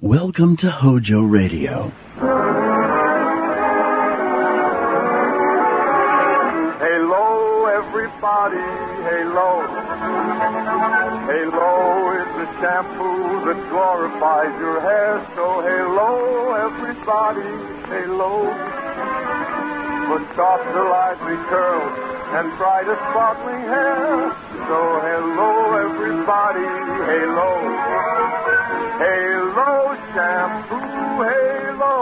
Welcome to Hojo Radio. Hello, everybody, hello. Halo is the shampoo that glorifies your hair. So hello, everybody, halo. For softer, lively curls and brighter, sparkling hair. So hello, everybody, halo. Halo shampoo, halo.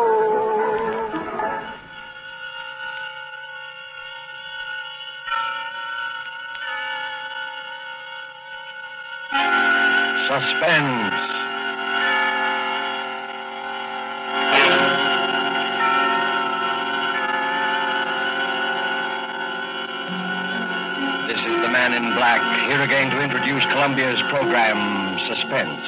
Suspense. This is the Man in Black, here again to introduce Columbia's program, Suspense.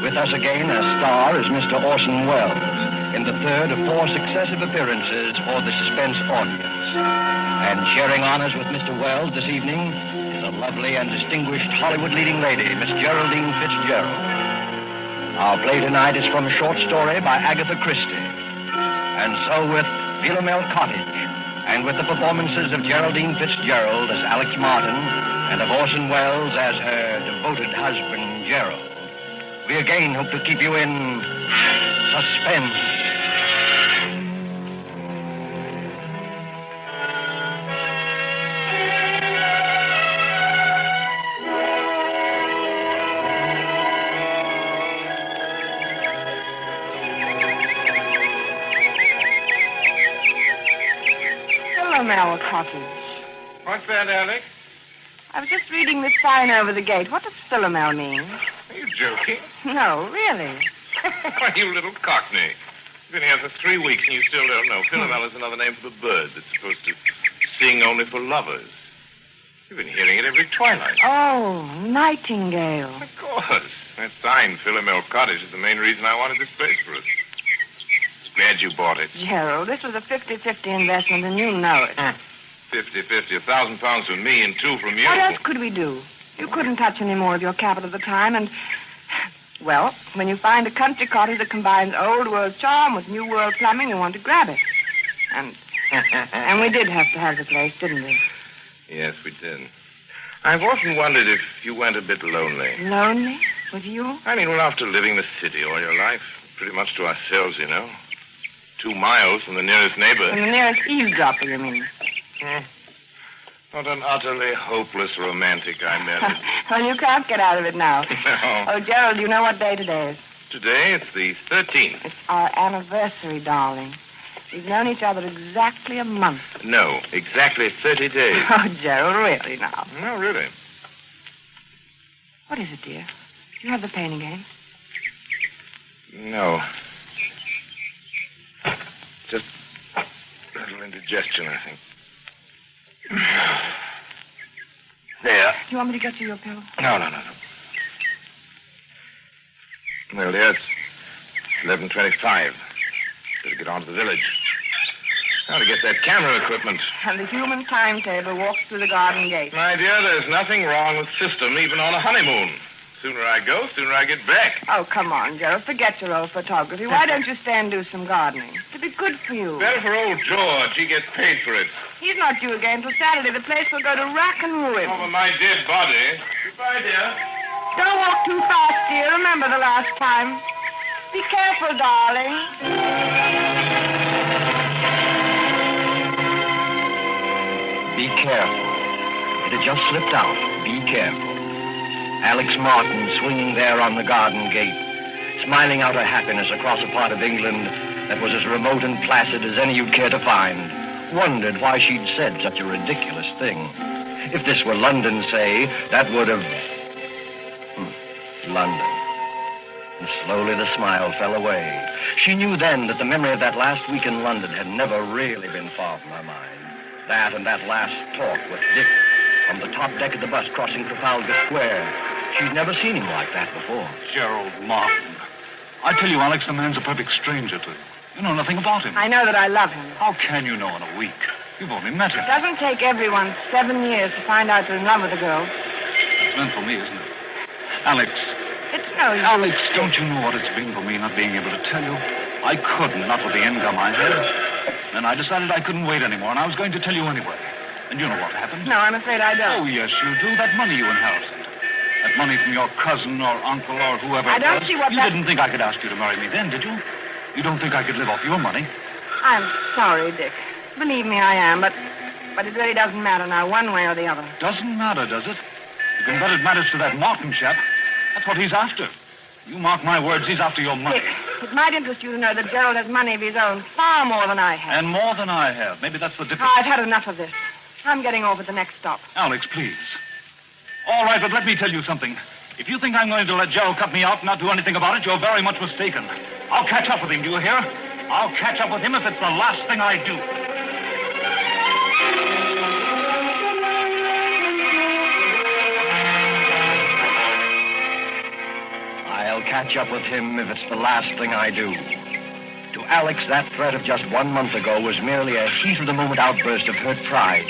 With us again as star is Mr. Orson Welles, in the third of 4 successive appearances for the Suspense audience. And sharing honors with Mr. Welles this evening is a lovely and distinguished Hollywood leading lady, Miss Geraldine Fitzgerald. Our play tonight is from a short story by Agatha Christie. And so with Philomel Cottage, and with the performances of Geraldine Fitzgerald as Alex Martin, and of Orson Welles as her devoted husband, Gerald, we again hope to keep you in suspense. Philomel Cottage. What's that, Alex? I was just reading this sign over the gate. What does Philomel mean? Are you joking? No, really. Why, you little cockney. You've been here for 3 weeks and you still don't know. Philomel is another name for the bird that's supposed to sing only for lovers. You've been hearing it every twilight. Oh, nightingale. Of course. That sign, Philomel Cottage, is the main reason I wanted this place for us. Glad you bought it. Gerald, this was a 50-50 investment, and you know it. 50-50, £1,000 from me and 2 from you. What else could we do? You couldn't touch any more of your capital at the time, and... Well, when you find a country cottage that combines old world charm with new world plumbing, you want to grab it. And we did have to have the place, didn't we? Yes, we did. I've often wondered if you went a bit lonely. Lonely? With you? I mean, well, after living the city all your life, pretty much to ourselves, you know. 2 miles from the nearest neighbor. From the nearest eavesdropper, you mean? What an utterly hopeless romantic I married. Well, you can't get out of it now. No. Oh, Gerald, you know what day today is? Today, it's the 13th. It's our anniversary, darling. We've known each other exactly a month. No, exactly 30 days. Oh, Gerald, really now? No, really. What is it, dear? You have the pain again? No. Just a little indigestion, I think. There. Do you want me to get you your pill? No. Well, dear, it's 11:25. Better get on to the village. Now to get that camera equipment. And the human timetable walks through the garden gate. My dear, there's nothing wrong with system, even on a honeymoon. Sooner I go, sooner I get back. Oh, come on, Gerald. Forget your old photography. Why don't you stay and do some gardening? It'd be good for you. Better for old George. He gets paid for it. He's not due again till Saturday. The place will go to rack and ruin. Over my dead body. Goodbye, dear. Don't walk too fast, dear. Remember the last time. Be careful, darling. Be careful. It had just slipped out. Be careful. Alex Martin swinging there on the garden gate, smiling out her happiness across a part of England that was as remote and placid as any you'd care to find, wondered why she'd said such a ridiculous thing. If this were London, say, that would have... London. And slowly the smile fell away. She knew then that the memory of that last week in London had never really been far from her mind. That and that last talk with Dick on the top deck of the bus crossing Trafalgar Square. She'd never seen him like that before. Gerald Martin. I tell you, Alex, the man's a perfect stranger to you. You know nothing about him. I know that I love him. How can you know in a week? You've only met him. It doesn't take everyone 7 years to find out you're in love with a girl. It's meant for me, isn't it? Alex. It's No, Alex, don't you know what it's been for me not being able to tell you? I couldn't, not with the income I had. Then I decided I couldn't wait anymore, and I was going to tell you anyway. And you know what happened? No, I'm afraid I don't. Oh, yes, you do. That money you inherited. That money from your cousin or uncle or whoever I don't it was. see what You didn't think I could ask you to marry me then, did you? You don't think I could live off your money? I'm sorry, Dick. Believe me, I am, but it really doesn't matter now, one way or the other. Doesn't matter, does it? You can bet it matters to that Martin chap. That's what he's after. You mark my words, he's after your money. Dick, it might interest you to know that Gerald has money of his own, far more than I have. And more than I have. Maybe that's the difference. I've had enough of this. I'm getting off at the next stop. Alex, please. All right, but let me tell you something. If you think I'm going to let Gerald cut me out and not do anything about it, you're very much mistaken. I'll catch up with him, do you hear? I'll catch up with him if it's the last thing I do. I'll catch up with him if it's the last thing I do. To Alex, that threat of just 1 month ago was merely a heat-of-the-moment outburst of hurt pride.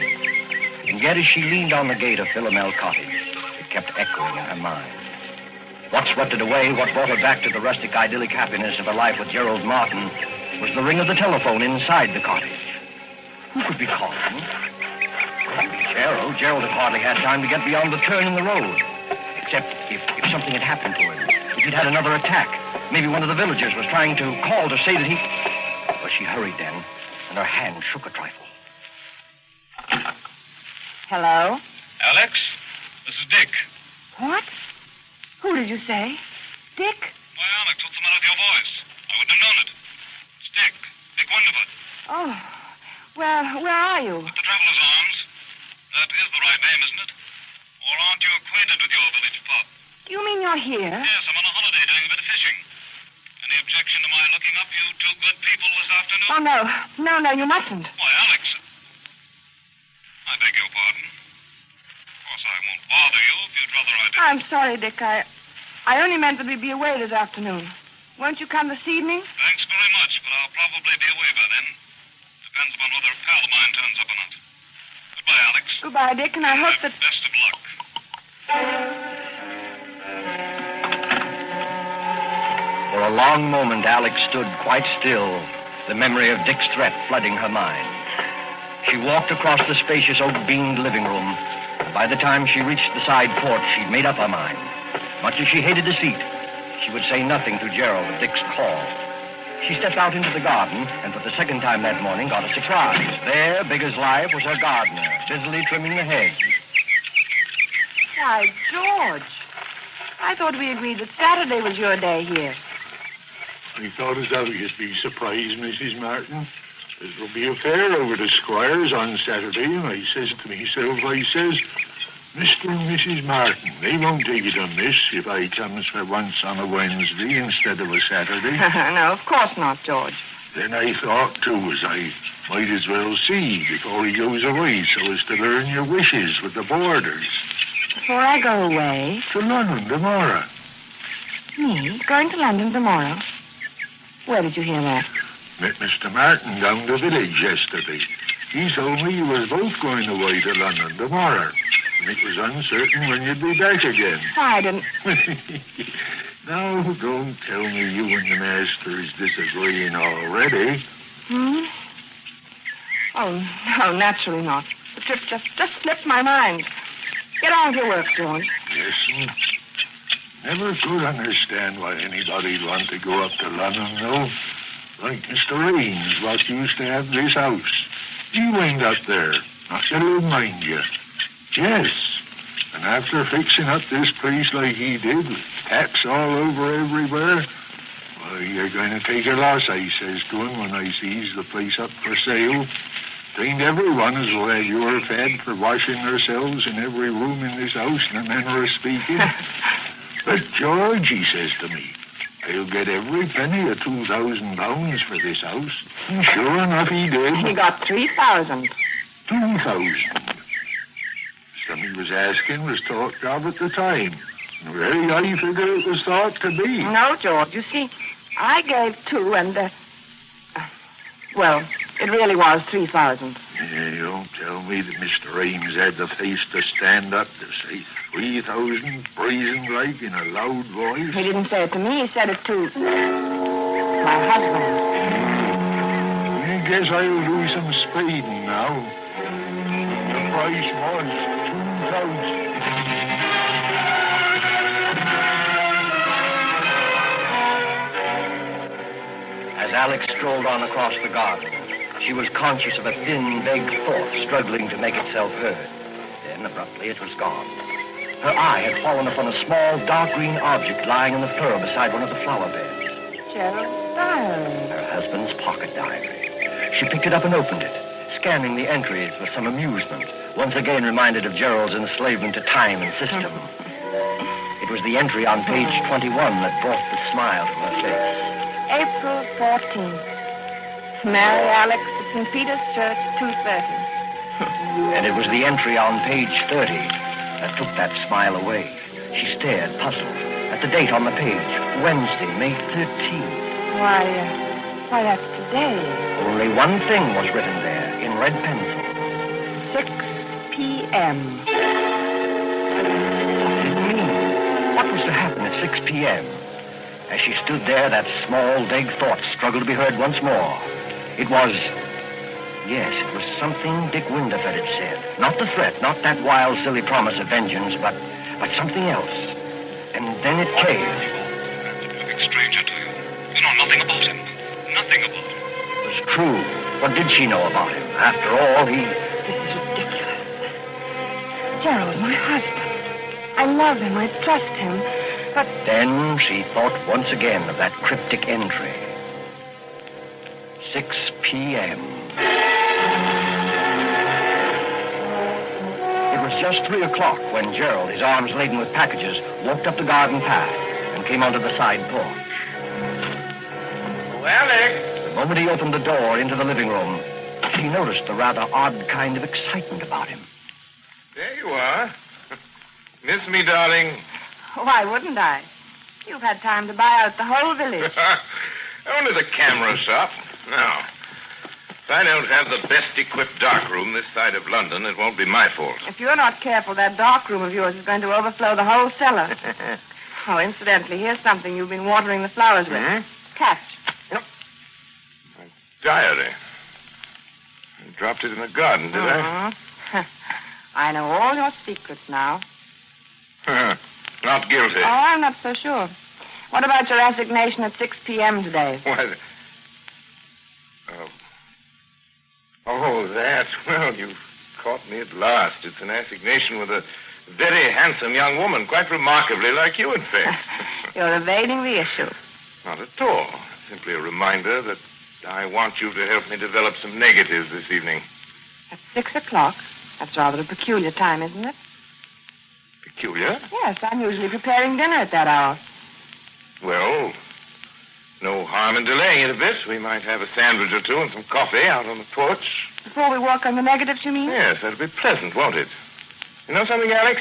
And yet as she leaned on the gate of Philomel Cottage, it kept echoing in her mind. What swept it away, what brought her back to the rustic idyllic happiness of her life with Gerald Martin, was the ring of the telephone inside the cottage. Who could be calling? Couldn't be Gerald. Gerald had hardly had time to get beyond the turn in the road. Except if something had happened to him. If he'd had another attack. Maybe one of the villagers was trying to call to say that he... Well, she hurried then, and her hand shook a trifle. Hello? Alex, this is Dick. What? Who did you say? Dick? Why, Alex, what's the matter with your voice? I wouldn't have known it. It's Dick. Dick Wonderford. Oh, well, where are you? At the Traveller's Arms. That is the right name, isn't it? Or aren't you acquainted with your village pub? You mean you're here? Yes, I'm on a holiday doing a bit of fishing. Any objection to my looking up you two good people this afternoon? Oh, no, you mustn't. Why, Alex, I beg your pardon. Of course, I won't bother you if you'd rather I didn't. I'm sorry, Dick. I only meant that we'd be away this afternoon. Won't you come this evening? Thanks very much, but I'll probably be away by then. Depends upon whether a pal of mine turns up or not. Goodbye, Alex. Goodbye, Dick, and I hope that... Best of luck. For a long moment, Alex stood quite still, the memory of Dick's threat flooding her mind. She walked across the spacious oak-beamed living room, and by the time she reached the side porch, she'd made up her mind. Much as she hated deceit, she would say nothing to Gerald of Dick's call. She stepped out into the garden, and for the second time that morning got a surprise. There, big as life, was her gardener, busily trimming the hedge. Why, George, I thought we agreed that Saturday was your day here. I thought as how you'd be surprised, Mrs. Martin. There'll be a fair over the Squires on Saturday, and I says to myself, Mr. and Mrs. Martin, they won't take it amiss if I comes for once on a Wednesday instead of a Saturday. No, of course not, George. Then I thought, too, as I might as well see before he goes away so as to learn your wishes with the boarders. Before I go away? To London tomorrow. Me? Going to London tomorrow? Where did you hear that? Met Mr. Martin down the village yesterday. He told me you was both going away to London tomorrow. And it was uncertain when you'd be back again. I didn't... Now, don't tell me you and the master is disagreeing already. Oh, no, naturally not. The trip just slipped my mind. Get on with your work, George. Listen, never could understand why anybody'd want to go up to London, though. Like Mr. Raines, what used to have this house. He went up there, not to remind you. Yes, and after fixing up this place like he did, with taps all over everywhere, why, you're going to take a loss, I says to him when I sees the place up for sale. Ain't everyone as will have your fed for washing themselves in every room in this house in a manner of speaking. But George, he says to me, I'll get every penny of £2,000 for this house. And sure enough, he did. He got 3,000. 2,000. Some he was asking was talked of at the time. And very high figure it was thought to be. No, George, you see, I gave 2 and, well, it really was 3,000. Yeah, you don't tell me that Mr. Ames had the face to stand up to say, 3,000, breathing like in a loud voice. He didn't say it to me. He said it to my husband. I guess I'll do some spading now. The price was 2,000. As Alex strolled on across the garden, she was conscious of a thin, vague thought struggling to make itself heard. Then, abruptly, it was gone. Her eye had fallen upon a small, dark green object lying in the furrow beside one of the flower beds. Gerald's diary. Her husband's pocket diary. She picked it up and opened it, scanning the entries with some amusement, once again reminded of Gerald's enslavement to time and system. It was the entry on page 21 that brought the smile to her face. April 14th. Marry Alex at St. Peter's Church, 2:30. And it was the entry on page 30 that took that smile away. She stared, puzzled, at the date on the page, Wednesday, May 13th. Why, that's today. Only one thing was written there, in red pencil. 6 p.m. What did it mean? What was to happen at 6 p.m.? As she stood there, that small, vague thought struggled to be heard once more. It was something Dick Winterfeld had said. Not the threat, not that wild, silly promise of vengeance, but something else. And then it came. That's a perfect stranger to you. You know nothing about him. Nothing about him. It was true. What did she know about him? After all, This is ridiculous. Gerald, my husband. I love him. I trust him. But Then she thought once again of that cryptic entry. 6 p.m. It was just 3 o'clock when Gerald, his arms laden with packages, walked up the garden path and came onto the side porch. Oh, Alex! The moment he opened the door into the living room, he noticed a rather odd kind of excitement about him. There you are. Miss me, darling. why wouldn't I? You've had time to buy out the whole village. Only the camera shop. Now, if I don't have the best-equipped darkroom this side of London, it won't be my fault. If you're not careful, that darkroom of yours is going to overflow the whole cellar. Oh, incidentally, here's something you've been watering the flowers with. Hmm? Catch. My diary. I dropped it in the garden, did I? I know all your secrets now. Not guilty. Oh, I'm not so sure. What about your assignation at 6 p.m. today? Why, that. Well, you've caught me at last. It's an assignation with a very handsome young woman, quite remarkably like you, in fact. You're evading the issue. Not at all. Simply a reminder that I want you to help me develop some negatives this evening. At 6 o'clock? That's rather a peculiar time, isn't it? Peculiar? Yes, I'm usually preparing dinner at that hour. Well, no harm in delaying it a bit. We might have a sandwich or two and some coffee out on the porch. Before we work on the negatives, you mean? Yes, that'll be pleasant, won't it? You know something, Alex?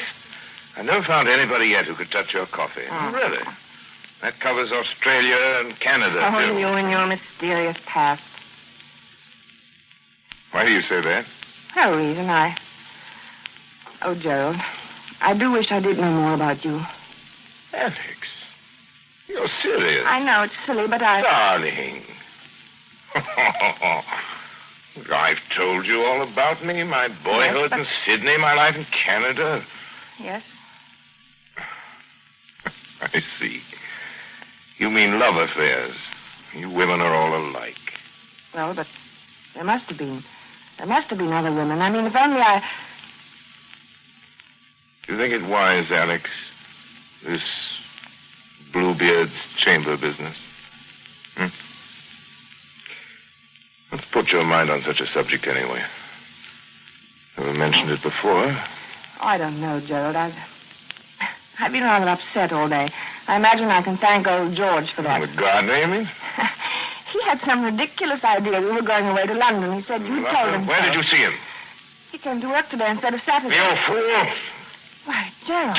I've never found anybody yet who could touch your coffee. Oh. Really? That covers Australia and Canada, Oh, too. you and your mysterious past. Why do you say that? No reason. Oh, Gerald, I do wish I did know more about you. Alex, you're serious. I know it's silly, but Darling. I've told you all about me, my boyhood in Sydney, my life in Canada. Yes? I see. You mean love affairs. You women are all alike. Well, but there must have been. There must have been other women. I mean, if only I... Do you think it wise, Alex, this Bluebeard's chamber business? Let's put your mind on such a subject anyway. Never mentioned it before. Oh, I don't know, Gerald. I've been rather upset all day. I imagine I can thank old George for that. The gardener, you mean? He had some ridiculous idea we were going away to London. He said you told him Where so. did you see him? He came to work today instead of Saturday. You fool! Why, Gerald.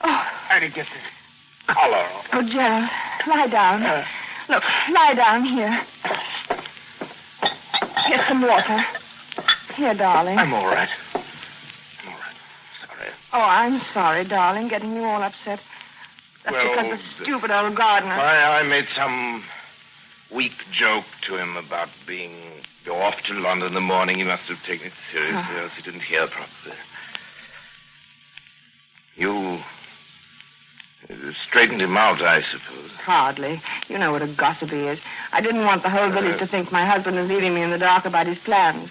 How did he get this collar off? Oh, Gerald, lie down. Look, lie down here. Here's some water. Here, darling. I'm all right. Sorry. Oh, I'm sorry, darling, getting you all upset. That's because the stupid old gardener... I made some weak joke to him about go off to London in the morning. He must have taken it seriously, else he didn't hear properly. You straightened him out, I suppose. Hardly. You know what a gossip he is. I didn't want the whole village to think my husband was leaving me in the dark about his plans.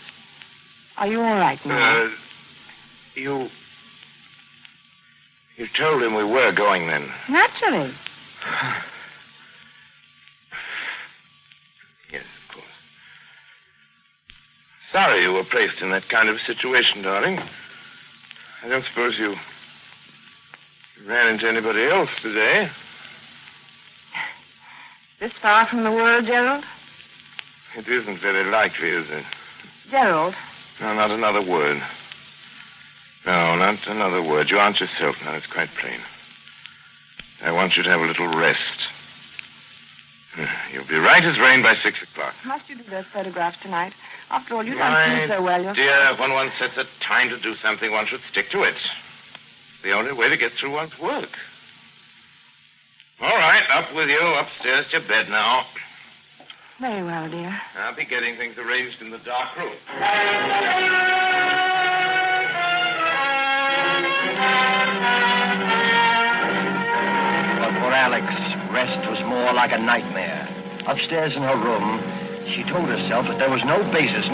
Are you all right now? You told him we were going then? Naturally. Yes, of course. Sorry you were placed in that kind of situation, darling. I don't suppose you ran into anybody else today? This far from the world, Gerald? It isn't very likely, is it? Gerald. No, not another word. No, not another word. You aren't yourself now. It's quite plain. I want you to have a little rest. You'll be right as rain by 6 o'clock. Must you do those photographs tonight? After all, you don't see so well yourself. Dear, when one sets a time to do something, one should stick to it. It's the only way to get through one's work. All right, up with you. Upstairs to your bed now. Very well, dear. I'll be getting things arranged in the dark room. But for Alex, rest was more like a nightmare. Upstairs in her room, she told herself that there was no basis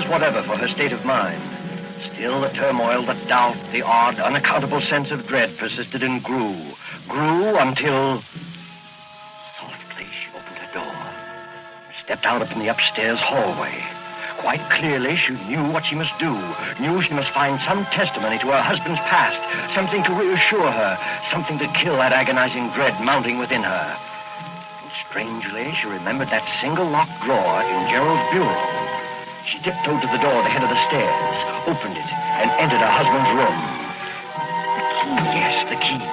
whatever for her state of mind. Still, the turmoil, the doubt, the odd, unaccountable sense of dread persisted and grew until... Softly, she opened her door, stepped out upon the upstairs hallway. Quite clearly, she knew what she must do, knew she must find some testimony to her husband's past, something to reassure her, something to kill that agonizing dread mounting within her. And strangely, she remembered that single locked drawer in Gerald's bureau. She tiptoed to the door at the head of the stairs, opened it, and entered her husband's room. The key, yes, the key.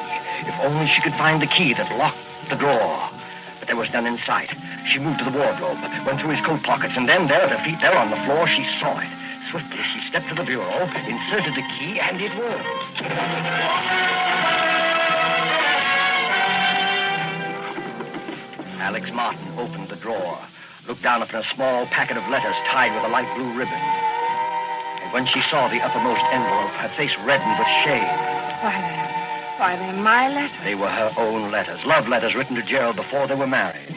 If only she could find the key that locked the drawer. But there was none in sight. She moved to the wardrobe, went through his coat pockets, and then there at her feet, there on the floor, she saw it. Swiftly, she stepped to the bureau, inserted the key, and it worked. Alex Martin opened the drawer, looked down upon a small packet of letters tied with a light blue ribbon. And when she saw the uppermost envelope, her face reddened with shame. Why, they're my letters. They were her own letters, love letters written to Gerald before they were married.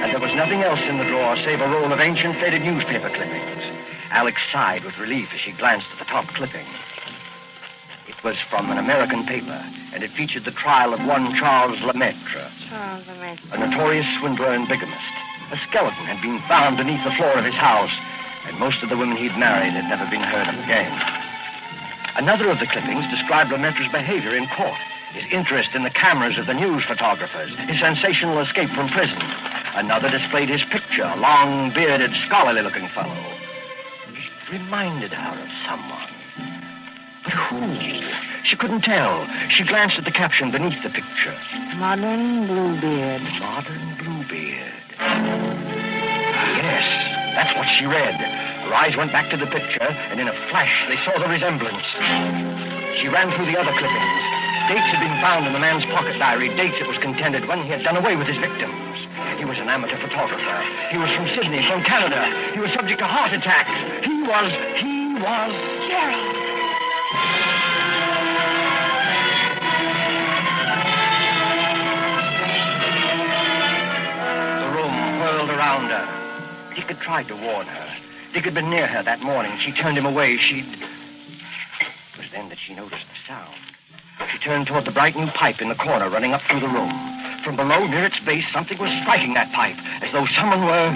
And there was nothing else in the drawer save a roll of ancient faded newspaper clippings. Alex sighed with relief as she glanced at the top clipping. It was from an American paper, and it featured the trial of one Charles Lemaitre. Charles Lemaitre. A notorious swindler and bigamist. A skeleton had been found beneath the floor of his house, and most of the women he'd married had never been heard of again. Another of the clippings described Lemaitre's behavior in court, his interest in the cameras of the news photographers, his sensational escape from prison. Another displayed his picture, a long-bearded, scholarly-looking fellow. It reminded her of someone. But who? She couldn't tell. She glanced at the caption beneath the picture. Modern Bluebeard. Modern Bluebeard. Yes, that's what she read. Her eyes went back to the picture, and in a flash, they saw the resemblance. She ran through the other clippings. Dates had been found in the man's pocket diary, dates it was contended when he had done away with his victims. He was an amateur photographer. He was from Sydney, from Canada. He was subject to heart attacks. He was Gerald. The room whirled around her. Dick had tried to warn her. Dick had been near her that morning. She turned him away. It was then that she noticed the sound. She turned toward the bright new pipe in the corner running up through the room. From below, near its base, something was striking that pipe, as though someone were...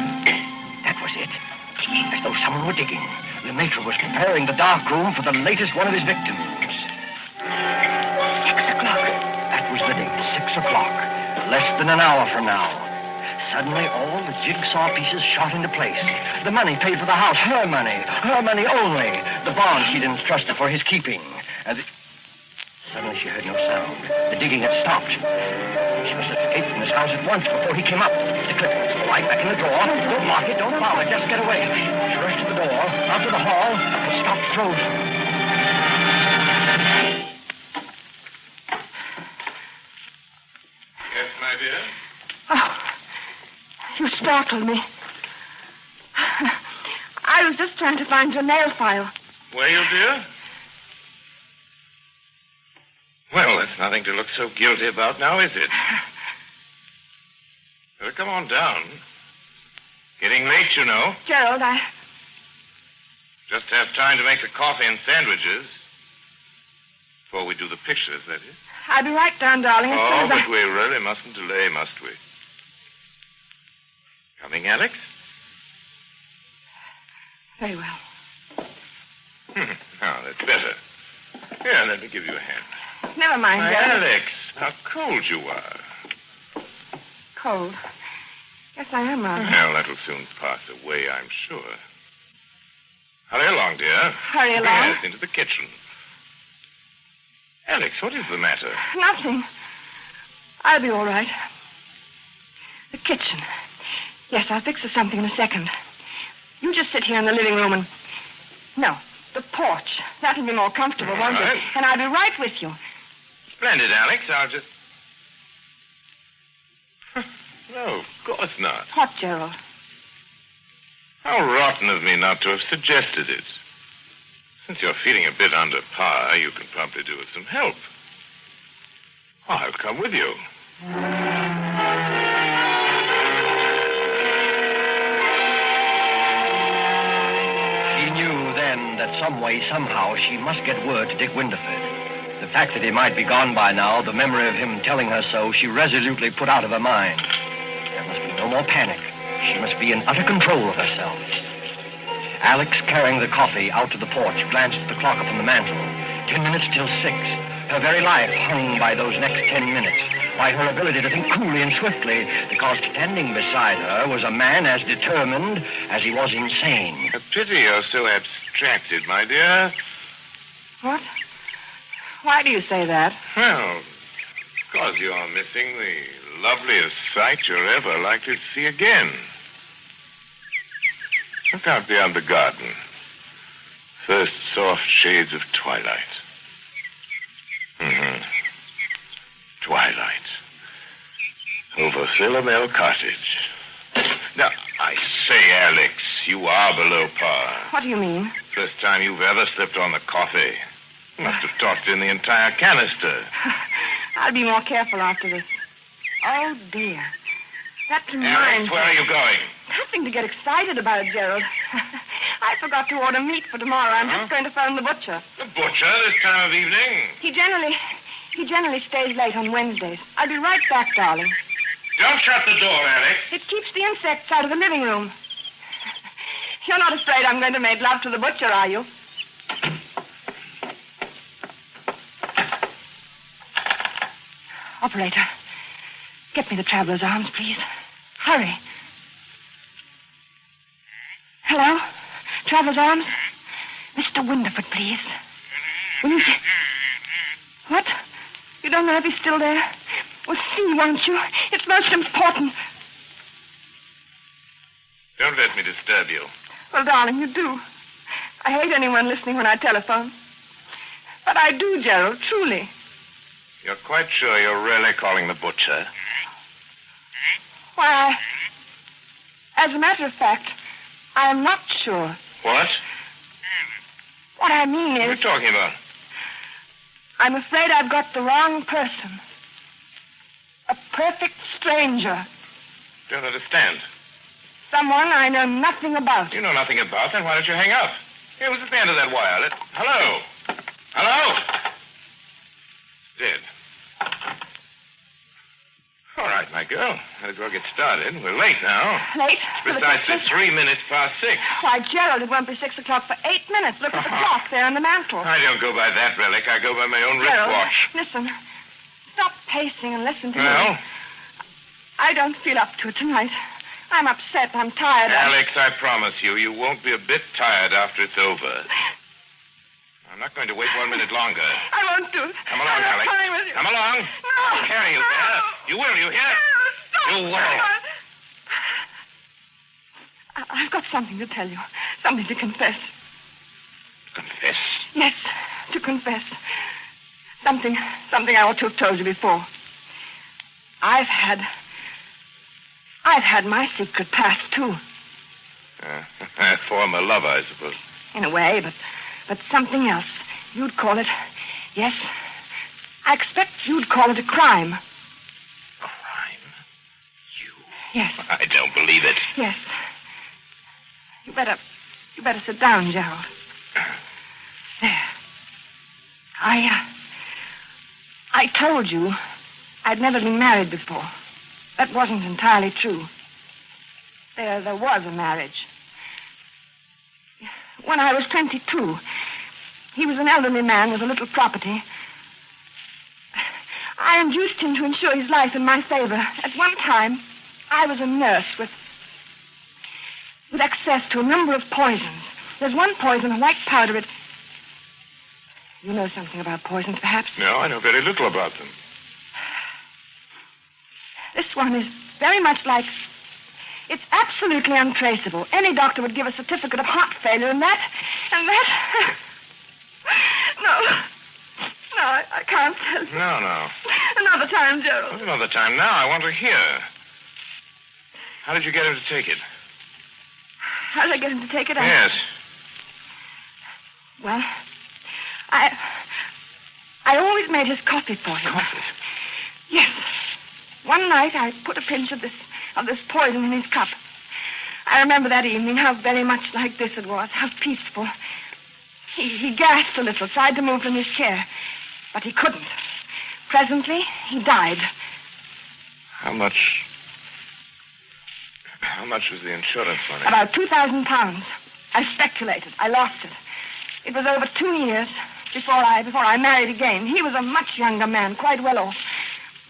That was it. As though someone were digging. Lemaitre was preparing the dark room for the latest one of his victims. 6 o'clock. That was the date, 6 o'clock. Less than an hour from now. Suddenly, all the jigsaw pieces shot into place. The money paid for the house, her money only. The bond she'd entrusted for his keeping. And Suddenly she heard no sound. The digging had stopped. She must escape from this house at once before he came up. The clip the light back in the door. Don't lock it, don't bother, just get away. She rushed to the door, out to the hall, and stopped frozen. Yes, my dear? Oh, you startled me. I was just trying to find your nail file. Were you, dear? Well, that's nothing to look so guilty about now, is it? Well, come on down. Getting late, you know. Gerald, I... Just have time to make the coffee and sandwiches. Before we do the pictures, that is. I'll be right down, darling. As soon as But we really mustn't delay, must we? Coming, Alex? Very well. Now, that's better. Here, let me give you a hand. Never mind, Gerald. Alex, how cold you are. Cold. Yes, I am, rather. Well, that'll soon pass away, I'm sure. Hurry along, dear. Hurry along? Yes, into the kitchen. Alex, what is the matter? Nothing. I'll be all right. The kitchen. Yes, I'll fix us something in a second. You just sit here in the living room and... No, the porch. That'll be more comfortable, won't Right. it? And I'll be right with you. Splendid, Alex. I'll just... No, of course not. What, Gerald? How rotten of me not to have suggested it. Since you're feeling a bit under par, you can probably do with some help. I'll come with you. She knew then that some way, somehow, she must get word to Dick Winterford. The fact that he might be gone by now, the memory of him telling her so, she resolutely put out of her mind. There must be no more panic. She must be in utter control of herself. Alex, carrying the coffee out to the porch, glanced at the clock upon the mantel. 10 minutes till 6. Her very life hung by those next 10 minutes, by her ability to think coolly and swiftly, because standing beside her was a man as determined as he was insane. A pity you're so abstracted, my dear. What? Why do you say that? Well, because you're missing the loveliest sight you're ever likely to see again. Look out beyond the garden. First soft shades of twilight. Twilight. Over Philomel Cottage. Now, I say, Alex, you are below par. What do you mean? First time you've ever slipped on the coffee. You must have tossed in the entire canister. I'll be more careful after this. Oh, dear. That reminds Alex, where are you going? Nothing to get excited about, Gerald. I forgot to order meat for tomorrow. I'm just going to phone the butcher. The butcher this time of evening? He generally stays late on Wednesdays. I'll be right back, darling. Don't shut the door, Alex. It keeps the insects out of the living room. You're not afraid I'm going to make love to the butcher, are you? Operator, get me the traveler's arms, please. Hurry. Hello? Traveler's arms? Mr. Winterford, please. Will you... What? You don't know if he's still there? Well, see, won't you? It's most important. Don't let me disturb you. Well, darling, you do. I hate anyone listening when I telephone. But I do, Gerald, truly. You're quite sure you're really calling the butcher? Why, as a matter of fact, I am not sure. What? What I mean What are you is, talking about? I'm afraid I've got the wrong person. A perfect stranger. Don't understand. Someone I know nothing about. You know nothing about, then why don't you hang up? Here, what's at the end of that wire? Hello? Hello? Dead. All right, my girl. Might as well get started. We're late now. Late? Precisely 3 minutes past 6. Why, Gerald, it won't be 6 o'clock for 8 minutes. Look at the clock there on the mantel. I don't go by that relic. I go by my own Gerald, wristwatch. listen. Stop pacing and listen to Well? me. I don't feel up to it tonight. I'm upset. I'm tired. Alex, I promise you, you won't be a bit tired after it's over. I'm not going to wait 1 minute longer. I won't do it. Come along, I'm Alex. coming with you. Come along. No. I'll carry you there. You will, you hear? Stop. You will. I've got something to tell you. Something to confess. Confess? Yes, to confess. Something I ought to have told you before. I've had my secret past, too. Former lover, I suppose. In a way, but something else. You'd call it... Yes, I expect you'd call it a crime. Crime? You? Yes. I don't believe it. Yes. You better sit down, Gerald. There. I told you I'd never been married before. That wasn't entirely true. There was a marriage. When I was 22, he was an elderly man with a little property. I induced him to insure his life in my favor. At one time, I was a nurse with access to a number of poisons. There's one poison, a white powder, You know something about poisons, perhaps? No, I know very little about them. This one is very much like... It's absolutely untraceable. Any doctor would give a certificate of heart failure, and that... No, I can't tell you. No. Another time, Gerald. Another time. Now I want to hear. How did you get him to take it? How did I get him to take it? Yes. Well, I always made his coffee for him. Coffee? Yes. One night I put a pinch of this poison in his cup. I remember that evening how very much like this it was, how peaceful. He gasped a little, tried to move from his chair, but he couldn't. Presently, he died. How much was the insurance money? About £2,000. I speculated. I lost it. It was over 2 years before I married again. He was a much younger man, quite well off.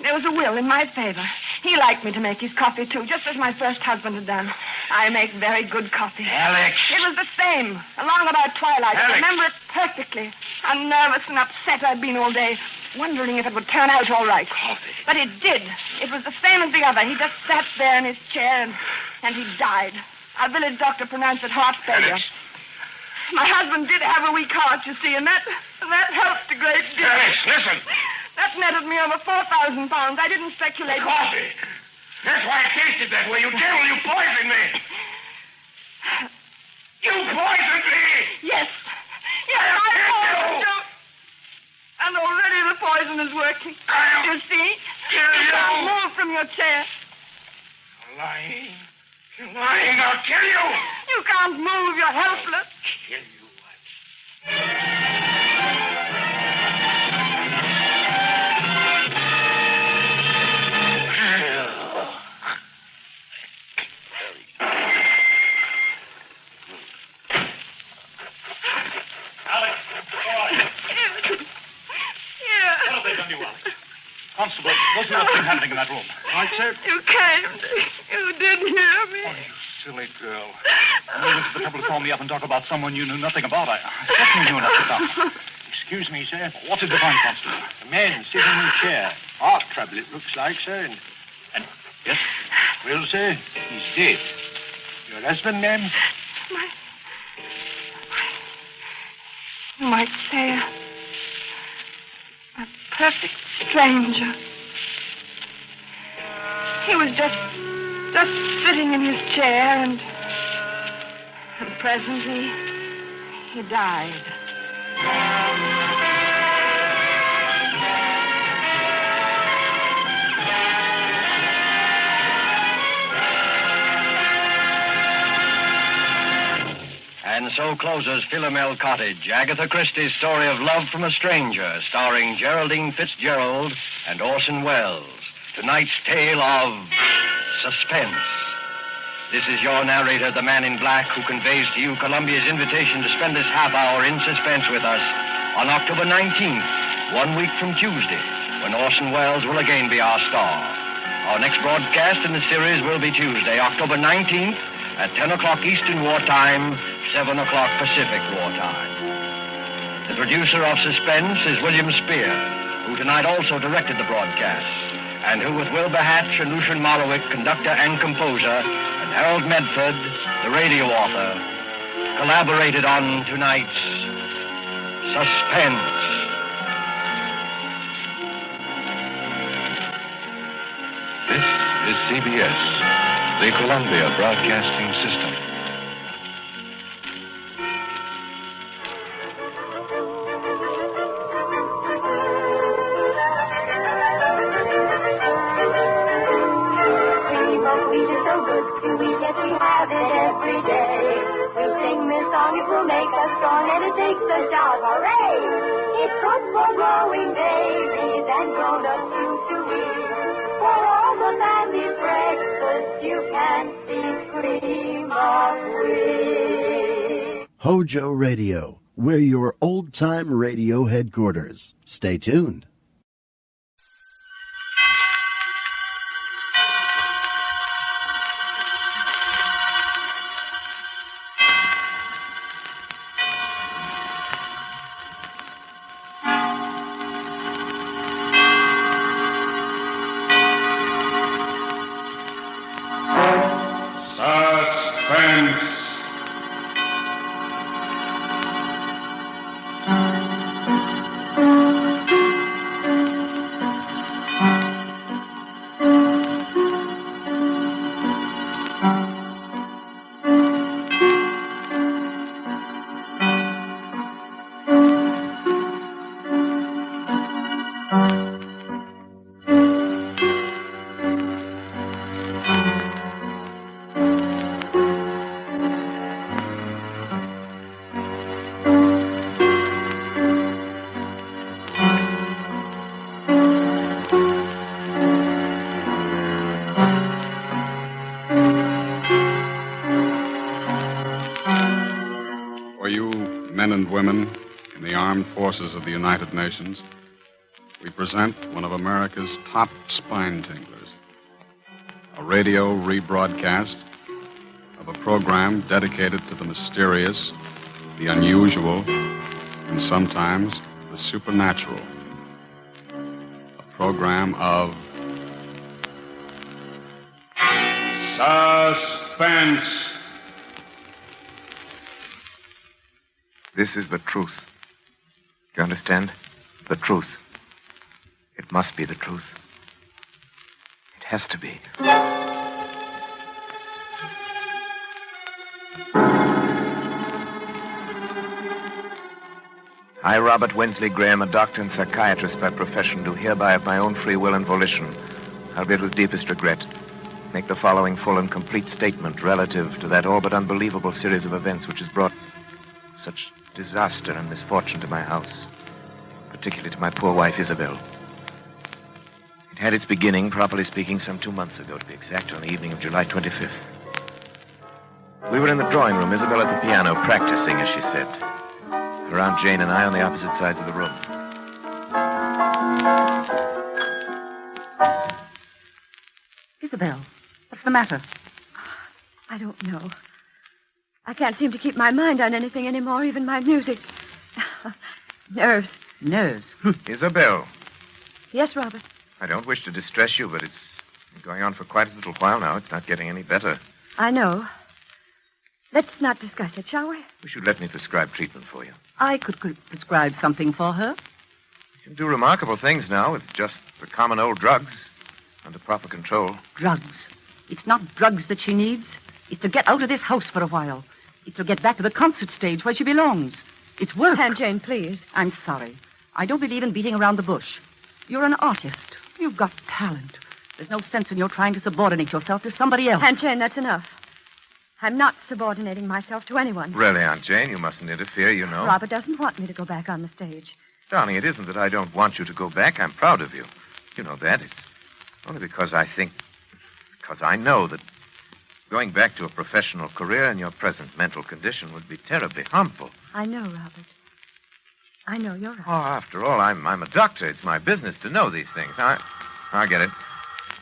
There was a will in my favor. He liked me to make his coffee, too, just as my first husband had done. I make very good coffee. Alex! It was the same, along about twilight. Alex. I remember it perfectly. How nervous and upset I'd been all day, wondering if it would turn out all right. Coffee. But it did. It was the same as the other. He just sat there in his chair, and he died. Our village doctor pronounced it heart failure. Alex. My husband did have a weak heart, you see, and that helped a great deal. Alex, listen! That netted me over £4,000. I didn't speculate. Coffee! That's why it tasted that way. You devil, you poisoned me! You poisoned me! Yes, I poisoned you. And already the poison is working. You see? You can't move from your chair. You're lying. You're lying. I'll kill you! You can't move. You're helpless. I'll kill you. Constable, what's the thing happening in that room? Right, sir? You came. You did hear me. Oh, you silly girl. You went to the trouble to call me up and talk about someone you knew nothing about. I certainly knew enough to come. Excuse me, sir. What did you find, Constable? A man sitting in a chair. Heart trouble, it looks like, sir. And yes? Well, sir, he's dead. Your husband, ma'am? You might say a perfect stranger. He was just sitting in his chair, and presently he died. And so closes Philomel Cottage, Agatha Christie's story of love from a stranger, starring Geraldine Fitzgerald and Orson Welles. Tonight's tale of Suspense. This is your narrator, the man in black, who conveys to you Columbia's invitation to spend this half hour in suspense with us on October 19th, 1 week from Tuesday, when Orson Welles will again be our star. Our next broadcast in the series will be Tuesday, October 19th, at 10 o'clock Eastern Wartime, 7 o'clock Pacific Wartime. The The producer of Suspense is William Spear, who tonight also directed the broadcast, and who with Wilbur Hatch and Lucian Malowick, conductor and composer, and Harold Medford, the radio author, collaborated on tonight's Suspense. This is CBS, the Columbia Broadcasting System. Hojo Radio, we're your old-time radio headquarters. Stay tuned. Suspense. Women in the armed forces of the United Nations, we present one of America's top spine tinglers, a radio rebroadcast of a program dedicated to the mysterious, the unusual, and sometimes the supernatural. A program of Suspense. This is the truth. Do you understand? The truth. It must be the truth. It has to be. I, Robert Wensley Graham, a doctor and psychiatrist by profession, do hereby of my own free will and volition, albeit with deepest regret, make the following full and complete statement relative to that all but unbelievable series of events which has brought such disaster and misfortune to my house, particularly to my poor wife, Isabel. It had its beginning, properly speaking, some 2 months ago, to be exact, on the evening of July 25th. We were in the drawing room, Isabel at the piano, practicing, as she said. Her Aunt Jane and I on the opposite sides of the room. Isabel, what's the matter? I don't know. I can't seem to keep my mind on anything anymore, even my music. Nerves. Nerves? Isabel. Yes, Robert? I don't wish to distress you, but it's been going on for quite a little while now. It's not getting any better. I know. Let's not discuss it, shall we? You should let me prescribe treatment for you. I could prescribe something for her. You can do remarkable things now with just the common old drugs under proper control. Drugs? It's not drugs that she needs. It's to get out of this house for a while. It's to get back to the concert stage where she belongs. It's work. Aunt Jane, please. I'm sorry. I don't believe in beating around the bush. You're an artist. You've got talent. There's no sense in your trying to subordinate yourself to somebody else. Aunt Jane, that's enough. I'm not subordinating myself to anyone. Really, Aunt Jane, you mustn't interfere, you know. Robert doesn't want me to go back on the stage. Darling, it isn't that I don't want you to go back. I'm proud of you. You know that. It's only because I know that going back to a professional career in your present mental condition would be terribly harmful. I know, Robert. I know, you're right. Oh, after all, I'm a doctor. It's my business to know these things. I get it.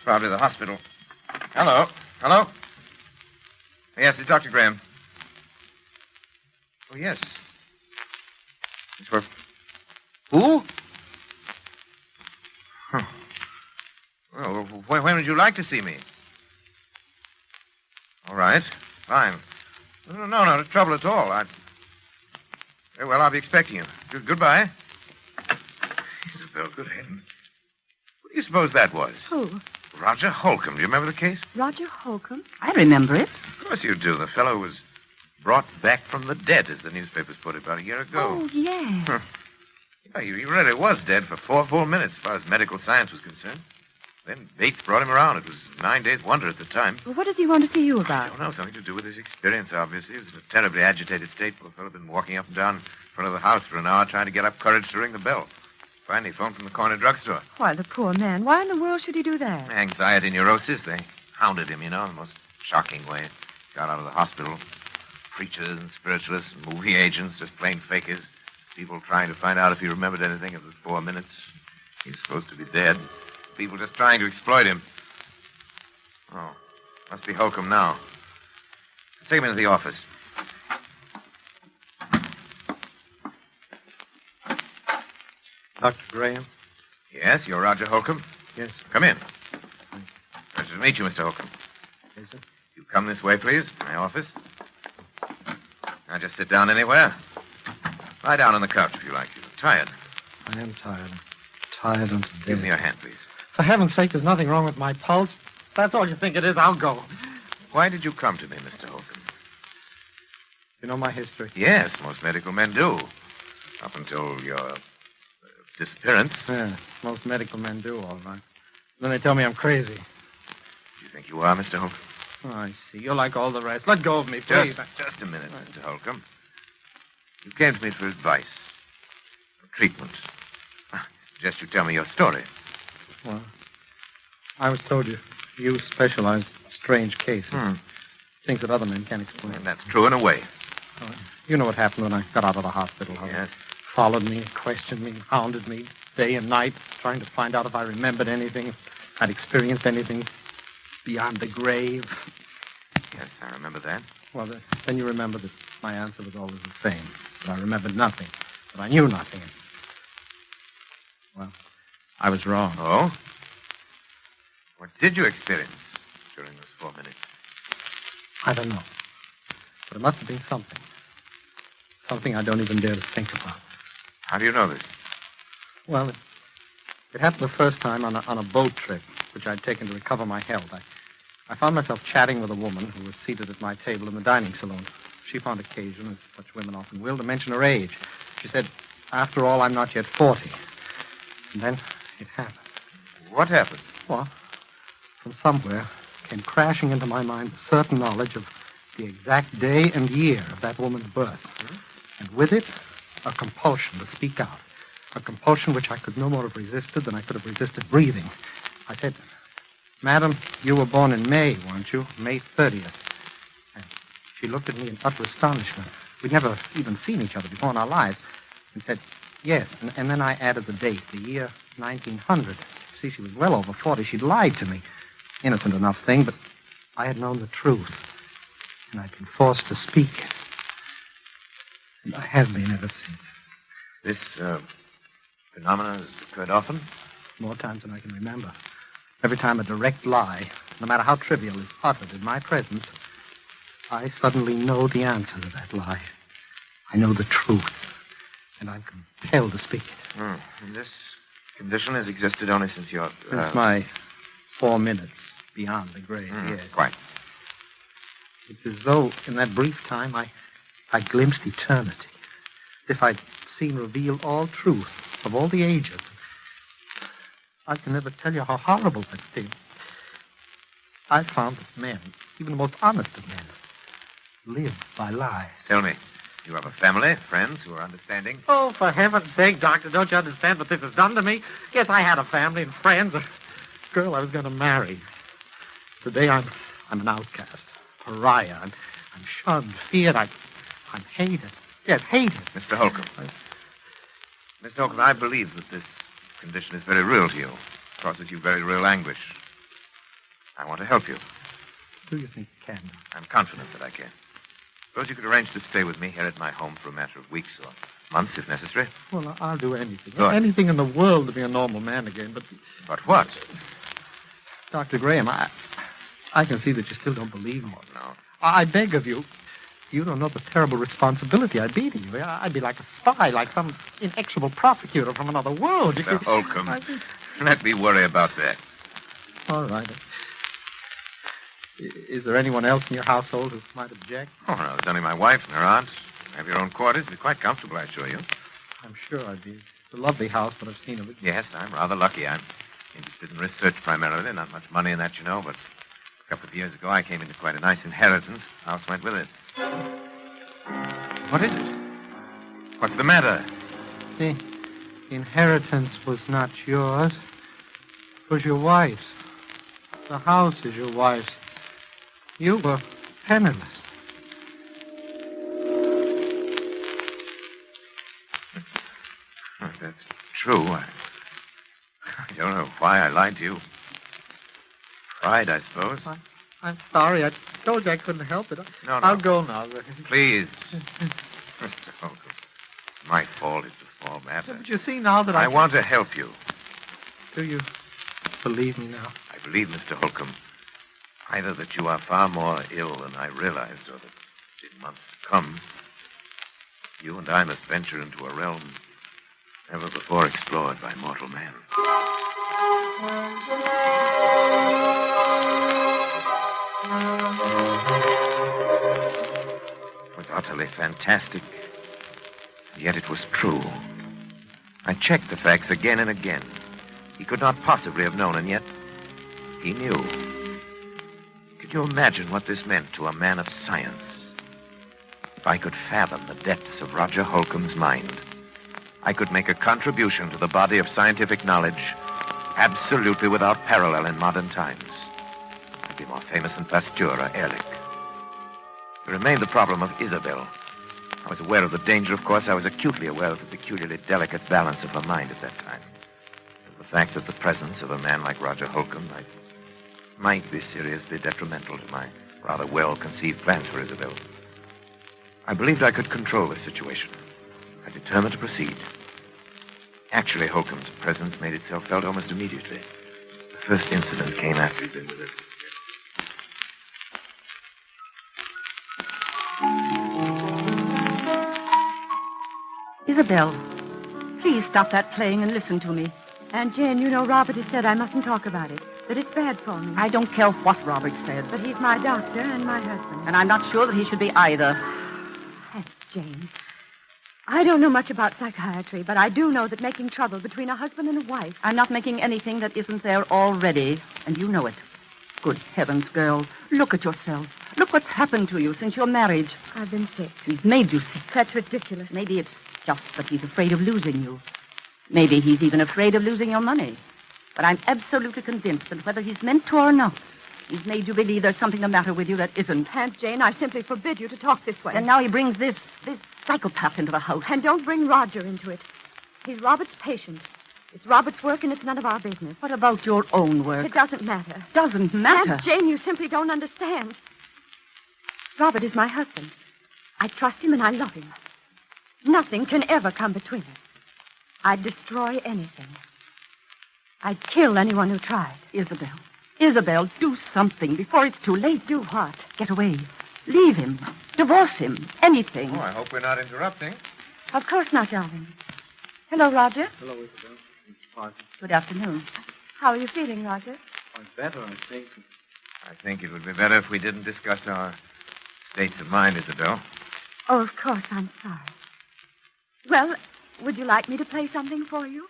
Probably the hospital. Hello? Hello? Yes, it's Dr. Graham. Oh, yes. Who? Huh. Well, when would you like to see me? All right. Fine. No, no trouble at all. Very well, I'll be expecting you. Goodbye. Isabel, good heavens. What do you suppose that was? Who? Roger Holcomb. Do you remember the case? Roger Holcomb? I remember it. Of course you do. The fellow was brought back from the dead, as the newspapers put it, about a year ago. Oh, yeah. Yeah, he really was dead for 4 full minutes, as far as medical science was concerned. Then Bates brought him around. It was 9 days' wonder at the time. Well, what does he want to see you I about? don't know. Something to do with his experience, obviously. He was in a terribly agitated state. Poor fellow had been walking up and down in front of the house for an hour trying to get up courage to ring the bell. Finally, he phoned from the corner drugstore. Why, the poor man. Why in the world should he do that? Anxiety, neurosis. They hounded him, in the most shocking way. Got out of the hospital. Preachers and spiritualists and movie agents, just plain fakers. People trying to find out if he remembered anything of the 4 minutes. He's supposed to be dead. People just trying to exploit him. Oh, must be Holcomb now. Take him into the office. Dr. Graham? Yes, you're Roger Holcomb? Yes. Come in. Pleasure to meet you, Mr. Holcomb. Is it? You come this way, please. My office. Now just sit down anywhere. Lie down on the couch if you like. You're tired. I am tired. Tired unto death. Give me your hand, please. For heaven's sake, there's nothing wrong with my pulse. If that's all you think it is, I'll go. Why did you come to me, Mr. Holcomb? You know my history? Yes, most medical men do. Up until your disappearance. Yeah, most medical men do, all right. Then they tell me I'm crazy. Do you think you are, Mr. Holcomb? Oh, I see. You're like all the rest. Let go of me, please. Just a minute, Mr. Holcomb. You came to me for advice. For treatment. I suggest you tell me your story. Well, I was told you specialize in strange cases. Things that other men can't explain. And that's true in a way. You know what happened when I got out of the hospital. Yes. Followed me, questioned me, hounded me day and night, trying to find out if I remembered anything, if I'd experienced anything beyond the grave. Yes, I remember that. Well, then you remember that my answer was always the same. That I remembered nothing. That I knew nothing. Well, I was wrong. Oh? What did you experience during those 4 minutes? I don't know. But it must have been something. Something I don't even dare to think about. How do you know this? Well, it happened the first time on a boat trip, which I'd taken to recover my health. I found myself chatting with a woman who was seated at my table in the dining saloon. She found occasion, as such women often will, to mention her age. She said, after all, I'm not yet 40. And then it happened. What happened? Well, from somewhere came crashing into my mind the certain knowledge of the exact day and year of that woman's birth. And with it, a compulsion to speak out. A compulsion which I could no more have resisted than I could have resisted breathing. I said, Madam, you were born in May, weren't you? May 30th. And she looked at me in utter astonishment. We'd never even seen each other before in our lives. And said, yes. And then I added the date, the year 1900. See, she was well over 40. She'd lied to me. Innocent enough thing, but I had known the truth. And I'd been forced to speak. And I have been ever since. This phenomenon has occurred often? More times than I can remember. Every time a direct lie, no matter how trivial, is uttered in my presence, I suddenly know the answer to that lie. I know the truth. And I'm compelled to speak it. And this condition has existed only since your... Since my 4 minutes beyond the grave, yes. Quite. It's as though, in that brief time, I glimpsed eternity. As if I'd seen revealed all truth of all the ages. I can never tell you how horrible that seems. I found that men, even the most honest of men, live by lies. Tell me, you have a family, friends who are understanding? Oh, for heaven's sake, Doctor, don't you understand what this has done to me? Yes, I had a family and friends, a girl I was going to marry. Today I'm an outcast, pariah. I'm shunned, feared. I'm hated. Yes, hated. Mr. Holcomb. Mr. Holcomb, I believe that this condition is very real to you. It causes you very real anguish. I want to help you. Do you think you can? I'm confident that I can. Suppose you could arrange to stay with me here at my home for a matter of weeks or Months, if necessary. Well, I'll do anything. Good. Anything in the world to be a normal man again, but... But what? Dr. Graham, I can see that you still don't believe me. Oh, no. I beg of you. You don't know the terrible responsibility I'd be to you. I'd be like a spy, like some inexorable prosecutor from another world. Mr. Holcomb, let me worry about that. All right. Is there anyone else in your household who might object? Oh, no, there's only my wife and her aunt. Have your own quarters. Be quite comfortable, I assure you. I'm sure I'd be. It's a lovely house, but I've seen of it. Yes, I'm rather lucky. I'm interested in research primarily. Not much money in that, you know, but a couple of years ago I came into quite a nice inheritance. The house went with it. What is it? What's the matter? The inheritance was not yours. It was your wife's. The house is your wife's. You were penniless. Well, that's true. I don't know why I lied to you. Pride, I suppose. I'm sorry. I told you I couldn't help it. No. I'll go now. Please. Mr. Holcomb, it's my fault. It's a small matter. But you see now that I want to help you. Do you believe me now? I believe, Mr. Holcomb, either that you are far more ill than I realized, or that in months to come, you and I must venture into a realm never before explored by mortal man. It was utterly fantastic, and yet it was true. I checked the facts again and again. He could not possibly have known, and yet he knew. Could you imagine what this meant to a man of science? If I could fathom the depths of Roger Holcomb's mind, I could make a contribution to the body of scientific knowledge absolutely without parallel in modern times. I'd be more famous than Pasteur or Ehrlich. There remained the problem of Isabel. I was aware of the danger, of course. I was acutely aware of the peculiarly delicate balance of her mind at that time. The fact that the presence of a man like Roger Holcomb might be seriously detrimental to my rather well-conceived plans for Isabel. I believed I could control the situation. I determined to proceed. Actually, Holcomb's presence made itself felt almost immediately. The first incident came after he'd been with us. Isabel, please stop that playing and listen to me. Aunt Jane, you know Robert has said I mustn't talk about it, that it's bad for me. I don't care what Robert said. But he's my doctor and my husband. And I'm not sure that he should be either. Aunt Jane, I don't know much about psychiatry, but I do know that making trouble between a husband and a wife... I'm not making anything that isn't there already, and you know it. Good heavens, girl, look at yourself. Look what's happened to you since your marriage. I've been sick. He's made you sick. That's ridiculous. Maybe it's just that he's afraid of losing you. Maybe he's even afraid of losing your money. But I'm absolutely convinced that whether he's meant to or not, he's made you believe there's something the matter with you that isn't. Aunt Jane, I simply forbid you to talk this way. And now he brings this psychopath into the house. And don't bring Roger into it. He's Robert's patient. It's Robert's work and it's none of our business. What about your own work? It doesn't matter. Doesn't matter? Aunt Jane, you simply don't understand. Robert is my husband. I trust him and I love him. Nothing can ever come between us. I'd destroy anything. I'd kill anyone who tried. Isabel, do something before it's too late. Do what? Get away. Leave him. Divorce him. Anything. Oh, I hope we're not interrupting. Of course not, darling. Hello, Roger. Hello, Isabel. Good afternoon. How are you feeling, Roger? I'm better, I think. I think it would be better if we didn't discuss our states of mind, Isabel. Oh, of course, I'm sorry. Well, would you like me to play something for you?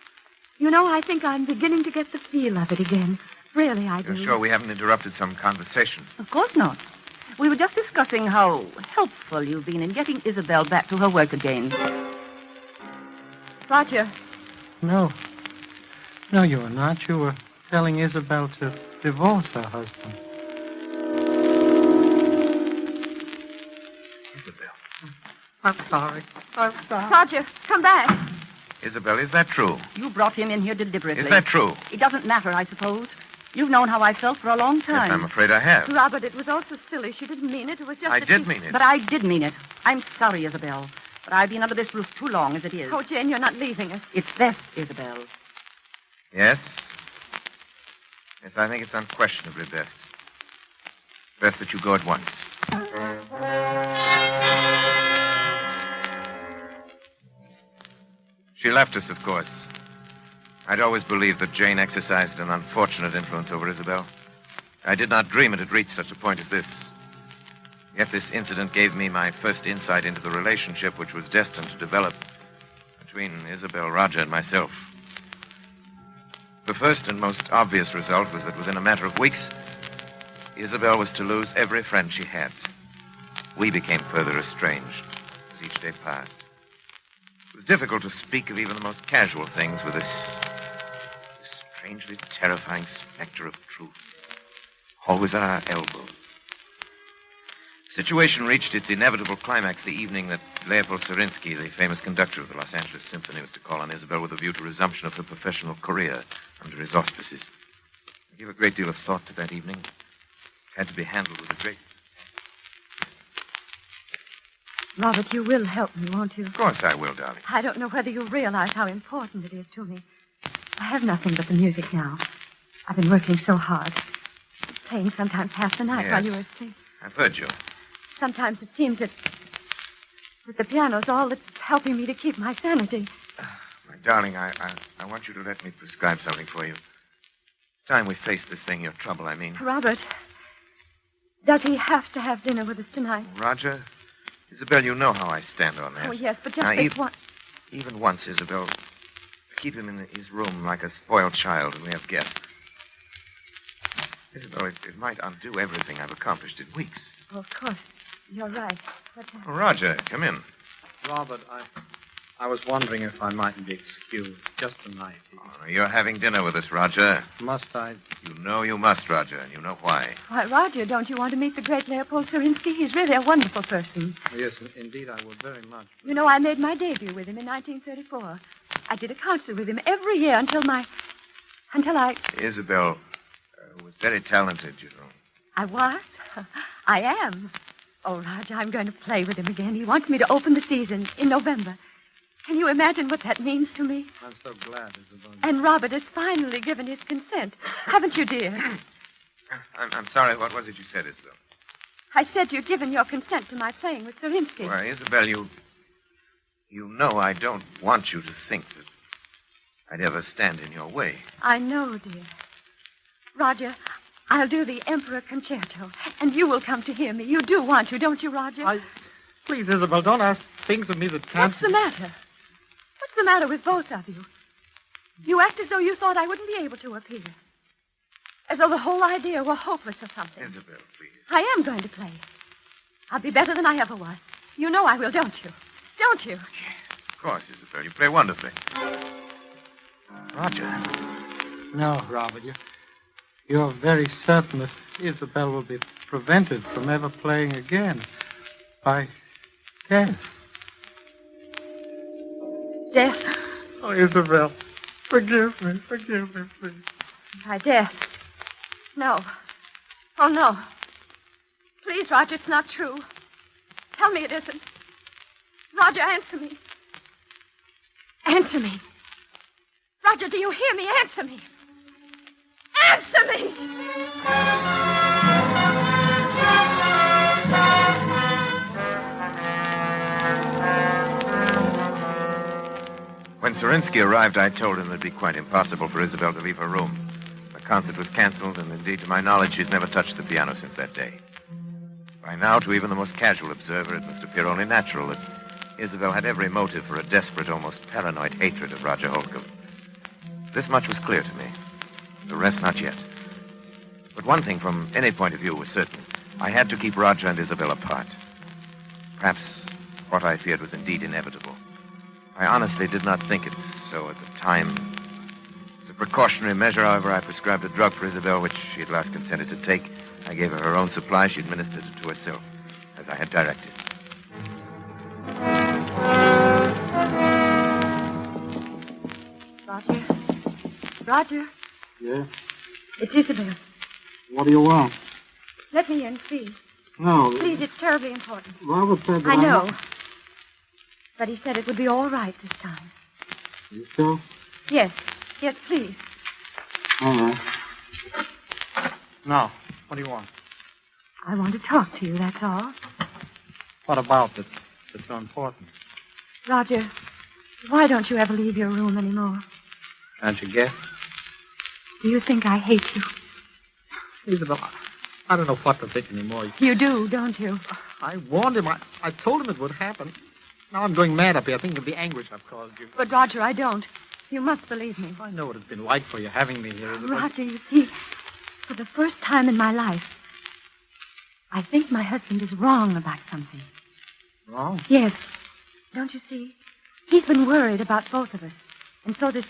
You know, I think I'm beginning to get the feel of it again. Really, I do. You're sure we haven't interrupted some conversation? Of course not. We were just discussing how helpful you've been in getting Isabel back to her work again. Roger. No. No, you were not. You were telling Isabel to divorce her husband. Isabel. I'm sorry. Roger, come back. Isabel, is that true? You brought him in here deliberately. Is that true? It doesn't matter, I suppose. You've known how I felt for a long time. Yes, I'm afraid I have. Robert, it was all so silly. She didn't mean it. It was just I did mean it. But I did mean it. I'm sorry, Isabel. But I've been under this roof too long as it is. Oh, Jane, you're not leaving us. It's best, Isabel. Yes? Yes, I think it's unquestionably best. Best that you go at once. She left us, of course. I'd always believed that Jane exercised an unfortunate influence over Isabel. I did not dream it had reached such a point as this. Yet this incident gave me my first insight into the relationship which was destined to develop between Isabel, Roger, and myself. The first and most obvious result was that within a matter of weeks, Isabel was to lose every friend she had. We became further estranged as each day passed. It was difficult to speak of even the most casual things with this strangely terrifying specter of truth, always at our elbow. The situation reached its inevitable climax the evening that Leopold Sarinsky, the famous conductor of the Los Angeles Symphony, was to call on Isabel with a view to resumption of her professional career under his auspices. I gave a great deal of thought to that evening. It had to be handled with a great... Robert, you will help me, won't you? Of course I will, darling. I don't know whether you realize how important it is to me. I have nothing but the music now. I've been working so hard. Playing sometimes half the night while you were asleep. I've heard you. Sometimes it seems that the piano's all that's helping me to keep my sanity. My darling, I want you to let me prescribe something for you. Time we face this thing, your trouble, I mean. Robert, does he have to have dinner with us tonight? Roger? Isabel, you know how I stand on that. Oh, yes, but just now, this one... Even once, Isabel, keep him in his room like a spoiled child when we have guests. Isabel, it might undo everything I've accomplished in weeks. Oh, of course. You're right. But, Oh, Roger, come in. Robert, I was wondering if I mightn't be excused just tonight. Oh, you're having dinner with us, Roger. Must I? You know you must, Roger, and you know why. Why, Roger, don't you want to meet the great Leopold Sarinsky? He's really a wonderful person. Oh, yes, indeed, I would very much. You know, I made my debut with him in 1934. I did a concert with him every year until I... Isabel was very talented, you know. I was? I am. Oh, Roger, I'm going to play with him again. He wants me to open the season in November. Can you imagine what that means to me? I'm so glad, Isabel. And Robert has finally given his consent. Haven't you, dear? I'm sorry, what was it you said, Isabel? I said you'd given your consent to my playing with Sarinsky. Why, Isabel, you know I don't want you to think that I'd ever stand in your way. I know, dear. Roger, I'll do the Emperor Concerto, and you will come to hear me. You do want to, don't you, Roger? Please, Isabel, don't ask things of me that can't... What's the matter? What's the matter with both of you? You act as though you thought I wouldn't be able to appear. As though the whole idea were hopeless or something. Isabel, please. I am going to play. I'll be better than I ever was. You know I will, don't you? Don't you? Yes, of course, Isabel. You play wonderfully. Roger. No, Robert, you're very certain that Isabel will be prevented from ever playing again by death. Death? Oh, Isabel, forgive me, please. By death? No. Oh, no. Please, Roger, it's not true. Tell me it isn't. Roger, answer me. Answer me. Roger, do you hear me? Answer me. Answer me! When Sarinsky arrived, I told him it'd be quite impossible for Isabel to leave her room. The concert was canceled, and indeed, to my knowledge, she's never touched the piano since that day. By now, to even the most casual observer, it must appear only natural that Isabel had every motive for a desperate, almost paranoid hatred of Roger Holcomb. This much was clear to me. The rest not yet. But one thing from any point of view was certain. I had to keep Roger and Isabel apart. Perhaps what I feared was indeed inevitable. I honestly did not think it so at the time. As a precautionary measure, however, I prescribed a drug for Isabel, which she at last consented to take. I gave her her own supply. She administered it to herself, as I had directed. Roger? Roger? Yeah? It's Isabel. What do you want? Let me in, please. No. Please, it's terribly important. Robert said that I know. But he said it would be all right this time. You sure? Yes. Yes, please. All right. Now, what do you want? I want to talk to you, that's all. What about it? It's so important. Roger, why don't you ever leave your room anymore? Can't you guess? Do you think I hate you? Isabel, I don't know what to think anymore. You do, don't you? I warned him. I told him it would happen. Now I'm going mad up here thinking of the anguish I've caused you. But, Roger, I don't. You must believe me. I know what it's been like for you having me here. Isabel. Roger, you see, for the first time in my life, I think my husband is wrong about something. Wrong? Yes. Don't you see? He's been worried about both of us. And so this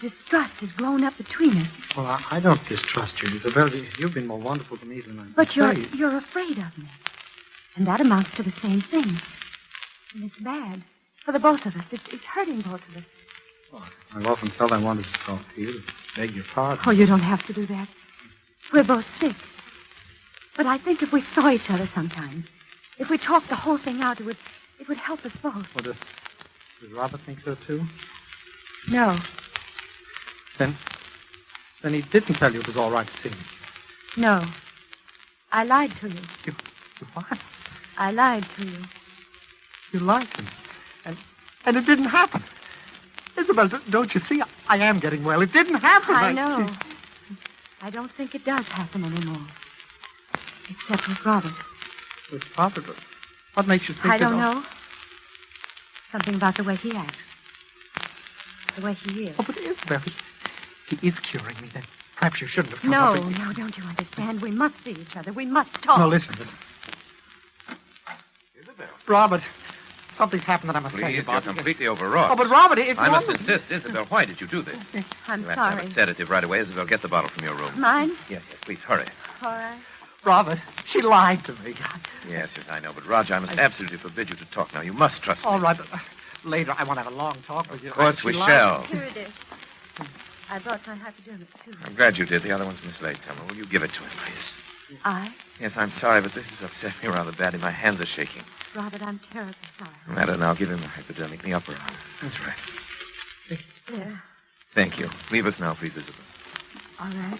distrust has grown up between us. Well, I don't distrust you, Isabel. You've been more wonderful to me than I. But you're afraid of me. And that amounts to the same thing. And it's bad for the both of us. It's hurting both of us. Well, I've often felt I wanted to talk to you, to beg your pardon. Oh, you don't have to do that. We're both sick. But I think if we saw each other sometimes, if we talked the whole thing out, it would help us both. Well, does Robert think so, too? No. Then he didn't tell you it was all right to see me. No. I lied to you. You what? I lied to you. You lied to me. And it didn't happen. Isabel, don't you see? I am getting well. It didn't happen. I know. I don't think it does happen anymore. Except with Robert. With Robert? What makes you think I don't know. Something about the way he acts. The way he is. Oh, but Isabel, he is curing me. Then perhaps you shouldn't have come No, up with... no, don't you understand? We must see each other. We must talk. No, listen. Isabel. Robert, something's happened that I must tell you Please, about. you're completely overwrought. Oh, but Robert, it's... I must insist. Isabel, why did you do this? I'm You have to sorry. have a sedative right away. Isabel, get the bottle from your room. Mine? Yes, please, hurry. All right. Robert, she lied to me. Yes, I know. But, Roger, I must absolutely forbid you to talk now. You must trust me. All right, but later I want to have a long talk with you. Of course we She lied. shall. Here it is. I brought my hypodermic, too. I'm glad you did. The other one's mislaid somewhere. Will you give it to him, please? I? Yes, I'm sorry, but this has upset me rather badly. My hands are shaking. Robert, I'm terribly sorry. No matter now. Give him the hypodermic in the upper arm. That's right. There. Thank you. Leave us now, please, Isabel. All right.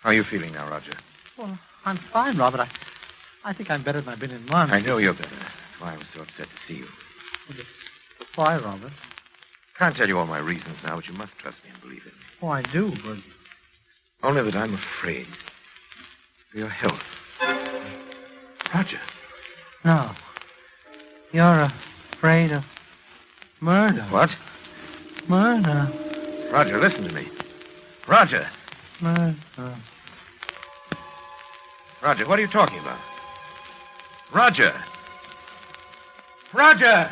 How are you feeling now, Roger? Well, I'm fine, Robert. I think I'm better than I've been in months. I know you're better. That's why I was so upset to see you. But why, Robert? Can't tell you all my reasons now, but you must trust me and believe in me. Oh, I do, but... Only that I'm afraid for your health. Roger. No. You're afraid of murder. What? Murder. Roger, listen to me. Roger. Murder. Roger, what are you talking about? Roger. Roger!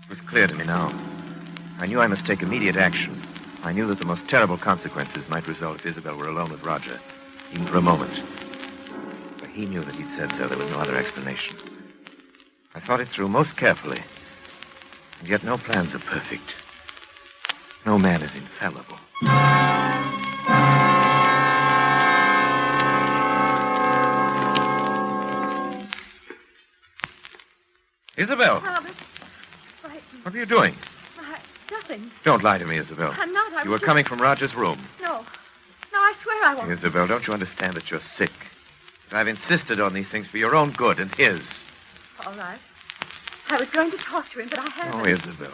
It was clear to me now. I knew I must take immediate action. I knew that the most terrible consequences might result if Isabel were alone with Roger, even for a moment. But he knew that he'd said so. There was no other explanation. I thought it through most carefully. And yet no plans are perfect. No man is infallible. Isabel! Robert, frightened. What are you doing? Nothing. Don't lie to me, Isabel. I'm not. You were coming from Roger's room. No. No, I swear I won't. Isabel, don't you understand that you're sick? That I've insisted on these things for your own good and his. All right. I was going to talk to him, but I haven't. Oh, Isabel.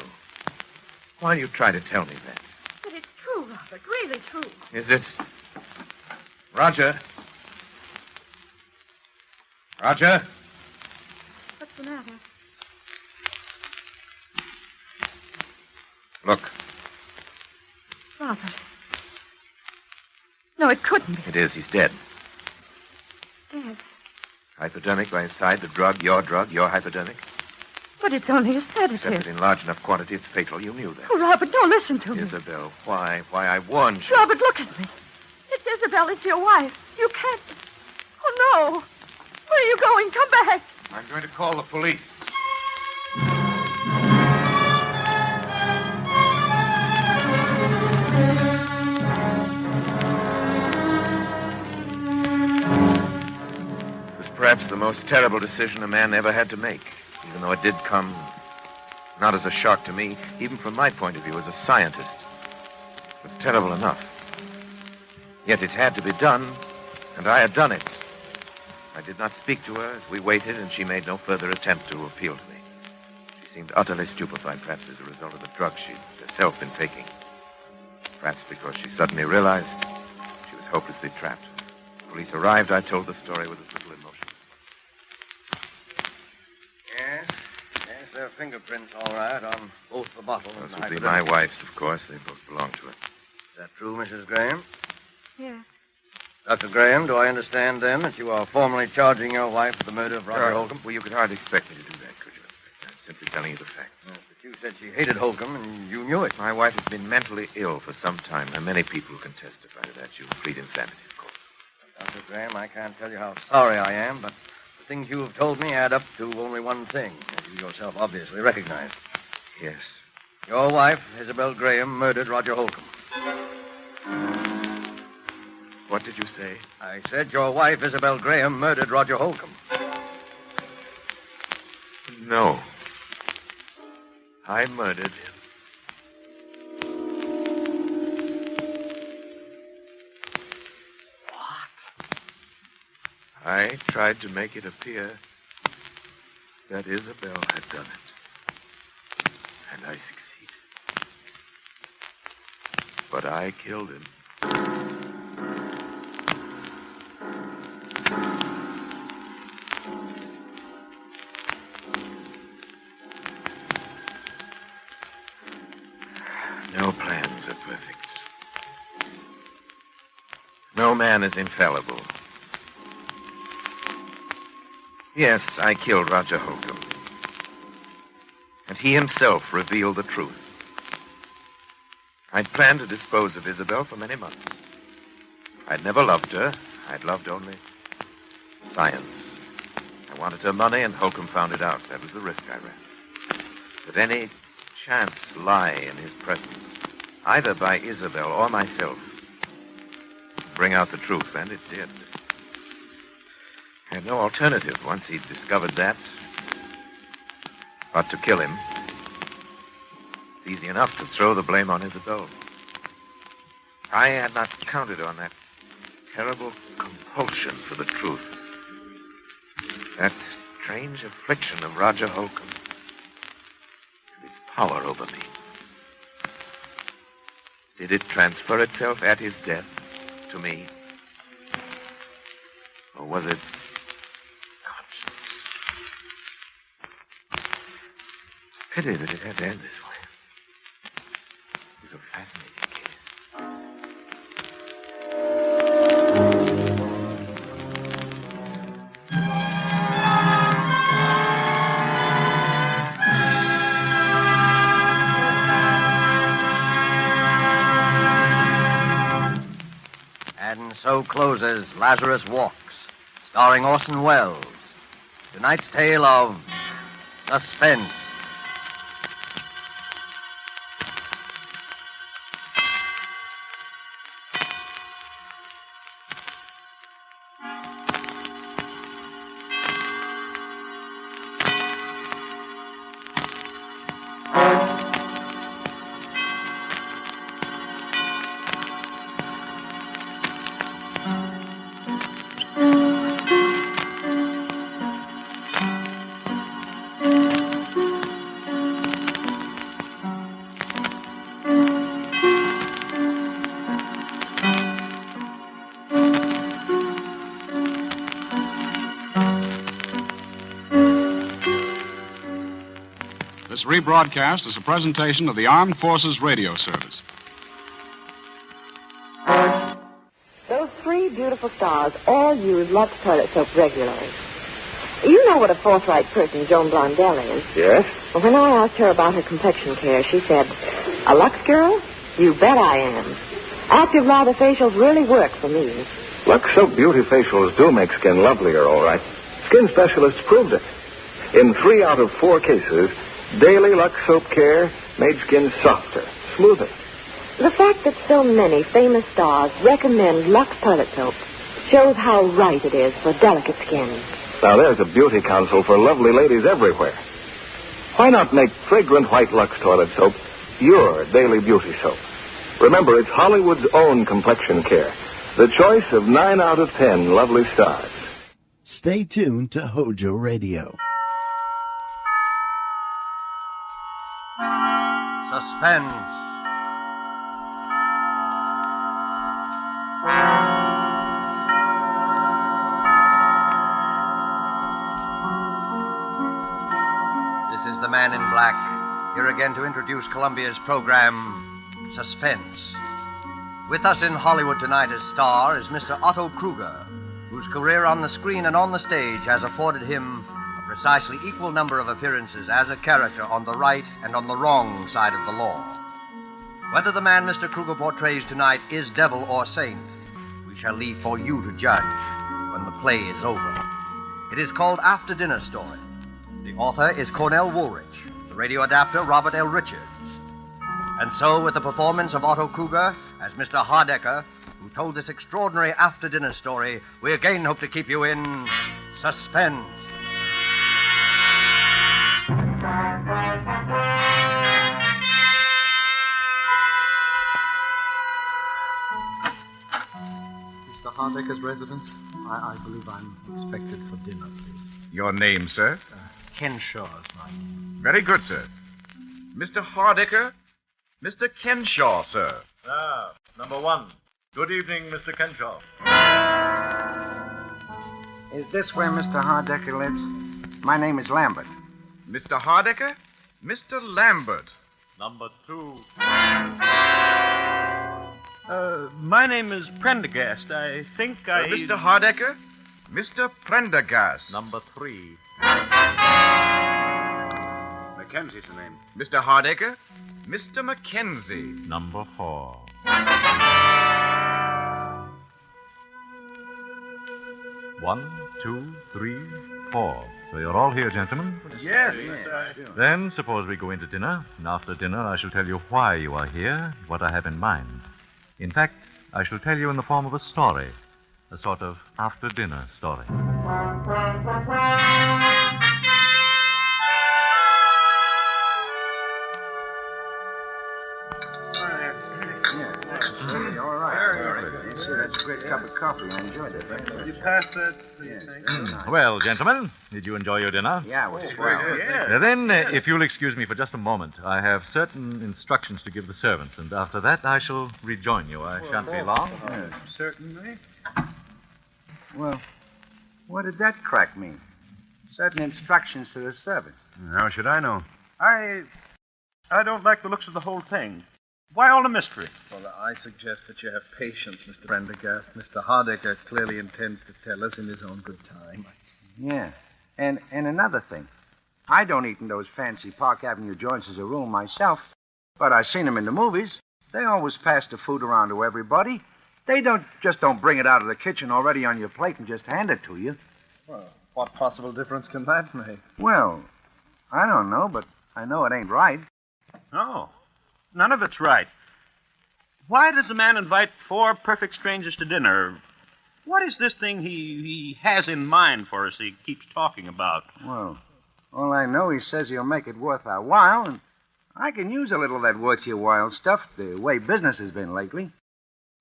Why do you try to tell me that? But it's true, Robert. Really true. Is it? Roger? Roger? What's the matter? Look. Robert. No, it couldn't be. It is. He's dead. Dead. Hypodermic by his side, the drug, your hypodermic. But it's only a Except sedative. that in large enough quantity, it's fatal. You knew that. Oh, Robert, no, listen to me. Isabel, why? Why, I warned you. Robert, look at me. It's Isabel. It's your wife. You can't... Oh, no. Where are you going? Come back. I'm going to call the police. perhaps the most terrible decision a man ever had to make, even though it did come not as a shock to me, even from my point of view as a scientist. It was terrible enough. Yet it had to be done, and I had done it. I did not speak to her as we waited, and she made no further attempt to appeal to me. She seemed utterly stupefied, perhaps as a result of the drugs she'd herself been taking. Perhaps because she suddenly realized she was hopelessly trapped. When police arrived, I told the story with as little emotion. Yes, there are fingerprints all right on both the bottle and Those the would be hypodermic. my wife's, of course. They both belong to her. Is that true, Mrs. Graham? Yes. Dr. Graham, do I understand then that you are formally charging your wife with the murder of Roger Holcomb? Well, you could hardly expect me to do that, could you? I'm simply telling you the facts. Yes, but you said she hated Holcomb, and you knew it. My wife has been mentally ill for some time. There are many people who can testify to that. You plead insanity, of course. Dr. Graham, I can't tell you how sorry I am, but the things you have told me add up to only one thing, as you yourself obviously recognize. Yes. Your wife, Isabel Graham, murdered Roger Holcomb. What did you say? I said your wife, Isabel Graham, murdered Roger Holcomb. No. I murdered him. What? I tried to make it appear that Isabel had done it. And I succeeded. But I killed him. No plans are perfect. No man is infallible. Yes, I killed Roger Holcomb. And he himself revealed the truth. I'd planned to dispose of Isabel for many months. I'd never loved her. I'd loved only science. I wanted her money, and Holcomb found it out. That was the risk I ran. But any chance lie in his presence, either by Isabel or myself, bring out the truth, and it did. I had no alternative once he'd discovered that, but to kill him. It's easy enough to throw the blame on Isabel. I had not counted on that terrible compulsion for the truth. That strange affliction of Roger Holcomb's. Its power over me. Did it transfer itself at his death to me? Or was it conscious? Pity that it had to end this way. It was a fascinating case. And so closes Lazarus Walks, starring Orson Welles. Tonight's tale of Suspense. This rebroadcast is a presentation of the Armed Forces Radio Service. Those three beautiful stars all use Lux toilet soap regularly. You know what a forthright person Joan Blondell is. Yes? Well, when I asked her about her complexion care, she said, "A Lux girl? You bet I am. Active lather facials really work for me." Lux Soap Beauty Facials do make skin lovelier, all right. Skin specialists proved it. In 3 out of 4 cases, daily Lux Soap care made skin softer, smoother. The fact that so many famous stars recommend Lux toilet soap shows how right it is for delicate skin. Now, there's a beauty counsel for lovely ladies everywhere. Why not make fragrant white Lux toilet soap your daily beauty soap? Remember, it's Hollywood's own complexion care. The choice of 9 out of 10 lovely stars. Stay tuned to Hojo Radio. Suspense. This is the Man in Black, here again to introduce Columbia's program, Suspense. With us in Hollywood tonight as star is Mr. Otto Krueger, whose career on the screen and on the stage has afforded him a precisely equal number of appearances as a character on the right and on the wrong side of the law. Whether the man Mr. Krueger portrays tonight is devil or saint, we shall leave for you to judge when the play is over. It is called After Dinner Story. The author is Cornell Woolrich, the radio adapter Robert L. Richards. And so, with the performance of Otto Krueger as Mr. Hardecker, who told this extraordinary after-dinner story, we again hope to keep you in suspense. Mr. Hardecker's residence? I believe I'm expected for dinner, please. Your name, sir? Kenshaw is my name. Very good, sir. Mr. Hardecker? Mr. Kenshaw, sir. Ah, number 1. Good evening, Mr. Kenshaw. Is this where Mr. Hardecker lives? My name is Lambert. Mr. Hardecker? Mr. Lambert. Number 2. My name is Prendergast. I think Mr. Hardecker? Mr. Prendergast. Number 3. Mackenzie's the name. Mr. Hardecker? Mr. Mackenzie. Number 4. One, 2, 3, 4. So you're all here, gentlemen? Yes. Then suppose we go into dinner, and after dinner I shall tell you why you are here, what I have in mind. In fact, I shall tell you in the form of a story, a sort of after-dinner story. All right. You see, that's a great cup of coffee. I enjoyed it. You pass that, please. Well, gentlemen, did you enjoy your dinner? Yeah, it was swell. Then, if you'll excuse me for just a moment, I have certain instructions to give the servants, and after that I shall rejoin you. I shan't be long. Certainly. Well, what did that crack mean? Certain instructions to the servants. How should I know? I don't like the looks of the whole thing. Why all the mystery? Well, I suggest that you have patience, Mr. Prendergast. Mr. Hardecker clearly intends to tell us in his own good time. Yeah. And another thing. I don't eat in those fancy Park Avenue joints as a rule myself, but I've seen them in the movies. They always pass the food around to everybody. They don't bring it out of the kitchen already on your plate and just hand it to you. Well, what possible difference can that make? Well, I don't know, but I know it ain't right. No. None of it's right. Why does a man invite 4 perfect strangers to dinner? What is this thing he has in mind for us he keeps talking about? Well, all I know, he says he'll make it worth our while, and I can use a little of that worth your while stuff, the way business has been lately.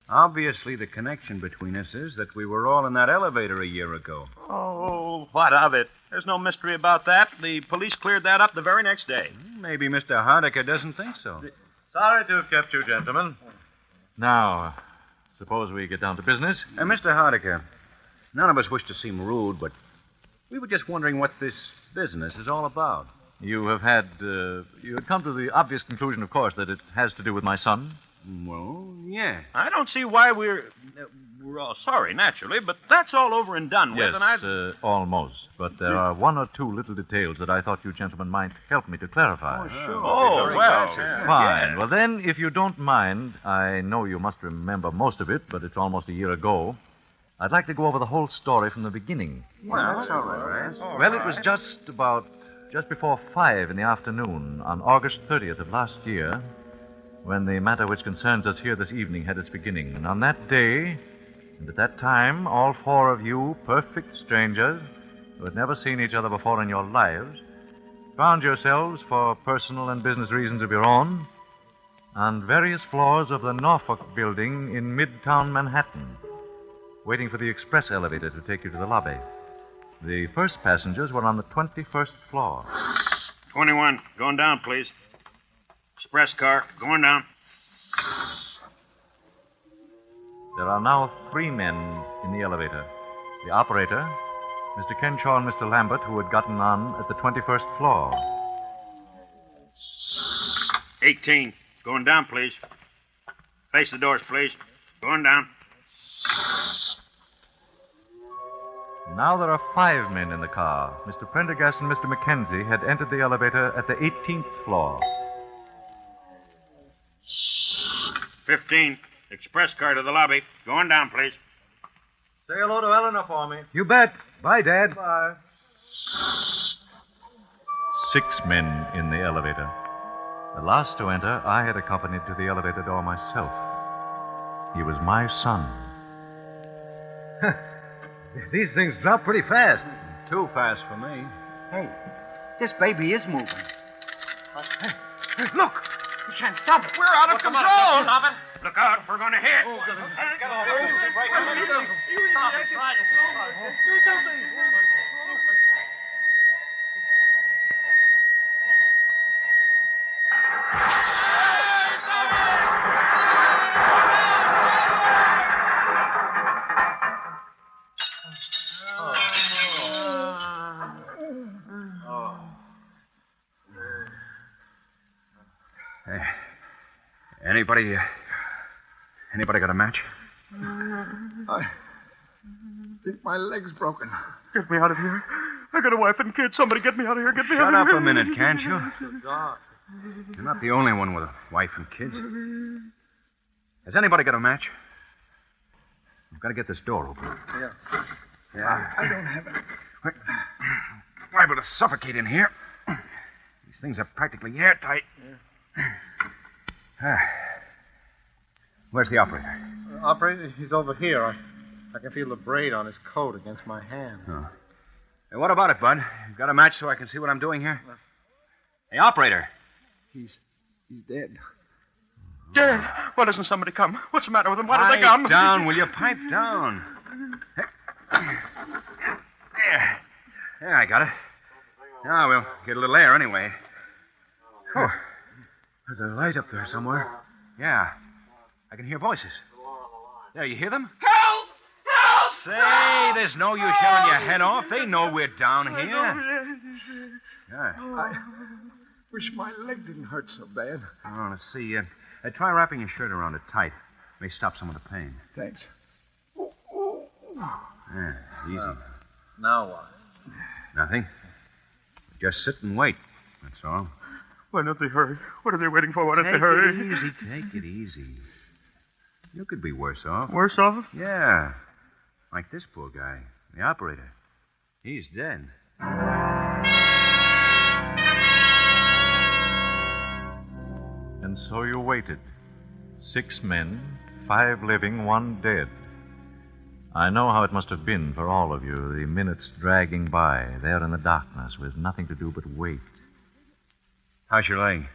Obviously, the connection between us is that we were all in that elevator a year ago. Oh, what of it? There's no mystery about that. The police cleared that up the very next day. Maybe Mr. Hardecker doesn't think so. Sorry to have kept you, gentlemen. Now, suppose we get down to business. Mr. Hardecker, none of us wish to seem rude, but we were just wondering what this business is all about. You had come to the obvious conclusion, of course, that it has to do with my son. Well, yeah. I don't see why we're all sorry, naturally, but that's all over and done with, Yes, and almost. But there are 1 or 2 little details that I thought you gentlemen might help me to clarify. Oh, sure. Oh, well. Fine. Yeah. Well, then, if you don't mind, I know you must remember most of it, but it's almost a year ago. I'd like to go over the whole story from the beginning. Well, that's all right. Well, it was just before 5 in the afternoon on August 30th of last year when the matter which concerns us here this evening had its beginning. And on that day, and at that time, all 4 of you, perfect strangers, who had never seen each other before in your lives, found yourselves, for personal and business reasons of your own, on various floors of the Norfolk building in Midtown Manhattan, waiting for the express elevator to take you to the lobby. The first passengers were on the 21st floor. 21. Going down, please. Express car. Going down. There are now 3 men in the elevator. The operator, Mr. Kenshaw and Mr. Lambert, who had gotten on at the 21st floor. 18. Going down, please. Face the doors, please. Going down. Now there are 5 men in the car. Mr. Prendergast and Mr. Mackenzie had entered the elevator at the 18th floor. 15. Express car to the lobby. Going down, please. Say hello to Eleanor for me. You bet. Bye, Dad. Bye. 6 men in the elevator. The last to enter, I had accompanied to the elevator door myself. He was my son. These things drop pretty fast. Too fast for me. Hey, this baby is moving. Hey, look! We can't stop it. We're out of control. Stop it. Look out, we're going to hit. Oh, get off. Get off. Stop it. Do something. Anybody got a match? I think my leg's broken. Get me out of here. I got a wife and kids. Somebody get me out of here. Get me out Shut of up here. a minute, can't you? You're not the only one with a wife and kids. Has anybody got a match? We've got to get this door open. Yeah. I don't have it. We're liable to suffocate in here. These things are practically airtight. Where's the operator? Operator, he's over here. I can feel the braid on his coat against my hand. Oh. Hey, what about it, Bud? You've got a match so I can see what I'm doing here? Hey, operator. He's dead. Dead? Why doesn't somebody come? What's the matter with him? Why did they come? Pipe down, will you? Pipe down. Yeah, I got it. Now we'll get a little air anyway. Oh, there's a light up there somewhere. Yeah, I can hear voices. There, you hear them? Help! Help! Say, there's no use yelling your head off. They know we're down here. Yeah. I wish my leg didn't hurt so bad. Oh, let's see. Try wrapping your shirt around it tight. May stop some of the pain. Thanks. Yeah, easy. Now what? Nothing. Just sit and wait. That's all. Why don't they hurry? What are they waiting for? Why don't they hurry? Take it easy. Take it easy. You could be worse off. Worse off? Yeah. Like this poor guy, the operator. He's dead. And so you waited. 6 men, 5 living, 1 dead. I know how it must have been for all of you, the minutes dragging by, there in the darkness, with nothing to do but wait. How's your leg?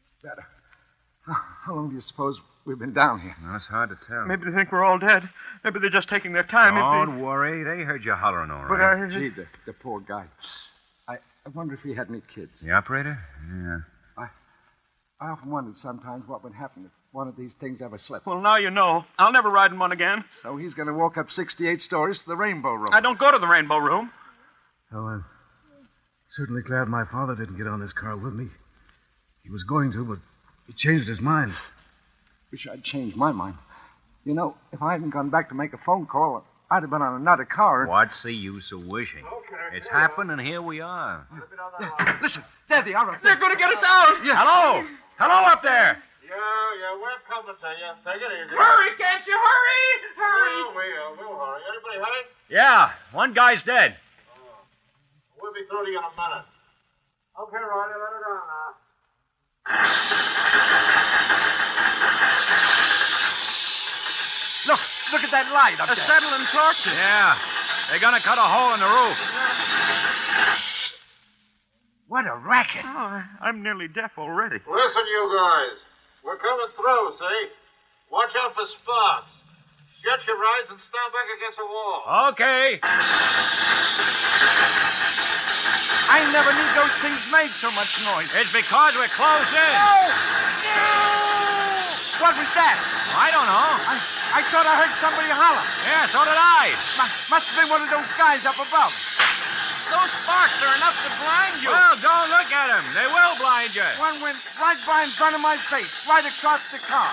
It's better. How long do you suppose we've been down here? Well, it's hard to tell. Maybe they think we're all dead. Maybe they're just taking their time. Don't worry. They heard you hollering all But right. I... Gee, the poor guy. I wonder if he had any kids. The operator? Yeah. I often wondered sometimes what would happen if one of these things ever slipped. Well, now you know. I'll never ride in one again. So he's going to walk up 68 stories to the Rainbow Room. I don't go to the Rainbow Room. Oh, I'm certainly glad my father didn't get on this car with me. He was going to, but he changed his mind. Wish I'd changed my mind. You know, if I hadn't gone back to make a phone call, I'd have been on another car. What's the use of wishing? Okay. It's happened, and here we are. Listen, there they are. They're going to get us out. Yeah. Hello. Hello up there. Yeah, we're coming to you. Take it easy. Hurry, can't you? Hurry! Hurry. We'll hurry. Anybody hurry? Yeah, one guy's dead. We'll be through to you in a minute. Okay, Ronnie, let it on now. Look at that light up there. Acetylene torches. Yeah. They're going to cut a hole in the roof. What a racket. Oh, I'm nearly deaf already. Listen, you guys. We're coming through, see? Watch out for sparks. Shut your eyes and stand back against the wall. Okay. I never knew those things made so much noise. It's because we're closed in. No! What was that? I don't know. I thought I heard somebody holler. Yeah, so did I. Must have been one of those guys up above. Those sparks are enough to blind you. Well, don't look at them. They will blind you. One went right by in front of my face, right across the car.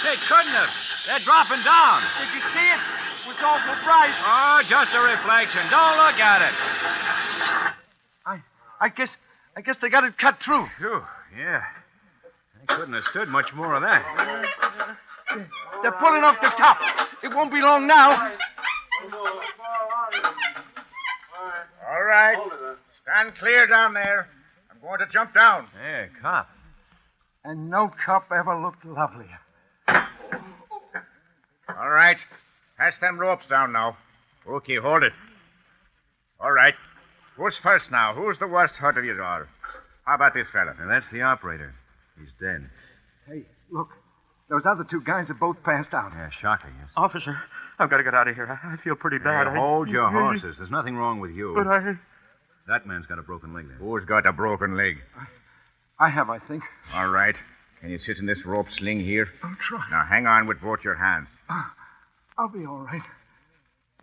They couldn't have. They're dropping down. Did you see it? It was awful bright. Oh, just a reflection. Don't look at it. I guess they got it cut through. Phew, yeah. I couldn't have stood much more of that. They're pulling off the top. It won't be long now. All right. Stand clear down there. I'm going to jump down. Hey, cop. And no cop ever looked lovelier. All right. Pass them ropes down now. Okay, hold it. All right. Who's first now? Who's the worst hurt of you all? How about this fella? Now, that's the operator. He's dead. Hey, look. Those other two guys have both passed out. Yeah, shocking. Yes. Officer, I've got to get out of here. I feel pretty bad. Hey, hold your horses. There's nothing wrong with you. But I... That man's got a broken leg there. Who's got a broken leg? I have, I think. All right. Can you sit in this rope sling here? I'll try. Now, hang on with both your hands. I'll be all right.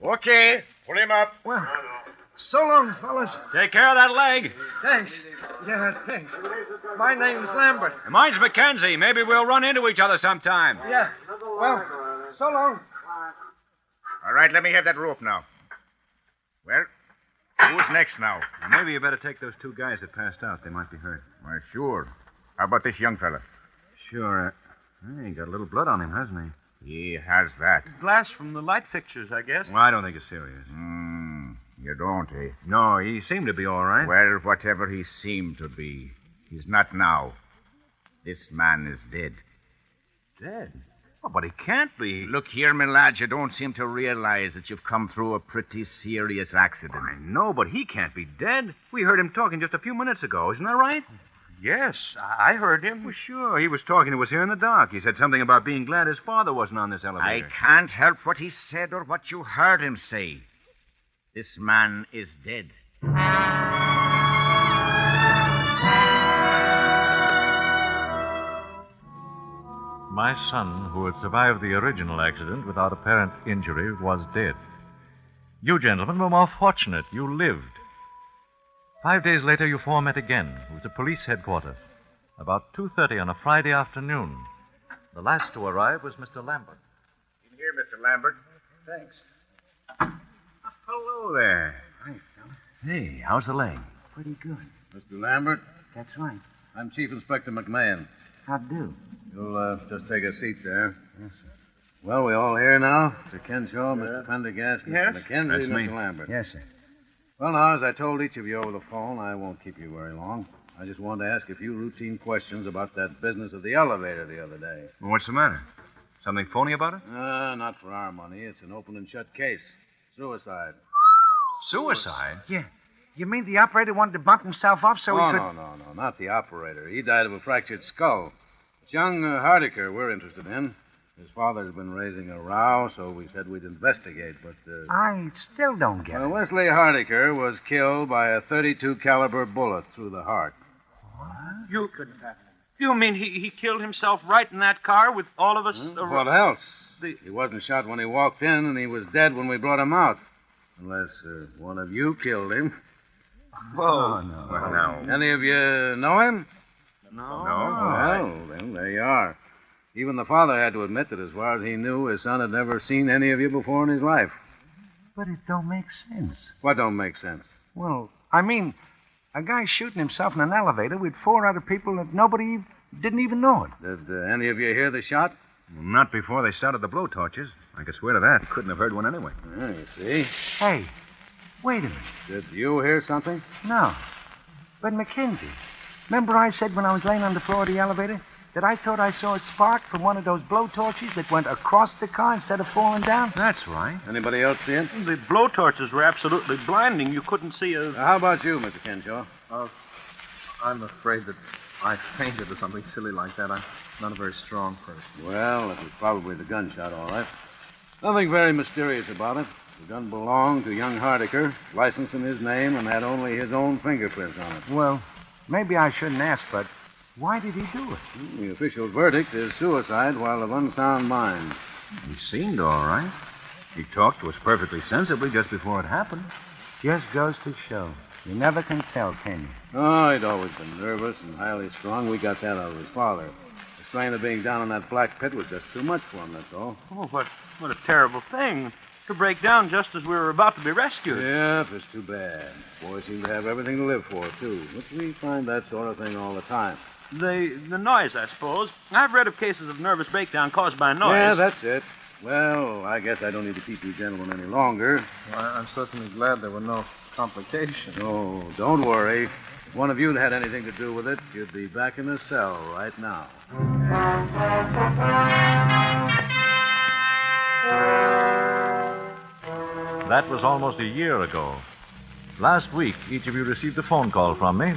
Okay. Pull him up. Well, so long, fellas. Take care of that leg. Thanks. Yeah, thanks. My name's Lambert. Mine's Mackenzie. Maybe we'll run into each other sometime. Yeah. Well, so long. All right, let me have that rope now. Well, who's next now? Well, maybe you better take those two guys that passed out. They might be hurt. Why, sure. How about this young fella? Sure. He got a little blood on him, hasn't he? He has that. Glass from the light fixtures, I guess. Well, I don't think it's serious. You don't, eh? No, he seemed to be all right. Well, whatever he seemed to be, he's not now. This man is dead. Dead? Oh, but he can't be. Look here, my lad, you don't seem to realize that you've come through a pretty serious accident. I know, but he can't be dead. We heard him talking just a few minutes ago. Isn't that right? Yes, I heard him. Well, sure. He was talking to us here in the dock. He said something about being glad his father wasn't on this elevator. I can't help what he said or what you heard him say. This man is dead. My son, who had survived the original accident without apparent injury, was dead. You gentlemen were more fortunate. You lived. 5 days later, you four met again. It was at police headquarters. About 2:30 on a Friday afternoon. The last to arrive was Mr. Lambert. In here, Mr. Lambert. Thanks. Hello there. Hi, fella. Hey, how's the leg? Pretty good. Mr. Lambert, That's right. I'm Chief Inspector McMahon. How do? You'll just take a seat there. Yes, sir. Well, we all here now? Mr. Kenshaw, Mr. Prendergast, Mr. Yes? McKenzie, That's me. Mr. Lambert. Yes, sir. Well, now, as I told each of you over the phone, I won't keep you very long. I just wanted to ask a few routine questions about that business of the elevator the other day. Well, what's the matter? Something phony about it? Not for our money. It's an open and shut case. Suicide. Suicide? Yeah. You mean the operator wanted to bump himself off so he could... No, not the operator. He died of a fractured skull. It's young Hardiker we're interested in. His father's been raising a row, so we said we'd investigate, but... I still don't get it. Wesley Hardiker was killed by a .32 caliber bullet through the heart. You mean he killed himself right in that car with all of us... What else? He wasn't shot when he walked in, and he was dead when we brought him out. Unless one of you killed him. Whoa. No. Well, no. Any of you know him? No. Well, then there you are. Even the father had to admit that as far as he knew, his son had never seen any of you before in his life. But it don't make sense. What don't make sense? Well, I mean, a guy shooting himself in an elevator with 4 other people that nobody didn't even know it. Did any of you hear the shot? Well, not before they started the blowtorches. I could swear to that. Couldn't have heard one anyway. Yeah, you see. Hey, wait a minute. Did you hear something? No. But Mackenzie, remember I said when I was laying on the floor of the elevator, that I thought I saw a spark from one of those blowtorches that went across the car instead of falling down? That's right. Anybody else see it? The blowtorches were absolutely blinding. You couldn't see a... How about you, Mr. Kenshaw? I'm afraid that I fainted or something silly like that. I'm not a very strong person. Well, it was probably the gunshot, all right. Nothing very mysterious about it. The gun belonged to young Hardiker, licensed in his name, and had only his own fingerprints on it. Well, maybe I shouldn't ask, but why did he do it? The official verdict is suicide while of unsound mind. He seemed all right. He talked to us perfectly sensibly just before it happened. Just goes to show. You never can tell, can you? Oh, he'd always been nervous and highly strung. We got that out of his father. The strain of being down in that black pit was just too much for him, that's all. Oh, what a terrible thing. To break down just as we were about to be rescued. Yeah, it was too bad. Boys seem to have everything to live for, too. But we find that sort of thing all the time. The noise, I suppose. I've read of cases of nervous breakdown caused by noise. Yeah, that's it. Well, I guess I don't need to keep you gentlemen any longer. Well, I'm certainly glad there were no complications. Oh, don't worry. If one of you had anything to do with it, you'd be back in the cell right now. That was almost a year ago. Last week, each of you received a phone call from me.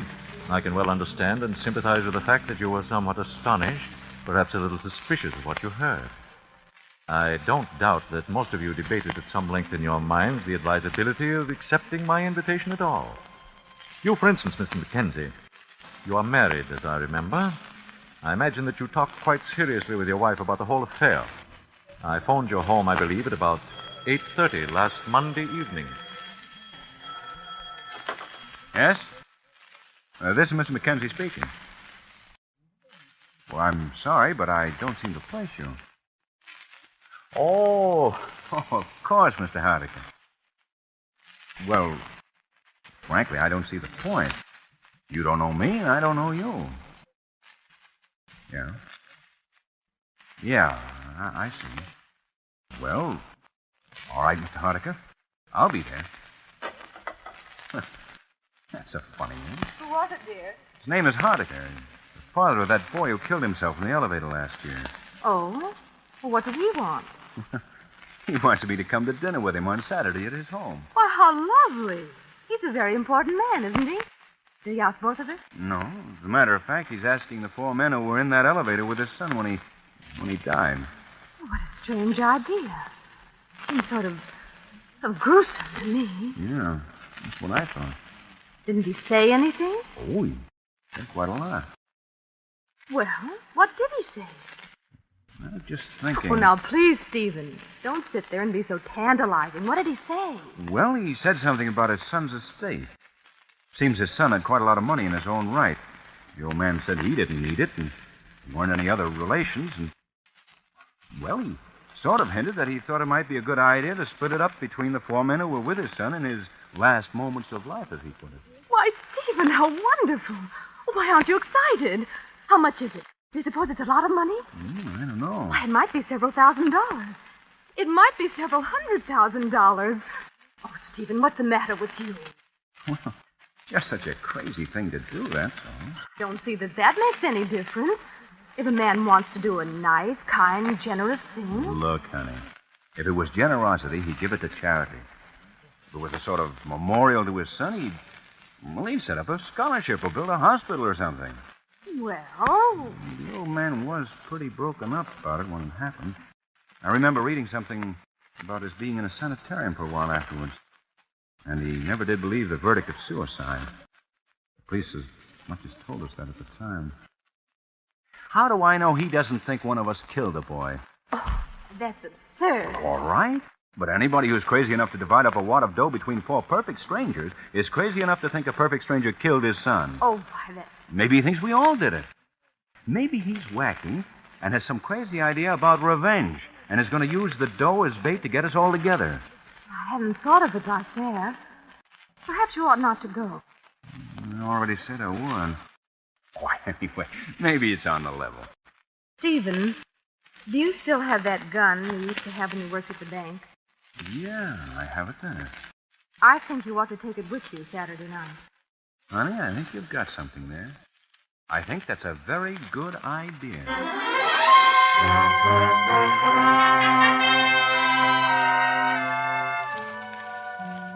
I can well understand and sympathize with the fact that you were somewhat astonished, perhaps a little suspicious of what you heard. I don't doubt that most of you debated at some length in your minds the advisability of accepting my invitation at all. You, for instance, Mr. Mackenzie, you are married, as I remember. I imagine that you talked quite seriously with your wife about the whole affair. I phoned your home, I believe, at about 8:30 last Monday evening. Yes? This is Mr. Mackenzie speaking. Well, I'm sorry, but I don't seem to place you. Oh, of course, Mr. Hardiker. Well, frankly, I don't see the point. You don't know me, and I don't know you. Yeah? Yeah, I see. Well, all right, Mr. Hardiker. I'll be there. That's a funny name. Who was it, dear? His name is Hardiker. The father of that boy who killed himself in the elevator last year. Oh? Well, what did he want? He wants me to come to dinner with him on Saturday at his home. Why, how lovely. He's a very important man, isn't he? Did he ask both of us? No. As a matter of fact, he's asking the 4 men who were in that elevator with his son when he died. What a strange idea. Seems sort of gruesome to me. Yeah, that's what I thought. Didn't he say anything? Oh, he said quite a lot. Well, what did he say? I was just thinking. Oh, now, please, Stephen. Don't sit there and be so tantalizing. What did he say? Well, he said something about his son's estate. Seems his son had quite a lot of money in his own right. The old man said he didn't need it, and there weren't any other relations, and... Well, he sort of hinted that he thought it might be a good idea to split it up between the 4 men who were with his son in his last moments of life, as he put it. Why, Stephen, how wonderful. Why aren't you excited? How much is it? Do you suppose it's a lot of money? I don't know. Why, it might be several $1,000s. It might be several $100,000. Oh, Stephen, what's the matter with you? Well, just such a crazy thing to do, that's all. Don't see that makes any difference. If a man wants to do a nice, kind, generous thing. Look, honey, if it was generosity, he'd give it to charity. If it was a sort of memorial to his son, he'd set up a scholarship or build a hospital or something. Well... The old man was pretty broken up about it when it happened. I remember reading something about his being in a sanitarium for a while afterwards. And he never did believe the verdict of suicide. The police as much as told us that at the time. How do I know he doesn't think one of us killed the boy? Oh, that's absurd. All right. But anybody who's crazy enough to divide up a wad of dough between 4 perfect strangers is crazy enough to think a perfect stranger killed his son. Oh, why, that... Maybe he thinks we all did it. Maybe he's wacky and has some crazy idea about revenge and is going to use the dough as bait to get us all together. I hadn't thought of it like that. Perhaps you ought not to go. I already said I would. Why, anyway, maybe it's on the level. Stephen, do you still have that gun you used to have when you worked at the bank? Yeah, I have it there. I think you ought to take it with you Saturday night. Honey, I think you've got something there. I think that's a very good idea.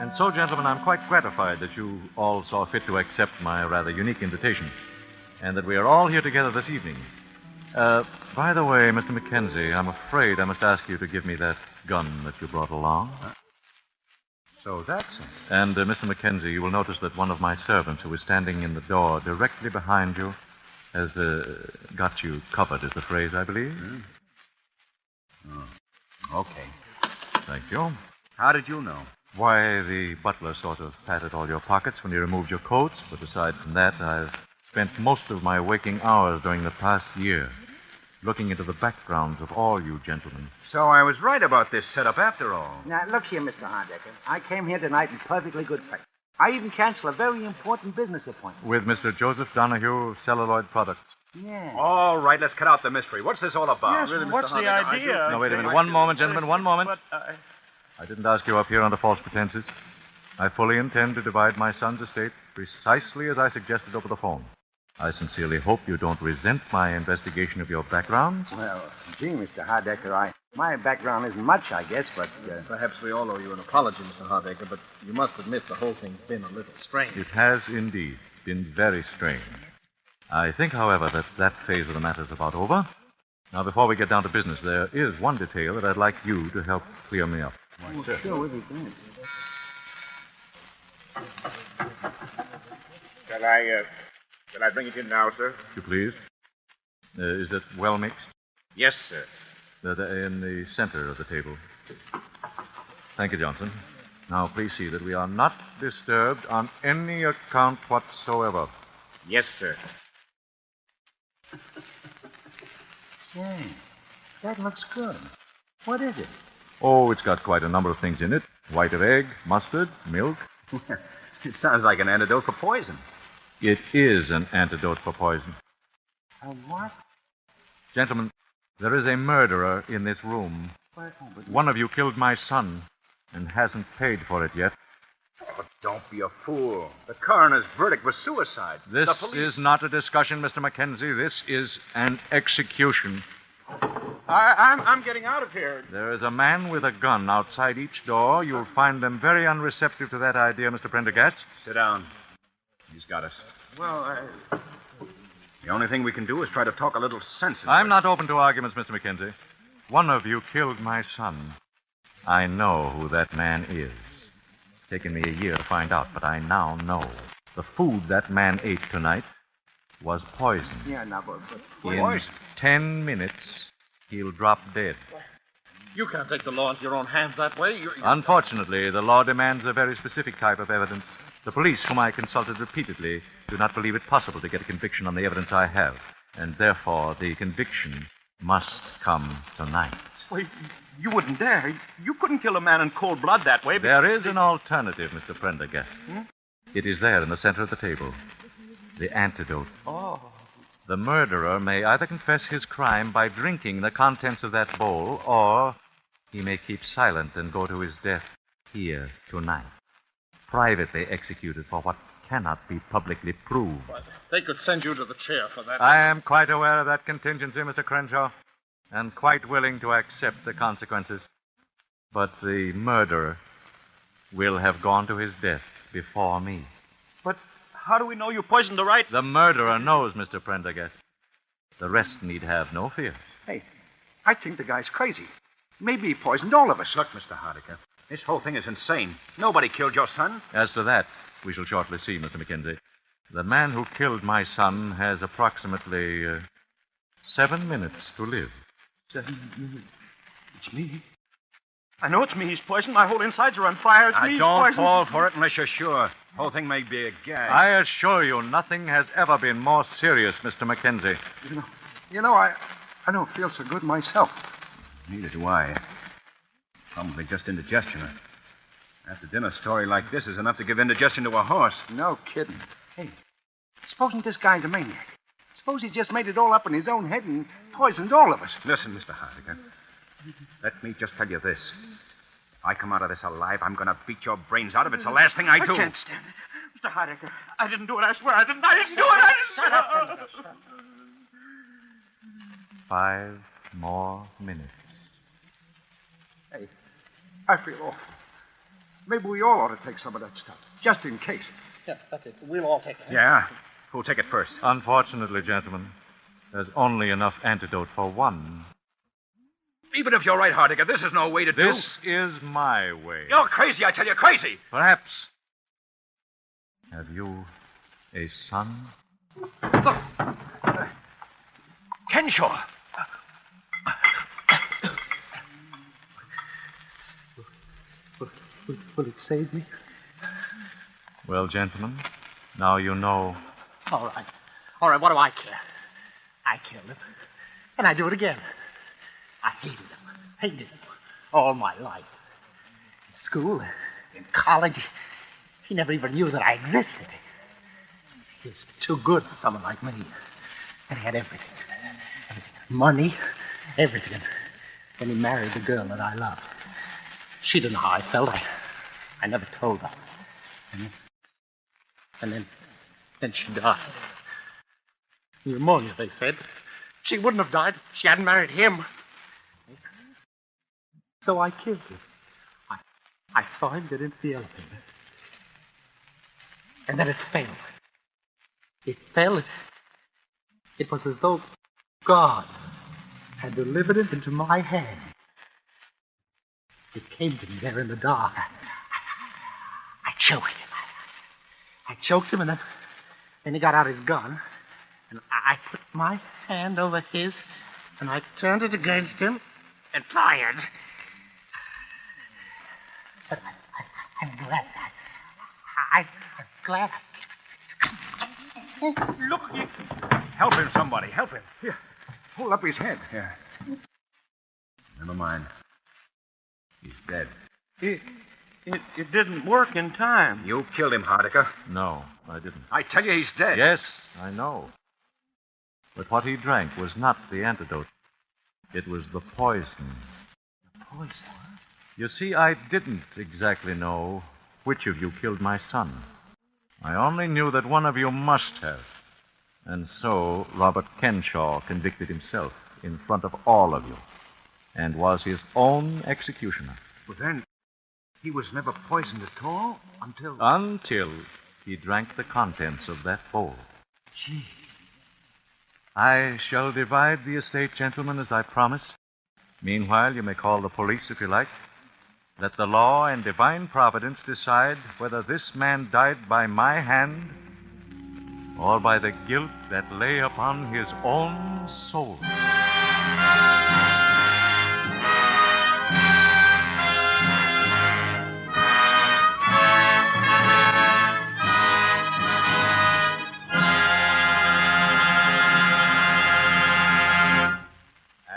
And so, gentlemen, I'm quite gratified that you all saw fit to accept my rather unique invitation, and that we are all here together this evening. By the way, Mr. Mackenzie, I'm afraid I must ask you to give me that gun that you brought along. So that's it. And, Mr. Mackenzie, you will notice that one of my servants who is standing in the door directly behind you has got you covered, is the phrase, I believe. Oh. Okay. Thank you. How did you know? Why, the butler sort of patted all your pockets when you removed your coats, but aside from that, I've spent most of my waking hours during the past year looking into the backgrounds of all you gentlemen. So I was right about this setup after all. Now, look here, Mr. Hardecker. I came here tonight in perfectly good faith. I even canceled a very important business appointment. With Mr. Joseph Donahue of Celluloid Products. Yeah. All right, let's cut out the mystery. What's this all about? Yes, really, what's the idea? No, wait a minute. One moment, gentlemen, one moment. I didn't ask you up here under false pretenses. I fully intend to divide my son's estate precisely as I suggested over the phone. I sincerely hope you don't resent my investigation of your backgrounds. Well, gee, Mr. Hardecker, my background isn't much, I guess, but... Perhaps we all owe you an apology, Mr. Hardecker, but you must admit the whole thing's been a little strange. It has indeed been very strange. I think, however, that phase of the matter is about over. Now, before we get down to business, there is one detail that I'd like you to help clear me up. Well, sure, we'll be glad. Shall I bring it in now, sir? If you please. Is it well mixed? Yes, sir. In the center of the table. Thank you, Johnson. Now, please see that we are not disturbed on any account whatsoever. Yes, sir. Say, that looks good. What is it? Oh, it's got quite a number of things in it. White of egg, mustard, milk. It sounds like an antidote for poison. It is an antidote for poison. What? Gentlemen, there is a murderer in this room. One of you killed my son and hasn't paid for it yet. Oh, don't be a fool. The coroner's verdict was suicide. This is not a discussion, Mr. Mackenzie. This is an execution. I'm getting out of here. There is a man with a gun outside each door. You'll find them very unreceptive to that idea, Mr. Prendergast. Sit down. He's got us. Well, The only thing we can do is try to talk a little sense into I'm it. not open to arguments, Mr. Mackenzie. One of you killed my son. I know who that man is. It's taken me a year to find out, but I now know. The food that man ate tonight was poison. Yeah, no, but In 10 minutes, he'll drop dead. You can't take the law into your own hands that way. Unfortunately, the law demands a very specific type of evidence. The police, whom I consulted repeatedly, do not believe it possible to get a conviction on the evidence I have. And therefore, the conviction must come tonight. Wait, you wouldn't dare. You couldn't kill a man in cold blood that way. There is an alternative, Mr. Prendergast. It is there in the center of the table. The antidote. Oh. The murderer may either confess his crime by drinking the contents of that bowl, or he may keep silent and go to his death here tonight. Privately executed for what cannot be publicly proved. But they could send you to the chair for that. I am quite aware of that contingency, Mr. Crenshaw, and quite willing to accept the consequences. But the murderer will have gone to his death before me. But how do we know you poisoned the right... The murderer knows, Mr. Prendergast. The rest need have no fear. Hey, I think the guy's crazy. Maybe he poisoned all of us. Look, Mr. Hardiker, this whole thing is insane. Nobody killed your son. As to that, we shall shortly see, Mr. Mackenzie. The man who killed my son has approximately 7 minutes to live. 7 minutes? It's me. I know it's me he's poisoned. My whole insides are on fire. It's me he's don't poisoned. fall for it unless you're sure. The whole thing may be a gag. I assure you, nothing has ever been more serious, Mr. Mackenzie. You know, I don't feel so good myself. Neither do I. Probably just indigestion. After dinner story like this is enough to give indigestion to a horse. No kidding. Hey, supposing this guy's a maniac. Suppose he just made it all up in his own head and poisoned all of us. Listen, Mr. Hardiker. Let me just tell you this. If I come out of this alive, I'm going to beat your brains out of it. It's the last thing I do. I can't stand it. Mr. Heidegger, I didn't do it. I swear I didn't. I didn't do it. Shut up. 5 more minutes. Hey, I feel awful. Maybe we all ought to take some of that stuff, just in case. Yeah, that's it. We'll all take it. Yeah. Who'll take it first? Unfortunately, gentlemen, there's only enough antidote for one. Even if you're right, Heidegger, this is no way to do. This is my way. You're crazy, I tell you, crazy. Perhaps. Have you a son? Kenshaw. Will it save me? Well, gentlemen, now you know. All right. All right, what do I care? I killed him. And I do it again. I hated him all my life. In school, in college, he never even knew that I existed. He was too good for someone like me. And he had everything. Money, everything. Then he married the girl that I loved. She didn't know how I felt. I never told her. And then she died. Pneumonia, they said. She wouldn't have died if she hadn't married him. So I killed him. I saw him get into the elevator. And then it fell. It fell. It was as though God had delivered it into my hand. It came to me there in the dark. I choked him. I choked him, and then he got out his gun. And I put my hand over his, and I turned it against him and fired. But I'm glad. I'm glad. Look. Help him, somebody. Help him. Here. Hold up his head. Here. Never mind. He's dead. It didn't work in time. You killed him, Heidegger. No, I didn't. I tell you, he's dead. Yes, I know. But what he drank was not the antidote. It was the poison. The poison? You see, I didn't exactly know which of you killed my son. I only knew that one of you must have. And so Robert Kenshaw convicted himself in front of all of you and was his own executioner. But then, he was never poisoned at all until... Until he drank the contents of that bowl. Gee. I shall divide the estate, gentlemen, as I promised. Meanwhile, you may call the police if you like. Let the law and divine providence decide whether this man died by my hand or by the guilt that lay upon his own soul.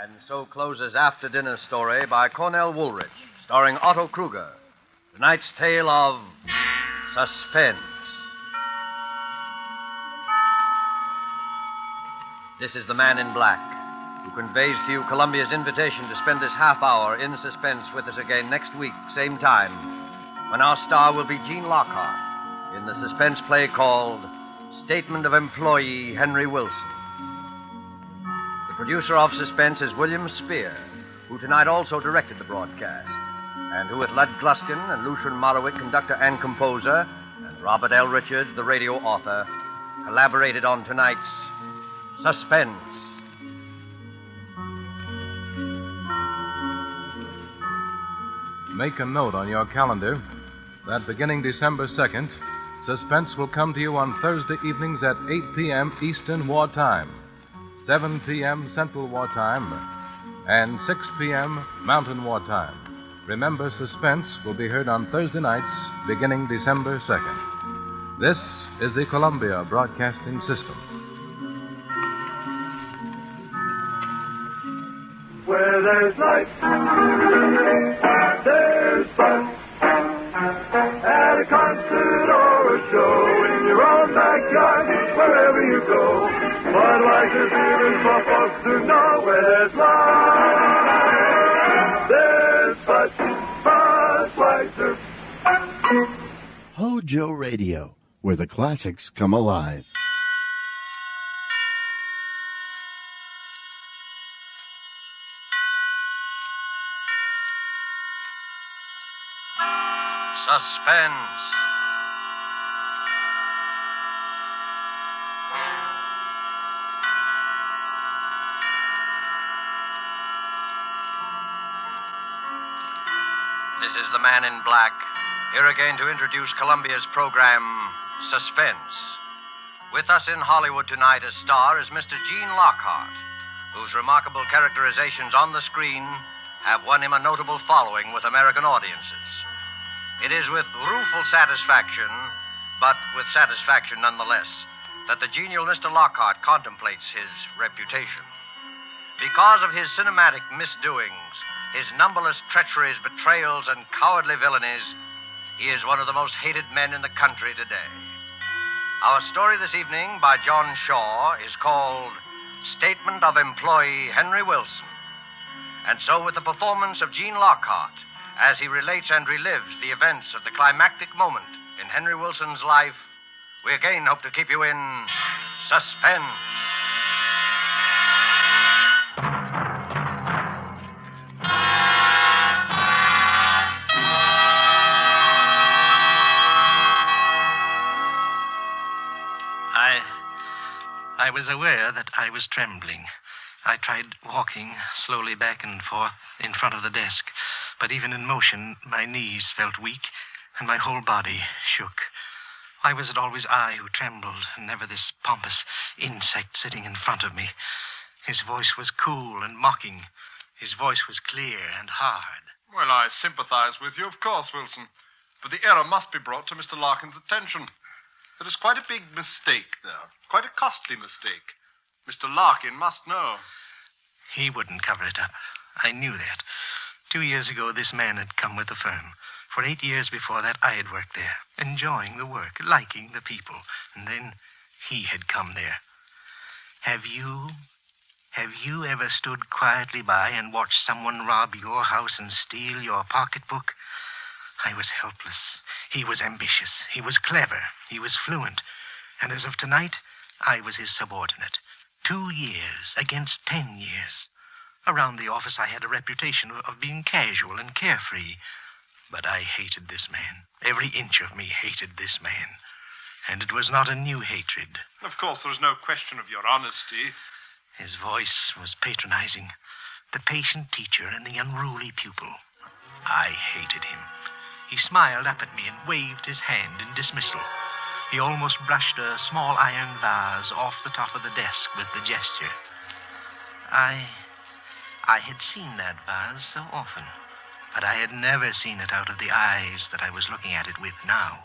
And so closes After Dinner Story by Cornell Woolrich, starring Otto Krueger. Tonight's tale of Suspense. This is the Man in Black, who conveys to you Columbia's invitation to spend this half hour in suspense with us again next week, same time, when our star will be Jean Lockhart in the suspense play called Statement of Employee Henry Wilson. The producer of Suspense is William Spear, who tonight also directed the broadcast, and who with Lud Gluskin and Lucian Morowick, conductor and composer, and Robert L. Richards, the radio author, collaborated on tonight's Suspense. Make a note on your calendar that beginning December 2nd, Suspense will come to you on Thursday evenings at 8 p.m. Eastern Wartime, 7 p.m. Central Wartime, and 6 p.m. Mountain Wartime. Remember, Suspense will be heard on Thursday nights beginning December 2nd. This is the Columbia Broadcasting System. Where there's life, there's fun. At a concert or a show, in your own backyard, wherever you go. But like the feelings for folks to know where there's life, there's Budweiser. Hojo Radio, where the classics come alive. Suspense. This is the Man in Black, here again to introduce Columbia's program, Suspense. With us in Hollywood tonight as star is Mr. Gene Lockhart, whose remarkable characterizations on the screen have won him a notable following with American audiences. It is with rueful satisfaction, but with satisfaction nonetheless, that the genial Mr. Lockhart contemplates his reputation. Because of his cinematic misdoings, his numberless treacheries, betrayals, and cowardly villainies, he is one of the most hated men in the country today. Our story this evening by John Shaw is called Statement of Employee Henry Wilson. And so with the performance of Gene Lockhart, as he relates and relives the events of the climactic moment in Henry Wilson's life, we again hope to keep you in suspense. I was aware that I was trembling. I tried walking slowly back and forth in front of the desk, but even in motion, my knees felt weak and my whole body shook. Why was it always I who trembled, and never this pompous insect sitting in front of me? His voice was cool and mocking. His voice was clear and hard. Well, I sympathize with you, of course, Wilson. But the error must be brought to Mr. Larkin's attention. There is quite a big mistake there. Quite a costly mistake. Mr. Larkin must know. He wouldn't cover it up. I knew that. 2 years ago, this man had come with the firm. For 8 years before that, I had worked there, enjoying the work, liking the people. And then he had come there. Have you ever stood quietly by and watched someone rob your house and steal your pocketbook? I was helpless. He was ambitious. He was clever. He was fluent. And as of tonight, I was his subordinate. 2 years against 10 years. Around the office, I had a reputation of being casual and carefree. But I hated this man. Every inch of me hated this man. And it was not a new hatred. Of course, there is no question of your honesty. His voice was patronizing. The patient teacher and the unruly pupil. I hated him. He smiled up at me and waved his hand in dismissal. He almost brushed a small iron vase off the top of the desk with the gesture. I had seen that vase so often, but I had never seen it out of the eyes that I was looking at it with now.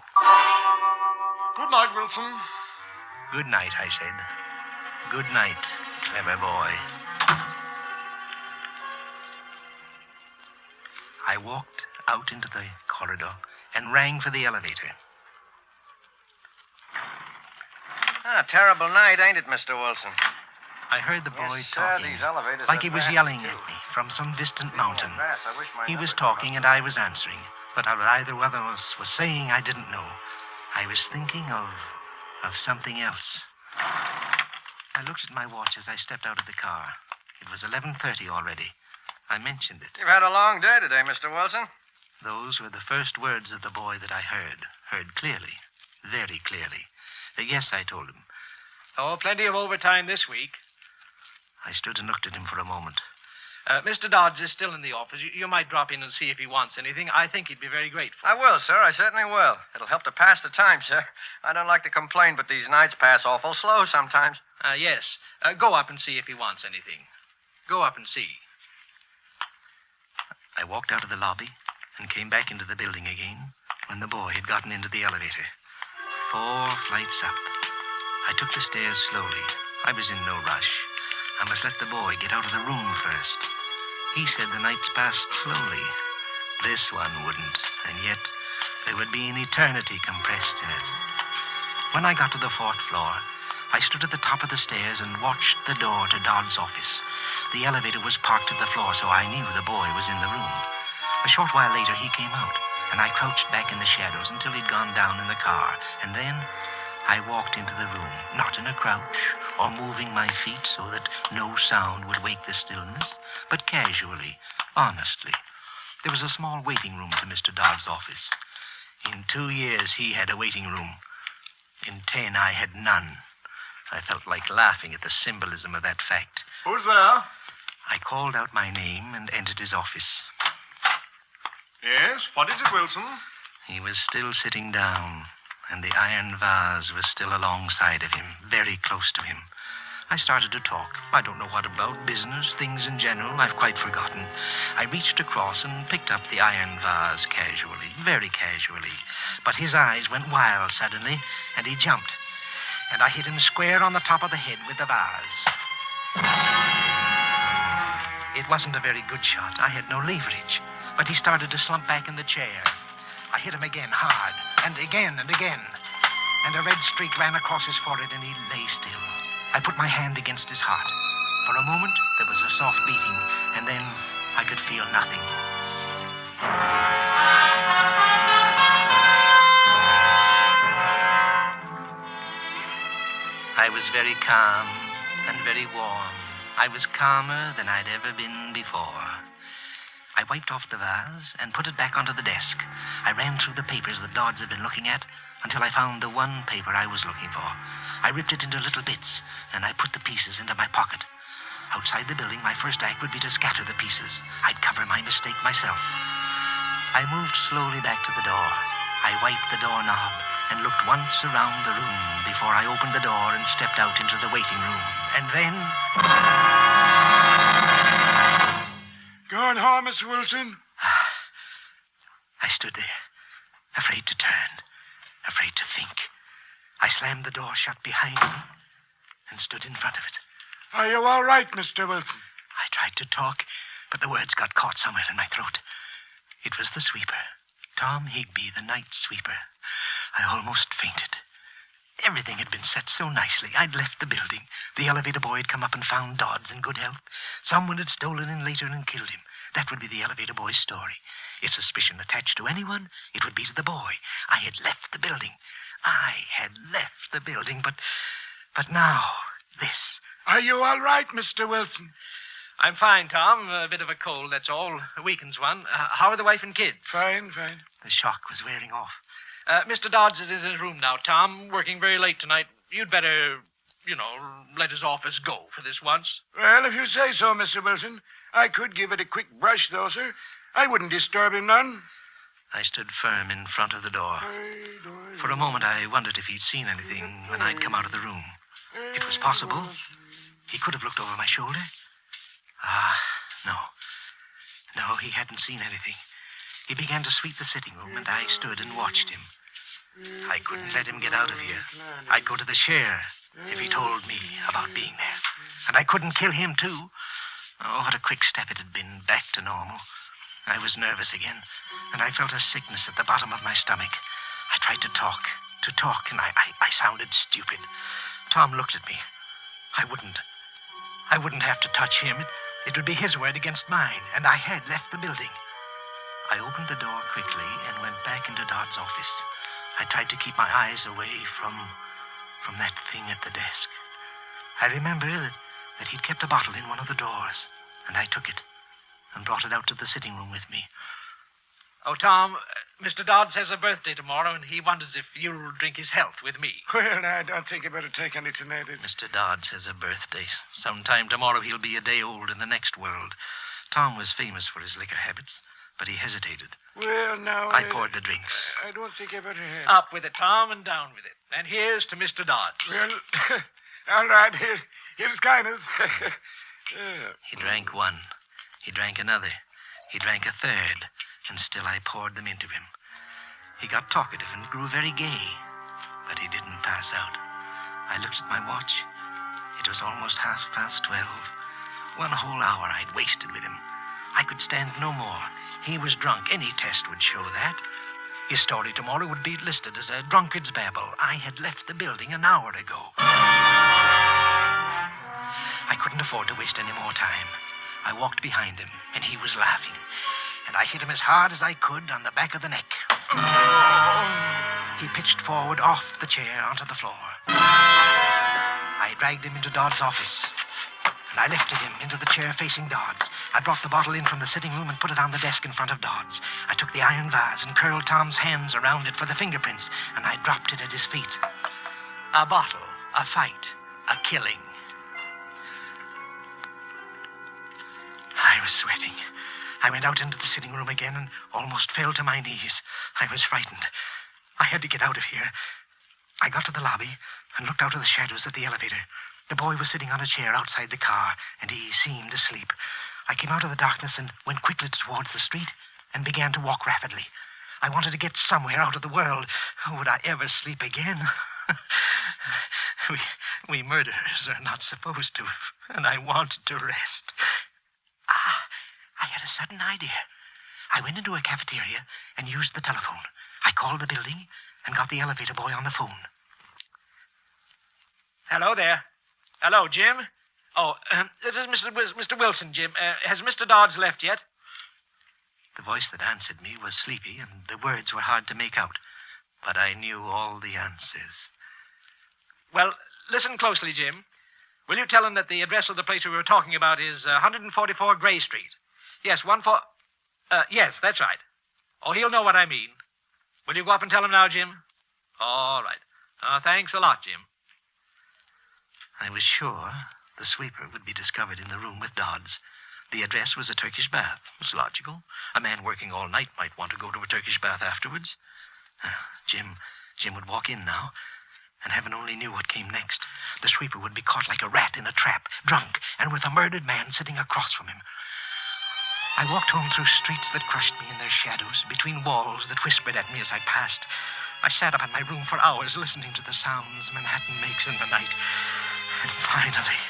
Good night, Wilson. Good night, I said. Good night, clever boy. I walked out into the corridor and rang for the elevator. Terrible night, ain't it, Mr. Wilson? I heard the boy Yes, sir, talking, these elevators like are he was vast, yelling too. at me from some distant mountain. Vast. I wish my He was number talking and I was answering, but what either one of us was saying I didn't know. I was thinking of something else. I looked at my watch as I stepped out of the car. It was 11:30 already. I mentioned it. You've had a long day today, Mr. Wilson. Those were the first words of the boy that I heard clearly, very clearly. Yes, I told him. Oh, plenty of overtime this week. I stood and looked at him for a moment. Mr. Dodds is still in the office. You might drop in and see if he wants anything. I think he'd be very grateful. I will, sir. I certainly will. It'll help to pass the time, sir. I don't like to complain, but these nights pass awful slow sometimes. Yes. Go up and see if he wants anything. Go up and see. I walked out of the lobby and came back into the building again when the boy had gotten into the elevator. 4 flights up. I took the stairs slowly. I was in no rush. I must let the boy get out of the room first. He said the nights passed slowly. This one wouldn't, and yet there would be an eternity compressed in it. When I got to the 4th floor, I stood at the top of the stairs and watched the door to Dodd's office. The elevator was parked at the floor, so I knew the boy was in the room. A short while later, he came out. and I crouched back in the shadows until he'd gone down in the car. And then I walked into the room, not in a crouch or moving my feet so that no sound would wake the stillness, but casually, honestly. There was a small waiting room to Mr. Dodd's office. In 2 years, he had a waiting room. In 10, I had none. I felt like laughing at the symbolism of that fact. Who's there? I called out my name and entered his office. Yes, what is it, Wilson? He was still sitting down, and the iron vase was still alongside of him, very close to him. I started to talk. I don't know what about, business, things in general, I've quite forgotten. I reached across and picked up the iron vase casually, very casually. But his eyes went wild suddenly, and he jumped. And I hit him square on the top of the head with the vase. It wasn't a very good shot. I had no leverage. But he started to slump back in the chair. I hit him again, hard, and again and again. And a red streak ran across his forehead, and he lay still. I put my hand against his heart. For a moment, there was a soft beating, and then I could feel nothing. I was very calm and very warm. I was calmer than I'd ever been before. I wiped off the vase and put it back onto the desk. I ran through the papers that Dodds had been looking at until I found the one paper I was looking for. I ripped it into little bits, and I put the pieces into my pocket. Outside the building, my first act would be to scatter the pieces. I'd cover my mistake myself. I moved slowly back to the door. I wiped the doorknob and looked once around the room before I opened the door and stepped out into the waiting room. And then... Going home, Mr. Wilson? I stood there, afraid to turn, afraid to think. I slammed the door shut behind me and stood in front of it. Are you all right, Mr. Wilson? I tried to talk, but the words got caught somewhere in my throat. It was the sweeper, Tom Higby, the night sweeper. I almost fainted. Everything had been set so nicely. I'd left the building. The elevator boy had come up and found Dodds in good health. Someone had stolen in later and killed him. That would be the elevator boy's story. If suspicion attached to anyone, it would be to the boy. I had left the building. But now, this. Are you all right, Mr. Wilson? I'm fine, Tom. A bit of a cold, that's all. A weakens one. How are the wife and kids? Fine, fine. The shock was wearing off. Mr. Dodds is in his room now, Tom, working very late tonight. You'd better, let his office go for this once. Well, if you say so, Mr. Wilson. I could give it a quick brush, though, sir. I wouldn't disturb him none. I stood firm in front of the door. For a moment, I wondered if he'd seen anything when I'd come out of the room. It was possible. He could have looked over my shoulder. No. No, he hadn't seen anything. He began to sweep the sitting room, and I stood and watched him. I couldn't let him get out of here. I'd go to the chair if he told me about being there. And I couldn't kill him, too. Oh, what a quick step it had been back to normal. I was nervous again, and I felt a sickness at the bottom of my stomach. I tried to talk, and I sounded stupid. Tom looked at me. I wouldn't have to touch him. It would be his word against mine, and I had left the building. I opened the door quickly and went back into Dodd's office. I tried to keep my eyes away from that thing at the desk. I remember that he'd kept a bottle in one of the drawers, and I took it and brought it out to the sitting room with me. Oh, Tom, Mr. Dodds has a birthday tomorrow, and he wonders if you'll drink his health with me. Well, I don't think you better take any tonight. Mr. Dodds has a birthday. Sometime tomorrow he'll be a day old in the next world. Tom was famous for his liquor habits, but he hesitated. Well, now... I poured the drinks. I don't think I better have... Up with it, Tom, and down with it. And here's to Mr. Dodds. Well, all right. Here's kindness. He drank one. He drank another. He drank a third, and still I poured them into him. He got talkative and grew very gay, but he didn't pass out. I looked at my watch. It was almost 12:30. 1 whole hour I'd wasted with him. I could stand no more. He was drunk. Any test would show that. His story tomorrow would be listed as a drunkard's babble. I had left the building an hour ago. I couldn't afford to waste any more time. I walked behind him, and he was laughing. and I hit him as hard as I could on the back of the neck. He pitched forward off the chair onto the floor. I dragged him into Dodd's office, and I lifted him into the chair facing Dodd's. I brought the bottle in from the sitting room and put it on the desk in front of Dodd's. I took the iron vase and curled Tom's hands around it for the fingerprints, and I dropped it at his feet. A bottle, a fight, a killing. I was sweating. I went out into the sitting room again and almost fell to my knees. I was frightened. I had to get out of here. I got to the lobby and looked out of the shadows at the elevator. The boy was sitting on a chair outside the car, and he seemed asleep. I came out of the darkness and went quickly towards the street and began to walk rapidly. I wanted to get somewhere out of the world. Would I ever sleep again? We murderers are not supposed to, and I wanted to rest. I had a sudden idea. I went into a cafeteria and used the telephone. I called the building and got the elevator boy on the phone. Hello there. Hello, Jim. Oh, this is Mr. Wilson, Jim. Has Mr. Dodds left yet? The voice that answered me was sleepy, and the words were hard to make out. But I knew all the answers. Well, listen closely, Jim. Will you tell him that the address of the place we were talking about is 144 Gray Street? Yes, yes, that's right. Oh, he'll know what I mean. Will you go up and tell him now, Jim? All right. Thanks a lot, Jim. I was sure the sweeper would be discovered in the room with Dodds. The address was a Turkish bath. It was logical. A man working all night might want to go to a Turkish bath afterwards. Jim would walk in now, and heaven only knew what came next. The sweeper would be caught like a rat in a trap, drunk, and with a murdered man sitting across from him. I walked home through streets that crushed me in their shadows, between walls that whispered at me as I passed. I sat up in my room for hours listening to the sounds Manhattan makes in the night. And finally,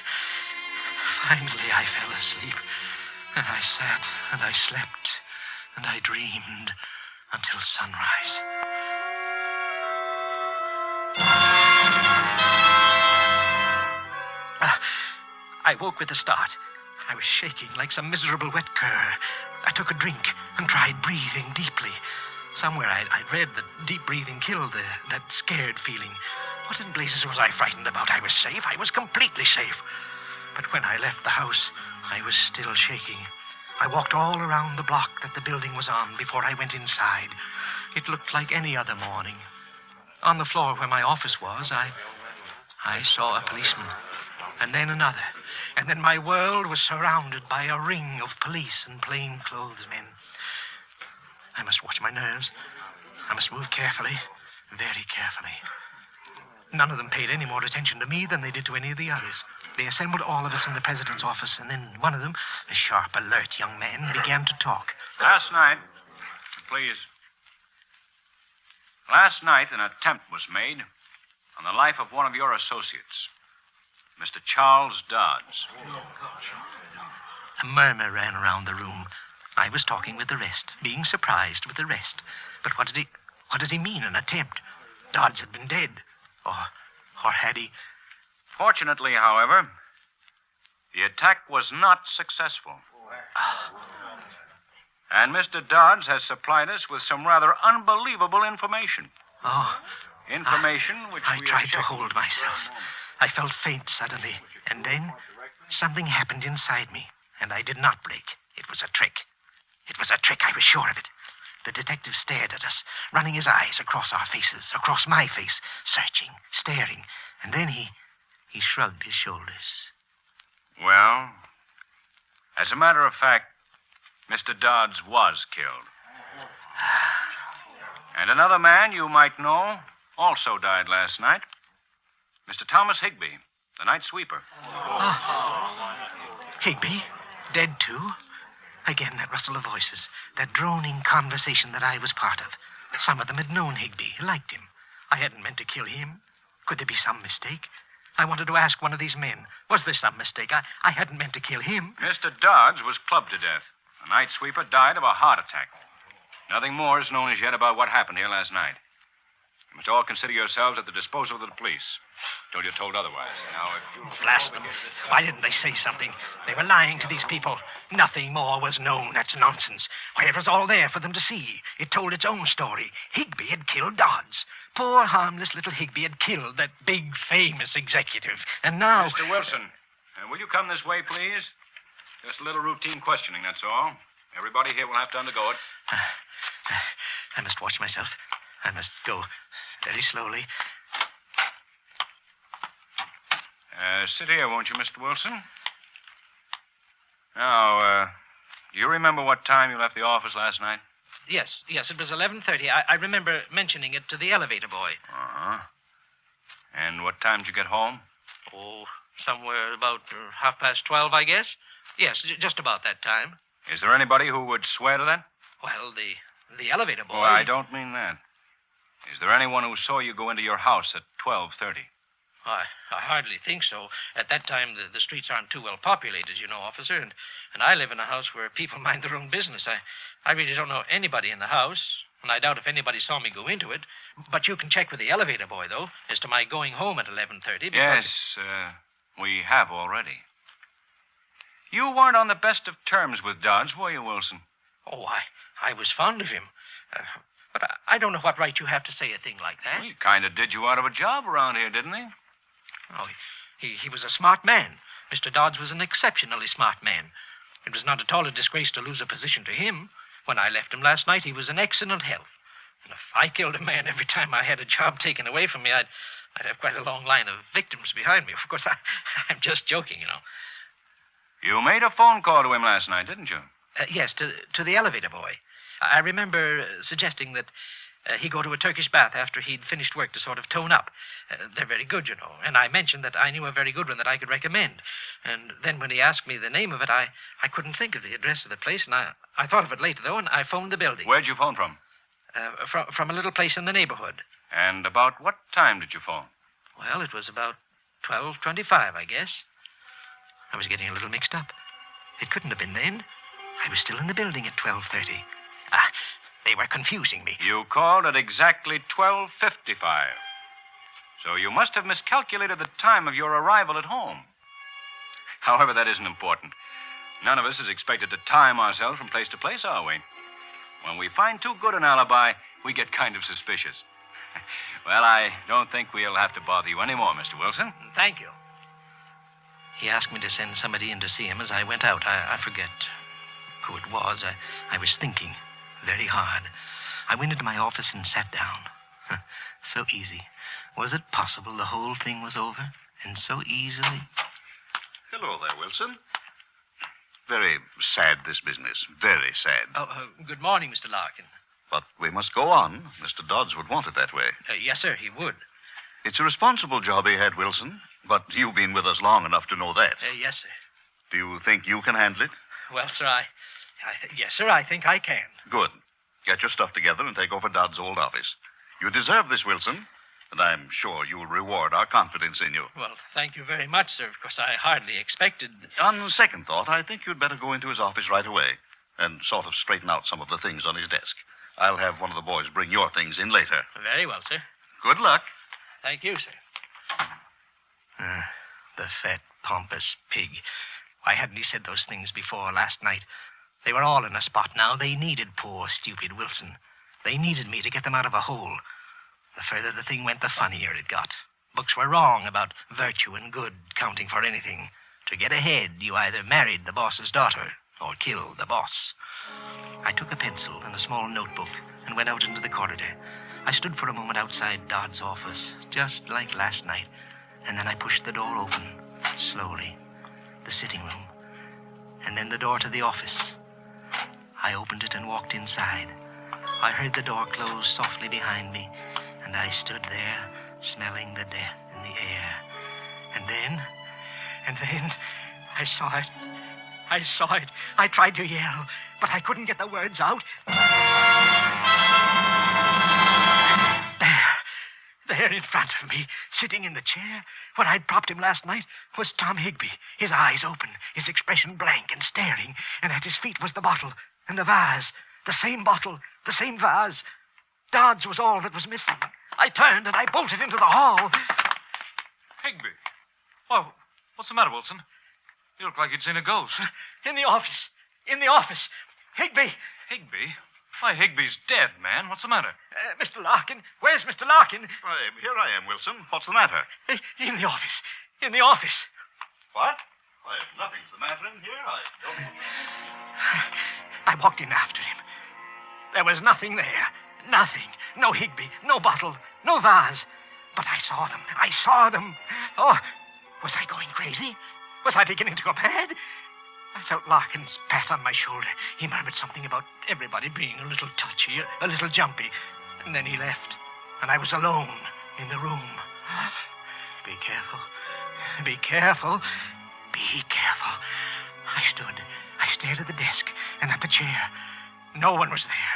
I fell asleep. And I sat, and I slept, and I dreamed until sunrise. I woke with a start. I was shaking like some miserable wet cur. I took a drink and tried breathing deeply. Somewhere I'd read that deep breathing killed that scared feeling. What in blazes was I frightened about? I was safe. I was completely safe. But when I left the house, I was still shaking. I walked all around the block that the building was on before I went inside. It looked like any other morning. On the floor where my office was, I saw a policeman. And then another. And then my world was surrounded by a ring of police and plainclothes men. I must watch my nerves. I must move carefully, very carefully. None of them paid any more attention to me than they did to any of the others. They assembled all of us in the president's office, and then one of them, a sharp, alert young man, began to talk. Last night, an attempt was made on the life of one of your associates, Mr. Charles Dodds. A murmur ran around the room. I was talking with the rest, being surprised with the rest. But what did he mean, an attempt? Dodds had been dead. Or had he? Fortunately, however, the attack was not successful. And Mr. Dodds has supplied us with some rather unbelievable information. Information which I tried to hold myself. I felt faint suddenly, and then something happened inside me, and I did not break. It was a trick. It was a trick, I was sure of it. The detective stared at us, running his eyes across our faces, across my face, searching, staring, and then he shrugged his shoulders. Well, as a matter of fact, Mr. Dodds was killed. And another man you might know also died last night. Mr. Thomas Higbee, the night sweeper. Higbee? Dead, too? Again, that rustle of voices, that droning conversation that I was part of. Some of them had known Higbee, liked him. I hadn't meant to kill him. Could there be some mistake? I wanted to ask one of these men, was there some mistake? I hadn't meant to kill him. Mr. Dodds was clubbed to death. The night sweeper died of a heart attack. Nothing more is known as yet about what happened here last night. You must all consider yourselves at the disposal of the police, till you're told otherwise. Now, if you... Blast them. Why didn't they say something? They were lying to these people. Nothing more was known. That's nonsense. Why, it was all there for them to see. It told its own story. Higby had killed Dodds. Poor, harmless little Higby had killed that big, famous executive. And now... Mr. Wilson, will you come this way, please? Just a little routine questioning, that's all. Everybody here will have to undergo it. I must watch myself. I must go very slowly. Sit here, won't you, Mr. Wilson? Now, do you remember what time you left the office last night? Yes, it was 11:30. I remember mentioning it to the elevator boy. Uh-huh. And what time did you get home? Oh, somewhere about 12:30, I guess. Yes, just about that time. Is there anybody who would swear to that? Well, the elevator boy... Oh, I don't mean that. Is there anyone who saw you go into your house at 12:30? I hardly think so. At that time, the streets aren't too well populated, you know, officer, and I live in a house where people mind their own business. I really don't know anybody in the house, and I doubt if anybody saw me go into it. But you can check with the elevator boy, though, as to my going home at 11:30. Yes, we have already. You weren't on the best of terms with Dodds, were you, Wilson? Oh, I was fond of him. But I don't know what right you have to say a thing like that. Well, he kind of did you out of a job around here, didn't he? Oh, he was a smart man. Mr. Dodds was an exceptionally smart man. It was not at all a disgrace to lose a position to him. When I left him last night, he was in excellent health. And if I killed a man every time I had a job taken away from me, I'd have quite a long line of victims behind me. Of course, I'm just joking, you know. You made a phone call to him last night, didn't you? Yes, to the elevator boy. I remember suggesting that he go to a Turkish bath after he'd finished work to sort of tone up. They're very good, you know. And I mentioned that I knew a very good one that I could recommend. And then when he asked me the name of it, I couldn't think of the address of the place, and I thought of it later, though, and I phoned the building. Where'd you phone from? From a little place in the neighborhood. And about what time did you phone? Well, it was about 12:25, I guess. I was getting a little mixed up. It couldn't have been then. I was still in the building at 12:30. They were confusing me. You called at exactly 12:55. So you must have miscalculated the time of your arrival at home. However, that isn't important. None of us is expected to time ourselves from place to place, are we? When we find too good an alibi, we get kind of suspicious. Well, I don't think we'll have to bother you anymore, Mr. Wilson. Thank you. He asked me to send somebody in to see him as I went out. I forget who it was. I was thinking very hard. I went into my office and sat down. So easy. Was it possible the whole thing was over? And so easily? Hello there, Wilson. Very sad, this business. Very sad. Good morning, Mr. Larkin. But we must go on. Mr. Dodds would want it that way. Yes, sir, he would. It's a responsible job he had, Wilson. But you've been with us long enough to know that. Yes, sir. Do you think you can handle it? Well, sir, yes, sir, I think I can. Good. Get your stuff together and take over Dodd's old office. You deserve this, Wilson. And I'm sure you'll reward our confidence in you. Well, thank you very much, sir. Of course, I hardly expected... On second thought, I think you'd better go into his office right away and sort of straighten out some of the things on his desk. I'll have one of the boys bring your things in later. Very well, sir. Good luck. Thank you, sir. The fat, pompous pig. Why hadn't he said those things before last night? They were all in a spot now. They needed poor, stupid Wilson. They needed me to get them out of a hole. The further the thing went, the funnier it got. Books were wrong about virtue and good counting for anything. To get ahead, you either married the boss's daughter or killed the boss. I took a pencil and a small notebook and went out into the corridor. I stood for a moment outside Dodd's office, just like last night, and then I pushed the door open, slowly. The sitting room, and then the door to the office. I opened it and walked inside. I heard the door close softly behind me, and I stood there, smelling the death in the air. And then, I saw it. I saw it. I tried to yell, but I couldn't get the words out. There in front of me, sitting in the chair, where I'd propped him last night, was Tom Higby, his eyes open, his expression blank and staring, and at his feet was the bottle and the vase. The same bottle, the same vase. Dodds was all that was missing. I turned and I bolted into the hall. Higby. Oh, what's the matter, Wilson? You look like you'd seen a ghost. In the office. In the office. Higby. Higby? Why, Higby's dead, man. What's the matter? Mr. Larkin. Where's Mr. Larkin? Here I am, Wilson. What's the matter? In the office. In the office. What? Why, nothing's the matter in here. I don't... I walked in after him. There was nothing there. Nothing. No Higby. No bottle. No vase. But I saw them. I saw them. Oh, was I going crazy? Was I beginning to go mad? I felt Larkin's pat on my shoulder. He murmured something about everybody being a little touchy, a little jumpy. And then he left. And I was alone in the room. Be careful. Be careful. Be careful. I stared at the desk and at the chair. No one was there.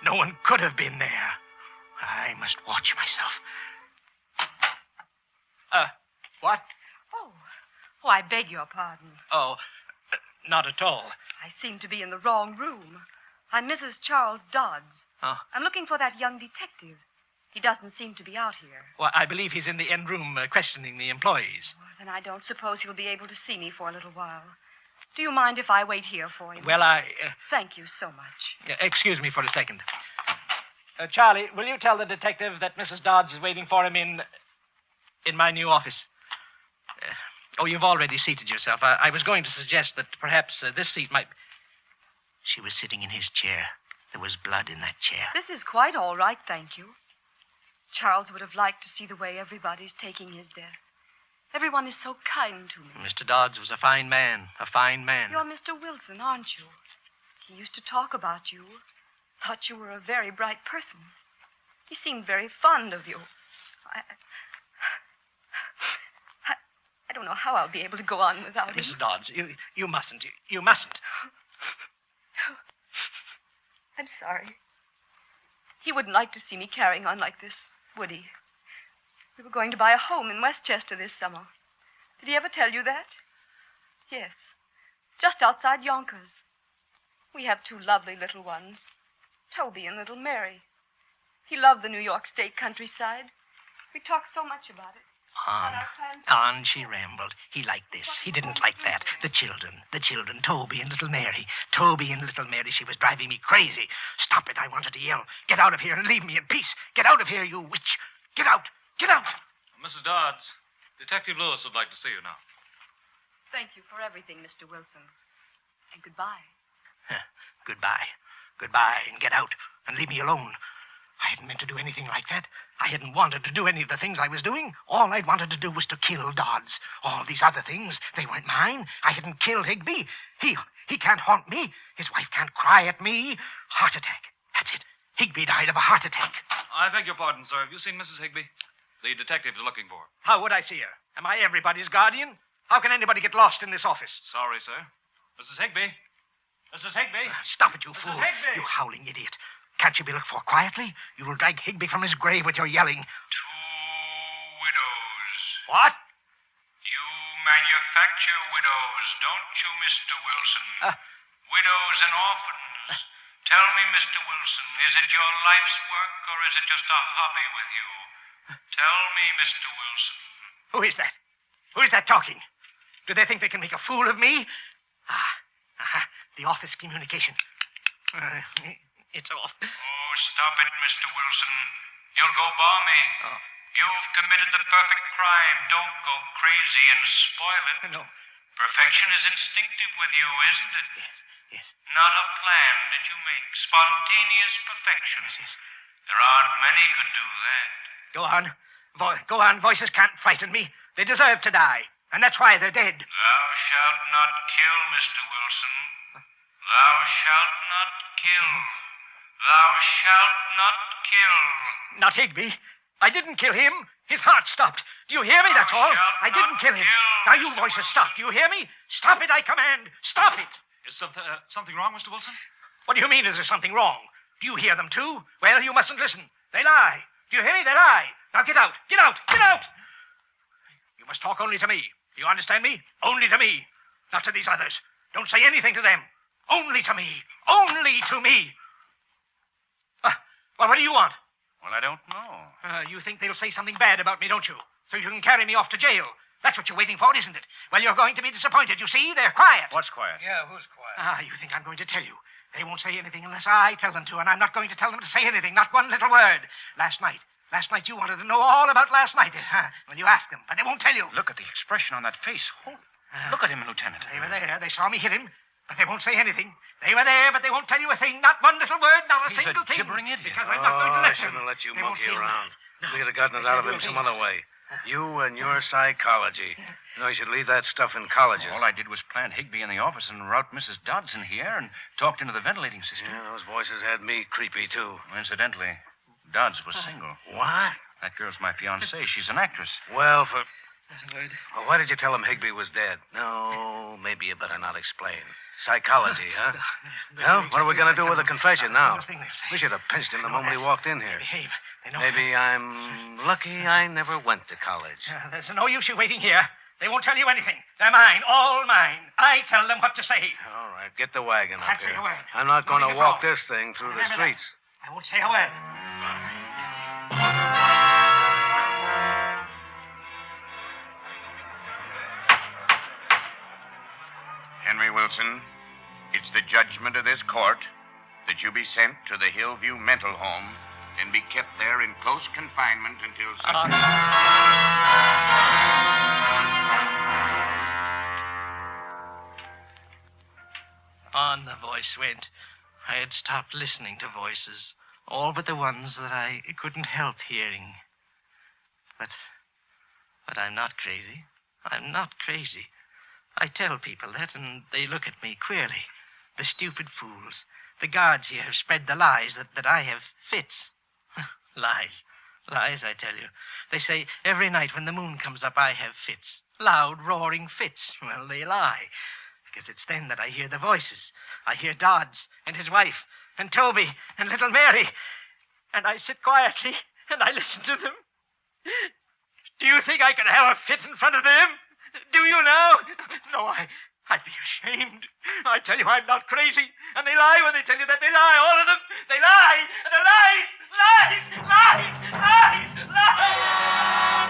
No one could have been there. I must watch myself. What? Oh, I beg your pardon. Oh, not at all. I seem to be in the wrong room. I'm Mrs. Charles Dodds. Oh. I'm looking for that young detective. He doesn't seem to be out here. Well, I believe he's in the end room questioning the employees. Well, then I don't suppose he'll be able to see me for a little while. Do you mind if I wait here for him? Well, Thank you so much. Excuse me for a second. Charlie, will you tell the detective that Mrs. Dodds is waiting for him in my new office? You've already seated yourself. I was going to suggest that perhaps this seat might... She was sitting in his chair. There was blood in that chair. This is quite all right, thank you. Charles would have liked to see the way everybody's taking his death. Everyone is so kind to me. Mr. Dodds was a fine man. A fine man. You're Mr. Wilson, aren't you? He used to talk about you. Thought you were a very bright person. He seemed very fond of you. I don't know how I'll be able to go on without him. Mrs. Dodds, you mustn't. You mustn't. I'm sorry. He wouldn't like to see me carrying on like this, would he? We were going to buy a home in Westchester this summer. Did he ever tell you that? Yes. Just outside Yonkers. We have two lovely little ones, Toby and little Mary. He loved the New York State countryside. We talked so much about it. On she rambled. He liked this. He didn't like that. The children, Toby and little Mary. Toby and little Mary, she was driving me crazy. Stop it, I wanted to yell. Get out of here and leave me in peace. Get out of here, you witch. Get out. Get out. Mrs. Dodds, Detective Lewis would like to see you now. Thank you for everything, Mr. Wilson. And goodbye. Goodbye. Goodbye, and get out. And leave me alone. I hadn't meant to do anything like that. I hadn't wanted to do any of the things I was doing. All I'd wanted to do was to kill Dodds. All these other things, they weren't mine. I hadn't killed Higby. He can't haunt me. His wife can't cry at me. Heart attack. That's it. Higby died of a heart attack. I beg your pardon, sir. Have you seen Mrs. Higby? The detectives are looking for her. How would I see her? Am I everybody's guardian? How can anybody get lost in this office? Sorry, sir. Mrs. Higby? Mrs. Higby? Stop it, you Mrs. fool. Higby! You howling idiot. Can't you be looked for quietly? You will drag Higby from his grave with your yelling. 2 widows. What? You manufacture widows, don't you, Mr. Wilson? Widows and orphans. Tell me, Mr. Wilson, is it your life's work or is it just a hobby with you? Tell me, Mr. Wilson. Who is that? Who is that talking? Do they think they can make a fool of me? The office communication. It's off. Oh, stop it, Mr. Wilson. You'll go balmy. You've committed the perfect crime. Don't go crazy and spoil it. No. Perfection is instinctive with you, isn't it? Yes. Not a plan that you make. Spontaneous perfection. Yes. There aren't many could do that. Go on. Go on. Voices can't frighten me. They deserve to die. And that's why they're dead. Thou shalt not kill, Mr. Wilson. Thou shalt not kill. Thou shalt not kill. Not Higby. I didn't kill him. His heart stopped. Do you hear me? That's all. I didn't kill him. Now you voices stop. Do you hear me? Stop it, I command. Stop it. Is something wrong, Mr. Wilson? What do you mean, is there something wrong? Do you hear them, too? Well, you mustn't listen. They lie. Do you hear me? They lie. Now get out. Get out. Get out. You must talk only to me. Do you understand me? Only to me. Not to these others. Don't say anything to them. Only to me. Only to me. Well, what do you want? Well, I don't know. You think they'll say something bad about me, don't you? So you can carry me off to jail. That's what you're waiting for, isn't it? Well, you're going to be disappointed. You see, they're quiet. What's quiet? Yeah, who's quiet? You think I'm going to tell you. They won't say anything unless I tell them to, and I'm not going to tell them to say anything, not one little word. Last night you wanted to know all about last night. Well, you asked them, but they won't tell you. Look at the expression on that face. Look at him, Lieutenant. They were there. They saw me hit him, but they won't say anything. They were there, but they won't tell you a thing. Not one little word, not a single thing. He's a gibbering idiot. Because I'm not going to let I shouldn't have let you They won't monkey feel around. No. We could have gotten it out of him some other way. You and your psychology. You know, you should leave that stuff in colleges. All I did was plant Higby in the office and route Mrs. Dodson here and talked into the ventilating system. Yeah, those voices had me creepy, too. Incidentally, Dodds was single. What? That girl's my fiancée. She's an actress. Well, why did you tell him Higby was dead? No, maybe you better not explain. Psychology, huh? Well, what are we going to do with the confession now? We should have pinched him the moment he walked in here. Behave. Maybe I'm lucky I never went to college. There's no use you waiting here. They won't tell you anything. They're mine, all mine. I tell them what to say. All right, get the wagon up Can't say here. a word. I'm not going to walk this thing through the Remember that. streets. I won't say a word. Henry Wilson, it's the judgment of this court that you be sent to the Hillview Mental Home and be kept there in close confinement until such On the voice went. I had stopped listening to voices, all but the ones that I couldn't help hearing. But I'm not crazy. I'm not crazy. I tell people that, and they look at me queerly. The stupid fools. The guards here have spread the lies that I have fits. Lies. Lies, I tell you. They say every night when the moon comes up, I have fits. Loud, roaring fits. Well, they lie. Because it's then that I hear the voices. I hear Dodds and his wife and Toby and little Mary. And I sit quietly and I listen to them. Do you think I could have a fit in front of them? Do you now? No, I'd be ashamed. I tell you, I'm not crazy. And they lie when they tell you that they lie, all of them. They lie. And they're lies, lies, lies, lies, lies.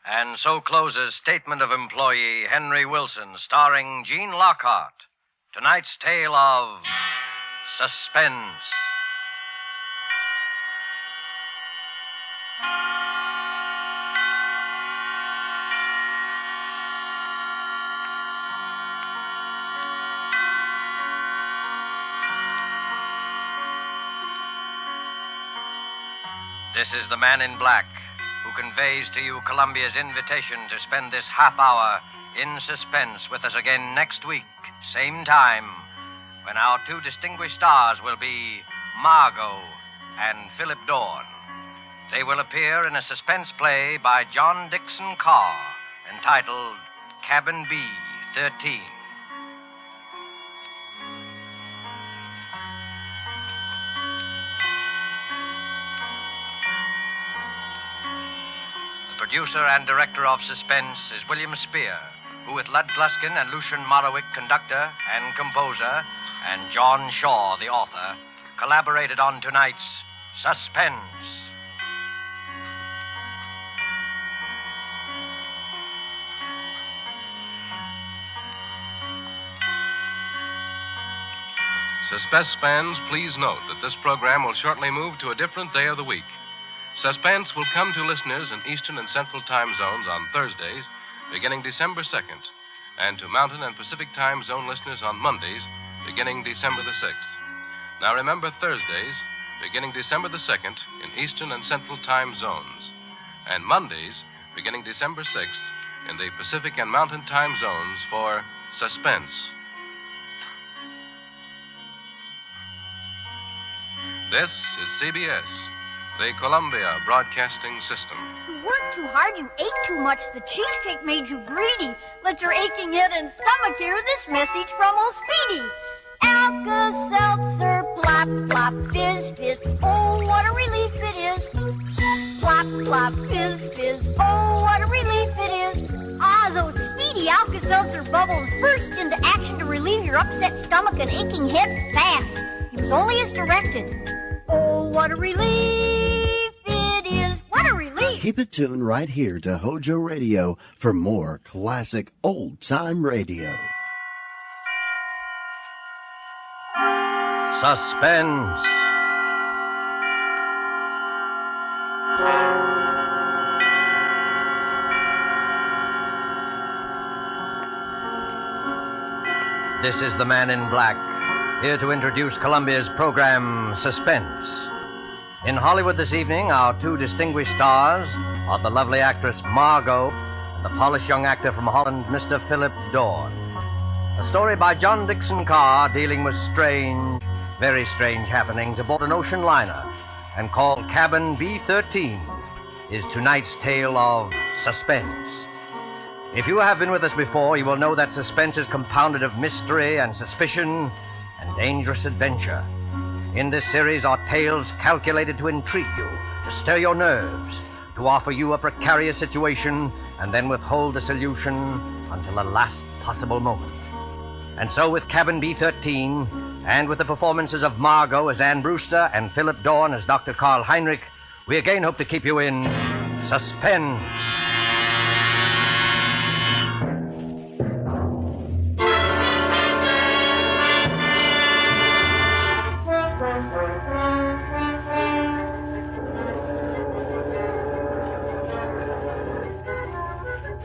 And so closes Statement of Employee Henry Wilson, starring Gene Lockhart. Tonight's tale of Suspense. This is the Man in Black, who conveys to you Columbia's invitation to spend this half hour in suspense with us again next week, same time, when our two distinguished stars will be Margo and Philip Dorn. They will appear in a suspense play by John Dixon Carr, entitled Cabin B-13. Producer and director of Suspense is William Spear, who with Lud Gluskin and Lucian Morowick, conductor and composer, and John Shaw, the author, collaborated on tonight's Suspense. Suspense fans, please note that this program will shortly move to a different day of the week. Suspense will come to listeners in Eastern and Central time zones on Thursdays, beginning December 2nd, and to Mountain and Pacific time zone listeners on Mondays, beginning December the 6th. Now remember, Thursdays, beginning December the 2nd, in Eastern and Central time zones, and Mondays, beginning December 6th, in the Pacific and Mountain time zones for Suspense. This is CBS, the Columbia Broadcasting System. You worked too hard, you ate too much, the cheesecake made you greedy. Let your aching head and stomach hear this message from old Speedy. Alka-Seltzer, plop, plop, fizz, fizz, oh, what a relief it is. Plop, plop, fizz, fizz. Oh, what a relief it is. Ah, those speedy Alka-Seltzer bubbles burst into action to relieve your upset stomach and aching head fast. Use only as directed. Oh, what a relief it is. What a relief. Keep it tuned right here to Hojo Radio for more classic old-time radio. Suspense. This is the Man in Black, here to introduce Columbia's program, Suspense. In Hollywood this evening, our two distinguished stars are the lovely actress Margo and the polished young actor from Holland, Mr. Philip Dorn. A story by John Dixon Carr dealing with strange, very strange happenings aboard an ocean liner and called Cabin B-13 is tonight's tale of suspense. If you have been with us before, you will know that suspense is compounded of mystery and suspicion and dangerous adventure. In this series are tales calculated to intrigue you, to stir your nerves, to offer you a precarious situation, and then withhold the solution until the last possible moment. And so with Cabin B-13, and with the performances of Margo as Anne Brewster and Philip Dorn as Dr. Karl Heinrich, we again hope to keep you in suspense.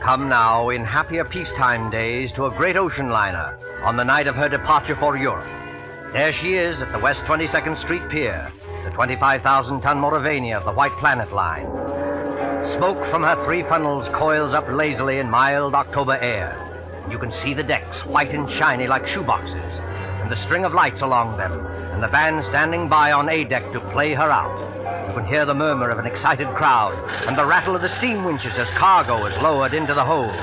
Come now, in happier peacetime days, to a great ocean liner on the night of her departure for Europe. There she is at the West 22nd Street Pier, the 25,000-ton Moravania of the White Planet Line. Smoke from her three funnels coils up lazily in mild October air. You can see the decks, white and shiny like shoeboxes, and the string of lights along them, and the band standing by on A deck to play her out. You can hear the murmur of an excited crowd and the rattle of the steam winches as cargo is lowered into the hold.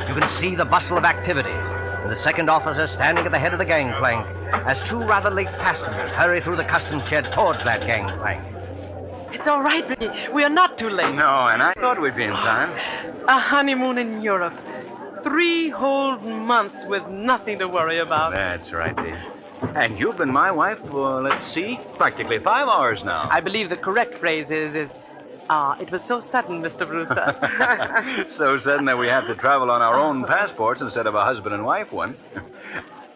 You can see the bustle of activity and the second officer standing at the head of the gangplank as two rather late passengers hurry through the customs shed towards that gangplank. It's all right, Ricky. We are not too late. No, and I thought we'd be in time. A honeymoon in Europe. 3 whole months with nothing to worry about. That's right, dear. And you've been my wife for, let's see, practically 5 hours now. I believe the correct phrase is it was so sudden, Mr. Brewster. So sudden that we have to travel on our own passports instead of a husband and wife one.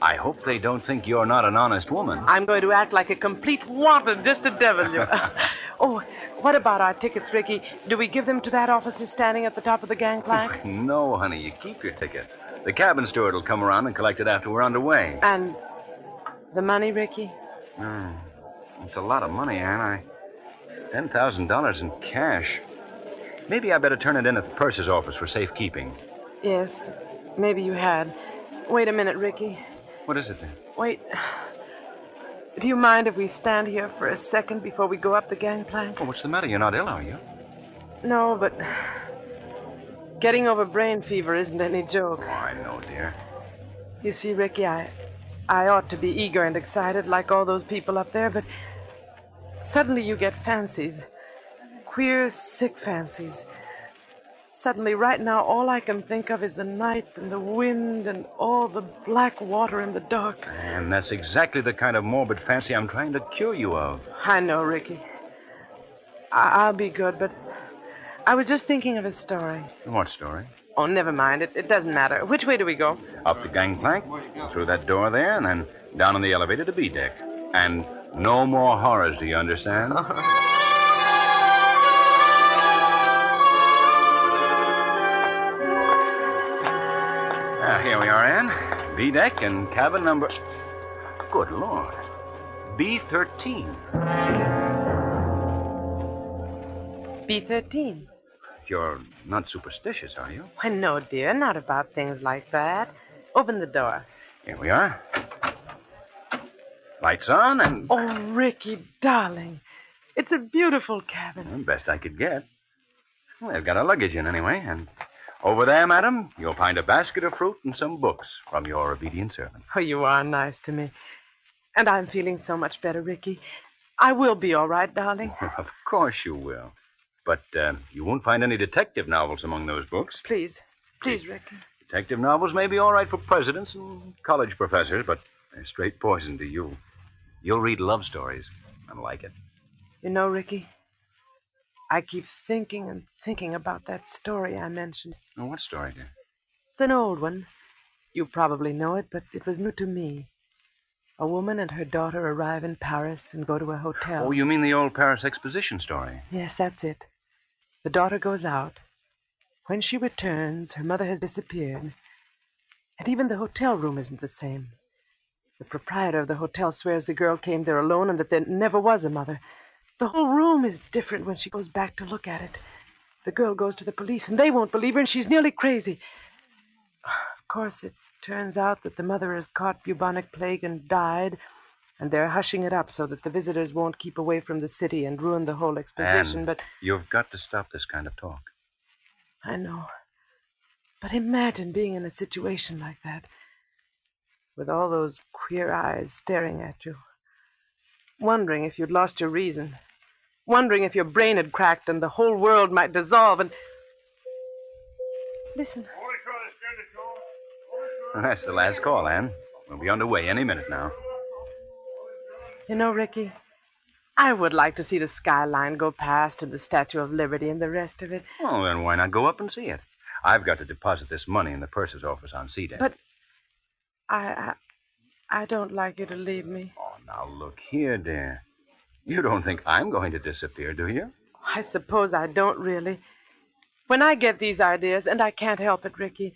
I hope they don't think you're not an honest woman. I'm going to act like a complete wanton just to devil you. Oh, what about our tickets, Ricky? Do we give them to that officer standing at the top of the gangplank? No, honey, you keep your ticket. The cabin steward will come around and collect it after we're underway. And the money, Ricky? It's a lot of money, Anne. $10,000 in cash. Maybe I better turn it in at the purser's office for safekeeping. Yes, maybe you had. Wait a minute, Ricky. What is it then? Wait. Do you mind if we stand here for a second before we go up the gangplank? Oh, what's the matter? You're not ill, are you? No, but getting over brain fever isn't any joke. Oh, I know, dear. You see, Ricky, I ought to be eager and excited like all those people up there, but suddenly you get fancies. Queer, sick fancies. Suddenly, right now, all I can think of is the night and the wind and all the black water in the dark. And that's exactly the kind of morbid fancy I'm trying to cure you of. I know, Ricky. I'll be good, but I was just thinking of a story. What story? Oh, never mind. It doesn't matter. Which way do we go? Up the gangplank, through that door there, and then down on the elevator to B deck. And no more horrors, do you understand? Here we are, Anne. B deck and cabin number... Good Lord. B-13. B-13? You're not superstitious, are you? Why, no, dear. Not about things like that. Open the door. Here we are. Lights on and... Oh, Ricky, darling. It's a beautiful cabin. Best I could get. Well, they've got our luggage in anyway, and... Over there, madam, you'll find a basket of fruit and some books from your obedient servant. Oh, you are nice to me. And I'm feeling so much better, Ricky. I will be all right, darling. Of course you will. But you won't find any detective novels among those books. Please, Ricky. Detective novels may be all right for presidents and college professors, but they're straight poison to you. You'll read love stories and like it. You know, Ricky, I keep thinking and thinking about that story I mentioned. Oh, what story, dear? It's an old one. You probably know it, but it was new to me. A woman and her daughter arrive in Paris and go to a hotel. Oh, you mean the old Paris Exposition story? Yes, that's it. The daughter goes out. When she returns, her mother has disappeared. And even the hotel room isn't the same. The proprietor of the hotel swears the girl came there alone and that there never was a mother. The whole room is different when she goes back to look at it. The girl goes to the police, and they won't believe her, and she's nearly crazy. Of course, it turns out that the mother has caught bubonic plague and died, and they're hushing it up so that the visitors won't keep away from the city and ruin the whole exposition, but... You've got to stop this kind of talk. I know. But imagine being in a situation like that, with all those queer eyes staring at you, wondering if you'd lost your reason, wondering if your brain had cracked and the whole world might dissolve, and... Listen. That's the last call, Anne. We'll be underway any minute now. You know, Ricky, I would like to see the skyline go past and the Statue of Liberty and the rest of it. Oh, then why not go up and see it? I've got to deposit this money in the purser's office on C Deck. But I don't like you to leave me. Oh, now look here, dear. You don't think I'm going to disappear, do you? I suppose I don't really. When I get these ideas, and I can't help it, Ricky,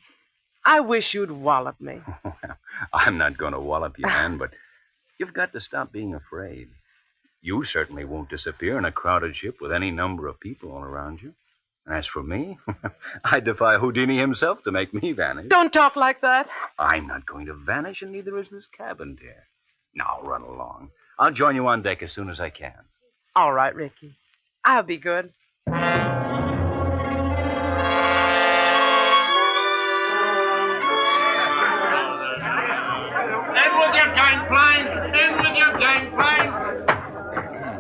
I wish you'd wallop me. Well, I'm not going to wallop you, Anne, but you've got to stop being afraid. You certainly won't disappear in a crowded ship with any number of people all around you. And as for me, I defy Houdini himself to make me vanish. Don't talk like that. I'm not going to vanish, and neither is this cabin, dear. Now, run along. I'll join you on deck as soon as I can. All right, Ricky. I'll be good. In with your gangplank! In with your gangplank!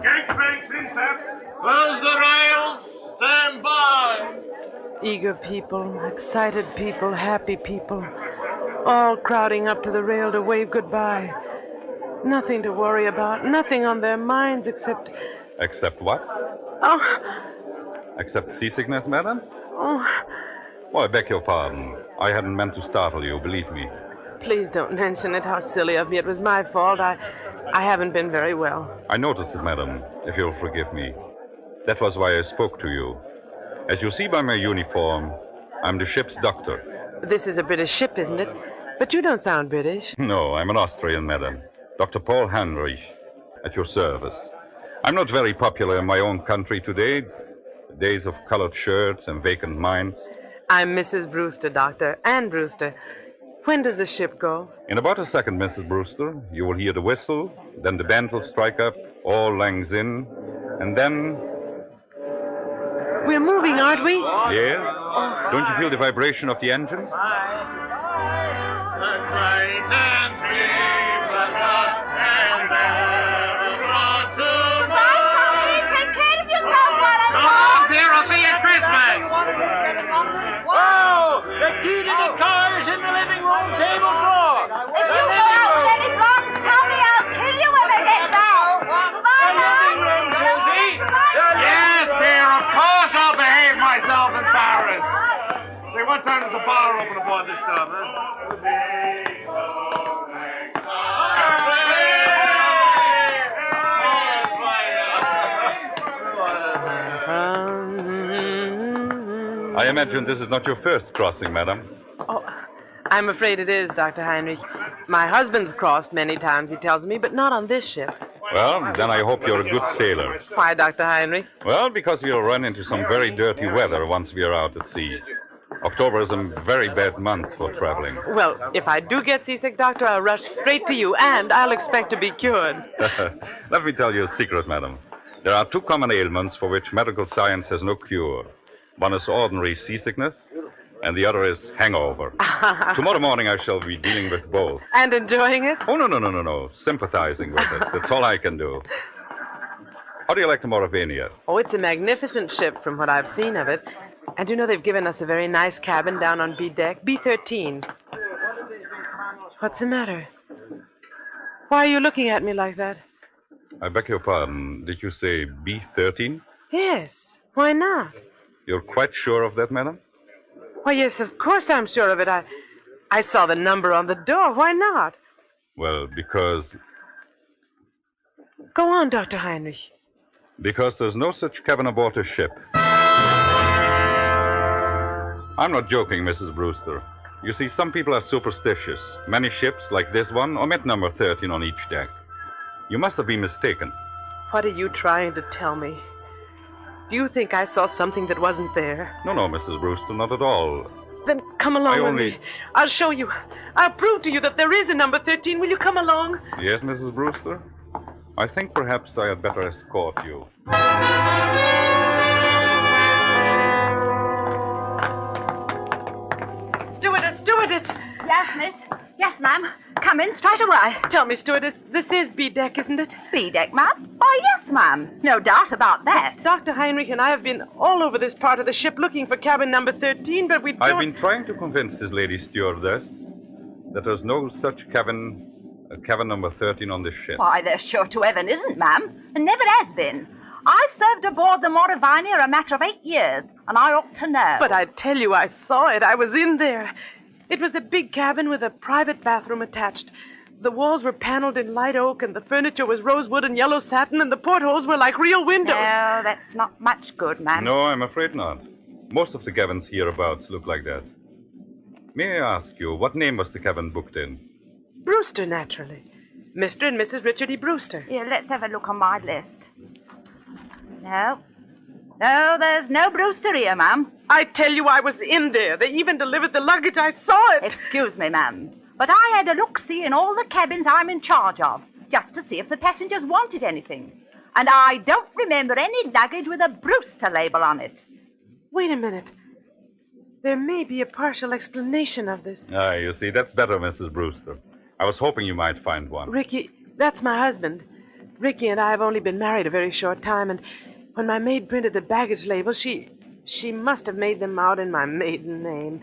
Gangplank, please, sir. Close the rails. Stand by. Eager people, excited people, happy people, all crowding up to the rail to wave goodbye. Nothing to worry about, nothing on their minds except... Except what? Oh. Except seasickness, madam? Oh. Oh, I beg your pardon. I hadn't meant to startle you, believe me. Please don't mention it. How silly of me. It was my fault. I haven't been very well. I noticed it, madam, if you'll forgive me. That was why I spoke to you. As you see by my uniform, I'm the ship's doctor. This is a British ship, isn't it? But you don't sound British. No, I'm an Austrian, madam. Dr. Paul Heinrich, at your service. I'm not very popular in my own country today. The days of colored shirts and vacant minds. I'm Mrs. Brewster, Doctor. Anne Brewster. When does the ship go? In about a second, Mrs. Brewster, you will hear the whistle, then the band will strike up, all langs in, and then... We're moving, aren't we? Yes? Don't you feel the vibration of the engines? The key to the car is in the living room table drawer. If you go out with any problems, tell me. I'll kill you when I get back. Goodbye, Mom. Yes, dear, of course I'll behave myself in Paris. Say, what time does the bar open aboard this time, huh? I imagine this is not your first crossing, madam. Oh, I'm afraid it is, Dr. Heinrich. My husband's crossed many times, he tells me, but not on this ship. Well, then I hope you're a good sailor. Why, Dr. Heinrich? Well, because we'll run into some very dirty weather once we are out at sea. October is a very bad month for traveling. Well, if I do get seasick, Doctor, I'll rush straight to you, and I'll expect to be cured. Let me tell you a secret, madam. There are two common ailments for which medical science has no cure. One is ordinary seasickness, and the other is hangover. Tomorrow morning I shall be dealing with both. And enjoying it? Oh, no. Sympathizing with it. That's all I can do. How do you like the Mauravania? Oh, it's a magnificent ship from what I've seen of it. And you know they've given us a very nice cabin down on B deck, B13. What's the matter? Why are you looking at me like that? I beg your pardon. Did you say B13? Yes. Why not? You're quite sure of that, madam? Why, yes, of course I'm sure of it. I saw the number on the door. Why not? Well, because Go on, Dr. Heinrich. there's no such cabin aboard a ship. I'm not joking, Mrs. Brewster. You see, some people are superstitious. Many ships, like this one, omit number 13 on each deck. You must have been mistaken. What are you trying to tell me? Do you think I saw something that wasn't there? No, Mrs. Brewster, not at all. Then come along with me. I'll show you. I'll prove to you that there is a number 13. Will you come along? Yes, Mrs. Brewster? I think perhaps I had better escort you. Stewardess! Yes, miss. Yes, ma'am. Come in straight away. Tell me, stewardess, this is B deck, isn't it? B deck, ma'am? Oh, yes, ma'am. No doubt about that. Dr. Heinrich and I have been all over this part of the ship looking for cabin number 13, but we don't... I've been trying to convince this lady stewardess that there's no such cabin number 13 on this ship. Why, there sure to heaven isn't, ma'am, and never has been. I've served aboard the Mauravania a matter of 8 years, and I ought to know. But I tell you, I saw it. I was in there. It was a big cabin with a private bathroom attached. The walls were paneled in light oak, and the furniture was rosewood and yellow satin, and the portholes were like real windows. No, that's not much good, ma'am. No, I'm afraid not. Most of the cabins hereabouts look like that. May I ask you, what name was the cabin booked in? Brewster, naturally. Mr. and Mrs. Richard E. Brewster. Here, let's have a look on my list. No, there's no Brewster here, ma'am. I tell you, I was in there. They even delivered the luggage. I saw it. Excuse me, ma'am, but I had a look-see in all the cabins I'm in charge of, just to see if the passengers wanted anything. And I don't remember any luggage with a Brewster label on it. Wait a minute. There may be a partial explanation of this. Ah, you see, that's better, Mrs. Brewster. I was hoping you might find one. Ricky, that's my husband. Ricky and I have only been married a very short time, and when my maid printed the baggage labels, she must have made them out in my maiden name.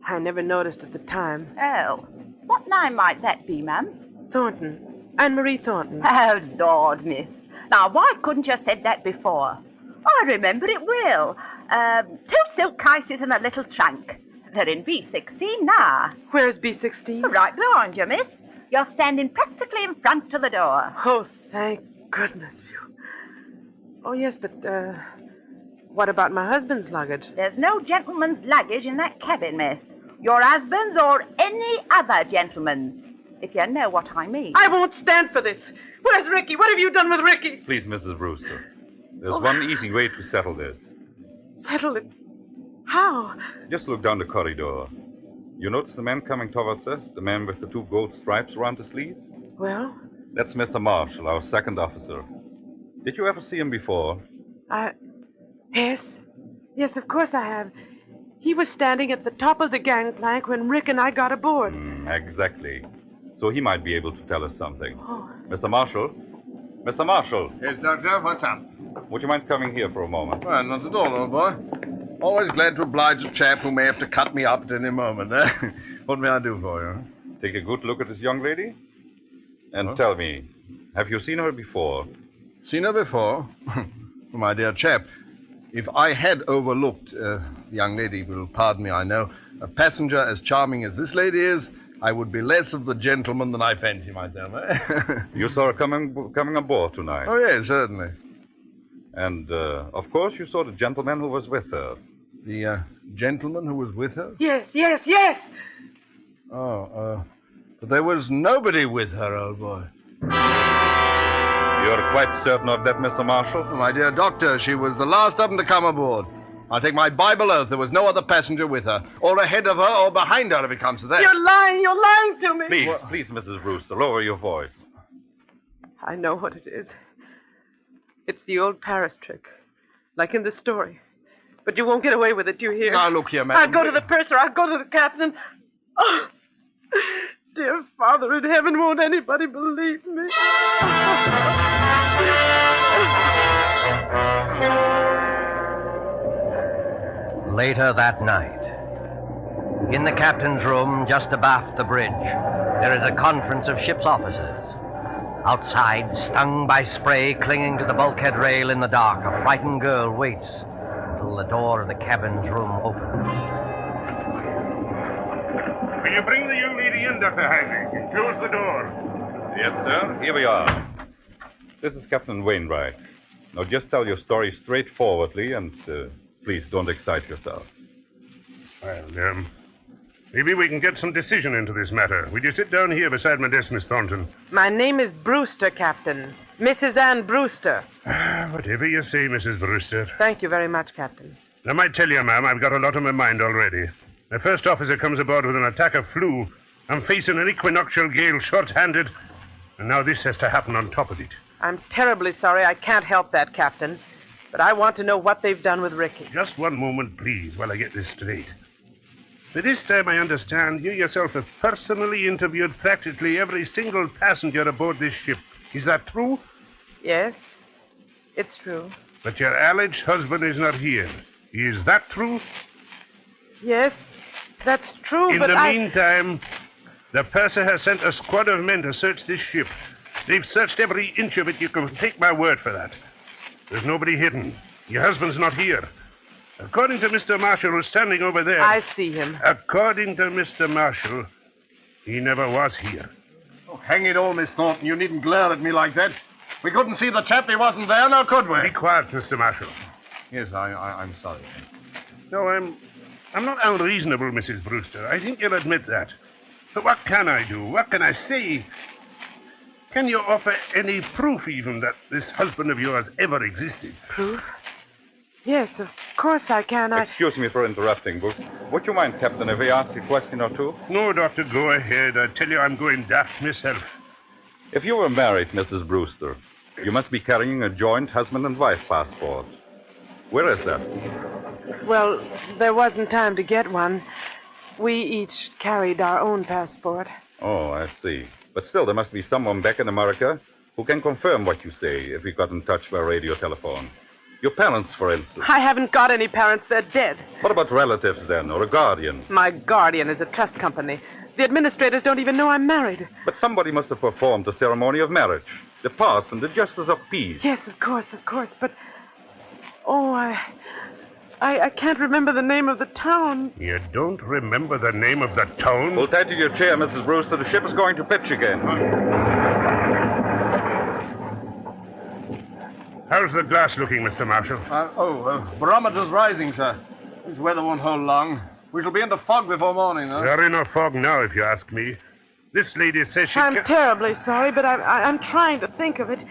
I never noticed at the time. Oh, what name might that be, ma'am? Thornton. Anne-Marie Thornton. Oh, Lord, miss. Now, why couldn't you have said that before? I remember it well. 2 silk cases and a little trunk. They're in B16 now. Where's B16? Right behind you, miss. You're standing practically in front of the door. Oh, thank goodness. Oh, yes, but, what about my husband's luggage? There's no gentleman's luggage in that cabin, miss. Your husband's or any other gentleman's, if you know what I mean. I won't stand for this. Where's Ricky? What have you done with Ricky? Please, Mrs. Brewster. There's one easy way to settle this. Settle it? How? Just look down the corridor. You notice the man coming towards us? The man with the 2 gold stripes around his sleeve? Well? That's Mr. Marshall, our second officer. Did you ever see him before? Yes. Yes, of course I have. He was standing at the top of the gangplank when Rick and I got aboard. Exactly. So he might be able to tell us something. Oh. Mr. Marshall? Mr. Marshall? Yes, Doctor, what's up? Would you mind coming here for a moment? Well, not at all, old boy. Always glad to oblige a chap who may have to cut me up at any moment. What may I do for you? Take a good look at this young lady. And tell me, have you seen her before? Seen her before? My dear chap, if I had overlooked, the young lady will pardon me, I know, a passenger as charming as this lady is, I would be less of the gentleman than I fancy myself. You saw her coming aboard tonight? Oh, yes, certainly. And, of course, you saw the gentleman who was with her. The gentleman who was with her? Yes. Oh, but there was nobody with her, old boy. You're quite certain of that, Mr. Marshall? My dear doctor, she was the last of them to come aboard. I'll take my Bible oath there was no other passenger with her, or ahead of her, or behind her, if it comes to that. You're lying to me. Please, Mrs. Brewster, lower your voice. I know what it is. It's the old Paris trick, like in the story. But you won't get away with it, do you hear? Now, look here, madam. I'll go to the purser, I'll go to the captain. Oh, dear Father in heaven, won't anybody believe me? Later that night, in the captain's room just abaft the bridge, there is a conference of ship's officers. Outside, stung by spray clinging to the bulkhead rail in the dark, a frightened girl waits until the door of the cabin's room opens. Will you bring the young lady in, Dr. Heinrich, and close the door? Yes, sir. Here we are. This is Captain Wainwright. Now, just tell your story straightforwardly, and please don't excite yourself. Well, maybe we can get some decision into this matter. Will you sit down here beside my desk, Miss Thornton? My name is Brewster, Captain. Mrs. Ann Brewster. Whatever you say, Mrs. Brewster. Thank you very much, Captain. I might tell you, ma'am, I've got a lot on my mind already. My first officer comes aboard with an attack of flu. I'm facing an equinoctial gale short-handed, and now this has to happen on top of it. I'm terribly sorry I can't help that, Captain. But I want to know what they've done with Ricky. Just one moment, please, while I get this straight. By this time, I understand you yourself have personally interviewed practically every single passenger aboard this ship. Is that true? Yes, it's true. But your alleged husband is not here. Is that true? Yes, that's true, In the meantime, the purser has sent a squad of men to search this ship. They've searched every inch of it. You can take my word for that. There's nobody hidden. Your husband's not here. According to Mr. Marshall, who's standing over there... I see him. According to Mr. Marshall, he never was here. Oh, hang it all, Miss Thornton. You needn't glare at me like that. We couldn't see the chap. He wasn't there, now could we? Be quiet, Mr. Marshall. Yes, I'm sorry. No, I'm not unreasonable, Mrs. Brewster. I think you'll admit that. But what can I do? What can I say? Can you offer any proof, even, that this husband of yours ever existed? Proof? Yes, of course I can. Excuse me for interrupting, but would you mind, Captain, if I ask a question or two? No, Doctor, go ahead. I tell you, I'm going daft myself. If you were married, Mrs. Brewster, you must be carrying a joint husband and wife passport. Where is that? Well, there wasn't time to get one. We each carried our own passport. Oh, I see. But still, there must be someone back in America who can confirm what you say if you got in touch by radio telephone. Your parents, for instance. I haven't got any parents. They're dead. What about relatives, then, or a guardian? My guardian is a trust company. The administrators don't even know I'm married. But somebody must have performed the ceremony of marriage. The parson, the justice of peace. Yes, of course. But... Oh, I can't remember the name of the town. You don't remember the name of the town? Hold tight to your chair, Mrs. Brewster. The ship is going to pitch again. How's the glass looking, Mr. Marshall? Barometer's rising, sir. This weather won't hold long. We shall be in the fog before morning, though. We're in a fog now, if you ask me. This lady says she I'm terribly sorry, but I'm trying to think of it.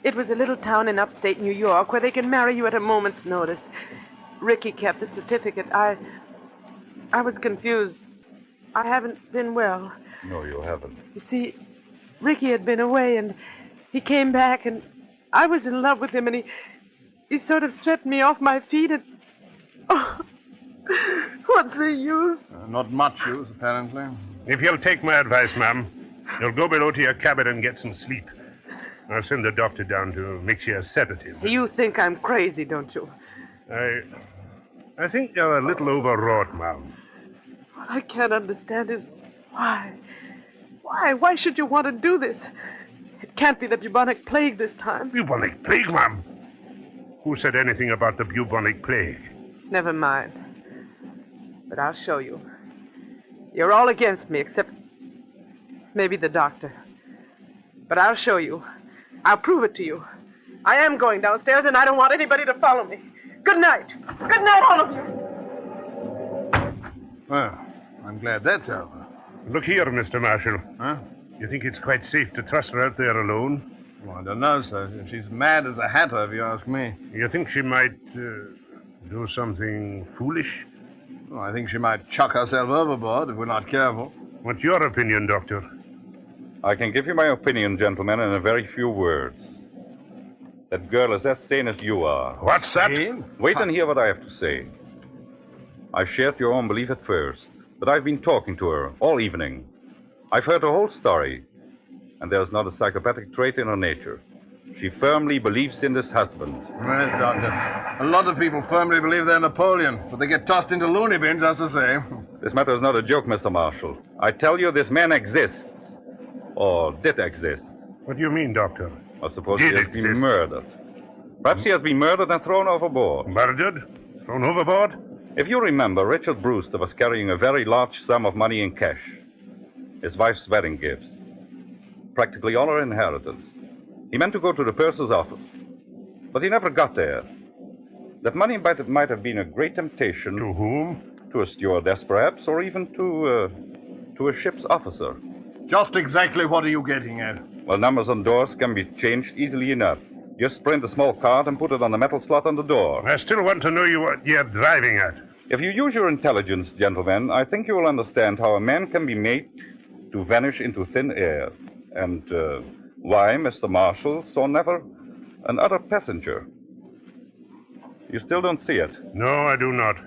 It was a little town in upstate New York where they can marry you at a moment's notice. Ricky kept the certificate. I was confused. I haven't been well. No, you haven't. You see, Ricky had been away, and he came back, and I was in love with him, and he sort of swept me off my feet, and... Oh, what's the use? Not much use, apparently. If you'll take my advice, ma'am, you'll go below to your cabin and get some sleep. I'll send the doctor down to mix you a sedative. You think I'm crazy, don't you? I think you're a little overwrought, ma'am. What I can't understand is why. Why should you want to do this? It can't be the bubonic plague this time. Bubonic plague, ma'am? Who said anything about the bubonic plague? Never mind. But I'll show you. You're all against me, except maybe the doctor. But I'll show you. I'll prove it to you. I am going downstairs, and I don't want anybody to follow me. Good night. Good night, all of you. Well, I'm glad that's over. Look here, Mr. Marshall. Huh? You think it's quite safe to trust her out there alone? Well, I don't know, sir. She's mad as a hatter, if you ask me. You think she might do something foolish? Well, I think she might chuck herself overboard if we're not careful. What's your opinion, Doctor? I can give you my opinion, gentlemen, in a very few words. That girl is as sane as you are. What's that? Wait and hear what I have to say. I shared your own belief at first, but I've been talking to her all evening. I've heard her whole story, and there's not a psychopathic trait in her nature. She firmly believes in this husband. Yes, Doctor. A lot of people firmly believe they're Napoleon, but they get tossed into loony bins just the same. This matter is not a joke, Mr. Marshal. I tell you, this man exists. Or did exist. What do you mean, Doctor? I suppose he has been murdered. Perhaps he has been murdered and thrown overboard. Murdered? Thrown overboard? If you remember, Richard Brewster was carrying a very large sum of money in cash. His wife's wedding gifts. Practically all her inheritance. He meant to go to the purser's office. But he never got there. That money might have been a great temptation. To whom? To a stewardess, perhaps, or even to a ship's officer. Just exactly what are you getting at? Well, numbers on doors can be changed easily enough. Just print a small card and put it on the metal slot on the door. I still want to know what you're driving at. If you use your intelligence, gentlemen, I think you will understand how a man can be made to vanish into thin air. And why Mr. Marshall saw never another passenger. You still don't see it? No, I do not.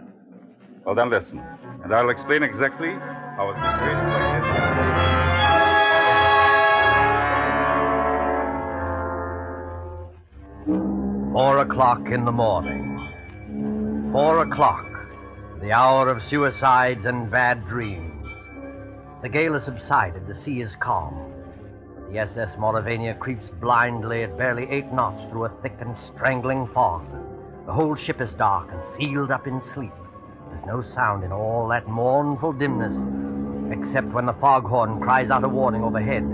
Well, then listen, and I'll explain exactly how a situation like this... 4 o'clock in the morning. 4 o'clock, the hour of suicides and bad dreams. The gale has subsided, the sea is calm. The SS Mauravania creeps blindly at barely 8 knots through a thick and strangling fog. The whole ship is dark and sealed up in sleep. There's no sound in all that mournful dimness, except when the foghorn cries out a warning overhead.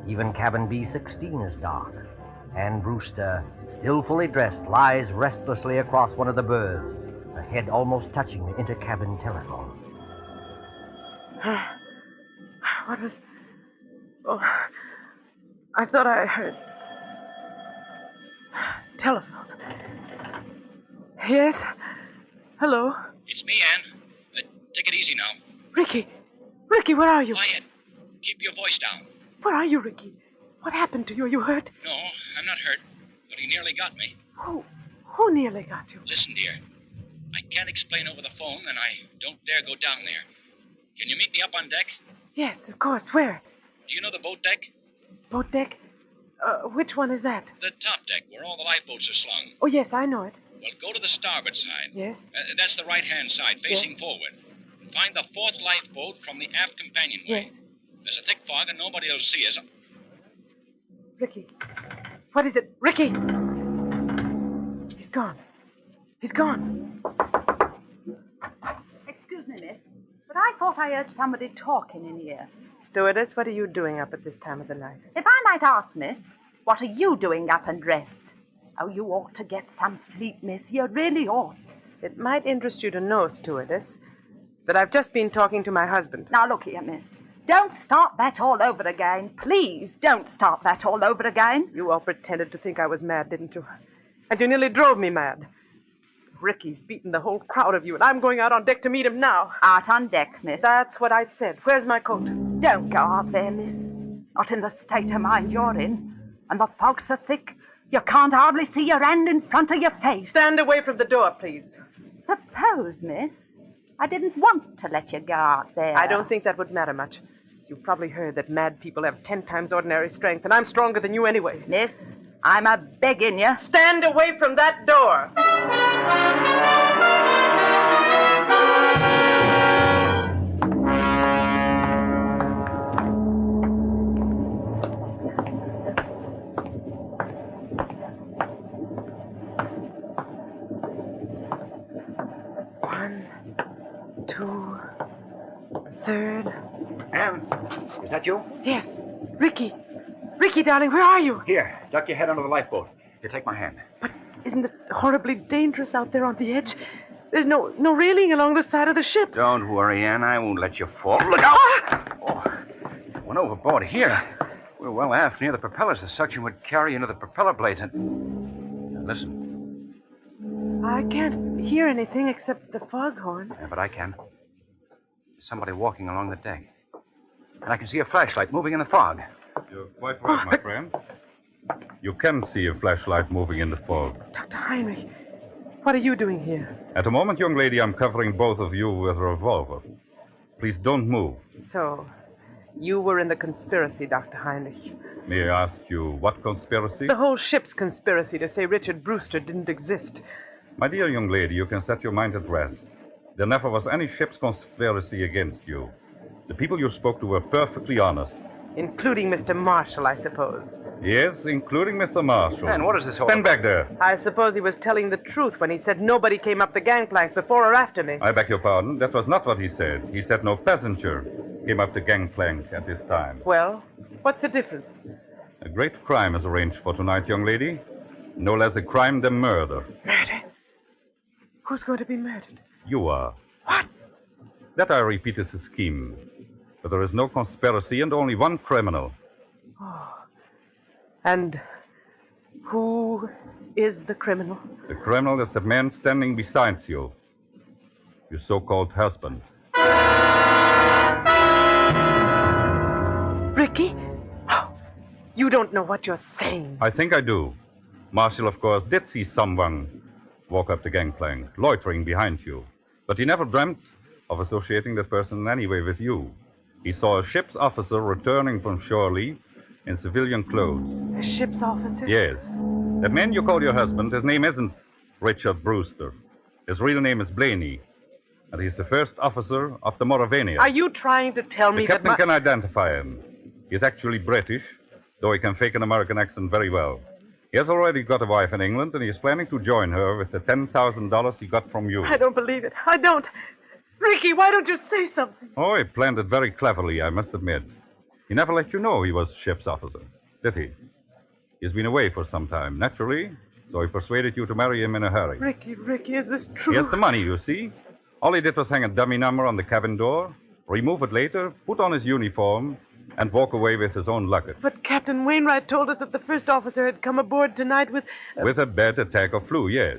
Even cabin B-16 is dark. And Brewster, still fully dressed, lies restlessly across one of the berths, her head almost touching the inter-cabin telephone. What was... Oh, I thought I heard... Telephone. Yes? Hello? It's me, Anne. Take it easy now. Ricky! Ricky, where are you? Quiet. Keep your voice down. Where are you, Ricky? What happened to you? Are you hurt? No, I'm not hurt, but he nearly got me. Who nearly got you? Listen, dear. I can't explain over the phone, and I don't dare go down there. Can you meet me up on deck? Yes, of course. Where? Do you know the boat deck? Boat deck? Which one is that? The top deck, where all the lifeboats are slung. Oh, yes, I know it. Well, go to the starboard side. Yes? That's the right-hand side, facing forward. Find the 4th lifeboat from the aft companionway. Yes. There's a thick fog, and nobody will see us. Ricky. What is it? Ricky! He's gone. He's gone. Excuse me, miss, but I thought I heard somebody talking in here. Stewardess, what are you doing up at this time of the night? If I might ask, miss, what are you doing up and dressed? Oh, you ought to get some sleep, miss. You really ought. It might interest you to know, stewardess, that I've just been talking to my husband. Now, look here, miss. Don't start that all over again. Please don't start that all over again. You all pretended to think I was mad, didn't you? And you nearly drove me mad. Ricky's beaten the whole crowd of you, and I'm going out on deck to meet him now. Out on deck, miss? That's what I said. Where's my coat? Don't go out there, miss. Not in the state of mind you're in. And the fog's so thick, you can't hardly see your hand in front of your face. Stand away from the door, please. Suppose, miss, I didn't want to let you go out there. I don't think that would matter much. You've probably heard that mad people have 10 times ordinary strength, and I'm stronger than you anyway. Miss, I'm a-begging you. Stand away from that door! 1, 2, 3rd. Anne, is that you? Yes. Ricky. Ricky, darling, where are you? Here, duck your head under the lifeboat. You take my hand. But isn't it horribly dangerous out there on the edge? There's no railing along the side of the ship. Don't worry, Anne. I won't let you fall. Look out! Oh, went overboard here. We're well aft near the propellers. The suction would carry into the propeller blades. And listen. I can't hear anything except the foghorn. Yeah, but I can. There's somebody walking along the deck. And I can see a flashlight moving in the fog. You're quite right, my friend. You can see a flashlight moving in the fog. Dr. Heinrich, what are you doing here? At the moment, young lady, I'm covering both of you with a revolver. Please don't move. So, You were in the conspiracy, Dr. Heinrich. May I ask you, what conspiracy? The whole ship's conspiracy to say Richard Brewster didn't exist. My dear young lady, you can set your mind at rest. There never was any ship's conspiracy against you. The people you spoke to were perfectly honest. Including Mr. Marshall, I suppose. Yes, including Mr. Marshall. And what is this all Stand about? back there. I suppose he was telling the truth when he said nobody came up the gangplank before or after me. I beg your pardon. That was not what he said. He said no passenger came up the gangplank at this time. Well, what's the difference? A great crime is arranged for tonight, young lady. No less a crime than murder. Murder? Who's going to be murdered? You are. What? That, I repeat, is a scheme. But there is no conspiracy and only one criminal. Oh. And who is the criminal? The criminal is the man standing beside you. Your so-called husband. Ricky? Oh, you don't know what you're saying. I think I do. Marshall, of course, did see someone walk up the gangplank, loitering behind you. But he never dreamt of associating that person in any way with you. He saw a ship's officer returning from shore leave in civilian clothes. A ship's officer? Yes. That man you call your husband, his name isn't Richard Brewster. His real name is Blaney. And he's the first officer of the Mauravania. Are you trying to tell me the captain that can identify him. He's actually British, though he can fake an American accent very well. He has already got a wife in England, and he is planning to join her with the $10,000 he got from you. I don't believe it. I don't. Ricky, why don't you say something? Oh, he planned it very cleverly, I must admit. He never let you know he was ship's officer, did he? He's been away for some time, naturally, so he persuaded you to marry him in a hurry. Ricky, is this true? He has the money, you see. All he did was hang a dummy number on the cabin door, remove it later, put on his uniform, and walk away with his own luggage. But Captain Wainwright told us that the first officer had come aboard tonight with... With a bad attack of flu, yes.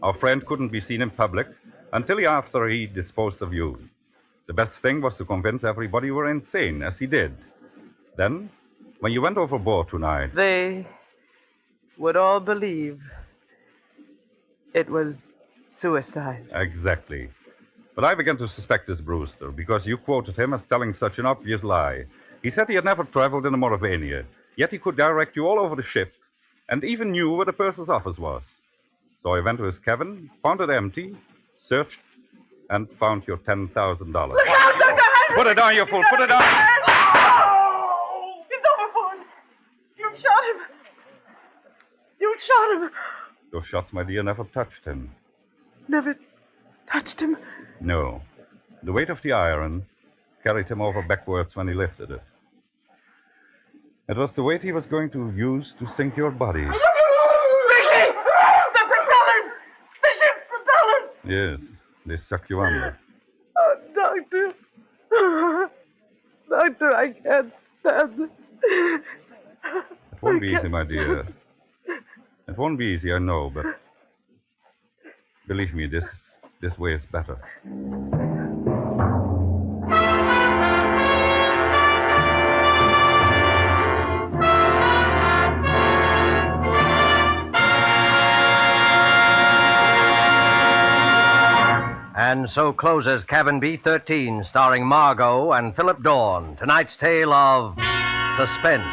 Our friend couldn't be seen in public until after he disposed of you. The best thing was to convince everybody you were insane, as he did. Then, when you went overboard tonight... They would all believe it was suicide. Exactly. But I began to suspect this Brewster, because you quoted him as telling such an obvious lie. He said he had never traveled in the Mauravania, yet he could direct you all over the ship, and even knew where the purser's office was. So I went to his cabin, found it empty, searched, and found your $10,000. Look out, Dr. Henry! Put it down, you fool! Put it down! Oh! He's overboard! You shot him! You shot him! Those shots, my dear, never touched him. Never touched him? No. The weight of the iron carried him over backwards when he lifted it. It was the weight he was going to use to sink your body. Ricky! The propellers! The ship's propellers! Yes, they suck you under. Oh, Doctor. Doctor, I can't stand this. It won't be easy, my dear. It won't be easy, I know, but believe me, this way is better. And so closes Cabin B-13, starring Margo and Philip Dorn. Tonight's tale of Suspense.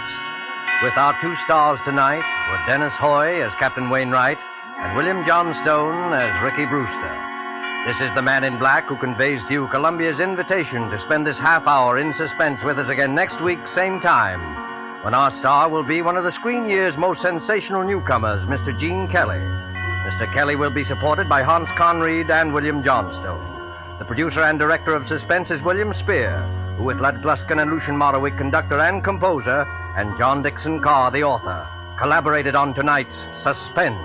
With our two stars tonight were Dennis Hoy as Captain Wainwright and William Johnstone as Ricky Brewster. This is the Man in Black who conveys to you Columbia's invitation to spend this half hour in suspense with us again next week, same time, when our star will be one of the screen year's most sensational newcomers, Mr. Gene Kelly. Mr. Kelly will be supported by Hans Conried and William Johnstone. The producer and director of Suspense is William Spear, who with Lud Gluskin and Lucian Morawick, conductor and composer, and John Dixon Carr, the author, collaborated on tonight's Suspense.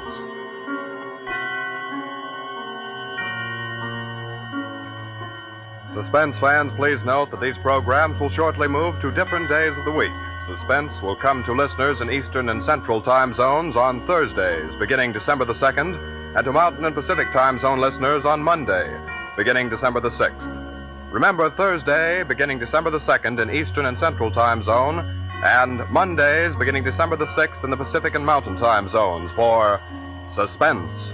Suspense fans, please note that these programs will shortly move to different days of the week. Suspense will come to listeners in Eastern and Central time zones on Thursdays, beginning December the 2nd, and to Mountain and Pacific time zone listeners on Monday, beginning December the 6th. Remember, Thursday, beginning December the 2nd in Eastern and Central time zone, and Mondays, beginning December the 6th in the Pacific and Mountain time zones for Suspense.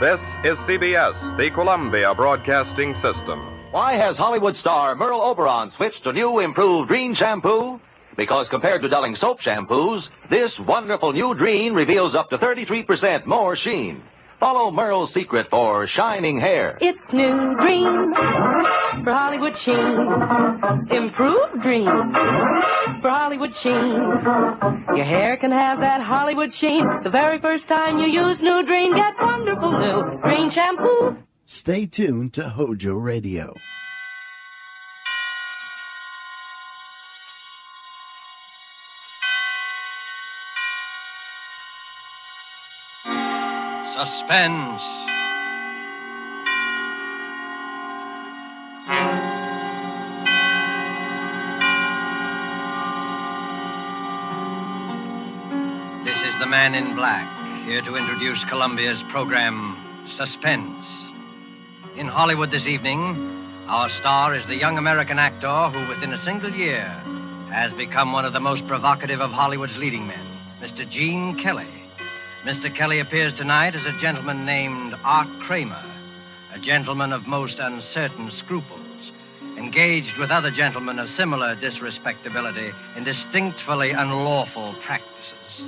This is CBS, the Columbia Broadcasting System. Why has Hollywood star Merrill Oberon switched to new improved Green shampoo? Because compared to Dulling soap shampoos, this wonderful new Green reveals up to 33% more sheen. Follow Merrill's secret for shining hair. It's new Green for Hollywood sheen. Improved Green for Hollywood sheen. Your hair can have that Hollywood sheen. The very first time you use new Green, get wonderful new Green shampoo. Stay tuned to Hojo Radio. Suspense. This is the Man in Black, here to introduce Columbia's program, Suspense. In Hollywood this evening, our star is the young American actor who, within a single year, has become one of the most provocative of Hollywood's leading men, Mr. Gene Kelly. Mr. Kelly appears tonight as a gentleman named Art Kramer, a gentleman of most uncertain scruples, engaged with other gentlemen of similar disrespectability in distinctly unlawful practices.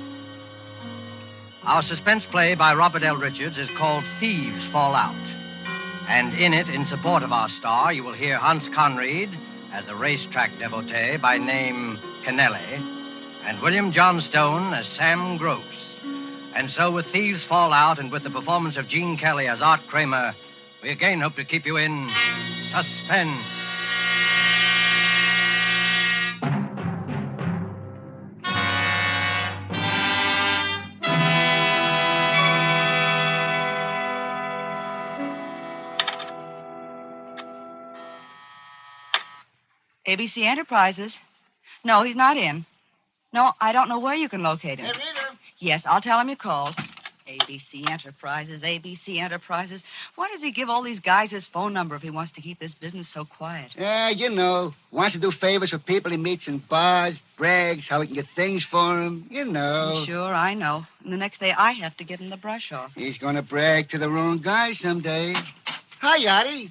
Our suspense play by Robert L. Richards is called Thieves Fall Out. And in it, in support of our star, you will hear Hans Conried as a racetrack devotee by name Kennelly, and William Johnstone as Sam Gross. And so, with Thieves Fall Out and with the performance of Gene Kelly as Art Kramer, we again hope to keep you in suspense. ABC Enterprises. No, he's not in. No, I don't know where you can locate him. Yes, I'll tell him you called. ABC Enterprises, ABC Enterprises. Why does he give all these guys his phone number if he wants to keep this business so quiet? You know, wants to do favors for people he meets in bars, brags, how he can get things for them, you know. Sure, I know. And the next day I have to get him the brush off. He's going to brag to the wrong guy someday. Hi, Yachty.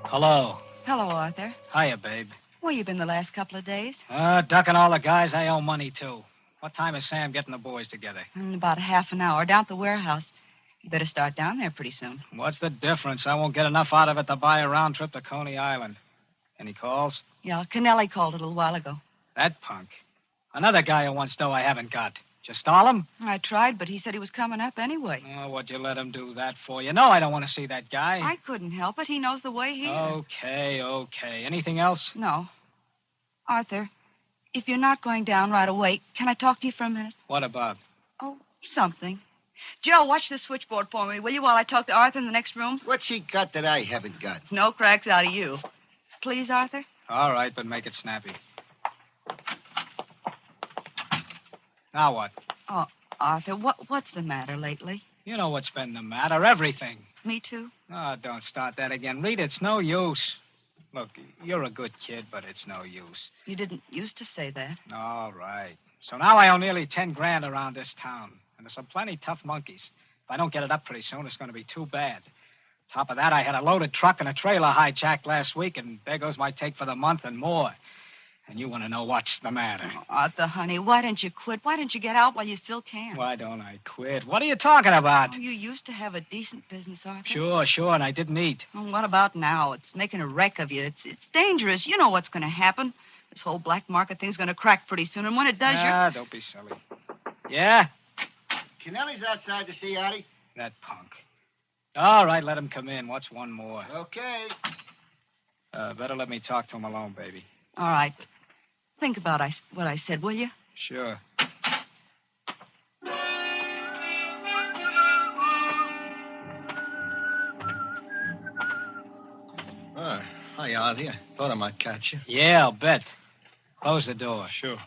Hello. Hello, Arthur. Hiya, babe. Where you been the last couple of days? Ducking all the guys I owe money to. What time is Sam getting the boys together? In about half an hour, down at the warehouse. You better start down there pretty soon. What's the difference? I won't get enough out of it to buy a round trip to Coney Island. Any calls? Yeah, Kennelly called a little while ago. That punk. Another guy who wants dough I haven't got. Just stall him? I tried, but he said he was coming up anyway. Oh, what'd you let him do that for? You know I don't want to see that guy. I couldn't help it. He knows the way here. Okay. Anything else? No. Arthur, if you're not going down right away, can I talk to you for a minute? What about? Oh, something. Joe, watch the switchboard for me, will you, while I talk to Arthur in the next room? What's he got that I haven't got? No cracks out of you. Please, Arthur? All right, but make it snappy. Now what? Oh, Arthur, what's the matter lately? You know what's been the matter. Everything. Me too? Oh, don't start that again. Rita, it's no use. Look, you're a good kid, but it's no use. You didn't used to say that. All right. So now I owe nearly 10 grand around this town. And there's some plenty tough monkeys. If I don't get it up pretty soon, it's going to be too bad. Top of that, I had a loaded truck and a trailer hijacked last week, and there goes my take for the month and more. And you want to know what's the matter. Oh, Arthur, honey, why don't you quit? Why don't you get out while you still can? Why don't I quit? What are you talking about? Oh, you used to have a decent business, Arthur. Sure, and I didn't eat. Well, what about now? It's making a wreck of you. It's dangerous. You know what's going to happen. This whole black market thing's going to crack pretty soon, and when it does, don't be silly. Yeah? Kennelly's outside to see Artie. That punk. All right, let him come in. What's one more? Okay. Better let me talk to him alone, baby. All right. Think about what I said, will you? Sure. Hi, Artie. I thought I might catch you. Yeah, I'll bet. Close the door. Sure.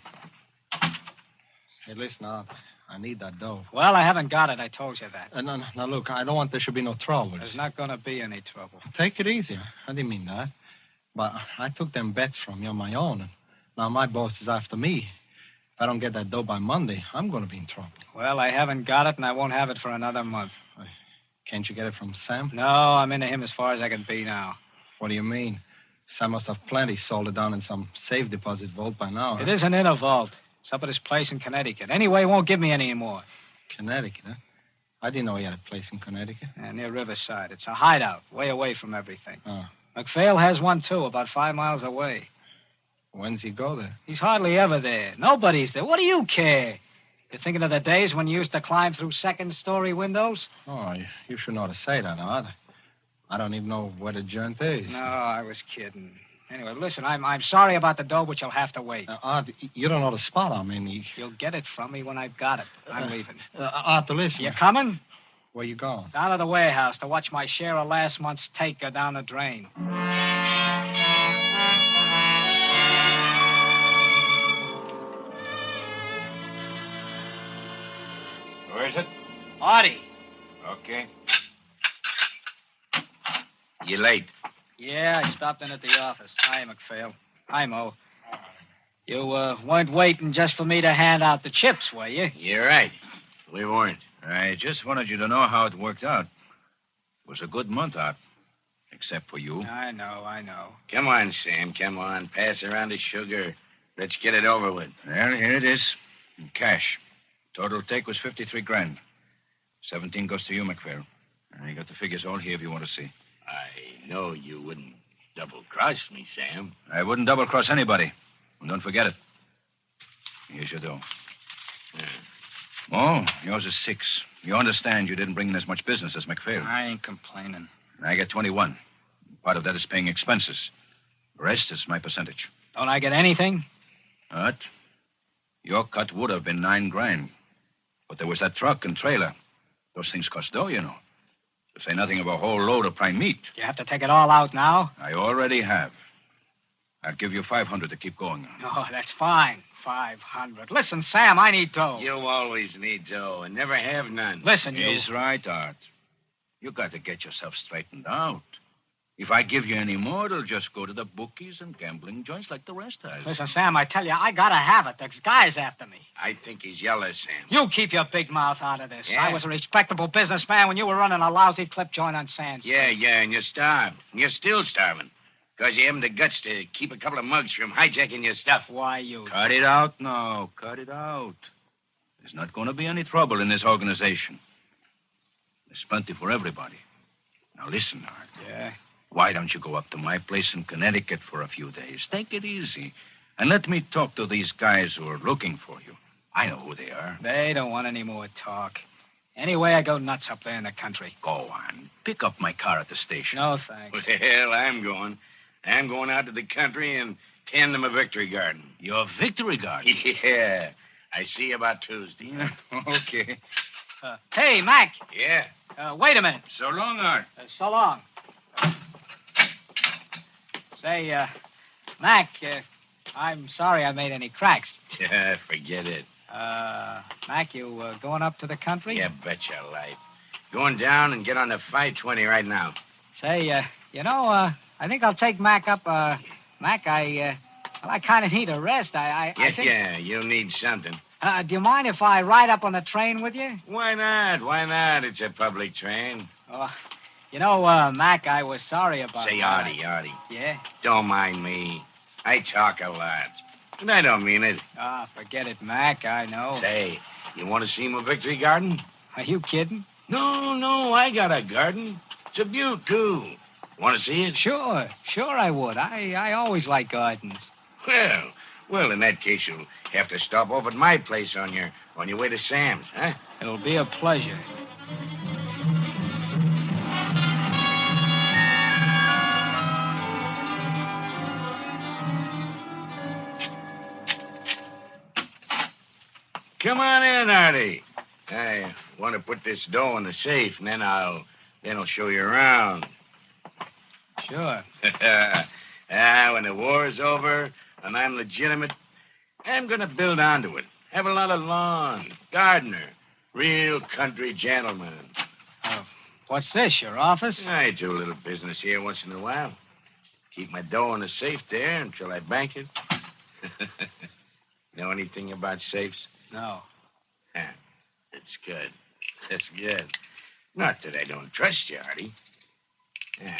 Hey, listen, Art. I need that dough. Well, I haven't got it. I told you that. Now, look, I don't want there should be no trouble. There's not going to be any trouble. Take it easy. I didn't mean that. But I took them bets from you on my own, and now my boss is after me. If I don't get that dough by Monday, I'm going to be in trouble. Well, I haven't got it, and I won't have it for another month. Can't you get it from Sam? No, I'm into him as far as I can be now. What do you mean? Sam must have plenty sold it down in some safe deposit vault by now. It isn't in a vault. It's up at his place in Connecticut. Anyway, he won't give me any more. Connecticut, huh? I didn't know he had a place in Connecticut. Yeah, near Riverside. It's a hideout, way away from everything. Oh. MacPhail has one, too, about 5 miles away. When's he go there? He's hardly ever there. Nobody's there. What do you care? You're thinking of the days when you used to climb through second-story windows? Oh, you shouldn't ought to say that, Art. I don't even know where the joint is. No, I was kidding. Anyway, listen, I'm sorry about the dough, but you'll have to wait. Art, you don't know the spot I'm in. You'll get it from me when I've got it. I'm leaving. Art, listen. You coming? Where you going? Down to the warehouse to watch my share of last month's take go down the drain. Where is it? Artie. Okay. You late? Yeah, I stopped in at the office. Hi, MacPhail. Hi, Mo. You weren't waiting just for me to hand out the chips, were you? You're right. We weren't. I just wanted you to know how it worked out. It was a good month out. Except for you. I know. Come on, Sam. Come on. Pass around the sugar. Let's get it over with. Well, here it is. In cash. Total take was 53 grand. 17 goes to you, MacPhail. I got the figures all here if you want to see. I know you wouldn't double-cross me, Sam. I wouldn't double-cross anybody. And don't forget it. Here's your dough. Oh, yours is 6. You understand you didn't bring in as much business as MacPhail. I ain't complaining. I get 21. Part of that is paying expenses. The rest is my percentage. Don't I get anything? What? Your cut would have been 9 grand. But there was that truck and trailer. Those things cost dough, you know. To say nothing of a whole load of prime meat. You have to take it all out now? I already have. I'll give you 500 to keep going on. Oh, that's fine. 500. Listen, Sam, I need dough. You always need dough and never have none. Listen, you... He's right, Art. You got to get yourself straightened out. If I give you any more, it'll just go to the bookies and gambling joints like the rest has. Listen, Sam, I tell you, I gotta have it. There's guys after me. I think he's yellow, Sam. You keep your big mouth out of this. Yeah? I was a respectable businessman when you were running a lousy clip joint on Sand Street. Yeah, and you're starved. And you're still starving. Because you haven't the guts to keep a couple of mugs from hijacking your stuff. Why, you... Cut it out now. Cut it out. There's not going to be any trouble in this organization. There's plenty for everybody. Now listen, Art. Yeah? Why don't you go up to my place in Connecticut for a few days? Take it easy. And let me talk to these guys who are looking for you. I know who they are. They don't want any more talk. Anyway, I go nuts up there in the country. Go on. Pick up my car at the station. No, thanks. Well, I'm going. I'm going out to the country and tend them a victory garden. Your victory garden? Yeah. I see you about Tuesday. Okay. Hey, Mac. Yeah? Wait a minute. So long, Art. So long. Say, Mac, I'm sorry I made any cracks. Yeah, forget it. Mac, you going up to the country? Yeah, bet your life. Going down and get on the 520 right now. Say, I think I'll take Mac up. Mac, I kind of need a rest. I think... Yeah, you'll need something. Do you mind if I ride up on the train with you? Why not? Why not? It's a public train. Mac, I was sorry about... Say, Artie. Yeah? Don't mind me. I talk a lot. And I don't mean it. Forget it, Mac. I know. Say, you want to see my victory garden? Are you kidding? No, I got a garden. It's a beaut, too. Want to see it? Sure I would. I always like gardens. Well, in that case, you'll have to stop off at my place on your way to Sam's, huh? It'll be a pleasure. Come on in, Artie. I want to put this dough in the safe, and then I'll show you around. Sure. When the war's over and I'm legitimate, I'm going to build onto it. Have a lot of lawn, gardener, real country gentleman. What's this, your office? I do a little business here once in a while. Keep my dough in the safe there until I bank it. Know anything about safes? No. That's good. Not that I don't trust you, Artie. Yeah.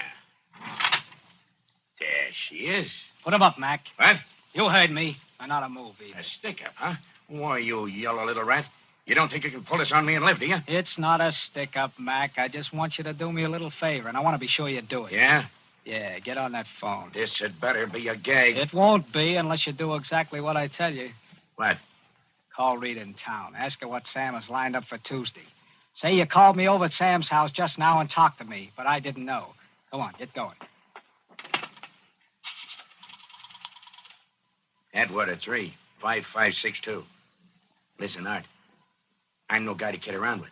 There she is. Put him up, Mac. What? You heard me. And not a move either. A stick-up, huh? Why, you yellow little rat. You don't think you can pull this on me and live, do you? It's not a stick-up, Mac. I just want you to do me a little favor, and I want to be sure you do it. Yeah? Yeah, get on that phone. This had better be a gag. It won't be unless you do exactly what I tell you. What? Call Rita in town. Ask her what Sam has lined up for Tuesday. Say you called me over at Sam's house just now and talked to me, but I didn't know. Go on, get going. Atwater 35562. Listen, Art. I'm no guy to kid around with.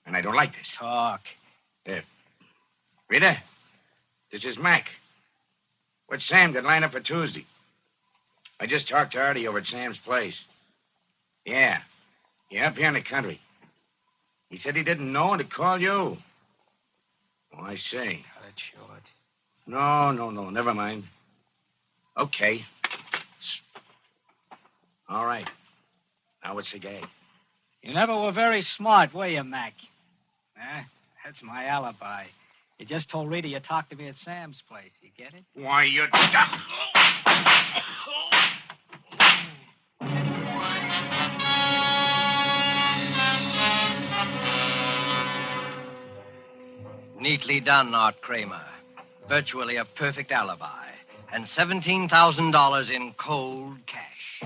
And I don't like this. Talk. Rita, this is Mac. What's Sam got lined up for Tuesday? I just talked to Artie over at Sam's place. Yeah. Yeah, up here in the country. He said he didn't know and to call you. Oh, I say. Cut it short. No. Never mind. Okay. All right. Now what's the gag? You never were very smart, were you, Mac? That's my alibi. You just told Rita you talked to me at Sam's place. You get it? Why, you... Neatly done, Art Kramer. Virtually a perfect alibi. And $17,000 in cold cash.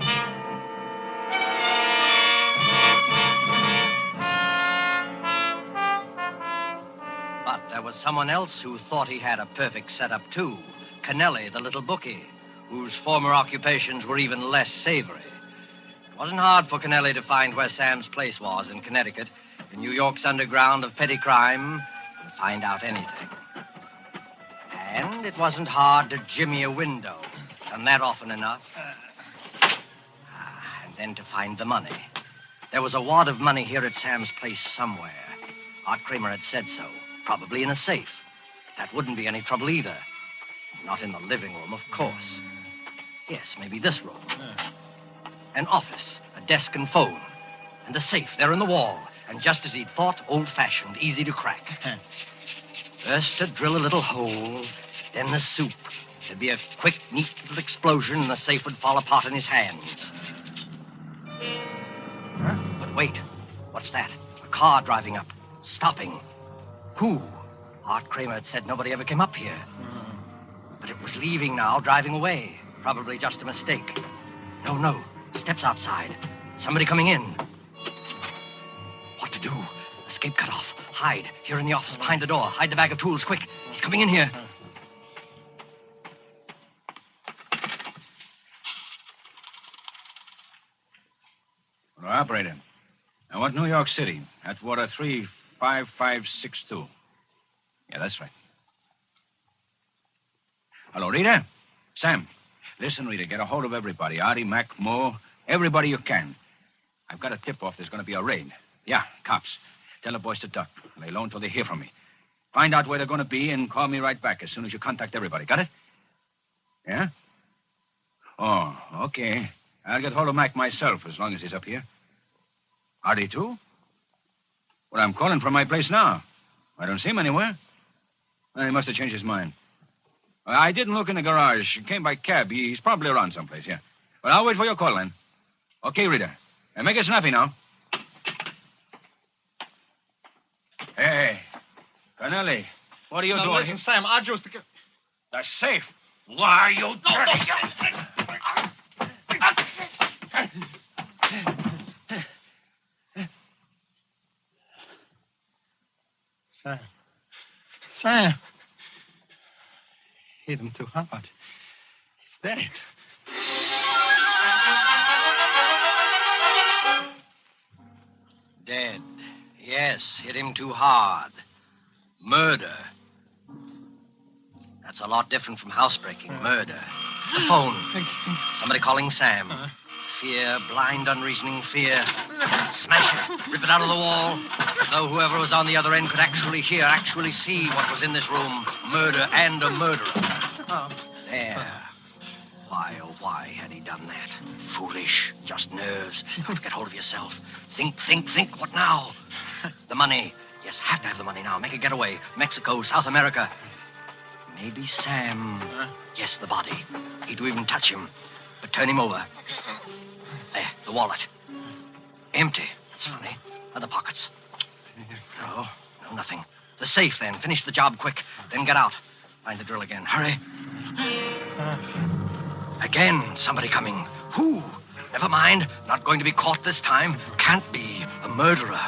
But there was someone else who thought he had a perfect setup, too. Kennelly, the little bookie, whose former occupations were even less savory. It wasn't hard for Kennelly to find where Sam's place was in Connecticut, in New York's underground of petty crime, and find out anything. And it wasn't hard to jimmy a window. Done that often enough. And then to find the money. There was a wad of money here at Sam's place somewhere. Art Kramer had said so. Probably in a safe. That wouldn't be any trouble either. Not in the living room, of course. Yes, maybe this room. An office, a desk and phone. And a safe there in the wall. And just as he'd thought, old-fashioned, easy to crack. First to drill a little hole, then the soup. There'd be a quick, neat little explosion, and the safe would fall apart in his hands. But wait, what's that? A car driving up, stopping. Who? Art Kramer had said nobody ever came up here. But it was leaving now, driving away. Probably just a mistake. No, steps outside. Somebody coming in. What to do? Escape cut off. Hide. Here in the office, behind the door. Hide the bag of tools, quick. He's coming in here. Well, operator. I want New York City. Atwater 35562. Yeah, that's right. Hello, Rita? Sam. Listen, Rita, get a hold of everybody. Artie, Mac, Mo, everybody you can. I've got a tip-off there's going to be a raid. Yeah, cops. Tell the boys to duck. Lay low until they hear from me. Find out where they're going to be and call me right back as soon as you contact everybody. Got it? Yeah? Oh, okay. I'll get hold of Mac myself as long as he's up here. Artie, too? Well, I'm calling from my place now. I don't see him anywhere. Well, he must have changed his mind. Well, I didn't look in the garage. He came by cab. He's probably around someplace, yeah. Well, I'll wait for your call, then. Okay, Rita. And make it snappy now. Hey, Kennelly, what are you doing? Listen, Sam, I just... The safe. Why are you Sam. Hit him too hard. He's dead. Dead. Yes, hit him too hard. Murder. That's a lot different from housebreaking. Murder. The phone. Somebody calling Sam. Fear, blind, unreasoning fear. Smash it. Rip it out of the wall. As though whoever was on the other end could actually hear, actually see what was in this room. Murder and a murderer. There. Why, oh, why had he done that? Foolish. Just nerves. Don't get hold of yourself. Think. What now? The money. Yes, have to have the money now. Make a getaway. Mexico, South America. Maybe Sam. Yes, the body. Hate to even touch him. But turn him over. There, the wallet. Empty. That's funny. Other pockets. No, nothing. The safe, then. Finish the job quick. Then get out. Find the drill again. Hurry. Again, somebody coming. Who? Never mind. Not going to be caught this time. Can't be. A murderer.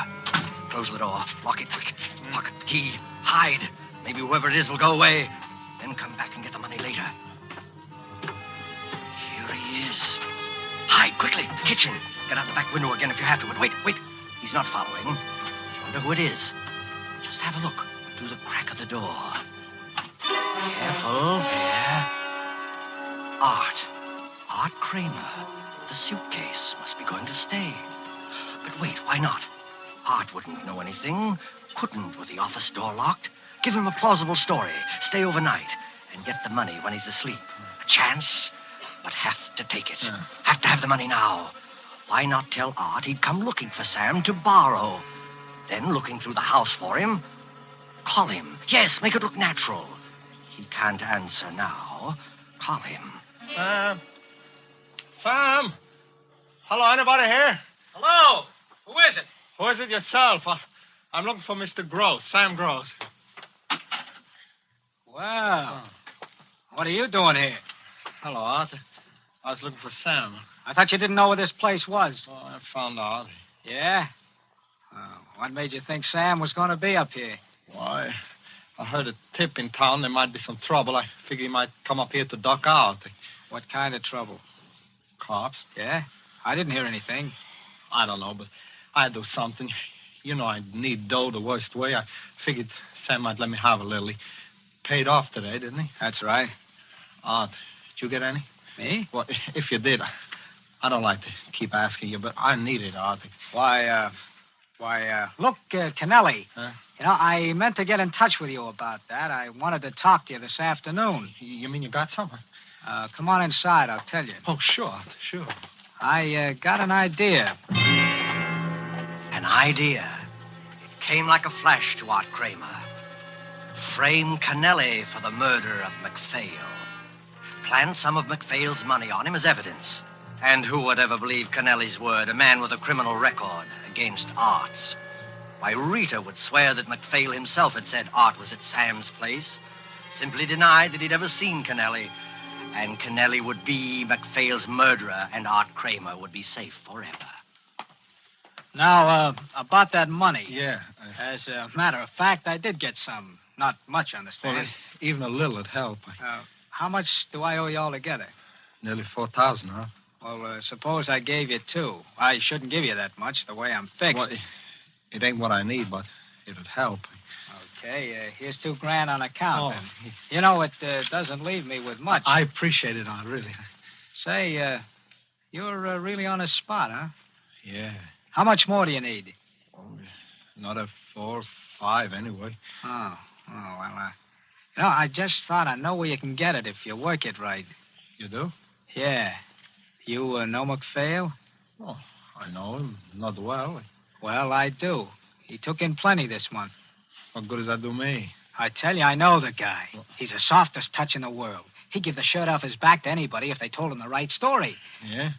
Close the door. Lock it quick. Pocket the key. Hide. Maybe whoever it is will go away. Then come back and get the money later. Here he is. Hide quickly. Kitchen. Get out the back window again if you have to. But wait. He's not following. Wonder who it is. Just have a look through the crack of the door. Careful. There. Art Kramer. The suitcase must be going to stay. But wait, why not? Art wouldn't know anything. Couldn't with the office door locked. Give him a plausible story. Stay overnight and get the money when he's asleep. A chance, but have to take it. Have to have the money now. Why not tell Art he'd come looking for Sam to borrow? Then, looking through the house for him, call him. Yes, make it look natural. He can't answer now. Call him. Sam? Hello, anybody here? Hello? Who is it? Who is it yourself? I'm looking for Mr. Gross, Sam Gross. Well, what are you doing here? Hello, Arthur. I was looking for Sam. I thought you didn't know where this place was. Oh, I found out. Yeah? What made you think Sam was going to be up here? Why, I heard a tip in town there might be some trouble. I figured he might come up here to duck out. What kind of trouble? Cops. Yeah? I didn't hear anything. I don't know, but I'd do something. You know I need dough the worst way. I figured Sam might let me have a little. He paid off today, didn't he? That's right. Did you get any? Me? Well, if you did, I don't like to keep asking you, but I need it, Arthur. Look, Kennelly. Huh? You know, I meant to get in touch with you about that. I wanted to talk to you this afternoon. You mean you got something? Come on inside, I'll tell you. Oh, sure. I got an idea. An idea. It came like a flash to Art Kramer. Frame Kennelly for the murder of MacPhail. Plant some of MacPhail's money on him as evidence. And who would ever believe Kennelly's word, a man with a criminal record, against Art's? Why, Rita would swear that MacPhail himself had said Art was at Sam's place. Simply denied that he'd ever seen Kennelly. And Kennelly would be MacPhail's murderer, and Art Kramer would be safe forever. Now, about that money. Yeah. As a matter of fact, I did get some. Not much, understand? Well, even a little would help. How much do I owe you altogether? Nearly 4,000, huh? Well, suppose I gave you 2. I shouldn't give you that much, the way I'm fixed. Well, it ain't what I need, but it'd help. Okay, here's $2,000 on account. Oh. Then. You know, it doesn't leave me with much. I appreciate it, Aunt, really. Say, you're really on the spot, huh? Yeah. How much more do you need? Another 4 or 5, anyway. Oh, well, you know, I just thought I know where you can get it if you work it right. You do? Yeah. You know MacPhail? Oh, I know him. Not well. Well, I do. He took in plenty this month. What good does that do me? I tell you, I know the guy. He's the softest touch in the world. He'd give the shirt off his back to anybody if they told him the right story. Yeah?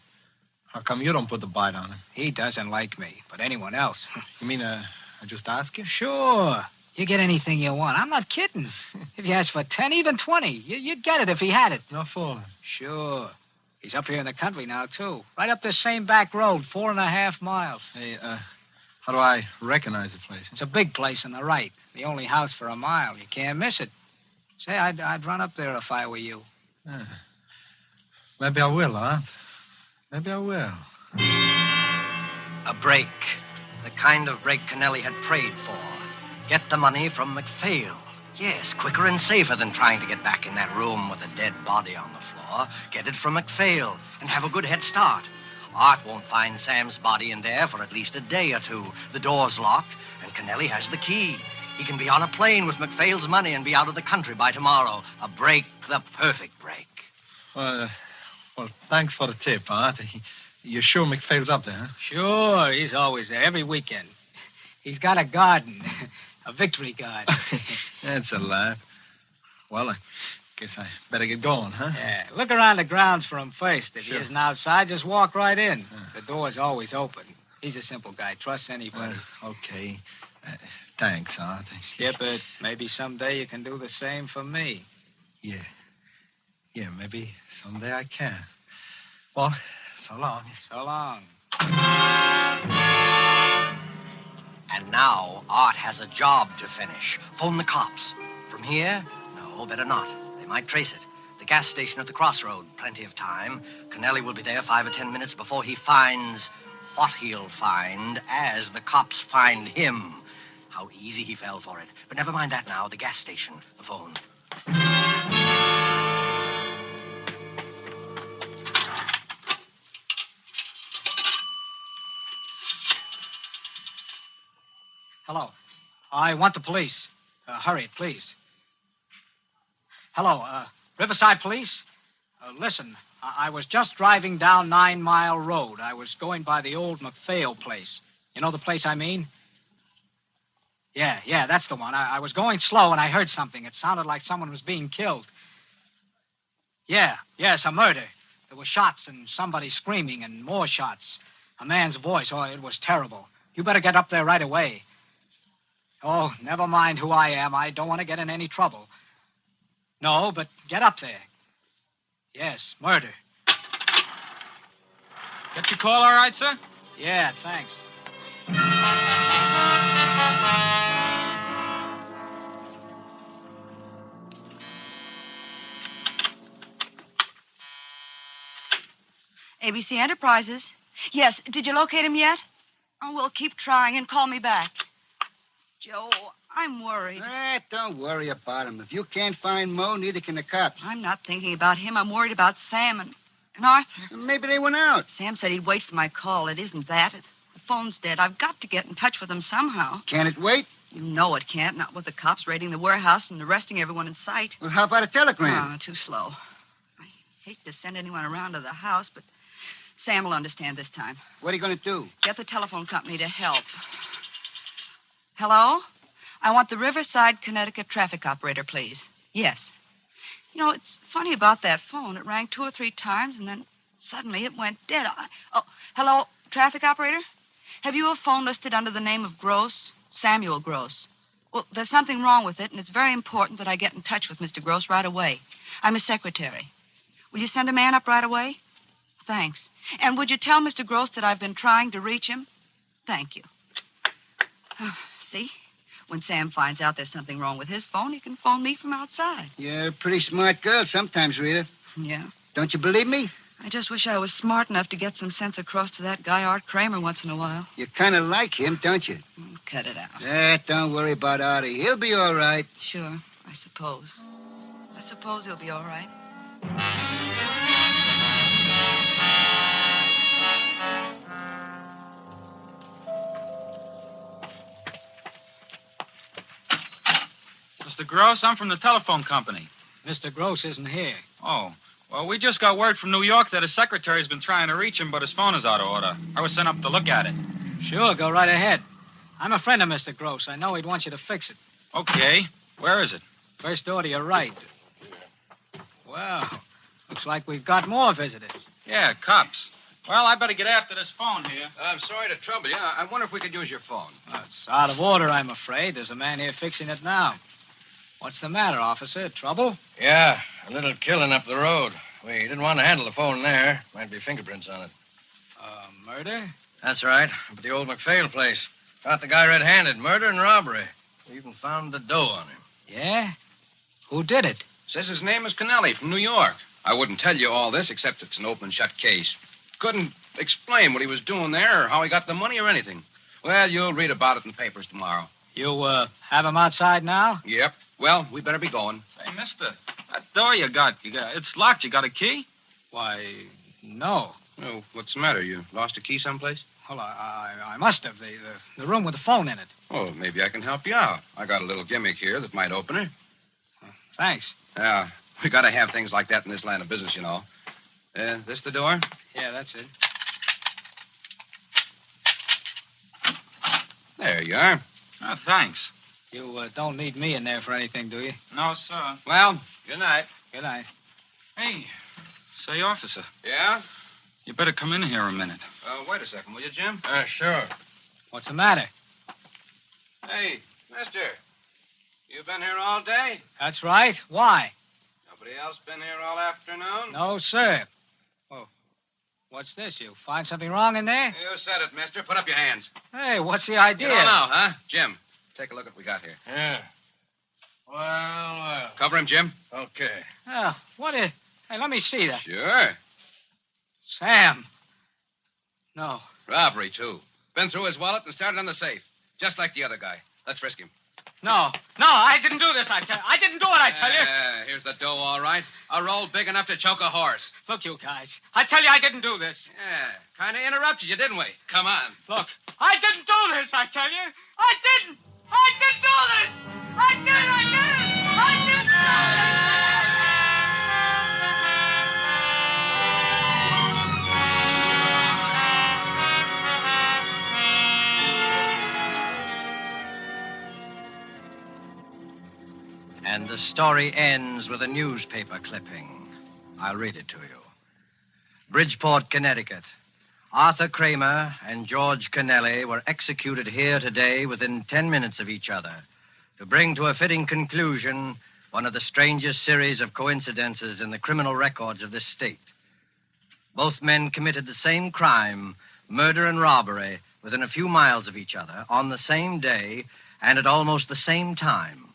How come you don't put the bite on him? He doesn't like me, but anyone else. You mean, I just ask you? Sure. You get anything you want. I'm not kidding. If you ask for 10, even 20, you'd get it if he had it. No fooling. Sure. He's up here in the country now, too. Right up this same back road, 4.5 miles. Hey, how do I recognize the place? It's a big place on the right. The only house for a mile. You can't miss it. Say, I'd run up there if I were you. Maybe I will, huh? Maybe I will. A break. The kind of break Kennelly had prayed for. Get the money from MacPhail. Yes, quicker and safer than trying to get back in that room with a dead body on the floor. Get it from MacPhail and have a good head start. Art won't find Sam's body in there for at least a day or two. The door's locked, and Kennelly has the key. He can be on a plane with MacPhail's money and be out of the country by tomorrow. A break, the perfect break. Well, thanks for the tip, huh? You're sure MacPhail's up there, huh? Sure, he's always there, every weekend. He's got a garden. A victory guard. That's a laugh. Well, I guess I better get going, huh? Yeah, look around the grounds for him first. If Sure. he isn't outside, just walk right in. The door's always open. He's a simple guy. Trusts anybody. Okay. Thanks, Art. Skip it. Maybe someday you can do the same for me. Yeah. Yeah, maybe someday I can. Well, so long. So long. And now, Art has a job to finish. Phone the cops. From here? No, better not. They might trace it. The gas station at the crossroad. Plenty of time. Kennelly will be there 5 or 10 minutes before he finds what he'll find as the cops find him. How easy he fell for it. But never mind that now. The gas station. The phone. Hello. I want the police. Hurry, please. Hello, Riverside Police? Listen, I was just driving down 9 Mile Road. I was going by the old McPhail place. You know the place I mean? Yeah, that's the one. I was going slow and I heard something. It sounded like someone was being killed. Yes, a murder. There were shots and somebody screaming and more shots. A man's voice. Oh, it was terrible. You better get up there right away. Oh, never mind who I am. I don't want to get in any trouble. No, but get up there. Yes, murder. Get your call all right, sir? Yeah, thanks. ABC Enterprises. Yes, did you locate him yet? Oh, well, keep trying and call me back. Joe, I'm worried. Don't worry about him. If you can't find Mo, neither can the cops. I'm not thinking about him. I'm worried about Sam and Arthur. Maybe they went out. Sam said he'd wait for my call. It isn't that. The phone's dead. I've got to get in touch with them somehow. Can it wait? You know it can't. Not with the cops raiding the warehouse and arresting everyone in sight. Well, how about a telegram? Oh, too slow. I hate to send anyone around to the house, but Sam will understand this time. What are you going to do? Get the telephone company to help. Hello? I want the Riverside, Connecticut traffic operator, please. Yes. You know, it's funny about that phone. It rang 2 or 3 times, and then suddenly it went dead. Hello, traffic operator? Have you a phone listed under the name of Gross? Samuel Gross. Well, there's something wrong with it, and it's very important that I get in touch with Mr. Gross right away. I'm his secretary. Will you send a man up right away? Thanks. And would you tell Mr. Gross that I've been trying to reach him? Thank you. See? When Sam finds out there's something wrong with his phone, he can phone me from outside. You're a pretty smart girl sometimes, Rita. Yeah. Don't you believe me? I just wish I was smart enough to get some sense across to that guy Art Kramer once in a while. You kind of like him, don't you? Cut it out. Don't worry about Artie. He'll be all right. Sure, I suppose. I suppose he'll be all right. Mr. Gross, I'm from the telephone company. Mr. Gross isn't here. Oh, well, we just got word from New York that his secretary's been trying to reach him, but his phone is out of order. I was sent up to look at it. Sure, go right ahead. I'm a friend of Mr. Gross. I know he'd want you to fix it. Okay. Where is it? First door to your right. Well, looks like we've got more visitors. Yeah, cops. Well, I better get after this phone here. I'm sorry to trouble you. I wonder if we could use your phone. It's out of order, I'm afraid. There's a man here fixing it now. What's the matter, officer? Trouble? Yeah, a little killing up the road. We didn't want to handle the phone there. Might be fingerprints on it. Murder? That's right. Up at the old McPhail place. Caught the guy red-handed. Murder and robbery. We even found the dough on him. Yeah? Who did it? Says his name is Kennelly from New York. I wouldn't tell you all this except it's an open and shut case. Couldn't explain what he was doing there or how he got the money or anything. Well, you'll read about it in the papers tomorrow. You, have him outside now? Yep. Well, we better be going. Hey, mister, that door you got, it's locked. You got a key? Why, no. Oh, what's the matter? You lost a key someplace? Well, I must have. The room with the phone in it. Oh, maybe I can help you out. I got a little gimmick here that might open her. Thanks. Yeah, we got to have things like that in this line of business, you know. This the door? Yeah, that's it. There you are. Oh, thanks. You don't need me in there for anything, do you? No, sir. Well, good night. Good night. Hey, say, officer, Yeah? you better come in here a minute. Wait a second, will you, Jim? Sure. What's the matter? Hey, mister. You been here all day? That's right. Why? Nobody else been here all afternoon? No, sir. Oh, what's this? You find something wrong in there? You said it, mister. Put up your hands. Hey, what's the idea? You don't know, huh? Jim, take a look at what we got here. Yeah. Well. Cover him, Jim. Okay. Oh, what is... Hey, let me see that. Sure. Sam. No. Robbery, too. Been through his wallet and started on the safe. Just like the other guy. Let's frisk him. No, I didn't do this, I tell you. I didn't do it, I tell you. Here's the dough, all right. A roll big enough to choke a horse. Look, you guys. I tell you, I didn't do this. Yeah, kind of interrupted you, didn't we? Come on. Look, I didn't do this, I tell you. I didn't do this. I didn't do this. And the story ends with a newspaper clipping. I'll read it to you. Bridgeport, Connecticut. Arthur Kramer and George Kennelly were executed here today within 10 minutes of each other to bring to a fitting conclusion one of the strangest series of coincidences in the criminal records of this state. Both men committed the same crime, murder and robbery, within a few miles of each other on the same day and at almost the same time.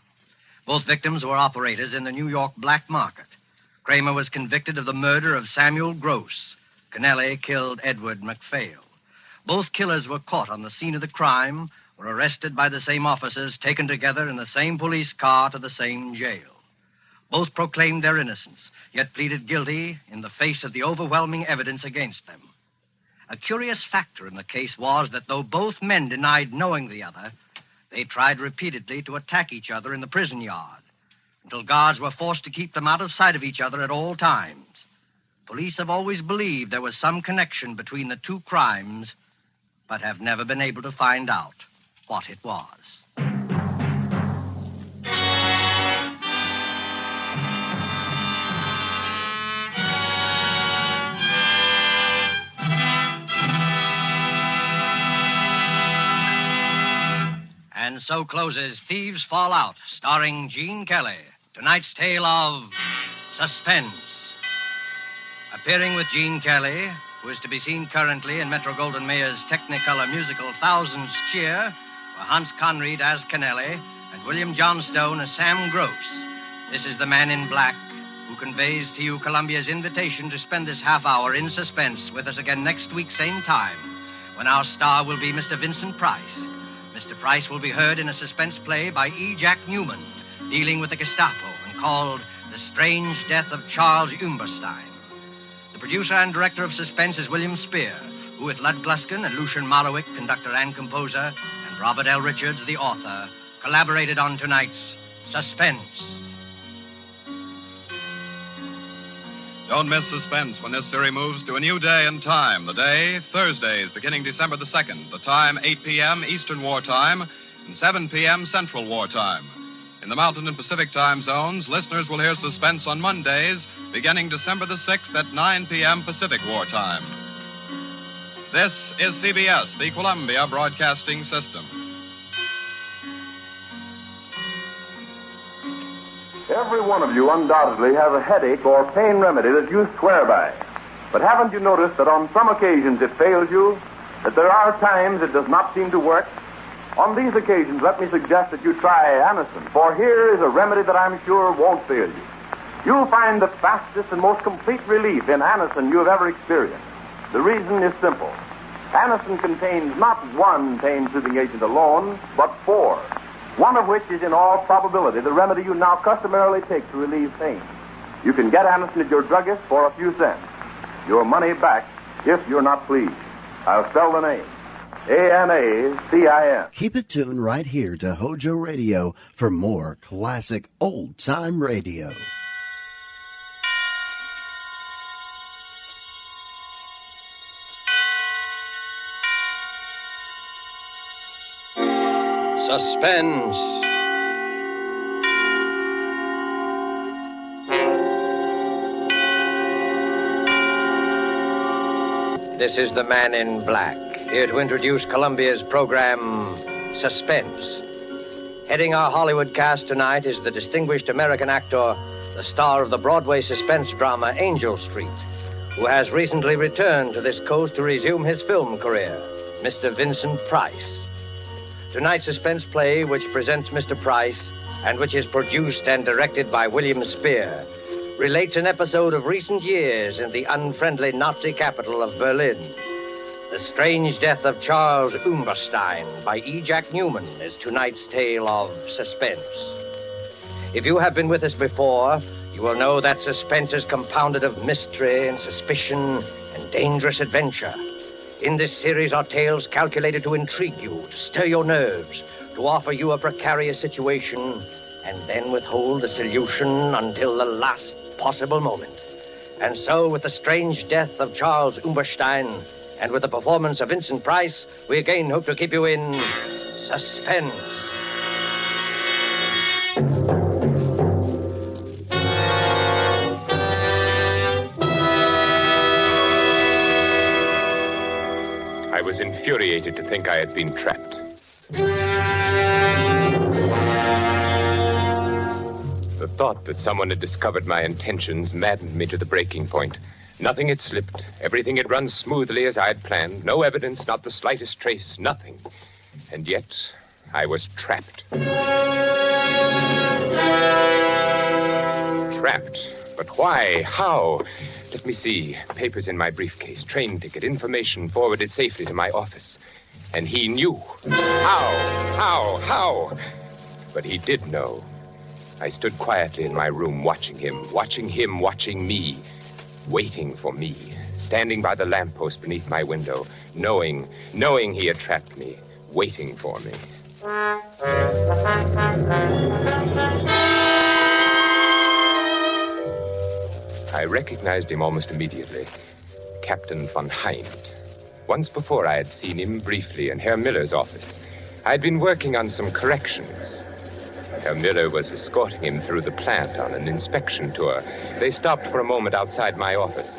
Both victims were operators in the New York black market. Kramer was convicted of the murder of Samuel Gross. Kennelly killed Edward MacPhail. Both killers were caught on the scene of the crime, were arrested by the same officers, taken together in the same police car to the same jail. Both proclaimed their innocence, yet pleaded guilty in the face of the overwhelming evidence against them. A curious factor in the case was that though both men denied knowing the other, they tried repeatedly to attack each other in the prison yard until guards were forced to keep them out of sight of each other at all times. Police have always believed there was some connection between the two crimes, but have never been able to find out what it was. And so closes Thieves Fall Out, starring Gene Kelly. Tonight's tale of Suspense. Appearing with Gene Kelly, who is to be seen currently in Metro-Goldwyn-Mayer's Technicolor musical Thousands Cheer, were Hans Conried as Kennelly and William Johnstone as Sam Gross. This is the Man in Black, who conveys to you Columbia's invitation to spend this half hour in suspense with us again next week, same time, when our star will be Mr. Vincent Price. Mr. Price will be heard in a suspense play by E. Jack Newman, dealing with the Gestapo and called The Strange Death of Charles Umberstein. The producer and director of Suspense is William Spear, who with Lud Gluskin and Lucian Marlowick, conductor and composer, and Robert L. Richards, the author, collaborated on tonight's Suspense. Don't miss Suspense when this series moves to a new day and time. The day, Thursdays, beginning December the 2nd. The time, 8 p.m. Eastern Wartime and 7 p.m. Central Wartime. In the Mountain and Pacific time zones, listeners will hear Suspense on Mondays, beginning December the 6th at 9 p.m. Pacific Wartime. This is CBS, the Columbia Broadcasting System. Every one of you undoubtedly has a headache or pain remedy that you swear by. But haven't you noticed that on some occasions it fails you? That there are times it does not seem to work? On these occasions, let me suggest that you try Anacin, for here is a remedy that I'm sure won't fail you. You'll find the fastest and most complete relief in Anacin you have ever experienced. The reason is simple. Anacin contains not one pain-soothing agent alone, but 4. One of which is in all probability the remedy you now customarily take to relieve pain. You can get Anacin at your druggist for a few cents. Your money back if you're not pleased. I'll spell the name. Anacin. Keep it tuned right here to Hojo Radio for more classic old-time radio. Suspense. This is the Man in Black, here to introduce Columbia's program, Suspense. Heading our Hollywood cast tonight is the distinguished American actor, the star of the Broadway suspense drama Angel Street, who has recently returned to this coast to resume his film career, Mr. Vincent Price. Tonight's suspense play, which presents Mr. Price, and which is produced and directed by William Spear, relates an episode of recent years in the unfriendly Nazi capital of Berlin. The strange death of Charles Umberstein by E. Jack Newman is tonight's tale of suspense. If you have been with us before, you will know that suspense is compounded of mystery and suspicion and dangerous adventure. In this series are tales calculated to intrigue you, to stir your nerves, to offer you a precarious situation, and then withhold the solution until the last possible moment. And so, with the strange death of Charles Umberstein, and with the performance of Vincent Price, we again hope to keep you in suspense. I was infuriated to think I had been trapped. The thought that someone had discovered my intentions maddened me to the breaking point. Nothing had slipped. Everything had run smoothly as I had planned. No evidence, not the slightest trace, nothing. And yet, I was trapped. Trapped. But why? How? Let me see. Papers in my briefcase, train ticket, information forwarded safely to my office. And he knew. How? But he did know. I stood quietly in my room, watching him, watching me, waiting for me, standing by the lamppost beneath my window, knowing he had trapped me, waiting for me. I recognized him almost immediately. Captain von Hind. Once before I had seen him briefly in Herr Miller's office. I had been working on some corrections. Herr Miller was escorting him through the plant on an inspection tour. They stopped for a moment outside my office.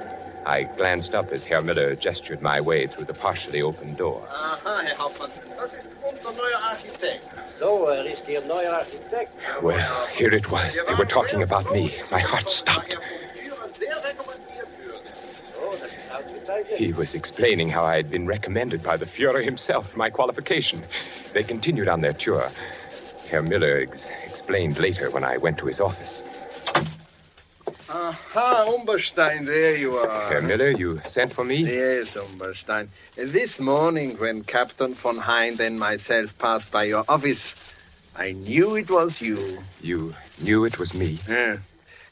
I glanced up as Herr Miller gestured my way through the partially open door. Aha, Herr Hauptmann. Das ist unser neuer Architekt. So, ist Ihr neuer Architekt. Well, here it was. They were talking about me. My heart stopped. He was explaining how I had been recommended by the Führer himself, my qualification. They continued on their tour. Herr Miller explained later when I went to his office. Aha, Umberstein, there you are. Herr Miller, you sent for me? Yes, Umberstein. This morning, when Captain von Hind and myself passed by your office, I knew it was you. You knew it was me? Yeah.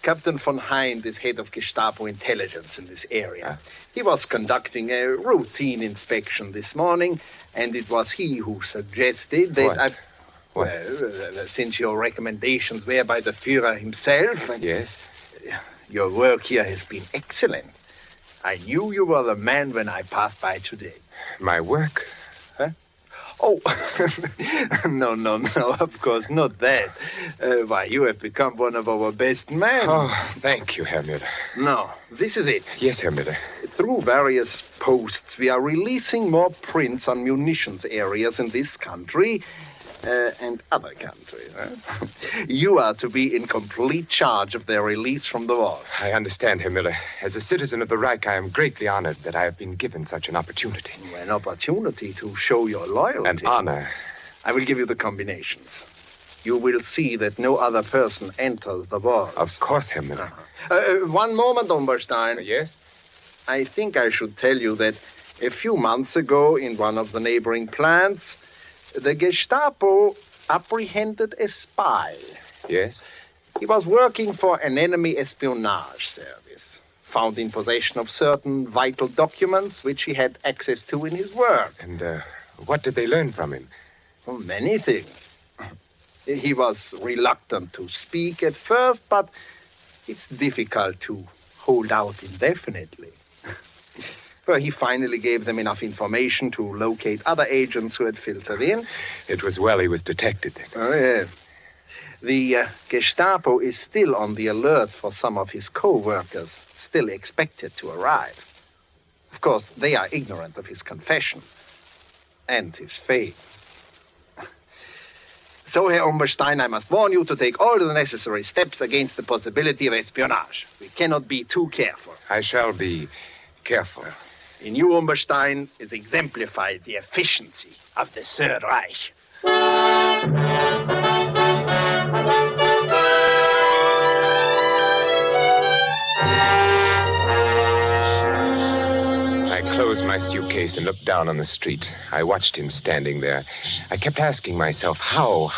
Captain von Hind is head of Gestapo intelligence in this area. He was conducting a routine inspection this morning, and it was he who suggested that What? Well, since your recommendations were by the Führer himself... Yes? Your work here has been excellent. I knew you were the man when I passed by today. My work? Huh? Oh, no, of course, not that. Why, you have become one of our best men. Oh, thank you, Herr Miller. No, this is it. Yes, Herr Miller. Through various posts, we are releasing more prints on munitions areas in this country and other countries. Huh? You are to be in complete charge of their release from the war. I understand, Herr Miller. As a citizen of the Reich, I am greatly honored that I have been given such an opportunity. An opportunity to show your loyalty. An honor. I will give you the combinations. You will see that no other person enters the war. Of course, Herr Miller. One moment, Umberstein. Yes? I think I should tell you that a few months ago, in one of the neighboring plants, the Gestapo apprehended a spy. Yes? He was working for an enemy espionage service, found in possession of certain vital documents which he had access to in his work. And what did they learn from him? Well, many things. He was reluctant to speak at first, but it's difficult to hold out indefinitely. Well, he finally gave them enough information to locate other agents who had filtered in. It was well he was detected. Oh, yes. The Gestapo is still on the alert for some of his co-workers, still expected to arrive. Of course, they are ignorant of his confession and his fate. So, Herr Umberstein, I must warn you to take all the necessary steps against the possibility of espionage. We cannot be too careful. I shall be careful. In you, Umberstein, is exemplified the efficiency of the Third Reich. I closed my suitcase and looked down on the street. I watched him standing there. I kept asking myself, how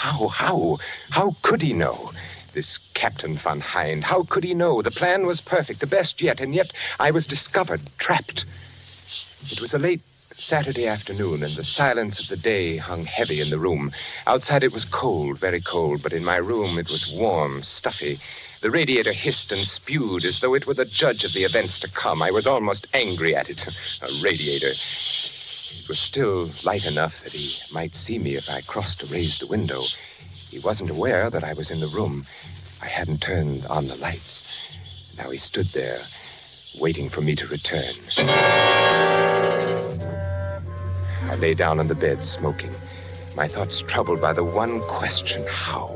could he know? This Captain von Hind, how could he know? The plan was perfect, the best yet, and yet I was discovered, trapped. It was a late Saturday afternoon, and the silence of the day hung heavy in the room. Outside it was cold, very cold, but in my room it was warm, stuffy. The radiator hissed and spewed as though it were the judge of the events to come. I was almost angry at it. A radiator. It was still light enough that he might see me if I crossed to raise the window. He wasn't aware that I was in the room. I hadn't turned on the lights. Now he stood there, waiting for me to return. I lay down on the bed, smoking, my thoughts troubled by the one question, how?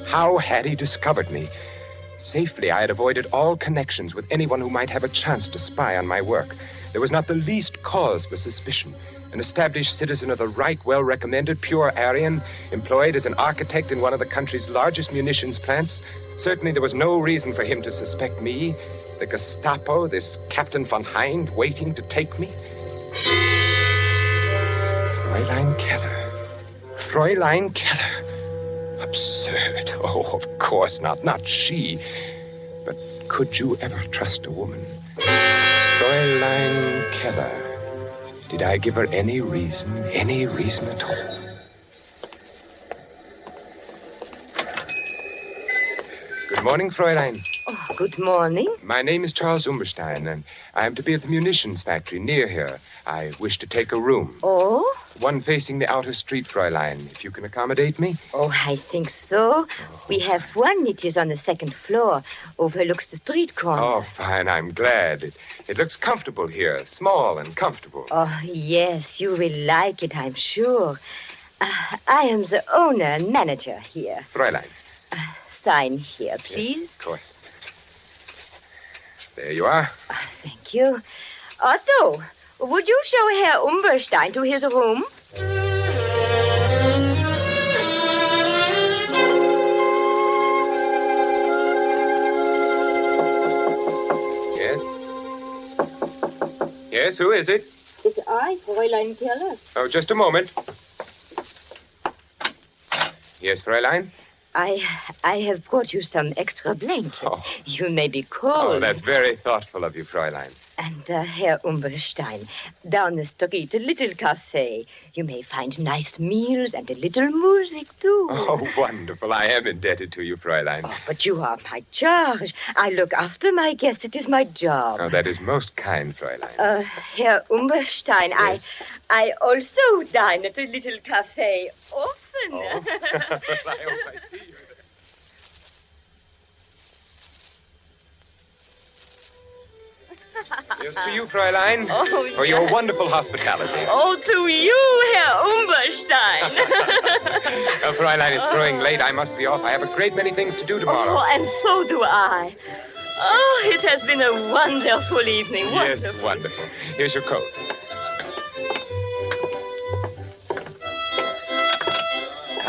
How had he discovered me? Safely, I had avoided all connections with anyone who might have a chance to spy on my work. There was not the least cause for suspicion. An established citizen of the Reich, well-recommended, pure Aryan, employed as an architect in one of the country's largest munitions plants. Certainly there was no reason for him to suspect me. The Gestapo, this Captain von Hind, waiting to take me. Fräulein Keller. Absurd. Oh, of course not. Not she. But could you ever trust a woman? Fräulein Keller. Did I give her any reason at all? Good morning, Fräulein. Oh, good morning. My name is Charles Umberstein, and I am to be at the munitions factory near here. I wish to take a room. Oh? One facing the outer street, Fräulein, if you can accommodate me. Oh, I think so. We have one. It is on the second floor, overlooks the street corner. Oh, fine. I'm glad. It looks comfortable here, small and comfortable. Oh, yes, you will like it, I'm sure. I am the owner and manager here. Fräulein. Sign here, please. Yes, of course. There you are. Thank you. Otto, would you show Herr Umberstein to his room? Yes? Yes, who is it? It's I, Fräulein Keller. Oh, just a moment. Yes, Fräulein? I have brought you some extra blankets. Oh. You may be cold. Oh, that's very thoughtful of you, Fräulein. And Herr Umberstein, down the street, a little cafe. You may find nice meals and a little music, too. Oh, wonderful. I am indebted to you, Fräulein. Oh, but you are my charge. I look after my guests. It is my job. Oh, that is most kind, Fräulein. Herr Umberstein, yes. I also dine at a little cafe often. Oh. I hope I see you. Here's to you, Fräulein, for your wonderful hospitality. Oh, to you, Herr Umberstein. Fräulein, it's growing late. I must be off. I have a great many things to do tomorrow. Oh, and so do I. Oh, it has been a wonderful evening. Wonderful. Yes, wonderful. Here's your coat.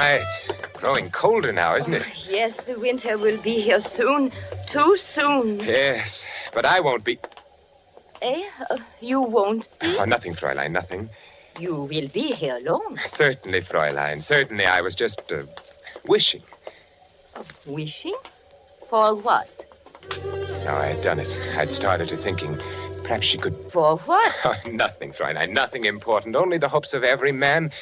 It's growing colder now, isn't it? Yes, the winter will be here soon. Too soon. Yes, but I won't be... You won't be? Oh, nothing, Fräulein, nothing. You will be here long. Certainly, Fräulein, certainly. I was just, wishing. Wishing? For what? No, I had done it. I'd started to thinking perhaps she could... For what? Nothing, Fräulein, nothing important. Only the hopes of every man.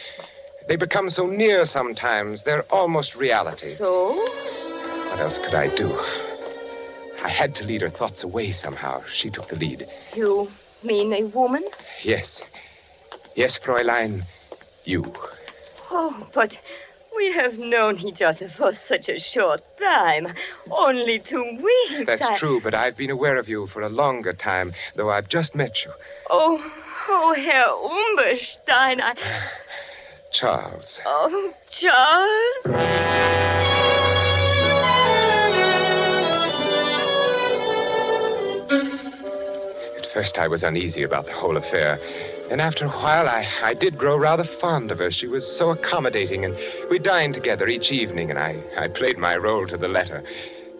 They become so near sometimes. They're almost reality. So? What else could I do? I had to lead her thoughts away somehow. She took the lead. You mean a woman? Yes. Yes, Fräulein. You. Oh, but We have known each other for such a short time. Only 2 weeks. That's true, but I've been aware of you for a longer time, though I've just met you. Oh, Herr Umberstein, Charles. Oh, Charles. At first I was uneasy about the whole affair. And after a while, I did grow rather fond of her. She was so accommodating, and we dined together each evening, and I played my role to the letter.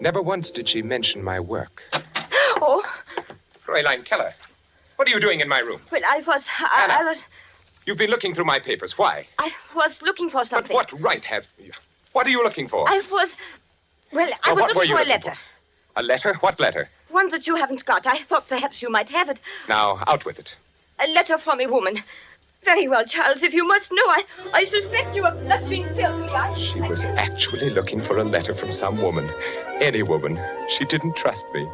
Never once did she mention my work. Oh. Fräulein Keller, what are you doing in my room? Well, I was... You've been looking through my papers. Why? I was looking for something. But what right have you? What are you looking for? I was looking for a letter. A letter? What letter? One that you haven't got. I thought perhaps you might have it. Now, out with it. A letter from a woman. Very well, Charles, if you must know, I suspect you of blustering Phil to me. She was actually looking for a letter from some woman. Any woman. She didn't trust me.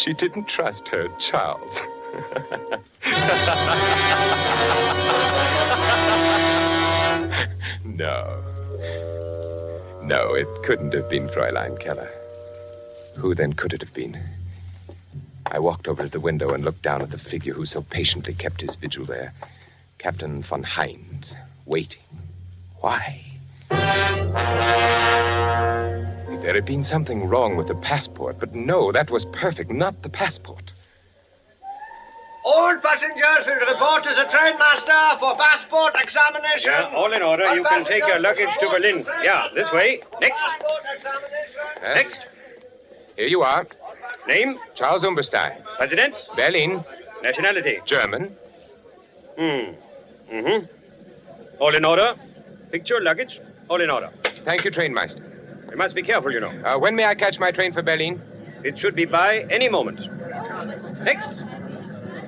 She didn't trust her Charles. No, it couldn't have been Fräulein Keller. Who then could it have been? I walked over to the window and looked down at the figure who so patiently kept his vigil there. Captain von Heinz, waiting. Why? There had been something wrong with the passport, but no, that was perfect, not the passport. All passengers will report to the trainmaster for passport examination. Yeah, all in order. You can take your luggage to Berlin. Yeah, this way. Next. Next. Here you are. Name? Charles Umberstein. Residence? Berlin. Nationality? German. All in order. Picture, luggage, all in order. Thank you, trainmaster. You must be careful, you know. When may I catch my train for Berlin? It should be by any moment. Next.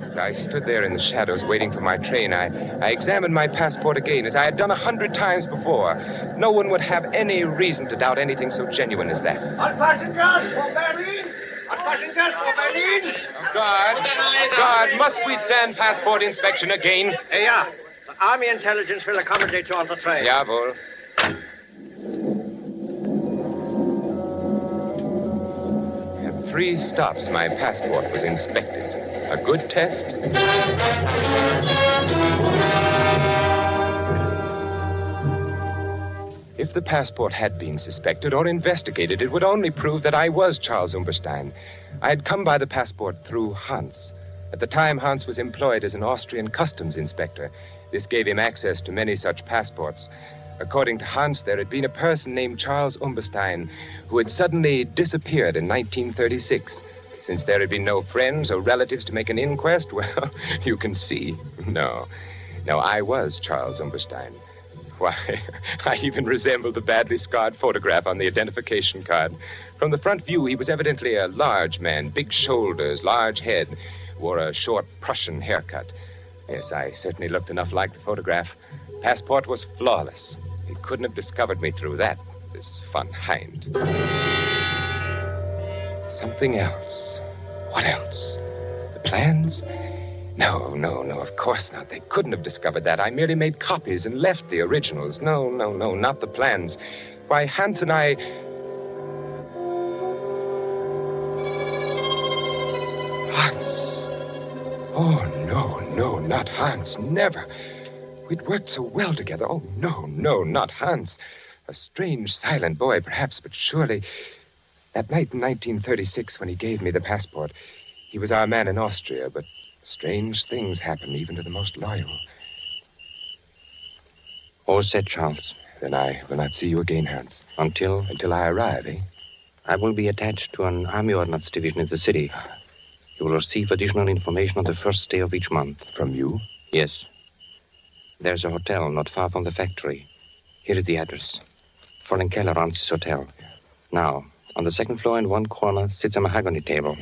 As I stood there in the shadows waiting for my train, I examined my passport again, as I had done 100 times before. No one would have any reason to doubt anything so genuine as that. All passengers for Berlin! All passengers for Berlin! Guard, must we stand passport inspection again? Yeah. The Army intelligence will accommodate you on the train. Jawohl. At 3 stops, my passport was inspected. A good test? If the passport had been suspected or investigated, it would only prove that I was Charles Umberstein. I had come by the passport through Hans. At the time, Hans was employed as an Austrian customs inspector. This gave him access to many such passports. According to Hans, there had been a person named Charles Umberstein who had suddenly disappeared in 1936. Since there had been no friends or relatives to make an inquest, well, you can see. No, I was Charles Umberstein. Why, I even resembled the badly scarred photograph on the identification card. From the front view, he was evidently a large man, big shoulders, large head, wore a short Prussian haircut. Yes, I certainly looked enough like the photograph. Passport was flawless. He couldn't have discovered me through that, this von Heinz. Something else. What else? The plans? No, of course not. They couldn't have discovered that. I merely made copies and left the originals. No, not the plans. Why, Hans and I... Hans. Oh, no, not Hans. Never. We'd worked so well together. Oh, no, not Hans. A strange, silent boy, perhaps, but surely... That night in 1936, when he gave me the passport, he was our man in Austria, but strange things happen even to the most loyal. All set, Charles. Then I will not see you again, Hans. Until I arrive, eh? I will be attached to an Army Ordnance division in the city. You will receive additional information on the first day of each month. From you? Yes. There's a hotel not far from the factory. Here is the address. Fräulein Keller runs this hotel. Now... On the second floor in one corner sits a mahogany table.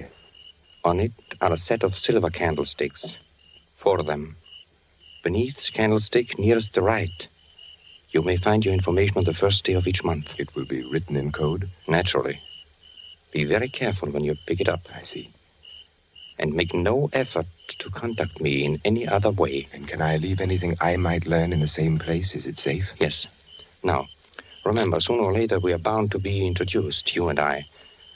On it are a set of silver candlesticks. 4 of them. Beneath the candlestick nearest the right, you may find your information on the first day of each month. It will be written in code? Naturally. Be very careful when you pick it up. I see. And make no effort to contact me in any other way. And can I leave anything I might learn in the same place? Is it safe? Yes. Now, Remember, sooner or later, we are bound to be introduced, you and I.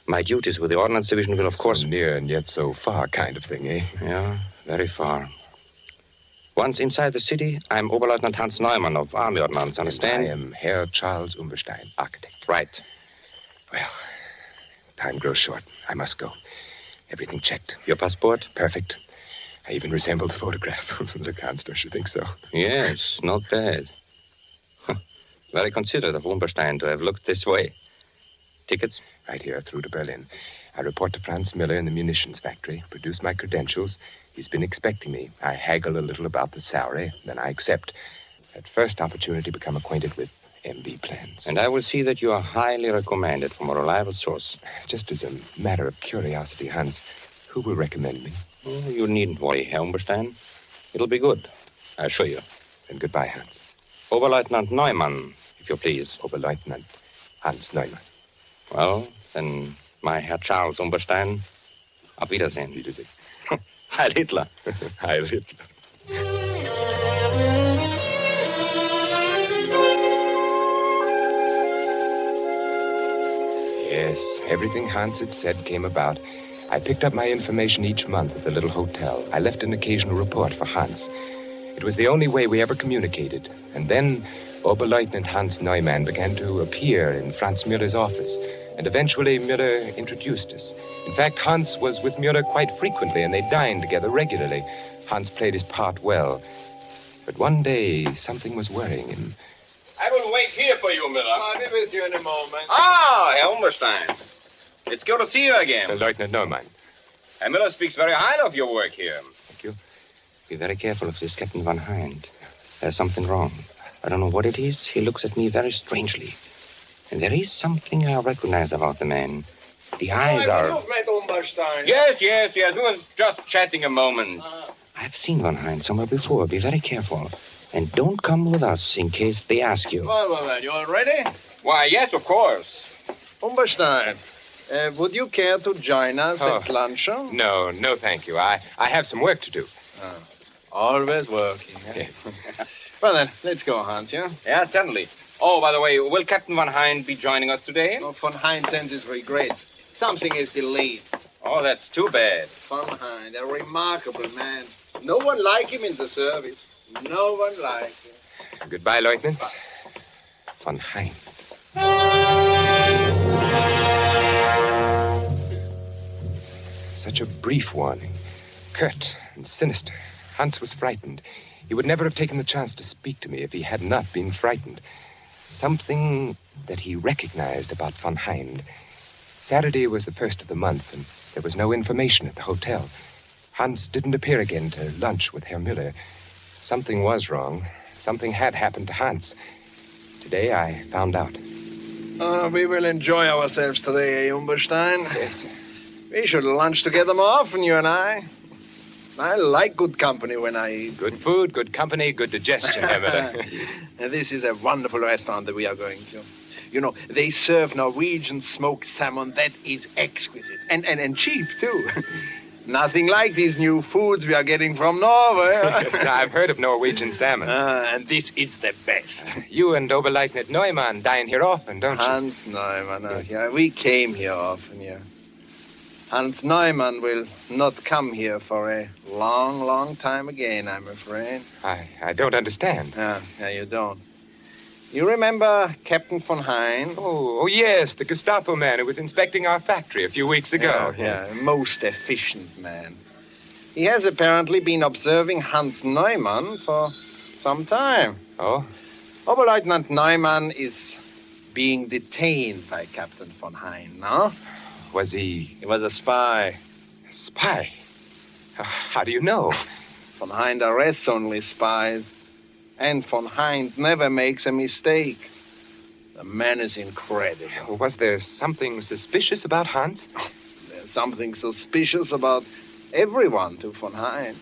My duties with the Ordnance Division will, of course... So near and yet so far kind of thing, eh? Yeah, very far. Once inside the city, I'm Oberleutnant Hans Neumann of Army Ordnance, understand? I am Herr Charles Umberstein, architect. Right. Well, time grows short. I must go. Everything checked. Your passport? Perfect. I even resemble the photograph. The Hans, don't you think so? Yes, not bad. Very considerate of Umberstein to have looked this way. Tickets? Right here, through to Berlin. I report to Franz Miller in the munitions factory, produce my credentials. He's been expecting me. I haggle a little about the salary, then I accept. At first opportunity, become acquainted with MB plans. And I will see that you are highly recommended from a reliable source. Just as a matter of curiosity, Hans, who will recommend me? Oh, you needn't worry, Herr Umberstein. It'll be good, I assure you. Then goodbye, Hans. Oberleutnant Neumann, if you please. Oberleutnant Hans Neumann. Well, then, my Herr Charles Umberstein, auf Wiedersehen. Wiedersehen. Heil Hitler. Heil Hitler. Yes, everything Hans had said came about. I picked up my information each month at the little hotel. I left an occasional report for Hans. It was the only way we ever communicated. And then Oberleutnant Hans Neumann began to appear in Franz Müller's office. And eventually Müller introduced us. In fact, Hans was with Müller quite frequently, and they dined together regularly. Hans played his part well. But one day, something was worrying him. I will wait here for you, Miller. I'll be with you in a moment. Ah, Herr Umberstein. It's good to see you again. Lieutenant Neumann. Herr Miller speaks very highly of your work here. Thank you. Be very careful of this Captain Von Hind. There's something wrong. I don't know what it is. He looks at me very strangely. And there is something I recognize about the man. The eyes are... You've met Umberstein. Yes. We were just chatting a moment. I've seen Von Hind somewhere before. Be very careful. And don't come with us in case they ask you. Well, you all ready? Why, yes, of course. Umberstein, would you care to join us at luncheon? No, thank you. I have some work to do. Always working, eh? Well, then, let's go, Hans, yeah? Yeah, certainly. Oh, by the way, will Captain Von Hind be joining us today? Oh, Von Hind sends his regrets. Something is delayed. Oh, that's too bad. Von Hind, a remarkable man. No one like him in the service. No one like him. Goodbye, Lieutenant. Von Hind. Such a brief warning. Curt and sinister. Hans was frightened. He would never have taken the chance to speak to me if he had not been frightened. Something that he recognized about Von Hind. Saturday was the first of the month, and there was no information at the hotel. Hans didn't appear again to lunch with Herr Müller. Something was wrong. Something had happened to Hans. Today I found out. We will enjoy ourselves today, eh, Umberstein? Yes. We should lunch together more often, you and I. I like good company when I eat. Good food, good company, good digestion, Herr Müller. This is a wonderful restaurant that we are going to. You know, they serve Norwegian smoked salmon that is exquisite. And cheap, too. Nothing like these new foods we are getting from Norway. I've heard of Norwegian salmon. And this is the best. You and Oberleutnant Neumann dine here often, don't you? Hans Neumann, yeah. We came here often, yeah. Hans Neumann will not come here for a long, long time again, I'm afraid. I don't understand. Yeah, you don't. You remember Captain Von Hind? Oh, yes, the Gestapo man who was inspecting our factory a few weeks ago. Yeah, a most efficient man. He has apparently been observing Hans Neumann for some time. Oh? Oberleutnant Neumann is being detained by Captain Von Hind, no? Was he... He was a spy. Spy? How do you know? Von Hind arrests only spies. And Von Hind never makes a mistake. The man is incredible. Was there something suspicious about Hans? There's something suspicious about everyone to Von Hind.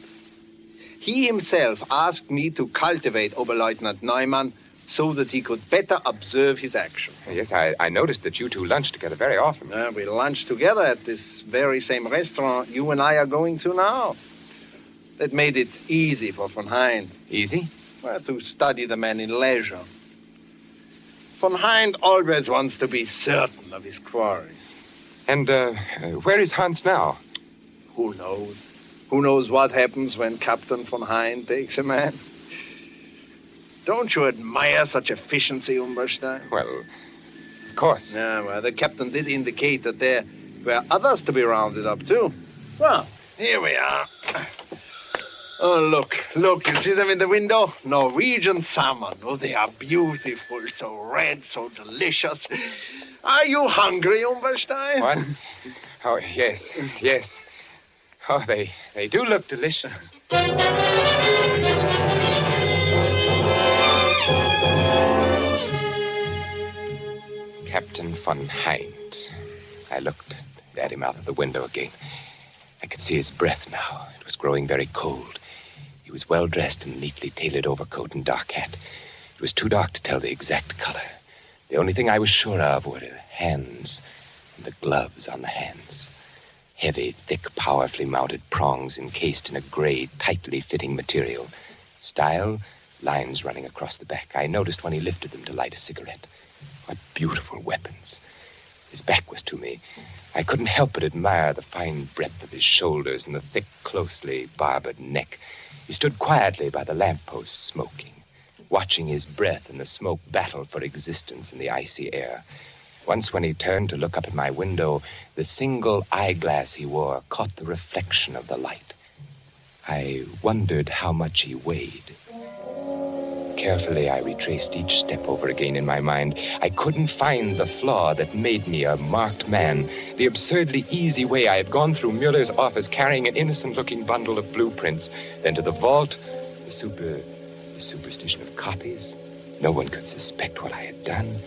He himself asked me to cultivate Oberleutnant Neumann so that he could better observe his action. Yes, I noticed that you two lunch together very often. We lunch together at this very same restaurant you and I are going to now. That made it easy for Von Hind. Easy? Well, to study the man in leisure. Von Hind always wants to be certain of his quarry. And where is Hans now? Who knows? Who knows what happens when Captain Von Hind takes a man? Don't you admire such efficiency, Umberstein? Well, of course. Yeah, well, the captain did indicate that there were others to be rounded up, too. Well, here we are. Oh, look, you see them in the window? Norwegian salmon. Oh, they are beautiful, so red, so delicious. Are you hungry, Umberstein? What? Oh, yes. Oh, they do look delicious. Captain Von Hind. I looked at him out of the window again. I could see his breath now. It was growing very cold. He was well dressed in a neatly tailored overcoat and dark hat. It was too dark to tell the exact color. The only thing I was sure of were the hands and the gloves on the hands. Heavy, thick, powerfully mounted prongs encased in a gray, tightly fitting material. Style, lines running across the back. I noticed when he lifted them to light a cigarette. What beautiful weapons. His back was to me. I couldn't help but admire the fine breadth of his shoulders and the thick, closely barbered neck. He stood quietly by the lamppost, smoking, watching his breath and the smoke battle for existence in the icy air. Once when he turned to look up at my window, the single eyeglass he wore caught the reflection of the light. I wondered how much he weighed. Carefully, I retraced each step over again in my mind. I couldn't find the flaw that made me a marked man. The absurdly easy way I had gone through Mueller's office carrying an innocent-looking bundle of blueprints, then to the vault, the superstition of copies. No one could suspect what I had done.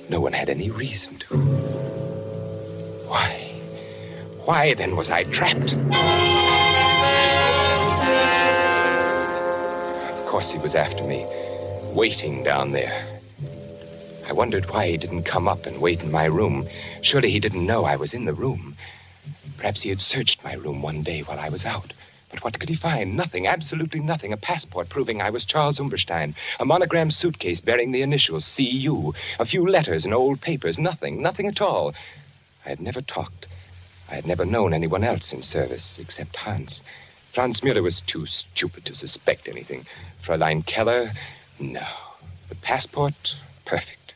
No one had any reason to. Why then was I trapped? Of course he was after me, waiting down there. I wondered why he didn't come up and wait in my room. Surely he didn't know I was in the room. Perhaps he had searched my room one day while I was out. But what could he find? Nothing, absolutely nothing. A passport proving I was Charles Umberstein. A monogrammed suitcase bearing the initials C.U. A few letters and old papers. Nothing at all. I had never talked. I had never known anyone else in service except Hans. Franz Mueller was too stupid to suspect anything. Fräulein Keller, no. The passport, perfect.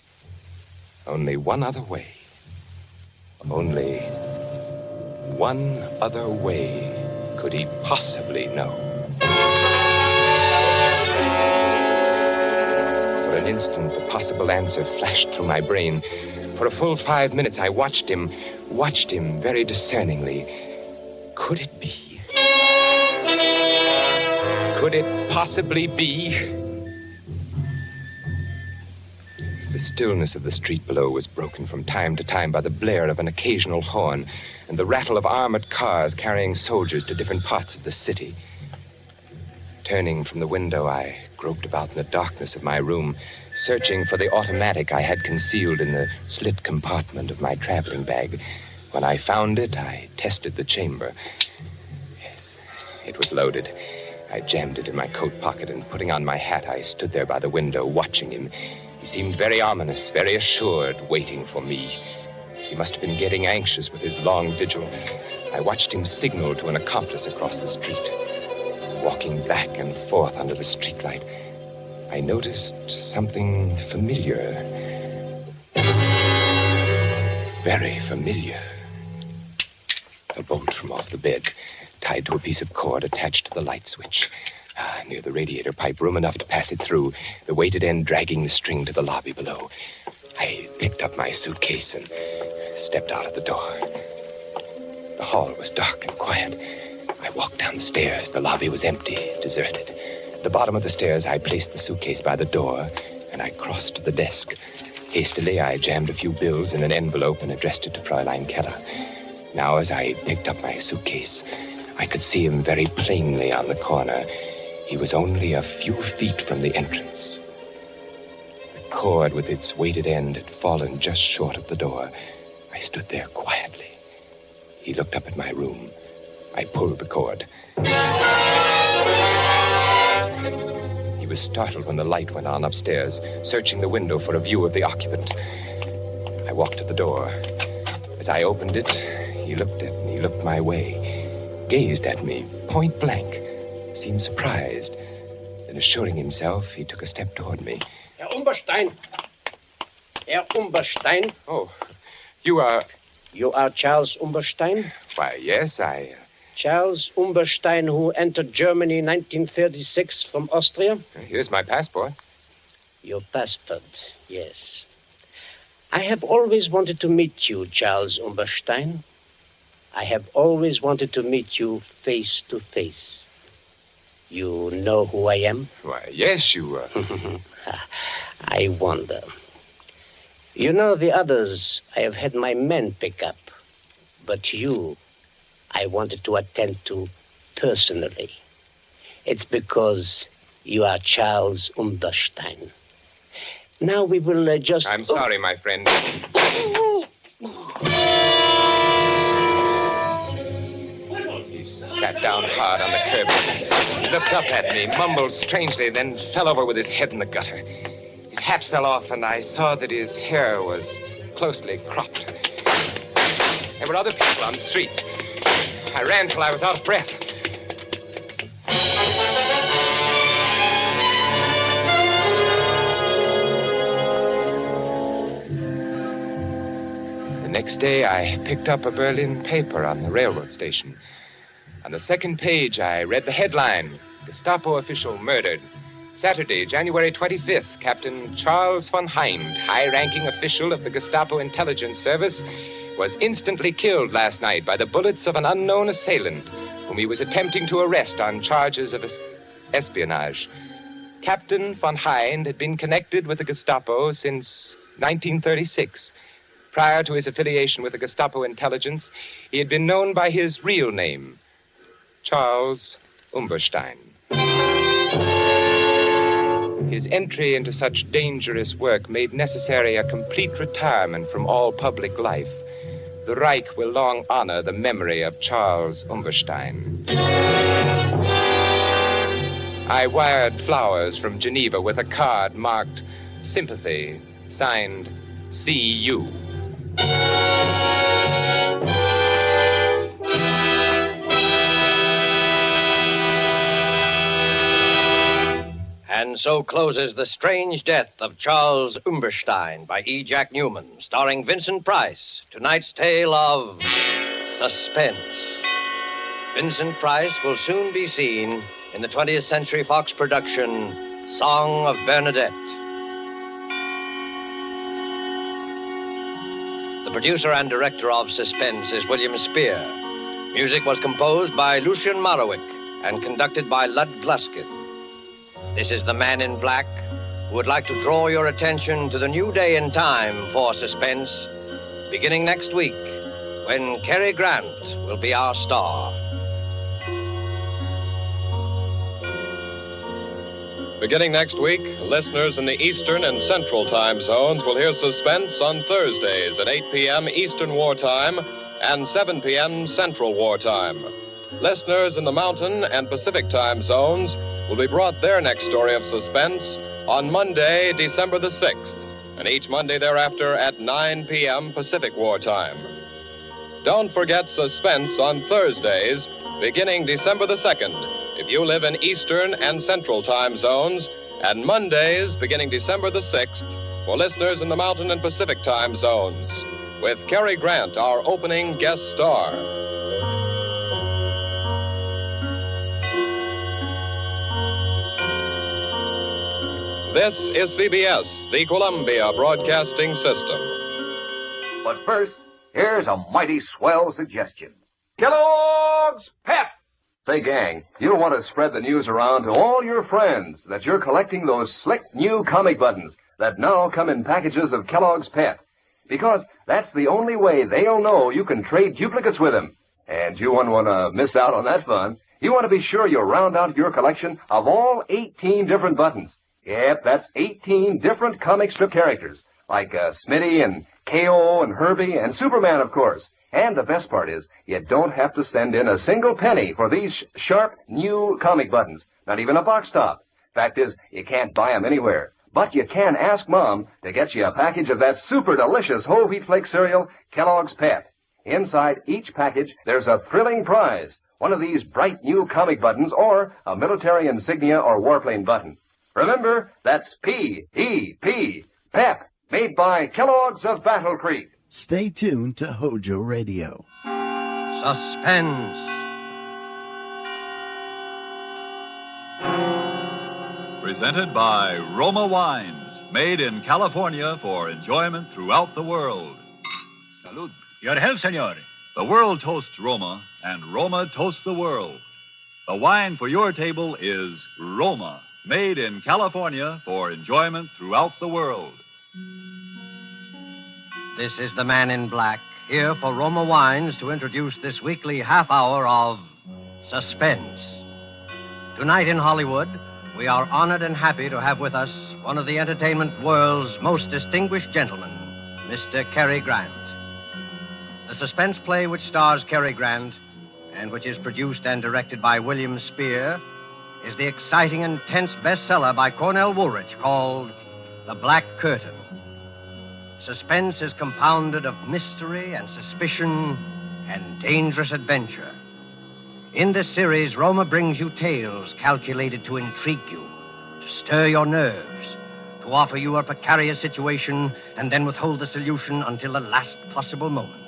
Only one other way. Only one other way could he possibly know. For an instant, the possible answer flashed through my brain. For a full 5 minutes, I watched him very discerningly. Could it be? Could it possibly be? The stillness of the street below was broken from time to time by the blare of an occasional horn and the rattle of armored cars carrying soldiers to different parts of the city. Turning from the window, I groped about in the darkness of my room, searching for the automatic I had concealed in the slit compartment of my traveling bag. When I found it, I tested the chamber. Yes, it was loaded. I jammed it in my coat pocket, and putting on my hat, I stood there by the window, watching him. He seemed very ominous, very assured, waiting for me. He must have been getting anxious with his long vigil. I watched him signal to an accomplice across the street. Walking back and forth under the streetlight, I noticed something familiar. Very familiar. A bolt from off the bed, tied to a piece of cord attached to the light switch. Near the radiator pipe, room enough to pass it through, the weighted end dragging the string to the lobby below. I picked up my suitcase and stepped out of the door. The hall was dark and quiet. I walked down the stairs. The lobby was empty, deserted. At the bottom of the stairs, I placed the suitcase by the door, and I crossed to the desk. Hastily, I jammed a few bills in an envelope and addressed it to Fräulein Keller. Now, as I picked up my suitcase, I could see him very plainly on the corner. He was only a few feet from the entrance. The cord with its weighted end had fallen just short of the door. I stood there quietly. He looked up at my room. I pulled the cord. He was was startled when the light went on upstairs, searching the window for a view of the occupant. I walked to the door. As I opened it, he looked at me, looked my way, gazed at me, point blank, seemed surprised. Then, assuring himself, he took a step toward me. Herr Umberstein. Herr Umberstein. Oh, you are... You are Charles Umberstein? Why, yes, Charles Umberstein, who entered Germany in 1936 from Austria? Here's my passport. Your passport, yes. I have always wanted to meet you, Charles Umberstein. I have always wanted to meet you face to face. You know who I am? Why, yes, you... I wonder. You know, the others I have had my men pick up. But you, I wanted to attend to personally. It's because you are Charles Umberstein. Now we will just... I'm sorry, my friend. He sat down hard on the curb. He looked up at me, mumbled strangely, then fell over with his head in the gutter. His hat fell off, and I saw that his hair was closely cropped. There were other people on the streets. I ran till I was out of breath. The next day, I picked up a Berlin paper on the railroad station. On the second page, I read the headline, Gestapo official murdered. Saturday, January 25th, Captain Charles von Hind, high-ranking official of the Gestapo intelligence service, was instantly killed last night by the bullets of an unknown assailant whom he was attempting to arrest on charges of espionage. Captain von Hind had been connected with the Gestapo since 1936. Prior to his affiliation with the Gestapo intelligence, he had been known by his real name, Charles Umberstein. His entry into such dangerous work made necessary a complete retirement from all public life. The Reich will long honor the memory of Charles Umberstein. I wired flowers from Geneva with a card marked Sympathy, signed C.U. And so closes The Strange Death of Charles Umberstein by E. Jack Newman, starring Vincent Price. Tonight's tale of suspense. Vincent Price will soon be seen in the 20th Century Fox production, Song of Bernadette. The producer and director of Suspense is William Spear. Music was composed by Lucien Morawick and conducted by Lud Gluskin. This is the Man in Black, who would like to draw your attention to the new day and time for Suspense, beginning next week, when Cary Grant will be our star. Beginning next week, listeners in the Eastern and Central time zones will hear Suspense on Thursdays at 8 p.m. Eastern Wartime and 7 p.m. Central Wartime. Listeners in the Mountain and Pacific time zones will be brought their next story of suspense on Monday, December the 6th, and each Monday thereafter at 9 p.m. Pacific Wartime. Don't forget Suspense on Thursdays, beginning December the 2nd, if you live in Eastern and Central time zones, and Mondays, beginning December the 6th, for listeners in the Mountain and Pacific time zones, with Cary Grant, our opening guest star. This is CBS, the Columbia Broadcasting System. But first, here's a mighty swell suggestion. Kellogg's Pep! Say, gang, you'll want to spread the news around to all your friends that you're collecting those slick new comic buttons that now come in packages of Kellogg's Pep. Because that's the only way they'll know you can trade duplicates with them. And you wouldn't want to miss out on that fun. You want to be sure you round out your collection of all 18 different buttons. Yep, that's 18 different comic strip characters, like Smitty and K.O. and Herbie and Superman, of course. And the best part is, you don't have to send in a single penny for these sharp, new comic buttons, not even a box top. Fact is, you can't buy 'em anywhere. But you can ask Mom to get you a package of that super delicious whole wheat flake cereal, Kellogg's Pep. Inside each package, there's a thrilling prize. One of these bright new comic buttons or a military insignia or warplane button. Remember, that's P-E-P, Pep, made by Kellogg's of Battle Creek. Stay tuned to Hojo Radio. Suspense. Presented by Roma Wines, made in California for enjoyment throughout the world. Salud. Your health, senor. The world toasts Roma, and Roma toasts the world. The wine for your table is Roma, made in California for enjoyment throughout the world. This is the Man in Black, here for Roma Wines to introduce this weekly half hour of Suspense. Tonight in Hollywood, we are honored and happy to have with us one of the entertainment world's most distinguished gentlemen, Mr. Cary Grant. The suspense play which stars Cary Grant and which is produced and directed by William Spear is the exciting and tense bestseller by Cornell Woolrich called The Black Curtain. Suspense is compounded of mystery and suspicion and dangerous adventure. In this series, Roma brings you tales calculated to intrigue you, to stir your nerves, to offer you a precarious situation and then withhold the solution until the last possible moment.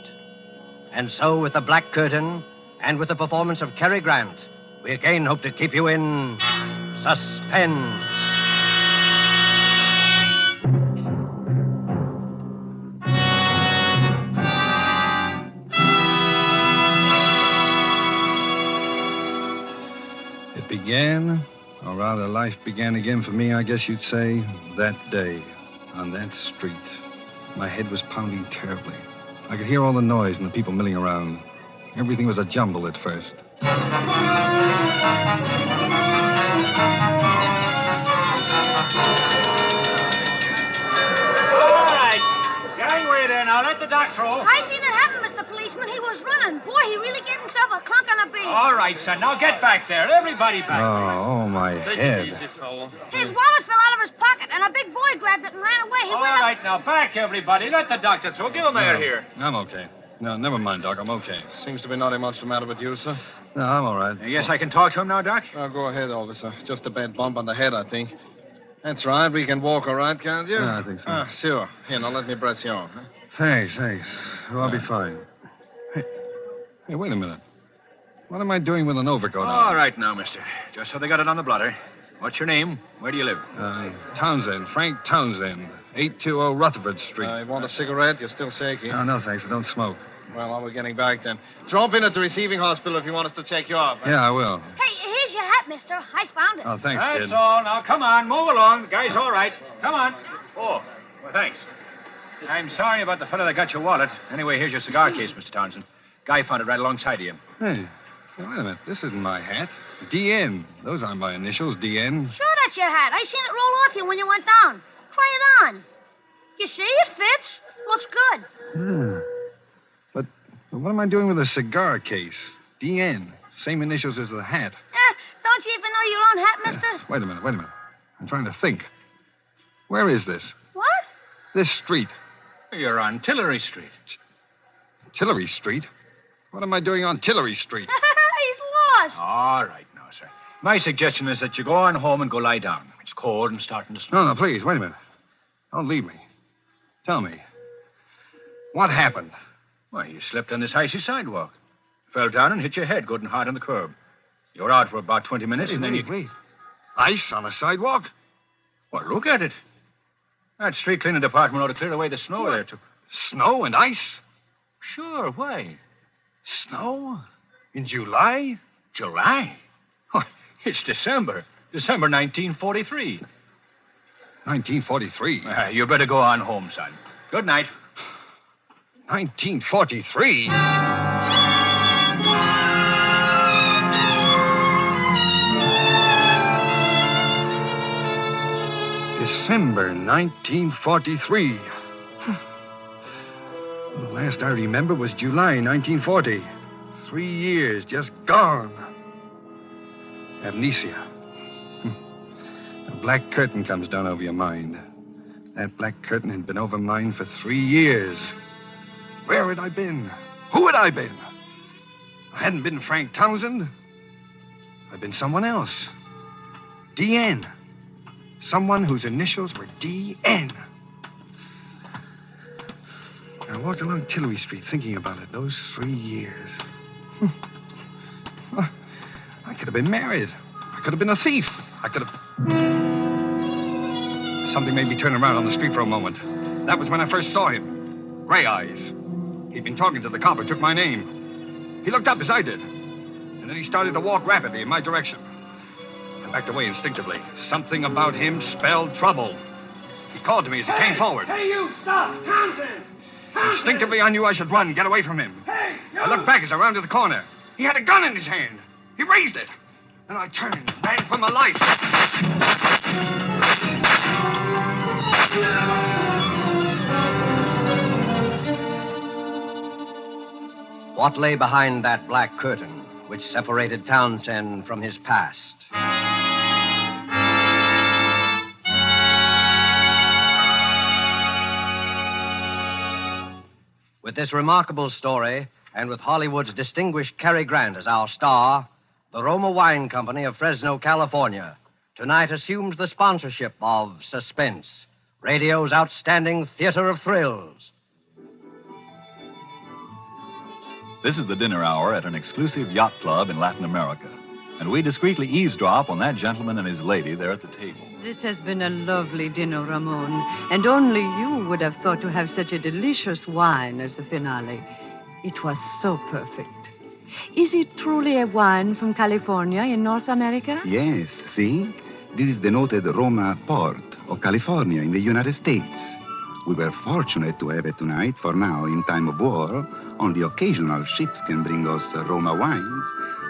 And so, with The Black Curtain and with the performance of Cary Grant, we again hope to keep you in suspense. Began, or rather life began again for me, I guess you'd say, that day, on that street. My head was pounding terribly. I could hear all the noise and the people milling around. Everything was a jumble at first. All right. Gangway there now. Let the doc through. I seen it happen, Mr. Policeman. He was running. Boy, he really gave himself a clunk on the beat. All right, son. Now get back there. Everybody back Oh, my head. Easy, fellow. His wallet fell out of his pocket, and a big boy grabbed it and ran away. He All went up... right, now back, everybody. Let the doctor through. Give him air here. I'm okay. No, never mind, Doc. I'm okay. Seems to be nothing much the matter with you, sir. No, I'm all right. Yes, I can talk to him now, Doc? Go ahead, officer. Just a bad bump on the head, I think. That's right. We can walk all right, can't you? Yeah, I think so. Sure. Here, now let me press you on. Huh? Thanks. Oh, I'll be fine. Hey, wait a minute. What am I doing with an overcoat on? All right now, mister. Just so they got it on the blotter. What's your name? Where do you live? Townsend. Frank Townsend. 820 Rutherford Street. You want a cigarette? You're still shaky. No, thanks. I don't smoke. Well, while we're getting back then. Drop in at the receiving hospital if you want us to check you off. Huh? Yeah, I will. Hey, here's your hat, mister. I found it. Oh, thanks, That's kid. all. Now, come on. Move along. The guy's all right. Come on. Oh, well, thanks. I'm sorry about the fellow that got your wallet. Anyway, here's your cigar case, Mr. Townsend. Guy found it right alongside of you. Hey, wait a minute. This isn't my hat. DN. Those aren't my initials, DN. Sure, that's your hat. I seen it roll off you when you went down. Try it on. You see, it fits. Looks good. But what am I doing with a cigar case? DN. Same initials as the hat. Don't you even know your own hat, mister? Wait a minute. I'm trying to think. Where is this? What? This street. You're on Tillery Street. Tillery Street? What am I doing on Tillery Street? He's lost. All right now, sir. My suggestion is that you go on home and go lie down. It's cold and starting to snow. No, please, wait a minute. Don't leave me. Tell me. What happened? Well, you slipped on this icy sidewalk. Fell down and hit your head good and hard on the curb. You were out for about 20 minutes and then Wait. Ice on a sidewalk? Well, look at it. That street cleaning department ought to clear away the snow there, too. Snow and ice? Sure, why? Snow? In July? July? Oh, it's December. December 1943. 1943? You better go on home, son. Good night. 1943? December 1943. The last I remember was July 1940. 3 years just gone. Amnesia. black curtain comes down over your mind. That black curtain had been over mine for 3 years. Where had I been? Who had I been? I hadn't been Frank Townsend. I'd been someone else. D.N. Someone whose initials were D.N. I walked along Tillery Street thinking about it those 3 years. I could have been married. I could have been a thief. I could have... Something made me turn around on the street for a moment. That was when I first saw him. Gray Eyes. He'd been talking to the cop who took my name. He looked up as I did. And then he started to walk rapidly in my direction. I backed away instinctively. Something about him spelled trouble. He called to me as he came forward. Hey, you, stop! Townsend! Instinctively, I knew I should run, get away from him. Hey, you! I looked back as I rounded the corner. He had a gun in his hand. He raised it. Then I turned, ran for my life. What lay behind that black curtain which separated Townsend from his past? With this remarkable story, and with Hollywood's distinguished Cary Grant as our star, the Roma Wine Company of Fresno, California, tonight assumes the sponsorship of Suspense, radio's outstanding theater of thrills. This is the dinner hour at an exclusive yacht club in Latin America, and we discreetly eavesdrop on that gentleman and his lady there at the table. This has been a lovely dinner, Ramon, and only you would have thought to have such a delicious wine as the finale. It was so perfect. Is it truly a wine from California in North America? Yes, see? This is the noted Roma port of California in the United States. We were fortunate to have it tonight, for now, in time of war, only occasional ships can bring us Roma wines.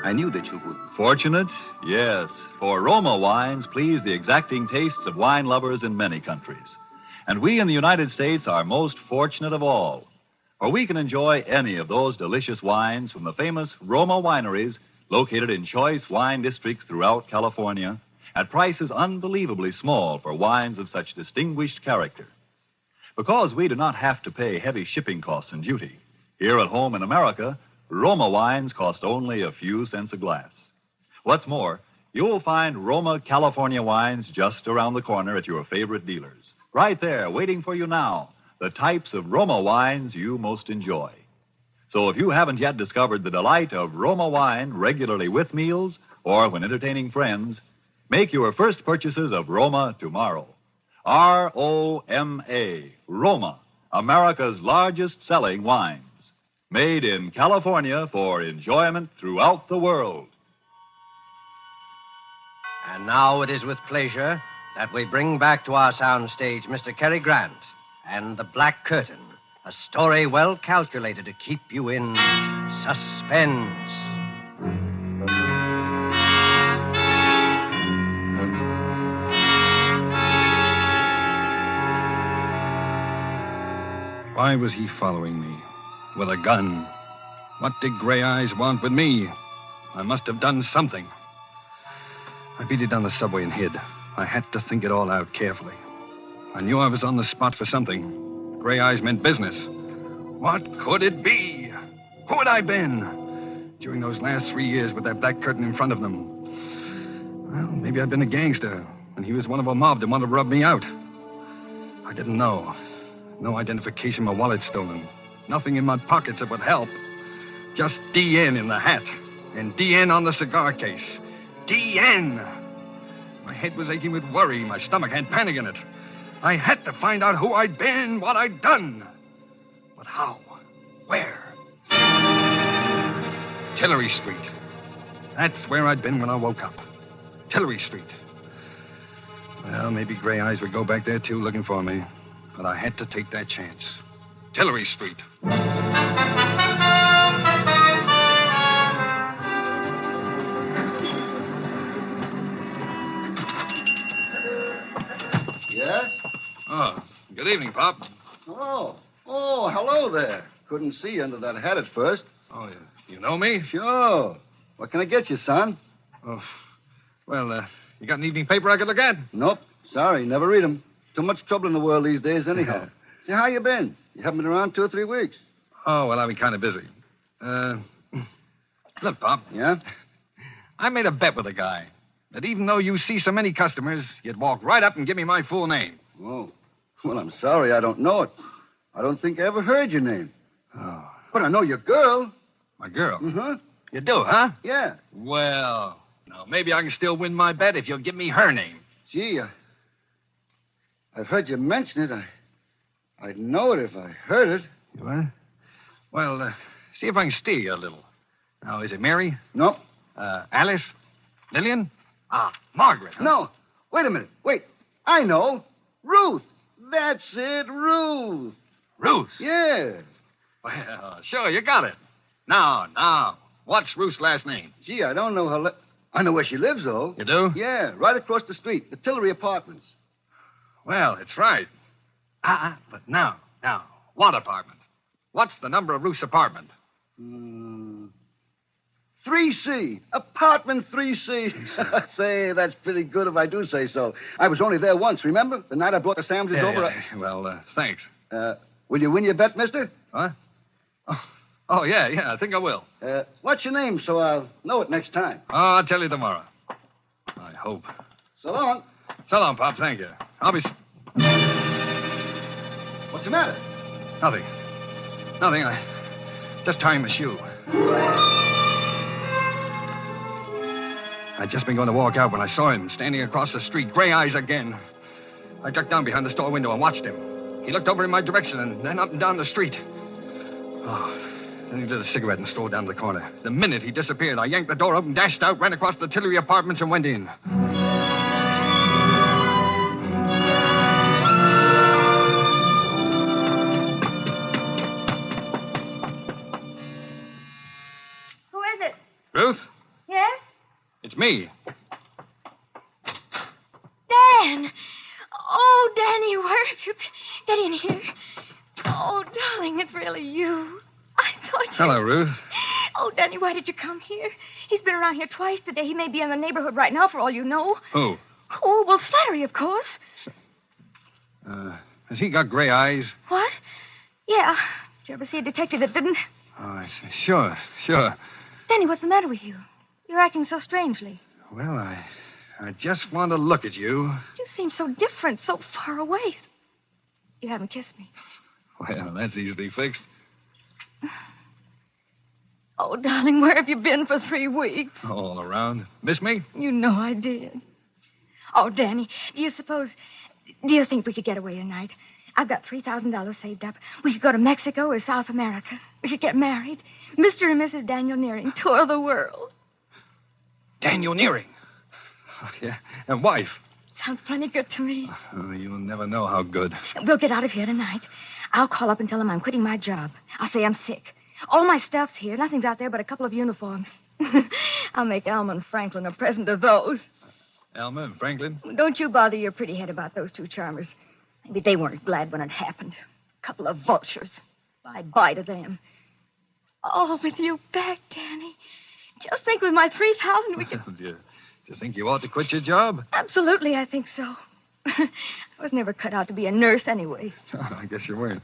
I knew that you would... Fortunate? Yes, for Roma wines please the exacting tastes of wine lovers in many countries. And we in the United States are most fortunate of all, for we can enjoy any of those delicious wines from the famous Roma wineries located in choice wine districts throughout California at prices unbelievably small for wines of such distinguished character. Because we do not have to pay heavy shipping costs and duty, here at home in America, Roma wines cost only a few cents a glass. What's more, you'll find Roma California wines just around the corner at your favorite dealers. Right there, waiting for you now, the types of Roma wines you most enjoy. So if you haven't yet discovered the delight of Roma wine regularly with meals or when entertaining friends, make your first purchases of Roma tomorrow. R-O-M-A, Roma, America's largest selling wines. Made in California for enjoyment throughout the world. And now it is with pleasure that we bring back to our soundstage Mr. Cary Grant and The Black Curtain, a story well calculated to keep you in suspense. Why was he following me? With a gun. What did Gray Eyes want with me? I must have done something. I beat it down the subway and hid. I had to think it all out carefully. I knew I was on the spot for something. Gray Eyes meant business. What could it be? Who had I been? During those last 3 years with that black curtain in front of them. Well, maybe I'd been a gangster, and he was one of a mob that wanted to rub me out. I didn't know. No identification, my wallet stolen. Nothing in my pockets that would help. Just D.N. in the hat. And D.N. on the cigar case. D.N. My head was aching with worry. My stomach had panic in it. I had to find out who I'd been, what I'd done. But how? Where? Tillery Street. That's where I'd been when I woke up. Tillery Street. Well, maybe Gray Eyes would go back there, too, looking for me. But I had to take that chance. Tillery Street. Yes? Oh, good evening, Pop. Oh, hello there. Couldn't see you under that hat at first. Oh, you know me? Sure. What can I get you, son? Oh, well, You got an evening paper I could look at? Nope. Sorry, never read 'em. Too much trouble in the world these days, anyhow. Say, how you been? You haven't been around 2 or 3 weeks. Oh, well, I've been kind of busy. Look, Pop. Yeah? I made a bet with a guy that even though you see so many customers, you'd walk right up and give me my full name. Oh. Well, I'm sorry, I don't know it. I don't think I ever heard your name. Oh. But I know your girl. My girl? Mm-hmm. You do, huh? Yeah. Well, now, maybe I can still win my bet if you'll give me her name. Gee, I've heard you mention it. I'd know it if I heard it. You what? Well, see if I can steer you a little. Now, is it Mary? No. Alice? Lillian? Margaret. Huh? No. Wait a minute. Wait. I know. Ruth. That's it, Ruth. Ruth? Yeah. Well, sure, you got it. Now, what's Ruth's last name? Gee, I don't know her. I know where she lives, though. You do? Yeah, right across the street, the Tillery Apartments. Well, it's right. But now, what apartment? What's the number of Ruth's apartment? 3C. Apartment 3C. Say, that's pretty good if I do say so. I was only there once, remember? The night I brought the sandwiches over. Well, thanks. Will you win your bet, mister? Huh? Oh, yeah, I think I will. What's your name so I'll know it next time? Oh, I'll tell you tomorrow. I hope. So long. So long, Pop. Thank you. I'll be... What's the matter? Nothing. I just tying my shoe. I'd just been going to walk out when I saw him standing across the street, gray eyes again. I ducked down behind the store window and watched him. He looked over in my direction and then up and down the street. Oh, then he lit a cigarette and strolled down to the corner. The minute he disappeared, I yanked the door open, dashed out, ran across the Tillery Apartments, and went in. Who is it? Ruth? Yes? It's me. Dan! Oh, Danny, where have you been? Get in here. Oh, darling, it's really you. I thought you... Hello, Ruth. Oh, Danny, why did you come here? He's been around here twice today. He may be in the neighborhood right now, for all you know. Who? Oh, well, Slattery, of course. Has he got gray eyes? What? Yeah. Did you ever see a detective that didn't? Oh, I see. Sure. Danny, what's the matter with you? You're acting so strangely. Well, I just want to look at you. You seem so different, so far away. You haven't kissed me. Well, that's easily fixed. Oh, darling, where have you been for 3 weeks? All around. Miss me? You know I did. Oh, Danny, do you think we could get away tonight? I've got $3,000 saved up. We could go to Mexico or South America. We could get married. Mr. and Mrs. Daniel Nearing tour the world. Daniel Nearing? Oh, yeah. And wife? Sounds plenty good to me. Oh, you'll never know how good. We'll get out of here tonight. I'll call up and tell them I'm quitting my job. I'll say I'm sick. All my stuff's here. Nothing's out there but a couple of uniforms. I'll make Alma and Franklin a present of those. Alma and Franklin? Don't you bother your pretty head about those 2 charmers. Maybe they weren't glad when it happened. A couple of vultures. Bye-bye to them. Oh, with you back, Danny. Just think with my $3,000 we could... Do you think you ought to quit your job? Absolutely, I think so. I was never cut out to be a nurse anyway. I guess you weren't.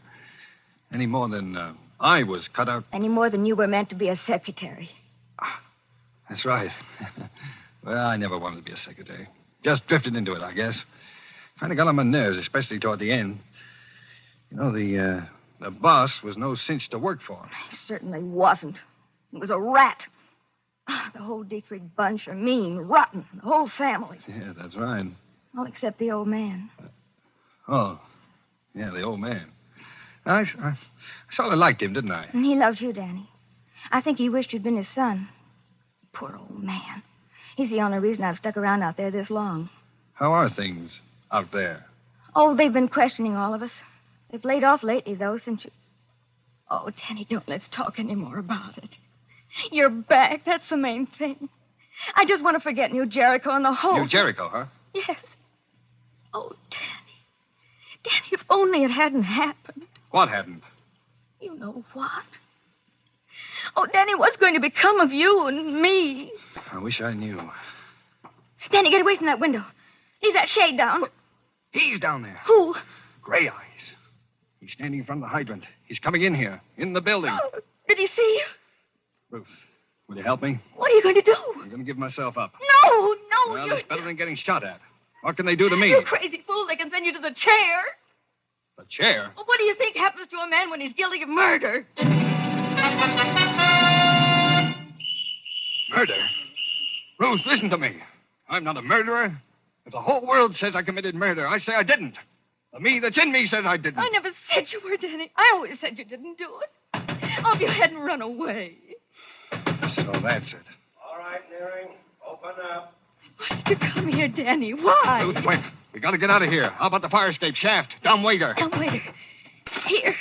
Any more than I was cut out. Any more than you were meant to be a secretary. That's right. Well, I never wanted to be a secretary. Just drifted into it, I guess. Kind of got on my nerves, especially toward the end. You know, the boss was no cinch to work for. He certainly wasn't. He was a rat. The whole Dietrich bunch are mean, rotten, the whole family. Yeah, that's right. All except the old man. Oh, yeah, the old man. I sort of liked him, didn't I? And he loved you, Danny. I think he wished you'd been his son. Poor old man. He's the only reason I've stuck around out there this long. How are things out there? Oh, they've been questioning all of us. They've laid off lately, though, since you... Oh, Danny, don't let's talk any more about it. You're back. That's the main thing. I just want to forget New Jericho and the whole... New Jericho, huh? Yes. Oh, Danny. Danny, if only it hadn't happened. What hadn't? You know what? Oh, Danny, what's going to become of you and me? I wish I knew. Danny, get away from that window. Leave that shade down. He's down there. Who? Gray Eyes. He's standing in front of the hydrant. He's coming in here, in the building. Oh, did he see you? Ruth, will you help me? What are you going to do? I'm going to give myself up. No, Well, it's better than getting shot at. What can they do to me? You crazy fool. They can send you to the chair. The chair? Well, what do you think happens to a man when he's guilty of murder? Murder? Ruth, listen to me. I'm not a murderer. If the whole world says I committed murder, I say I didn't. The me that's in me says I didn't. I never said you were, Danny. I always said you didn't do it. Oh, if you hadn't run away. So that's it. All right, Nearing. Open up. You come here, Danny. Why? Ruth, wait. We got to get out of here. How about the fire escape shaft? Dumb waiter. Dumb waiter. Here.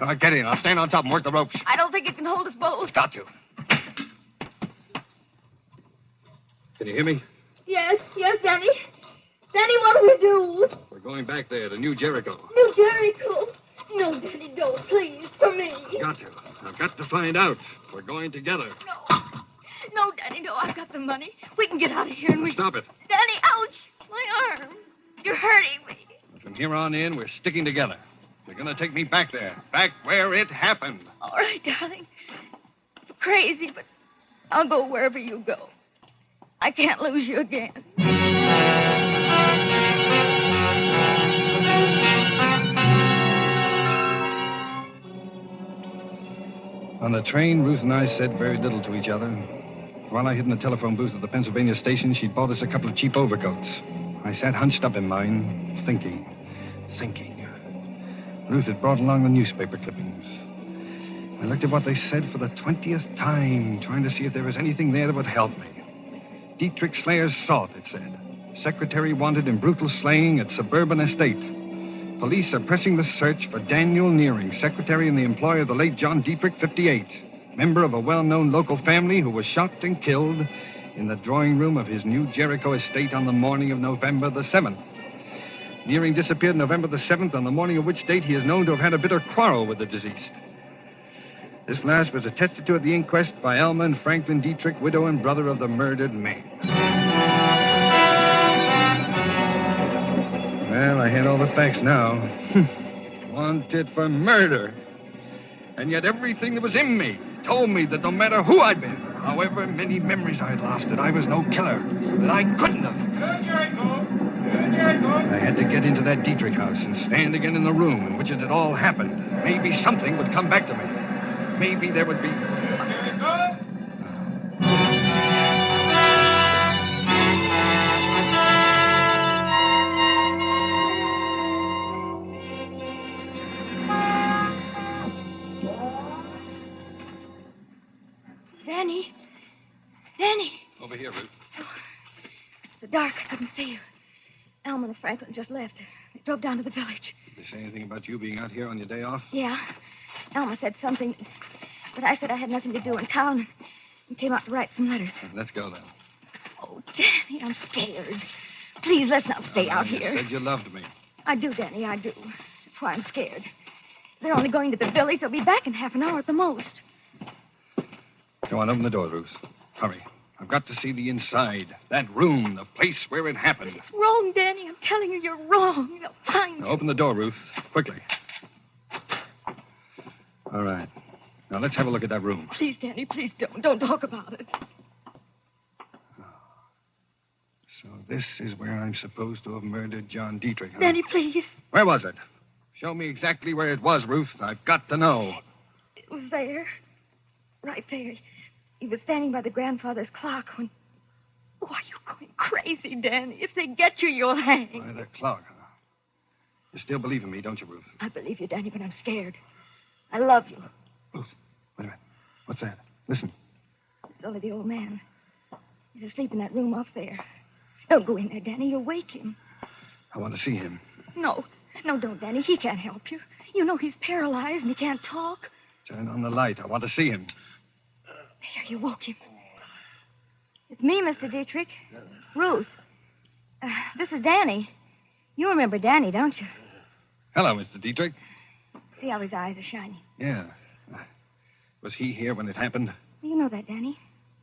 All right, get in. I'll stand on top and work the ropes. I don't think it can hold us both. Got to. Can you hear me? Yes, Danny. Danny, what do we do? We're going back there to New Jericho. New Jericho. No, Danny, don't, please, for me. Got to. I've got to find out. We're going together. No, Danny, no, I've got the money. We can get out of here and we... Stop it. Danny, ouch! My arm. You're hurting me. From here on in, we're sticking together. You're going to take me back there. Back where it happened. All right, darling. You're crazy, but I'll go wherever you go. I can't lose you again. On the train, Ruth and I said very little to each other. While I hid in the telephone booth at the Pennsylvania station, she'd bought us a couple of cheap overcoats. I sat hunched up in mine, thinking. Ruth had brought along the newspaper clippings. I looked at what they said for the 20th time, trying to see if there was anything there that would help me. Dietrich Slayer's sought, it said. Secretary wanted in brutal slaying at suburban estate. Police are pressing the search for Daniel Nearing, secretary in the employ of the late John Dietrich, 58, member of a well-known local family who was shot and killed in the drawing room of his New Jericho estate on the morning of November the 7th. Nearing disappeared November the 7th, on the morning of which date he is known to have had a bitter quarrel with the deceased. This last was attested to at the inquest by Alma and Franklin Dietrich, widow and brother of the murdered man. Well, I had all the facts now. Wanted for murder. And yet everything that was in me told me that no matter who I'd been, however many memories I'd lost, that I was no killer, that I couldn't have. I had to get into that Dietrich house and stand again in the room in which it had all happened. Maybe something would come back to me. Maybe there would be... Danny. Over here, Ruth. It's dark. I couldn't see you. Elma and Franklin just left. They drove down to the village. Did they say anything about you being out here on your day off? Yeah. Elma said something, but I said I had nothing to do in town and came out to write some letters. Let's go, then. Oh, Danny, I'm scared. Please, let's not stay out here. You said you loved me. I do, Danny, I do. That's why I'm scared. They're only going to the village. They'll be back in half an hour at the most. Go on, open the door, Ruth. Hurry. I've got to see the inside. That room, the place where it happened. It's wrong, Danny. I'm telling you, you're wrong. They'll find you. Now, open the door, Ruth. Quickly. All right. Now, let's have a look at that room. Please, Danny, please don't. Don't talk about it. So this is where I'm supposed to have murdered John Dietrich, huh? Danny, please. Where was it? Show me exactly where it was, Ruth. I've got to know. It was there. Right there. He was standing by the grandfather's clock when... Oh, are you going crazy, Danny? If they get you, you'll hang. By the clock, huh? You still believe in me, don't you, Ruth? I believe you, Danny, but I'm scared. I love you. Ruth, wait a minute. What's that? Listen. It's only the old man. He's asleep in that room off there. Don't go in there, Danny. You'll wake him. I want to see him. No, don't, Danny. He can't help you. You know he's paralyzed and he can't talk. Turn on the light. I want to see him. There, you woke him. It's me, Mr. Dietrich. Ruth. This is Danny. You remember Danny, don't you? Hello, Mr. Dietrich. See how his eyes are shining. Yeah. Was he here when it happened? You know that, Danny.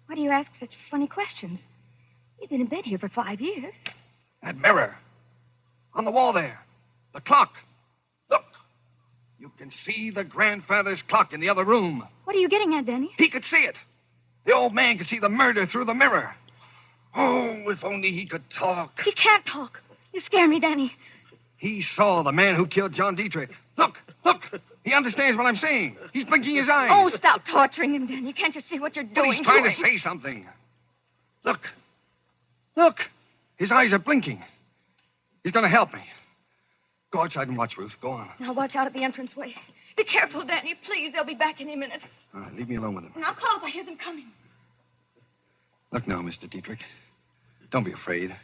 Why do you ask such funny questions? He's been in bed here for 5 years. That mirror. On the wall there. The clock. Look. You can see the grandfather's clock in the other room. What are you getting at, Danny? He could see it. The old man could see the murder through the mirror. Oh, if only he could talk. He can't talk. You scare me, Danny. He saw the man who killed John Dietrich. Look. He understands what I'm saying. He's blinking his eyes. Oh, stop torturing him, Danny. Can't you see what you're doing? But he's trying to say something. Look. His eyes are blinking. He's going to help me. Go outside and watch, Ruth. Go on. Now watch out at the entranceway. Be careful, Danny. Please, they'll be back any minute. All right, leave me alone with him. And I'll call if I hear them coming. Look now, Mr. Dietrich. Don't be afraid.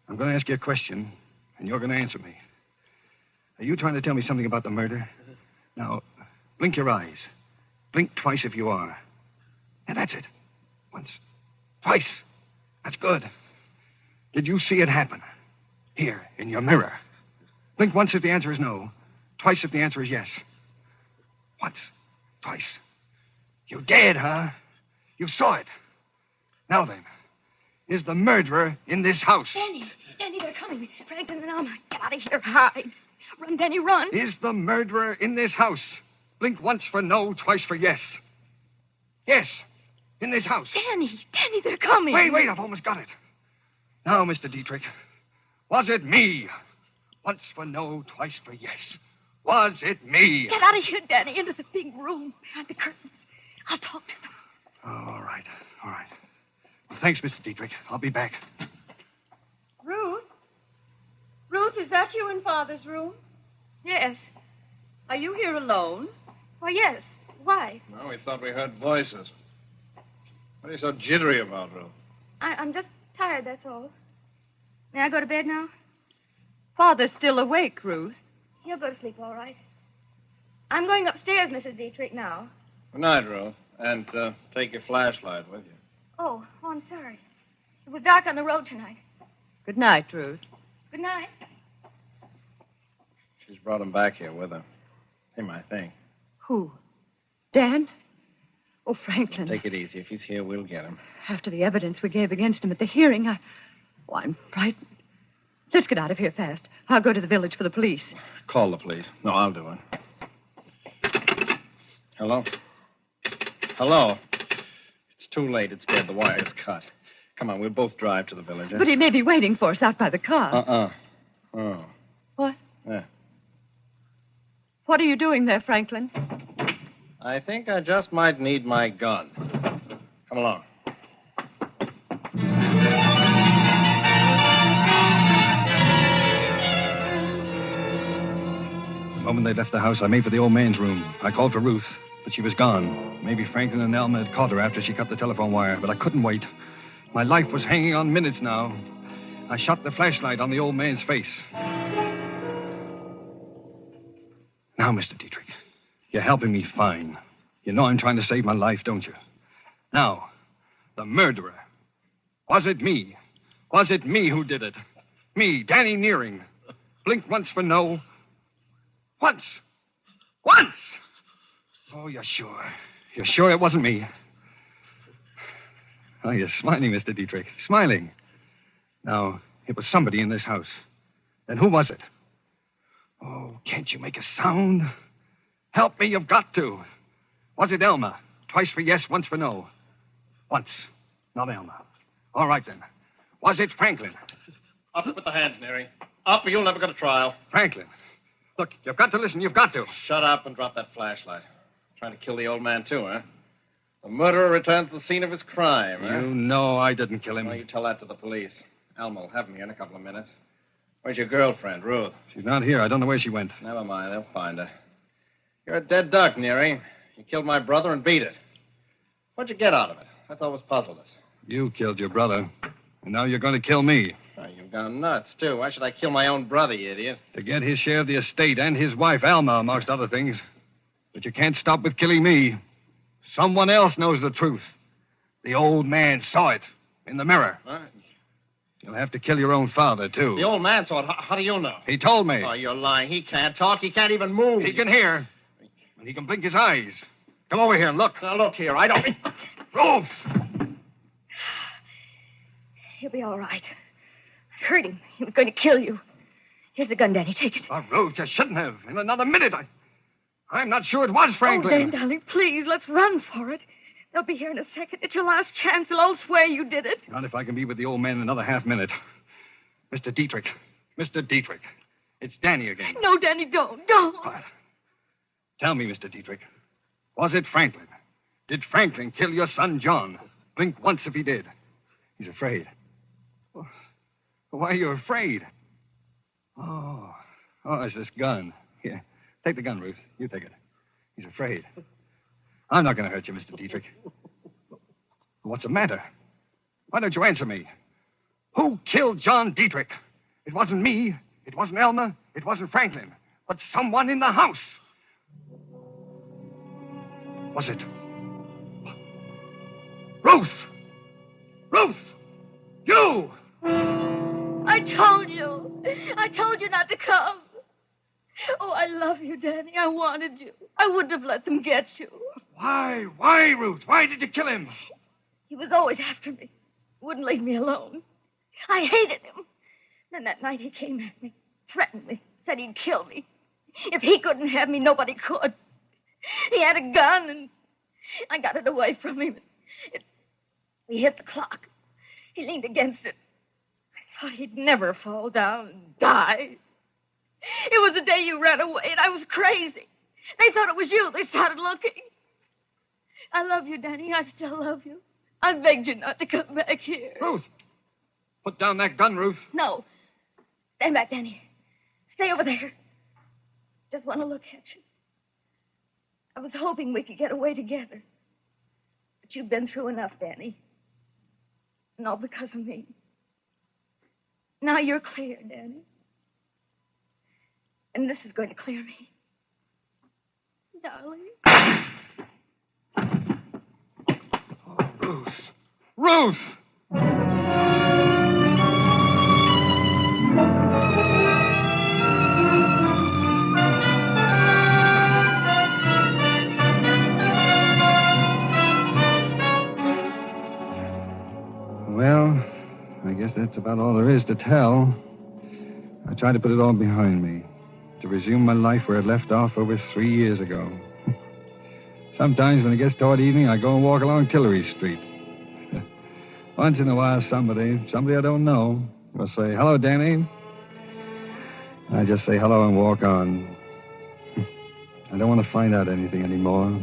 I'm going to ask you a question, and you're going to answer me. Are you trying to tell me something about the murder? Now, blink your eyes. Blink twice if you are. And that's it. Once. Twice. That's good. Did you see it happen? Here, in your mirror. Blink once if the answer is no. Twice if the answer is yes. Once. Twice. You did, huh? You saw it. Now then, is the murderer in this house? Danny, they're coming. Franklin and Alma, get out of here. Hide. Run, Danny, run. Is the murderer in this house? Blink once for no, twice for yes. Yes, in this house. Danny, they're coming. Wait, I've almost got it. Now, Mr. Dietrich, was it me? Once for no, twice for yes. Was it me? Get out of here, Danny, into the big room behind the curtains. I'll talk to them. Oh, all right. Well, thanks, Mr. Dietrich. I'll be back. Ruth? Ruth, is that you in Father's room? Yes. Are you here alone? Why, yes. Why? Well, we thought we heard voices. What are you so jittery about, Ruth? I'm just tired, that's all. May I go to bed now? Father's still awake, Ruth. He'll go to sleep, all right. I'm going upstairs, Mrs. Dietrich, now. Good night, Ruth. And take your flashlight with you. Oh, I'm sorry. It was dark on the road tonight. Good night, Ruth. Good night. She's brought him back here with her. Him, I think. Who? Dan? Oh, Franklin. Take it easy. If he's here, we'll get him. After the evidence we gave against him at the hearing, I'm frightened. Let's get out of here fast. I'll go to the village for the police. Call the police. No, I'll do it. Hello? It's too late. It's dead. The wire's cut. Come on, we'll both drive to the village. But he may be waiting for us out by the car. Oh. What? Yeah. What are you doing there, Franklin? I think I just might need my gun. Come along. The moment they left the house, I made for the old man's room. I called for Ruth, but she was gone. Maybe Franklin and Alma had caught her after she cut the telephone wire, but I couldn't wait. My life was hanging on minutes now. I shot the flashlight on the old man's face. Now, Mr. Dietrich, you're helping me fine. You know I'm trying to save my life, don't you? Now, the murderer. Was it me? Was it me who did it? Me, Danny Nearing. Blink once for no. Once! Oh, you're sure? You're sure it wasn't me? Oh, you're smiling, Mr. Dietrich. Smiling. Now, it was somebody in this house. Then who was it? Oh, can't you make a sound? Help me, you've got to. Was it Elma? Twice for yes, once for no. Once. Not Elma. All right, then. Was it Franklin? Up with the hands, Neary. Up or you'll never go to trial. Franklin. Look, you've got to listen. You've got to. Shut up and drop that flashlight. Trying to kill the old man, too, huh? The murderer returned to the scene of his crime, huh? You know I didn't kill him. Well, you tell that to the police. Alma will have him here in a couple of minutes. Where's your girlfriend, Ruth? She's not here. I don't know where she went. Never mind. They'll find her. You're a dead duck, Neary. You killed my brother and beat it. What'd you get out of it? That's always puzzled us. You killed your brother. And now you're going to kill me. Oh, you've gone nuts, too. Why should I kill my own brother, you idiot? To get his share of the estate and his wife, Alma, amongst other things. But you can't stop with killing me. Someone else knows the truth. The old man saw it in the mirror. Huh? You'll have to kill your own father, too. The old man saw it. How do you know? He told me. Oh, you're lying. He can't talk. He can't even move. He can hear. And he can blink his eyes. Come over here and look. Now, look here. I don't... Ruth! He'll be all right. I heard him. He was going to kill you. Here's the gun, Danny. Take it. Oh, Rose, you shouldn't have. In another minute, I'm not sure it was Franklin. Oh, Dan, darling, please, let's run for it. They'll be here in a second. It's your last chance. They'll all swear you did it. Not if I can be with the old man in another half minute. Mr. Dietrich. Mr. Dietrich. It's Danny again. No, Danny, don't. Don't. Quiet. Tell me, Mr. Dietrich. Was it Franklin? Did Franklin kill your son, John? Blink once if he did. He's afraid. Why are you afraid? Oh, it's this gun. Here, take the gun, Ruth. You take it. He's afraid. I'm not going to hurt you, Mr. Dietrich. What's the matter? Why don't you answer me? Who killed John Dietrich? It wasn't me. It wasn't Elmer. It wasn't Franklin. But someone in the house. Was it? Ruth! Ruth! You! I told you. I told you not to come. Oh, I love you, Danny. I wanted you. I wouldn't have let them get you. Why? Why, Ruth? Why did you kill him? He was always after me. Wouldn't leave me alone. I hated him. Then that night he came at me, threatened me, said he'd kill me. If he couldn't have me, nobody could. He had a gun, and I got it away from him. He hit the clock. He leaned against it. I thought he'd never fall down and die. It was the day you ran away, and I was crazy. They thought it was you. They started looking. I love you, Danny. I still love you. I begged you not to come back here. Ruth! Put down that gun, Ruth. No. Stand back, Danny. Stay over there. Just want to look at you. I was hoping we could get away together. But you've been through enough, Danny. And all because of me. Now you're clear, Danny. And this is going to clear me. Darling. Oh, Ruth. Ruth! Well, I guess that's about all there is to tell. I tried to put it all behind me, to resume my life where it left off over 3 years ago. Sometimes when it gets toward evening, I go and walk along Tillery Street. Once in a while, somebody I don't know, will say, "Hello, Danny." I just say hello and walk on. I don't want to find out anything anymore.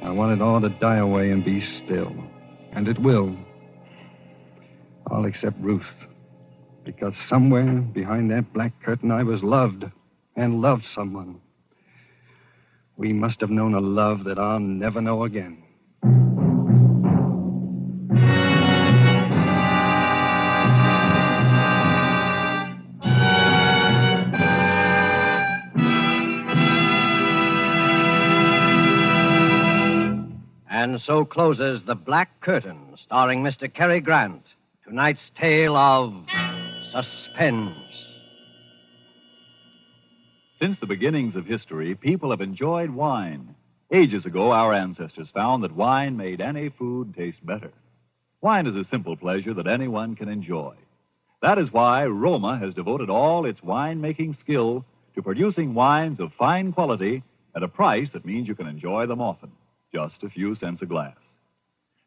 I want it all to die away and be still. And it will. All except Ruth. Because somewhere behind that black curtain I was loved and loved someone. We must have known a love that I'll never know again. And so closes The Black Curtain, starring Mr. Cary Grant. Tonight's tale of Suspense. Since the beginnings of history, people have enjoyed wine. Ages ago, our ancestors found that wine made any food taste better. Wine is a simple pleasure that anyone can enjoy. That is why Roma has devoted all its wine-making skill to producing wines of fine quality at a price that means you can enjoy them often, just a few cents a glass.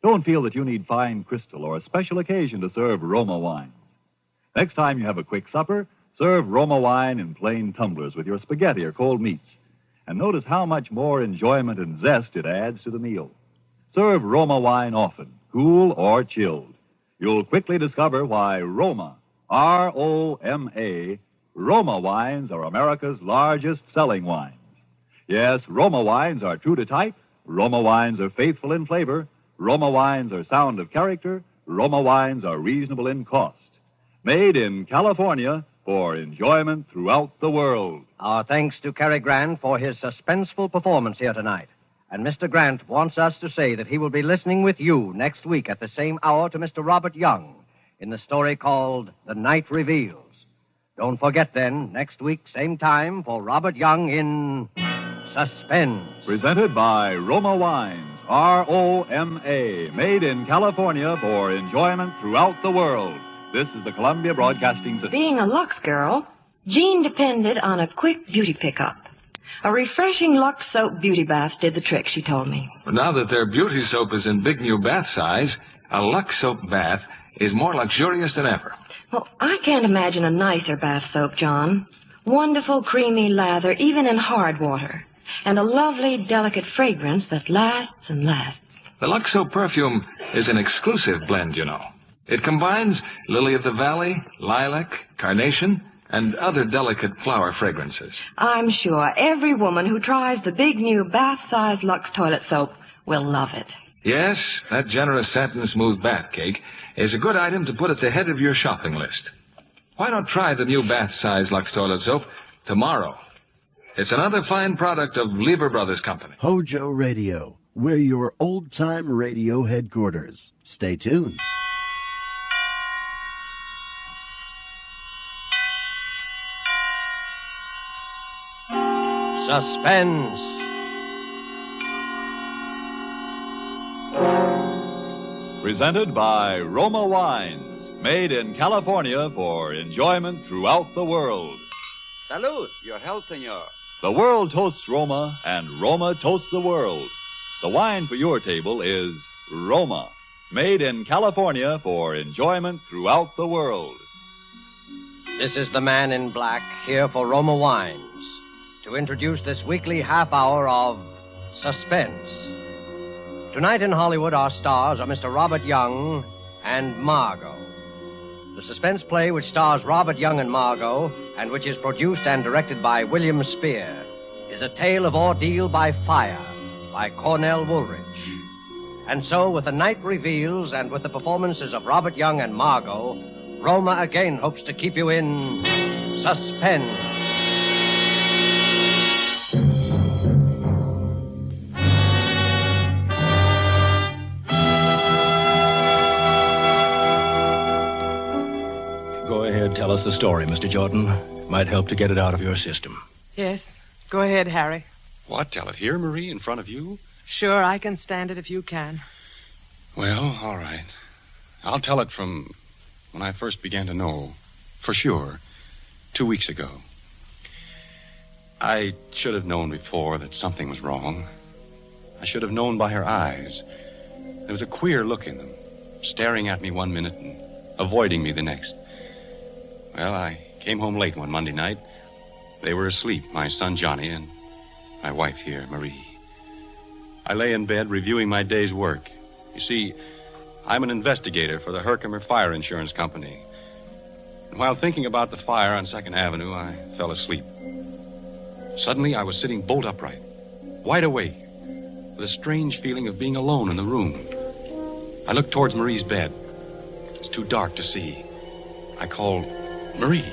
Don't feel that you need fine crystal or a special occasion to serve Roma wines. Next time you have a quick supper, serve Roma wine in plain tumblers with your spaghetti or cold meats. And notice how much more enjoyment and zest it adds to the meal. Serve Roma wine often, cool or chilled. You'll quickly discover why Roma, R-O-M-A, Roma wines are America's largest selling wines. Yes, Roma wines are true to type. Roma wines are faithful in flavor. Roma wines are sound of character. Roma wines are reasonable in cost. Made in California for enjoyment throughout the world. Our thanks to Cary Grant for his suspenseful performance here tonight. And Mr. Grant wants us to say that he will be listening with you next week at the same hour to Mr. Robert Young in the story called The Night Reveals. Don't forget then, next week, same time, for Robert Young in Suspense. Presented by Roma Wines, ROMA, made in California for enjoyment throughout the world. This is the Columbia Broadcasting System. Being a Lux girl, Jean depended on a quick beauty pickup. A refreshing Lux soap beauty bath did the trick, she told me. Now that their beauty soap is in big new bath size, a Lux soap bath is more luxurious than ever. Well, I can't imagine a nicer bath soap, John. Wonderful, creamy lather, even in hard water. And a lovely, delicate fragrance that lasts and lasts. The Lux soap perfume is an exclusive blend, you know. It combines lily of the valley, lilac, carnation, and other delicate flower fragrances. I'm sure every woman who tries the big new bath-size Lux toilet soap will love it. Yes, that generous satin smooth bath cake is a good item to put at the head of your shopping list. Why not try the new bath-size Lux toilet soap tomorrow? It's another fine product of Lever Brothers Company. Hojo Radio, we're your old-time radio headquarters. Stay tuned. Suspense. Presented by Roma Wines, made in California for enjoyment throughout the world. Salud, your health, senor. The world toasts Roma, and Roma toasts the world. The wine for your table is Roma, made in California for enjoyment throughout the world. This is the man in black, here for Roma Wines, to introduce this weekly half hour of Suspense. Tonight in Hollywood, our stars are Mr. Robert Young and Margo. The suspense play which stars Robert Young and Margo, and which is produced and directed by William Spear, is A Tale of Ordeal by Fire by Cornell Woolridge. And so, with the night reveals and with the performances of Robert Young and Margo, Roma again hopes to keep you in suspense. Go ahead, tell us the story, Mr. Jordan. Might help to get it out of your system. Yes. Go ahead, Harry. What, tell it here, Marie, in front of you? Sure, I can stand it if you can. Well, all right. I'll tell it from when I first began to know, for sure, 2 weeks ago. I should have known before that something was wrong. I should have known by her eyes. There was a queer look in them, staring at me 1 minute and avoiding me the next. Well, I came home late one Monday night. They were asleep, my son Johnny and my wife here, Marie. I lay in bed reviewing my day's work. You see, I'm an investigator for the Herkimer Fire Insurance Company. And while thinking about the fire on 2nd Avenue, I fell asleep. Suddenly, I was sitting bolt upright, wide awake, with a strange feeling of being alone in the room. I looked towards Marie's bed. It was too dark to see. I called, Marie.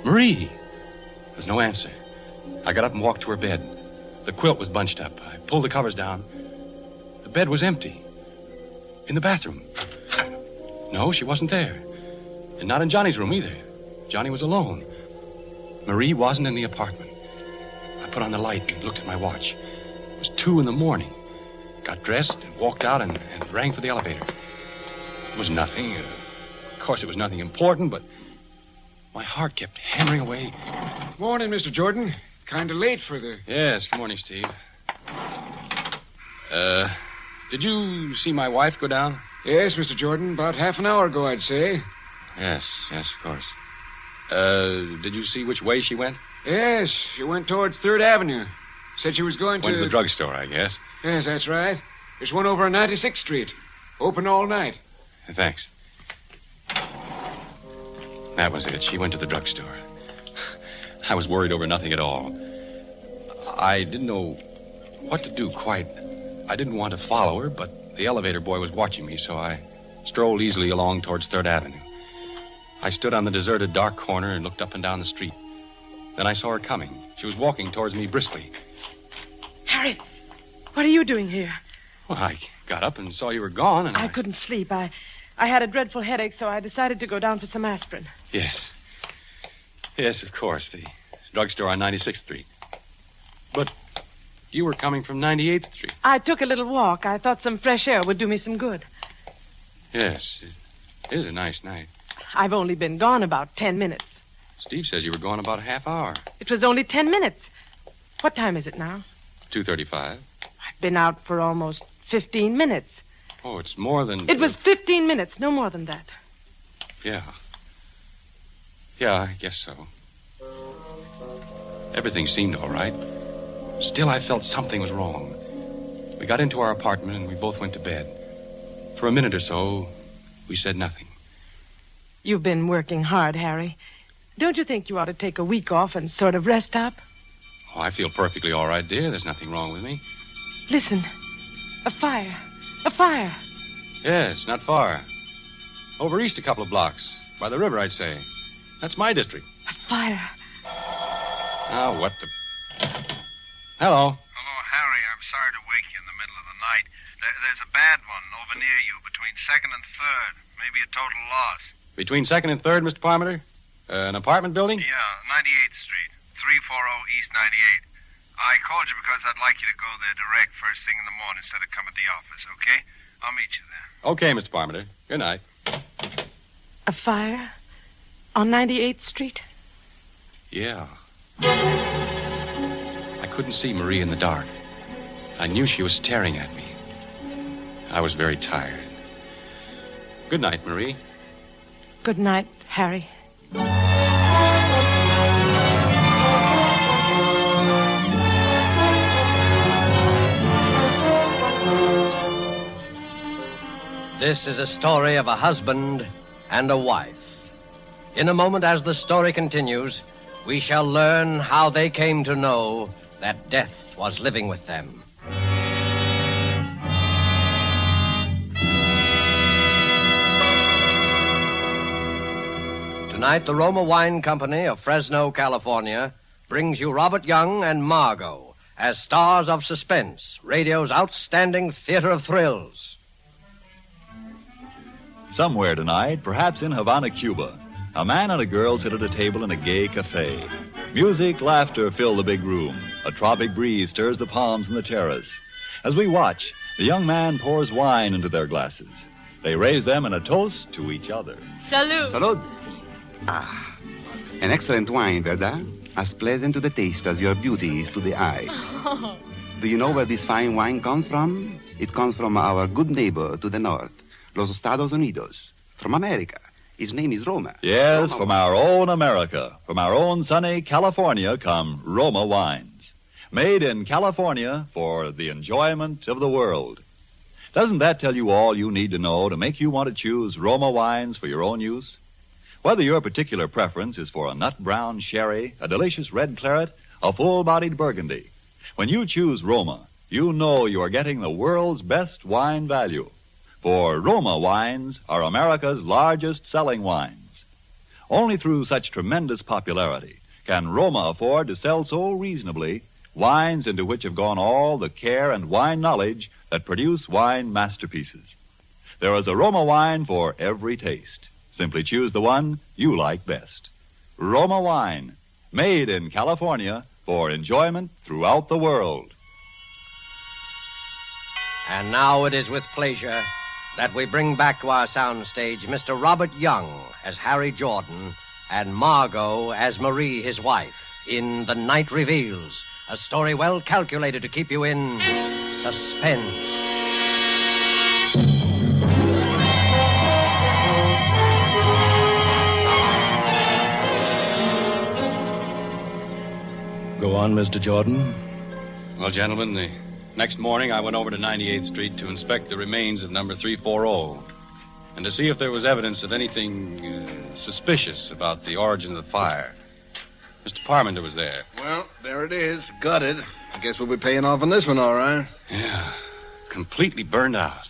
Marie. There was no answer. I got up and walked to her bed. The quilt was bunched up. I pulled the covers down. The bed was empty. In the bathroom. No, she wasn't there. And not in Johnny's room either. Johnny was alone. Marie wasn't in the apartment. I put on the light and looked at my watch. It was 2 a.m. Got dressed and walked out and rang for the elevator. It was nothing. Of course, it was nothing important, but my heart kept hammering away. Morning, Mr. Jordan. Kind of late for the... Yes, good morning, Steve. Did you see my wife go down? Yes, Mr. Jordan. About half an hour ago, I'd say. Yes, of course. Did you see which way she went? Yes, she went towards 3rd Avenue. Said she was going Went to the drugstore, I guess. Yes, that's right. There's one over on 96th Street. Open all night. Thanks. That was it. She went to the drugstore. I was worried over nothing at all. I didn't know what to do quite. I didn't want to follow her, but the elevator boy was watching me, so I strolled easily along towards 3rd Avenue. I stood on the deserted dark corner and looked up and down the street. Then I saw her coming. She was walking towards me briskly. Harry, what are you doing here? Well, I got up and saw you were gone, and I couldn't sleep. I had a dreadful headache, so I decided to go down for some aspirin. Yes, of course. The drugstore on 96th Street. But You were coming from 98th Street. I took a little walk. I thought some fresh air would do me some good. Yes, it is a nice night. I've only been gone about 10 minutes. Steve says you were gone about a half hour. It was only 10 minutes. What time is it now? 2:35. I've been out for almost 15 minutes. Oh, it's more than... It was 15 minutes, no more than that. Yeah. Yeah, I guess so. Everything seemed all right. Still, I felt something was wrong. We got into our apartment and we both went to bed. For a minute or so, we said nothing. You've been working hard, Harry. Don't you think you ought to take a week off and sort of rest up? Oh, I feel perfectly all right, dear. There's nothing wrong with me. Listen. A fire. A fire. Yes, not far. Over east a couple of blocks. By the river, I'd say. That's my district. A fire. Oh, what the... Hello. Hello, Harry. I'm sorry to wake you in the middle of the night. There's a bad one over near you between 2nd and 3rd. Maybe a total loss. Between 2nd and 3rd, Mr. Parmenter? An apartment building? Yeah, 98th Street, 340 East 98. I called you because I'd like you to go there direct first thing in the morning instead of come at the office, okay? I'll meet you there. Okay, Mr. Parmenter. Good night. A fire? On 98th Street? Yeah. I couldn't see Marie in the dark. I knew she was staring at me. I was very tired. Good night, Marie. Good night, Harry. This is a story of a husband and a wife. In a moment, as the story continues, we shall learn how they came to know that death was living with them. Tonight, the Roma Wine Company of Fresno, California, brings you Robert Young and Margo as stars of Suspense, radio's outstanding theater of thrills. Somewhere tonight, perhaps in Havana, Cuba, a man and a girl sit at a table in a gay cafe. Music, laughter fill the big room. A tropic breeze stirs the palms in the terrace. As we watch, the young man pours wine into their glasses. They raise them in a toast to each other. Salud. Salud. Ah, an excellent wine, verdad? As pleasant to the taste as your beauty is to the eye. Oh. Do you know where this fine wine comes from? It comes from our good neighbor to the north, Los Estados Unidos, from America. His name is Roma. Yes, Roma from wine. our own America, from our own sunny California come Roma wines. Made in California for the enjoyment of the world. Doesn't that tell you all you need to know to make you want to choose Roma wines for your own use? Whether your particular preference is for a nut brown sherry, a delicious red claret, a full-bodied burgundy, when you choose Roma, you know you are getting the world's best wine value. For Roma wines are America's largest selling wines. Only through such tremendous popularity can Roma afford to sell so reasonably wines into which have gone all the care and wine knowledge that produce wine masterpieces. There is a Roma wine for every taste. Simply choose the one you like best. Roma wine, made in California for enjoyment throughout the world. And now it is with pleasure that we bring back to our soundstage Mr. Robert Young as Harry Jordan and Margo as Marie, his wife, in The Night Reveals, a story well calculated to keep you in suspense. Go on, Mr. Jordan. Well, gentlemen, the next morning I went over to 98th Street to inspect the remains of number 340 and to see if there was evidence of anything suspicious about the origin of the fire. Mr. Parmenter was there. Well, there it is. Gutted. I guess we'll be paying off on this one, all right. Yeah, completely burned out.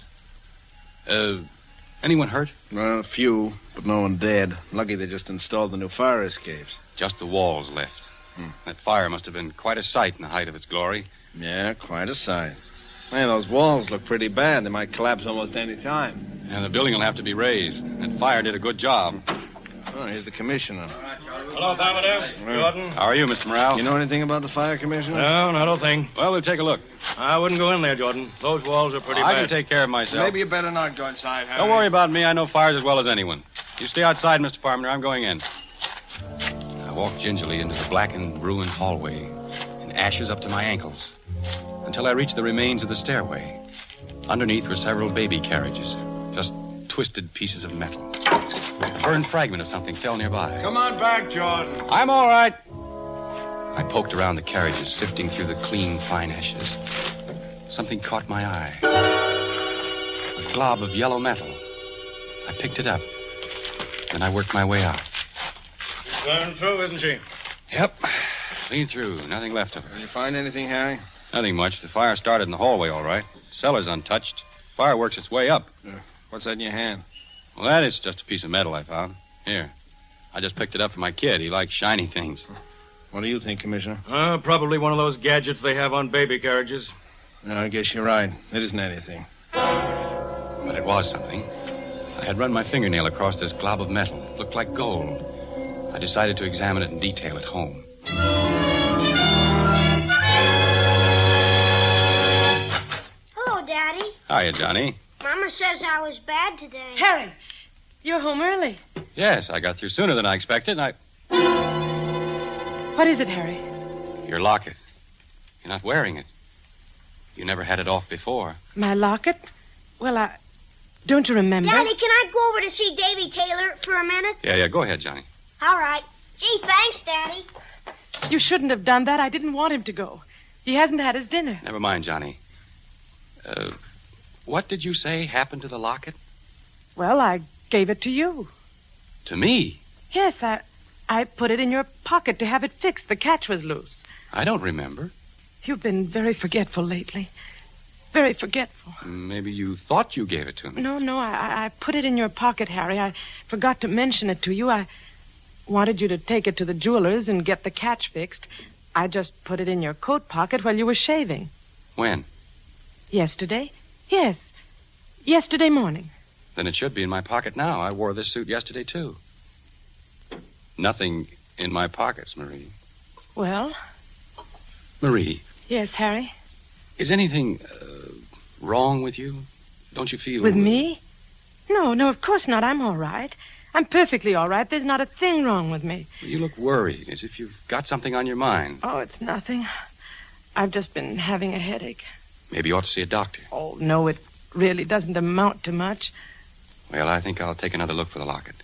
Anyone hurt? Well, a few, but no one dead. Lucky they just installed the new fire escapes. Just the walls left. That fire must have been quite a sight in the height of its glory. Yeah, quite a sight. Man, those walls look pretty bad. They might collapse almost any time. Yeah, the building will have to be raised. That fire did a good job. Oh, here's the commissioner. Hello, Hello, Commodore. Jordan. How are you, Mr. Merrill? You know anything about the fire, Commissioner? No, not a thing. Well, we'll take a look. I wouldn't go in there, Jordan. Those walls are pretty bad. I can take care of myself. Maybe you better not go inside, Harry. Don't worry about me. I know fires as well as anyone. You stay outside, Mr. Parmenter. I'm going in. I walked gingerly into the blackened, ruined hallway, and ashes up to my ankles, until I reached the remains of the stairway. Underneath were several baby carriages, just twisted pieces of metal. A burned fragment of something fell nearby. Come on back, Jordan. I'm all right. I poked around the carriages, sifting through the clean, fine ashes. Something caught my eye. A glob of yellow metal. I picked it up. Then I worked my way out. Burned through, isn't she? Yep. Clean through. Nothing left of her. Did you find anything, Harry? Nothing much. The fire started in the hallway, all right. Cellar's untouched. Fire works its way up. What's that in your hand? Well, that is just a piece of metal I found. Here. I just picked it up for my kid. He likes shiny things. What do you think, Commissioner? Probably one of those gadgets they have on baby carriages. No, I guess you're right. It isn't anything. But it was something. I had run my fingernail across this glob of metal. It looked like gold. I decided to examine it in detail at home. Hello, Daddy. Hiya, Johnny. Mama says I was bad today. Harry, you're home early. Yes, I got through sooner than I expected, and What is it, Harry? Your locket. You're not wearing it. You never had it off before. My locket? Well, don't you remember? Daddy, can I go over to see Davy Taylor for a minute? Yeah, go ahead, Johnny. All right. Gee, thanks, Daddy. You shouldn't have done that. I didn't want him to go. He hasn't had his dinner. Never mind, Johnny. What did you say happened to the locket? Well, I gave it to you. To me? Yes, I put it in your pocket to have it fixed. The catch was loose. I don't remember. You've been very forgetful lately. Very forgetful. Maybe you thought you gave it to me. No, I put it in your pocket, Harry. I forgot to mention it to you. I wanted you to take it to the jeweler's and get the catch fixed. I just put it in your coat pocket while you were shaving. When? Yesterday? Yes. Yesterday morning. Then it should be in my pocket now. I wore this suit yesterday, too. Nothing in my pockets, Marie. Well? Marie. Yes, Harry? Is anything wrong with you? Don't you feel... With me? No, of course not. I'm all right. I'm perfectly all right. There's not a thing wrong with me. You look worried, as if you've got something on your mind. Oh, it's nothing. I've just been having a headache. Maybe you ought to see a doctor. Oh, no, it really doesn't amount to much. Well, I think I'll take another look for the locket.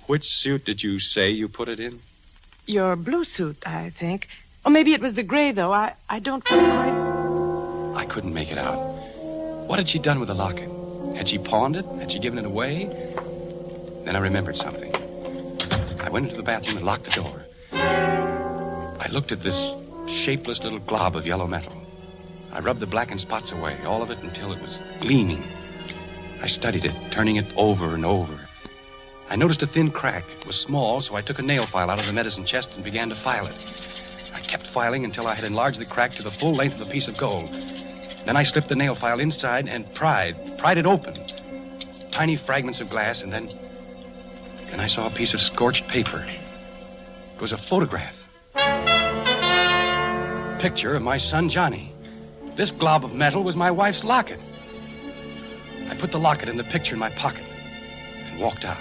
Which suit did you say you put it in? Your blue suit, I think. Or maybe it was the gray, though. I don't quite... I couldn't make it out. What had she done with the locket? Had she pawned it? Had she given it away? Then I remembered something. I went into the bathroom and locked the door. I looked at this shapeless little glob of yellow metal. I rubbed the blackened spots away, all of it, until it was gleaming. I studied it, turning it over and over. I noticed a thin crack. It was small, so I took a nail file out of the medicine chest and began to file it. I kept filing until I had enlarged the crack to the full length of a piece of gold. Then I slipped the nail file inside and pried it open. Tiny fragments of glass, and then I saw a piece of scorched paper. It was a photograph. Picture of my son, Johnny. This glob of metal was my wife's locket. I put the locket and the picture in my pocket and walked out.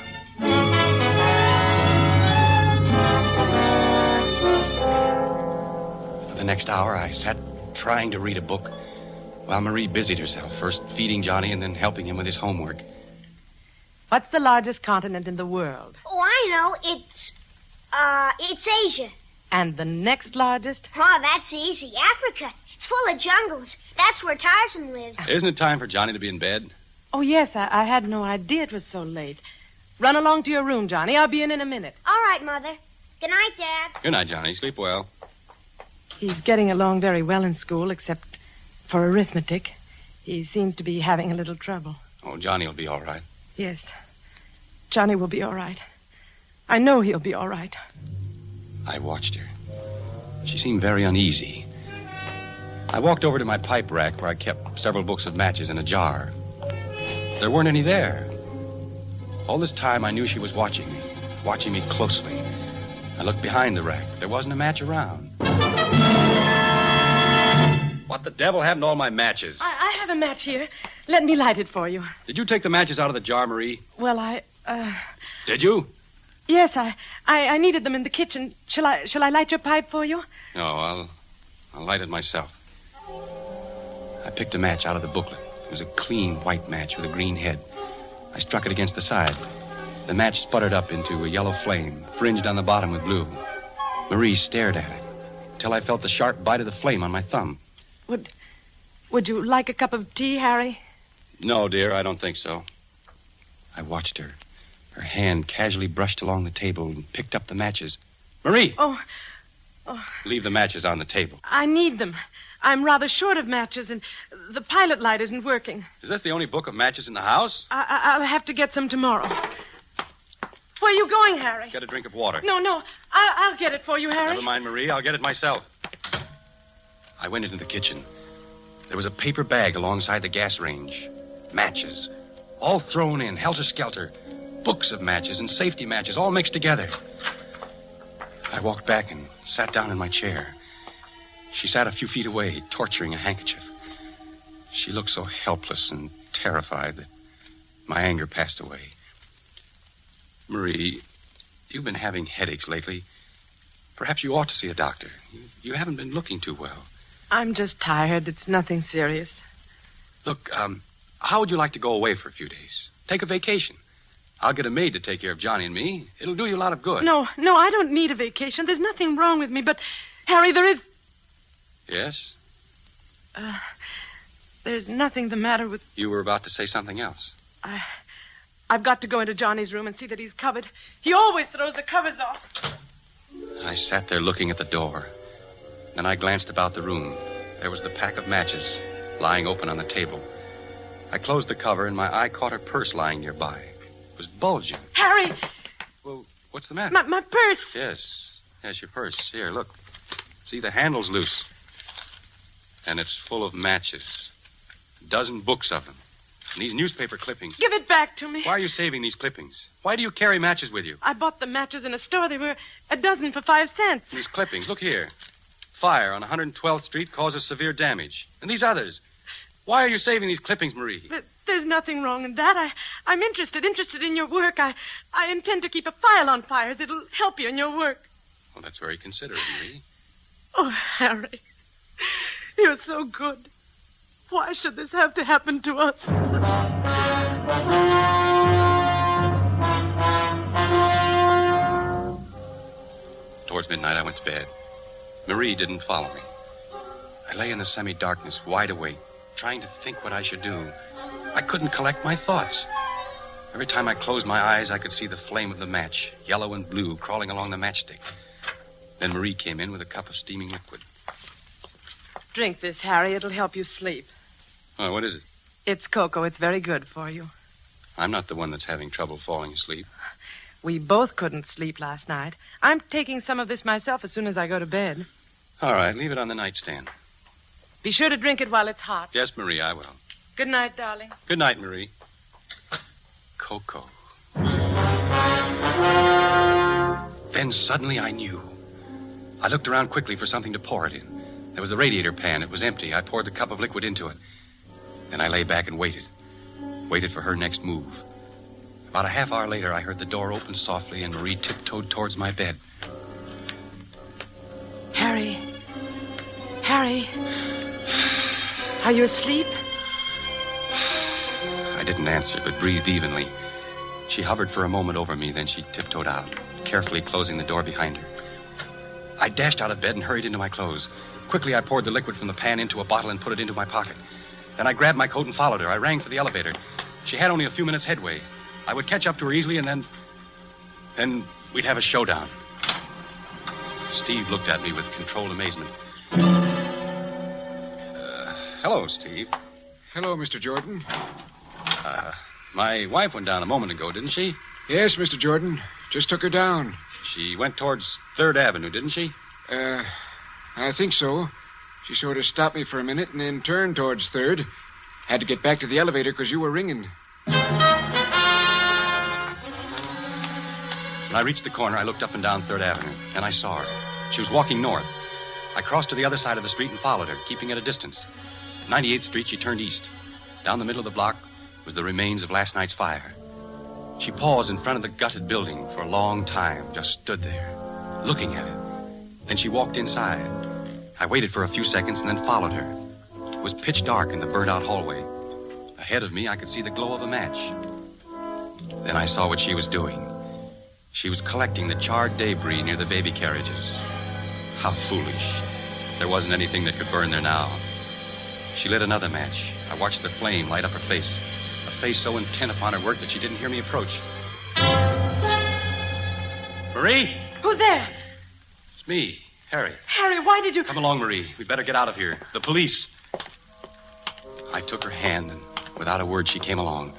For the next hour, I sat trying to read a book while Marie busied herself, first feeding Johnny and then helping him with his homework. What's the largest continent in the world? Oh, I know. It's Asia. And the next largest? Oh, that's easy. Africa. It's full of jungles. That's where Tarzan lives. Isn't it time for Johnny to be in bed? Oh, yes, I had no idea it was so late. Run along to your room, Johnny. I'll be in a minute. All right, Mother. Good night, Dad. Good night, Johnny. Sleep well. He's getting along very well in school, except for arithmetic. He seems to be having a little trouble. Oh, Johnny will be all right. Yes. Johnny will be all right. I know he'll be all right. I watched her. She seemed very uneasy. I walked over to my pipe rack where I kept several books of matches in a jar. There weren't any there. All this time I knew she was watching me closely. I looked behind the rack. There wasn't a match around. What the devil happened to all my matches? I have a match here. Let me light it for you. Did you take the matches out of the jar, Marie? Well, Did you? Yes, I needed them in the kitchen. Shall I light your pipe for you? No, I'll light it myself. I picked a match out of the booklet. It was a clean white match with a green head. I struck it against the side. The match sputtered up into a yellow flame, fringed on the bottom with blue. Marie stared at it until I felt the sharp bite of the flame on my thumb. Would you like a cup of tea, Harry? No, dear, I don't think so. I watched her. Her hand casually brushed along the table and picked up the matches. Marie! Oh. Leave the matches on the table. I need them. I'm rather short of matches, and the pilot light isn't working. Is this the only book of matches in the house? I'll have to get some tomorrow. Where are you going, Harry? Get a drink of water. No. I'll get it for you, Harry. Never mind, Marie. I'll get it myself. I went into the kitchen. There was a paper bag alongside the gas range. Matches. All thrown in, helter-skelter. Books of matches and safety matches, all mixed together. I walked back and sat down in my chair. She sat a few feet away, torturing a handkerchief. She looked so helpless and terrified that my anger passed away. Marie, you've been having headaches lately. Perhaps you ought to see a doctor. You haven't been looking too well. I'm just tired. It's nothing serious. Look, how would you like to go away for a few days? Take a vacation. I'll get a maid to take care of Johnny and me. It'll do you a lot of good. No, I don't need a vacation. There's nothing wrong with me, but, Harry, there is... Yes? There's nothing the matter with... You were about to say something else. I've got to go into Johnny's room and see that he's covered. He always throws the covers off. I sat there looking at the door. Then I glanced about the room. There was the pack of matches lying open on the table. I closed the cover, and my eye caught her purse lying nearby. It was bulging. Harry! Well, what's the matter? My purse. Yes, your purse. Here, look. See, the handle's loose. And it's full of matches. A dozen books of them. And these newspaper clippings. Give it back to me. Why are you saving these clippings? Why do you carry matches with you? I bought the matches in a store. They were a dozen for 5 cents. And these clippings, look here. Fire on 112th Street causes severe damage. And these others. Why are you saving these clippings, Marie? There's nothing wrong in that. I'm interested in your work. I intend to keep a file on fires. It'll help you in your work. Well, that's very considerate, Marie. Oh, Harry, you're so good. Why should this have to happen to us? Towards midnight, I went to bed. Marie didn't follow me. I lay in the semi-darkness, wide awake, trying to think what I should do. I couldn't collect my thoughts. Every time I closed my eyes, I could see the flame of the match, yellow and blue, crawling along the matchstick. Then Marie came in with a cup of steaming liquid. Drink this, Harry. It'll help you sleep. Oh, what is it? It's cocoa. It's very good for you. I'm not the one that's having trouble falling asleep. We both couldn't sleep last night. I'm taking some of this myself as soon as I go to bed. All right, leave it on the nightstand. Be sure to drink it while it's hot. Yes, Marie, I will. Good night, darling. Good night, Marie. Cocoa. Then suddenly I knew. I looked around quickly for something to pour it in. There was the radiator pan. It was empty. I poured the cup of liquid into it. Then I lay back and waited. Waited for her next move. About a half hour later, I heard the door open softly and Marie tiptoed towards my bed. Harry. Harry. Are you asleep? I didn't answer, but breathed evenly. She hovered for a moment over me, then she tiptoed out, carefully closing the door behind her. I dashed out of bed and hurried into my clothes. Quickly, I poured the liquid from the pan into a bottle and put it into my pocket. Then I grabbed my coat and followed her. I rang for the elevator. She had only a few minutes' headway. I would catch up to her easily, and then we'd have a showdown. Steve looked at me with controlled amazement. Hello, Steve. Hello, Mr. Jordan. My wife went down a moment ago, didn't she? Yes, Mr. Jordan. Just took her down. She went towards 3rd Avenue, didn't she? I think so. She sort of stopped me for a minute and then turned towards 3rd. Had to get back to the elevator because you were ringing. When I reached the corner, I looked up and down 3rd Avenue, and I saw her. She was walking north. I crossed to the other side of the street and followed her, keeping at a distance. At 98th Street, she turned east. Down the middle of the block was the remains of last night's fire. She paused in front of the gutted building for a long time, just stood there, looking at it. Then she walked inside. I waited for a few seconds and then followed her. It was pitch dark in the burnt-out hallway. Ahead of me, I could see the glow of a match. Then I saw what she was doing. She was collecting the charred debris near the baby carriages. How foolish. There wasn't anything that could burn there now. She lit another match. I watched the flame light up her face. A face so intent upon her work that she didn't hear me approach. Marie? Who's there? It's me, Harry. Harry, why did you... Come along, Marie. We'd better get out of here. The police. I took her hand, and without a word, she came along.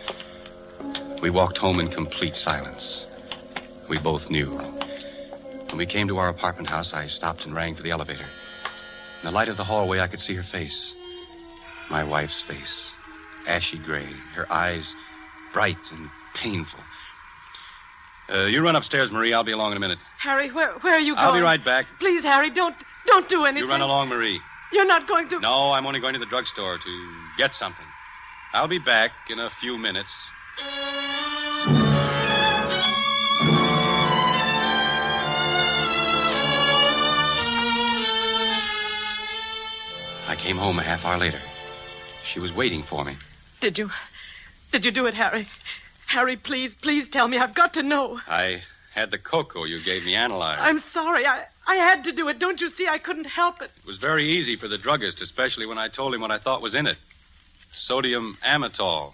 We walked home in complete silence. We both knew. When we came to our apartment house, I stopped and rang for the elevator. In the light of the hallway, I could see her face. My wife's face. Ashy gray. Her eyes bright and painful. You run upstairs, Marie. I'll be along in a minute. Harry, where are you going? I'll be right back. Please, Harry, don't do anything. You run along, Marie. You're not going to... No, I'm only going to the drugstore to get something. I'll be back in a few minutes. I came home a half hour later. She was waiting for me. Did you do it, Harry? Harry, please tell me. I've got to know. I had the cocoa you gave me analyzed. I'm sorry. I had to do it. Don't you see? I couldn't help it. It was very easy for the druggist, especially when I told him what I thought was in it. Sodium amytal.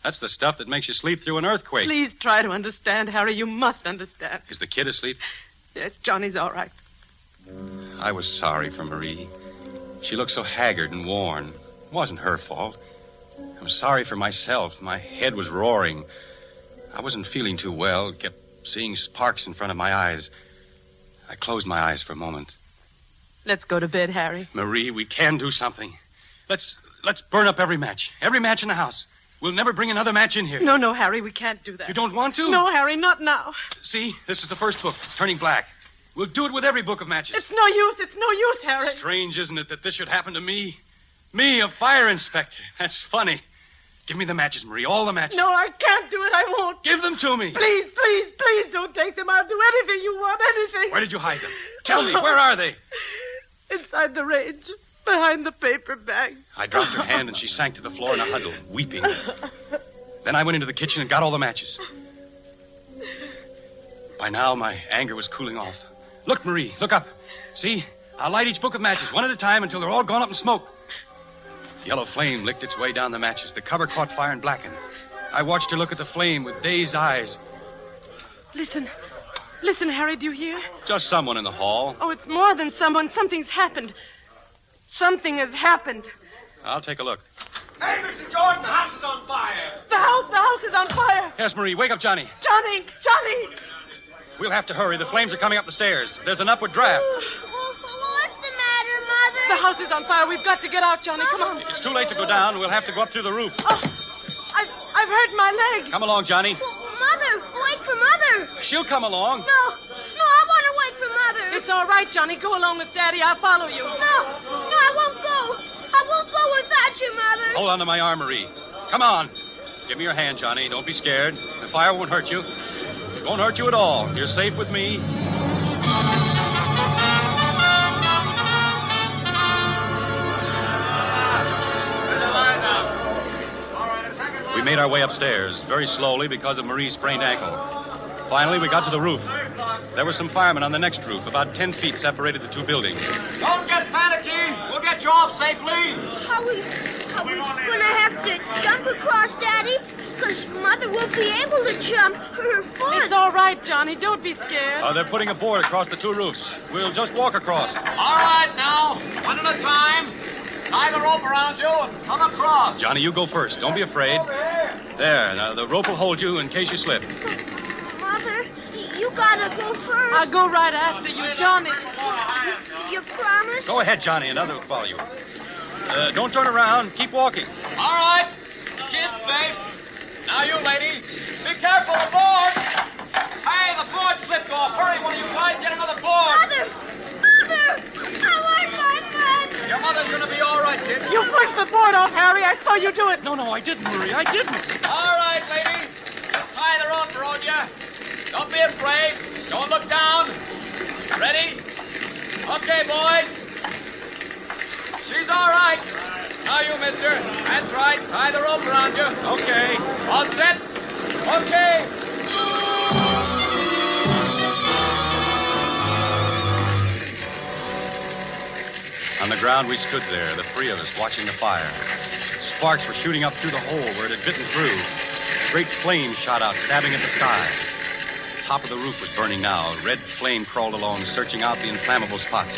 That's the stuff that makes you sleep through an earthquake. Please try to understand, Harry. You must understand. Is the kid asleep? Yes, Johnny's all right. I was sorry for Marie. She looked so haggard and worn. It wasn't her fault. I was sorry for myself. My head was roaring. I wasn't feeling too well. Kept seeing sparks in front of my eyes. I closed my eyes for a moment. Let's go to bed, Harry. Marie, we can do something. Let's burn up every match. Every match in the house. We'll never bring another match in here. No, Harry, we can't do that. You don't want to? No, Harry, not now. See, this is the first book. It's turning black. We'll do it with every book of matches. It's no use, Harry. Strange, isn't it, that this should happen to me? Me, a fire inspector. That's funny. Give me the matches, Marie, all the matches. No, I can't do it. I won't. Give them to me. Please don't take them. I'll do anything you want, anything. Where did you hide them? Tell me, where are they? Inside the range, behind the paper bag. I dropped her hand and she sank to the floor in a huddle, weeping. Then I went into the kitchen and got all the matches. By now, my anger was cooling off. Look, Marie, look up. See? I'll light each book of matches, one at a time, until they're all gone up in smoke. The yellow flame licked its way down the matches. The cover caught fire and blackened. I watched her look at the flame with dazed eyes. Listen, Harry, do you hear? Just someone in the hall. Oh, it's more than someone. Something's happened. Something has happened. I'll take a look. Hey, Mr. Jordan, the house is on fire. The house is on fire. Yes, Marie, wake up Johnny. Johnny! We'll have to hurry. The flames are coming up the stairs. There's an upward draft. What's the matter, Mother? The house is on fire. We've got to get out, Johnny. Come on. It's too late to go down. We'll have to go up through the roof. Oh, I've hurt my leg. Come along, Johnny. Mother, wait for Mother. She'll come along. No, I want to wait for Mother. It's all right, Johnny. Go along with Daddy. I'll follow you. No, I won't go. I won't go without you, Mother. Hold on to my arm, Marie. Come on. Give me your hand, Johnny. Don't be scared. The fire won't hurt you. It won't hurt you at all. You're safe with me. We made our way upstairs, very slowly because of Marie's sprained ankle. Finally, we got to the roof. There were some firemen on the next roof. About 10 feet separated the two buildings. Don't get panicky. We'll get you off safely. Are we going to have to jump across, Daddy? Because Mother won't be able to jump. Her foot. It's all right, Johnny. Don't be scared. They're putting a board across the two roofs. We'll just walk across. All right, now. One at a time. Tie the rope around you and come across. Johnny, you go first. Don't be afraid. There. Now, the rope will hold you in case you slip. Mother, you gotta go first. I'll go right after you, Johnny. You promise? Go ahead, Johnny. Another will follow you. Don't turn around. Keep walking. All right. The kid's safe. Now you, lady. Be careful aboard. Hey, the board slipped off. Hurry, one of you guys, get another board. Mother! Mother! I want my bed! Your mother's going to be all right, kid. You pushed the board off, Harry. I saw you do it. No, I didn't, Marie. I didn't. All right, lady. Just tie the rope around you. Don't be afraid. Don't look down. Ready? Okay, boys. She's all right. Now you, mister. That's right. Tie the rope around you. Okay. All set? Okay. On the ground, we stood there, the three of us, watching the fire. Sparks were shooting up through the hole where it had bitten through. Great flames shot out, stabbing at the sky. The top of the roof was burning now. Red flame crawled along, searching out the inflammable spots.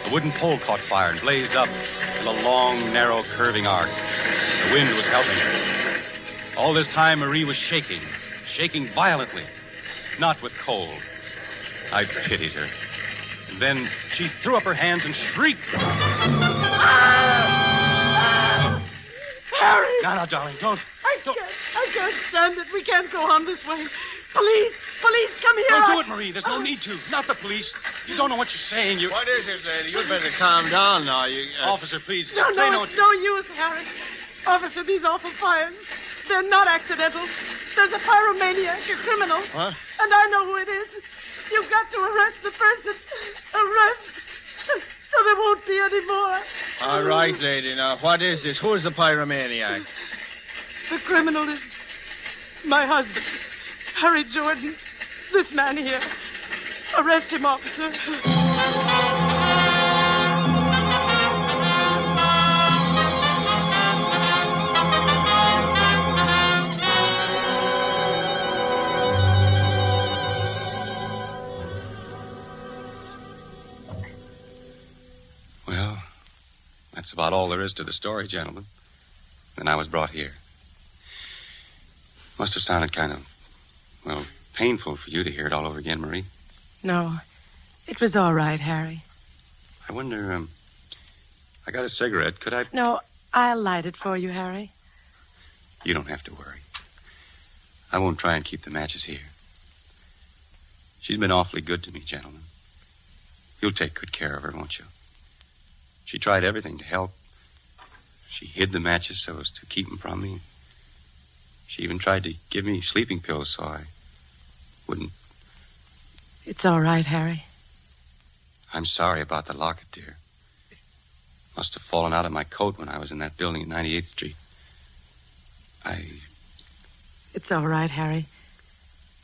The wooden pole caught fire and blazed up in a long, narrow, curving arc. The wind was helping her. All this time, Marie was shaking violently, not with cold. I pitied her. And then she threw up her hands and shrieked. Harry! No, darling, don't. I can't stand it. We can't go on this way. Police, come here. Don't do it, Marie. There's no need to. Not the police. You don't know what you're saying. What is it, lady? You'd better calm down now. Officer, please. No, it's no use, Harry. Officer, these awful fires, they're not accidental. There's a pyromaniac, a criminal. What? And I know who it is. You've got to arrest the person. Arrest. So there won't be any more. All right, lady. Now, what is this? Who's the pyromaniac? The criminal is my husband, Harry Jordan. This man here. Arrest him, officer. Well, that's about all there is to the story, gentlemen. Then I was brought here. Must have sounded kind of, painful for you to hear it all over again, Marie. No, it was all right, Harry. I wonder, I got a cigarette. Could I... No, I'll light it for you, Harry. You don't have to worry. I won't try and keep the matches here. She's been awfully good to me, gentlemen. You'll take good care of her, won't you? She tried everything to help. She hid the matches so as to keep them from me. She even tried to give me sleeping pills so I wouldn't... It's all right, Harry. I'm sorry about the locket, dear. Must have fallen out of my coat when I was in that building at 98th Street. It's all right, Harry.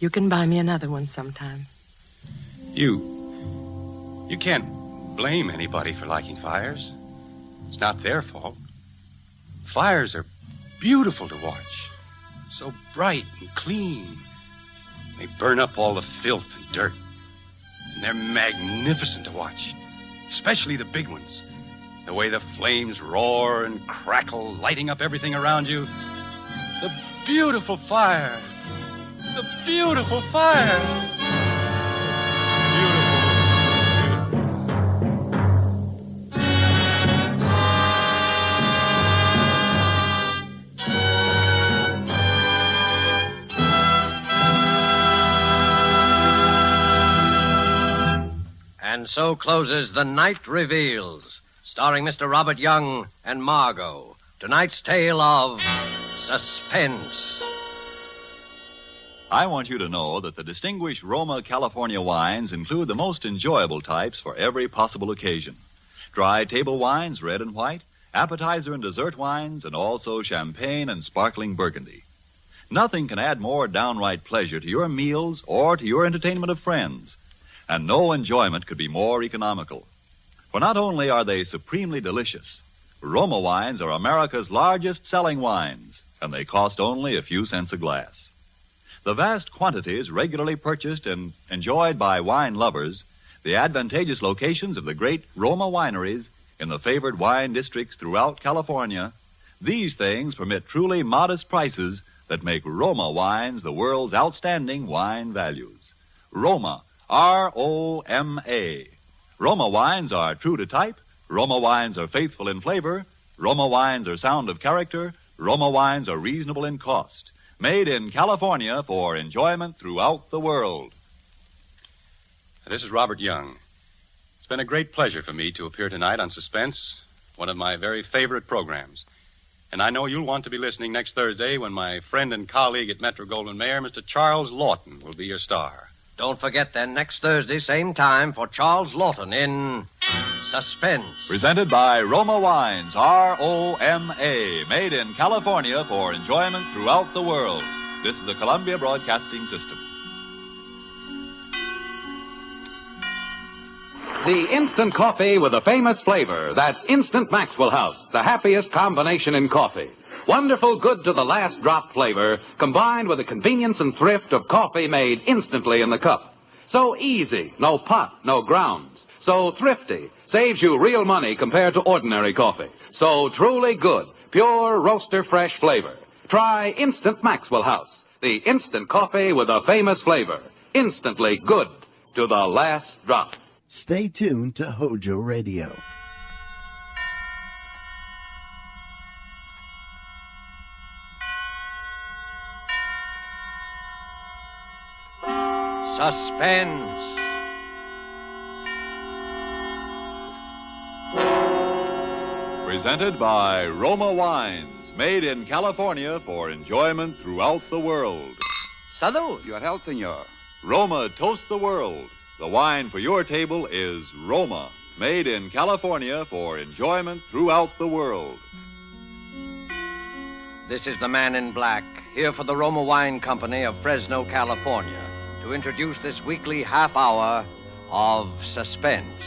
You can buy me another one sometime. You can't blame anybody for liking fires. It's not their fault. Fires are beautiful to watch. So bright and clean. They burn up all the filth and dirt. And they're magnificent to watch. Especially the big ones. The way the flames roar and crackle, lighting up everything around you. The beautiful fire. The beautiful fire. And so closes The Night Reveals, starring Mr. Robert Young and Margo. Tonight's tale of Suspense. I want you to know that the distinguished Roma California wines include the most enjoyable types for every possible occasion. Dry table wines, red and white, appetizer and dessert wines, and also champagne and sparkling burgundy. Nothing can add more downright pleasure to your meals or to your entertainment of friends. And no enjoyment could be more economical. For not only are they supremely delicious, Roma wines are America's largest selling wines, and they cost only a few cents a glass. The vast quantities regularly purchased and enjoyed by wine lovers, the advantageous locations of the great Roma wineries in the favored wine districts throughout California, these things permit truly modest prices that make Roma wines the world's outstanding wine values. Roma, R-O-M-A. Roma wines are true to type. Roma wines are faithful in flavor. Roma wines are sound of character. Roma wines are reasonable in cost. Made in California for enjoyment throughout the world. This is Robert Young. It's been a great pleasure for me to appear tonight on Suspense, one of my very favorite programs. And I know you'll want to be listening next Thursday when my friend and colleague at Metro-Goldwyn-Mayer, Mr. Charles Laughton, will be your star. Don't forget then, next Thursday, same time, for Charles Laughton in Suspense. Presented by Roma Wines, R-O-M-A, made in California for enjoyment throughout the world. This is the Columbia Broadcasting System. The instant coffee with a famous flavor. That's Instant Maxwell House, the happiest combination in coffee. Wonderful, good to the last drop flavor, combined with the convenience and thrift of coffee made instantly in the cup. So easy, no pot, no grounds. So thrifty, saves you real money compared to ordinary coffee. So truly good, pure roaster fresh flavor. Try Instant Maxwell House, the instant coffee with a famous flavor. Instantly good to the last drop. Stay tuned to Hojo Radio. Suspense. Presented by Roma Wines, made in California for enjoyment throughout the world. Salud, your health, senor. Roma toasts the world. The wine for your table is Roma, made in California for enjoyment throughout the world. This is the Man in Black, here for the Roma Wine Company of Fresno, California, to introduce this weekly half hour of Suspense.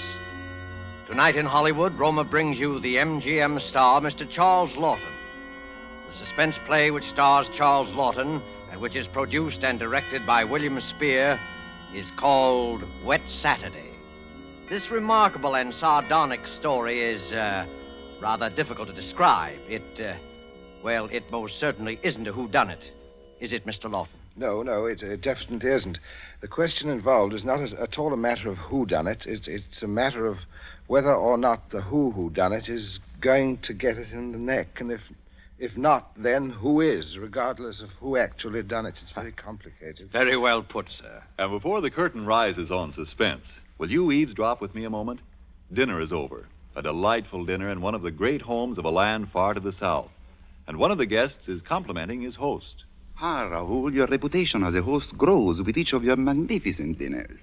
Tonight in Hollywood, Roma brings you the MGM star, Mr. Charles Laughton. The suspense play which stars Charles Laughton and which is produced and directed by William Spear is called Wet Saturday. This remarkable and sardonic story is rather difficult to describe. It most certainly isn't a whodunit. Is it, Mr. Laughton? No, it definitely isn't. The question involved is not at all a matter of who done it. It's a matter of whether or not the who done it is going to get it in the neck. And if not, then who is, regardless of who actually done it. It's very complicated. Very well put, sir. And before the curtain rises on Suspense, will you eavesdrop with me a moment? Dinner is over. A delightful dinner in one of the great homes of a land far to the south. And one of the guests is complimenting his host. Ah, Raoul, your reputation as a host grows with each of your magnificent dinners.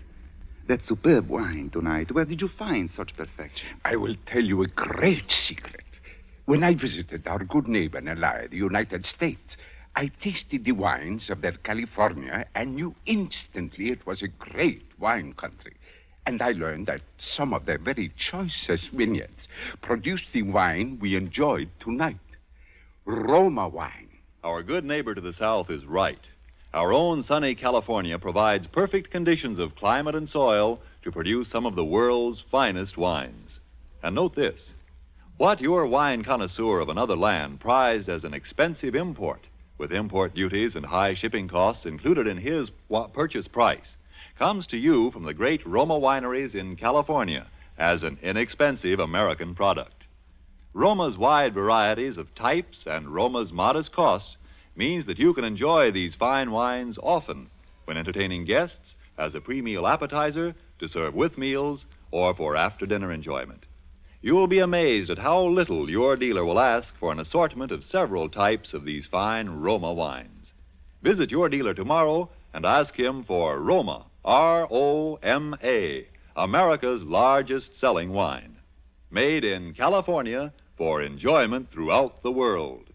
That superb wine tonight, where did you find such perfection? I will tell you a great secret. When I visited our good neighbor and ally, the United States, I tasted the wines of their California and knew instantly it was a great wine country. And I learned that some of their very choicest vineyards produced the wine we enjoyed tonight. Roma wine. Our good neighbor to the south is right. Our own sunny California provides perfect conditions of climate and soil to produce some of the world's finest wines. And note this. What your wine connoisseur of another land prized as an expensive import, with import duties and high shipping costs included in his purchase price, comes to you from the great Roma wineries in California as an inexpensive American product. Roma's wide varieties of types and Roma's modest costs means that you can enjoy these fine wines often when entertaining guests as a pre-meal appetizer, to serve with meals, or for after-dinner enjoyment. You will be amazed at how little your dealer will ask for an assortment of several types of these fine Roma wines. Visit your dealer tomorrow and ask him for Roma, R-O-M-A, America's largest selling wine. Made in California for enjoyment throughout the world.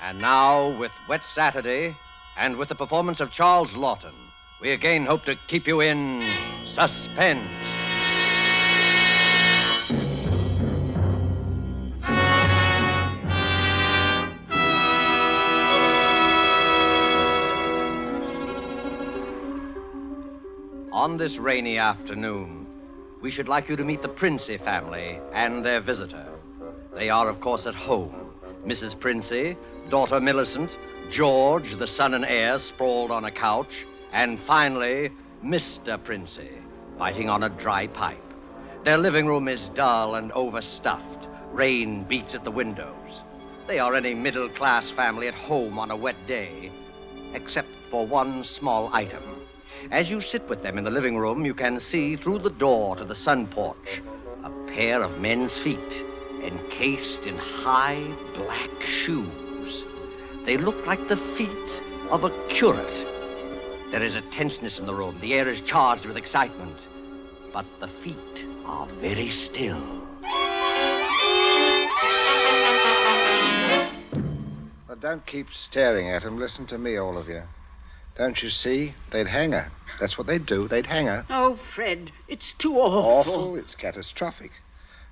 And now, with Wet Saturday, and with the performance of Charles Laughton, we again hope to keep you in suspense. On this rainy afternoon, we should like you to meet the Princey family and their visitor. They are, of course, at home. Mrs. Princey, daughter Millicent, George, the son and heir, sprawled on a couch, and finally, Mr. Princey, biting on a dry pipe. Their living room is dull and overstuffed. Rain beats at the windows. They are any middle-class family at home on a wet day, except for one small item. As you sit with them in the living room, you can see through the door to the sun porch a pair of men's feet encased in high black shoes. They look like the feet of a curate. There is a tenseness in the room. The air is charged with excitement. But the feet are very still. Well, don't keep staring at him. Listen to me, all of you. Don't you see? They'd hang her. That's what they'd do. They'd hang her. Oh, Fred, it's too awful. Awful? It's catastrophic.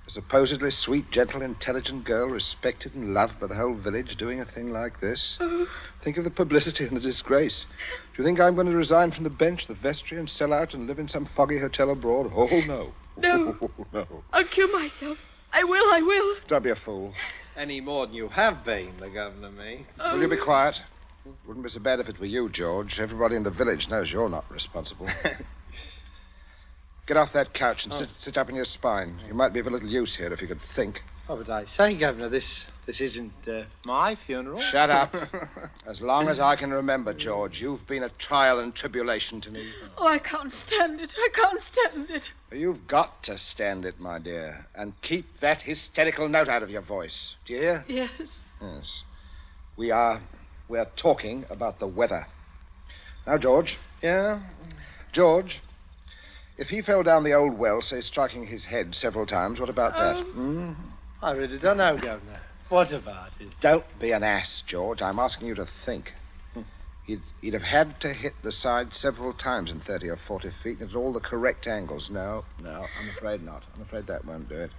A supposedly sweet, gentle, intelligent girl, respected and loved by the whole village, doing a thing like this. Think of the publicity and the disgrace. Do you think I'm going to resign from the bench, the vestry, and sell out and live in some foggy hotel abroad? Oh, no. No. No. I'll kill myself. I will. Don't be a fool. Any more than you have been, the governor may. Will you be quiet? Wouldn't be so bad if it were you, George. Everybody in the village knows you're not responsible. Get off that couch and sit up in your spine. You might be of a little use here if you could think. Oh, but I say, Governor, this isn't my funeral. Shut up. As long as I can remember, George, you've been a trial and tribulation to me. Oh, I can't stand it. You've got to stand it, my dear. And keep that hysterical note out of your voice. Do you hear? Yes. Yes. We're talking about the weather. Now, George. Yeah? George, if he fell down the old well, say, striking his head several times, what about that? I really don't know, Governor. What about it? Don't be an ass, George. I'm asking you to think. He'd have had to hit the side several times in 30 or 40 feet at all the correct angles. No, I'm afraid not. I'm afraid that won't do it.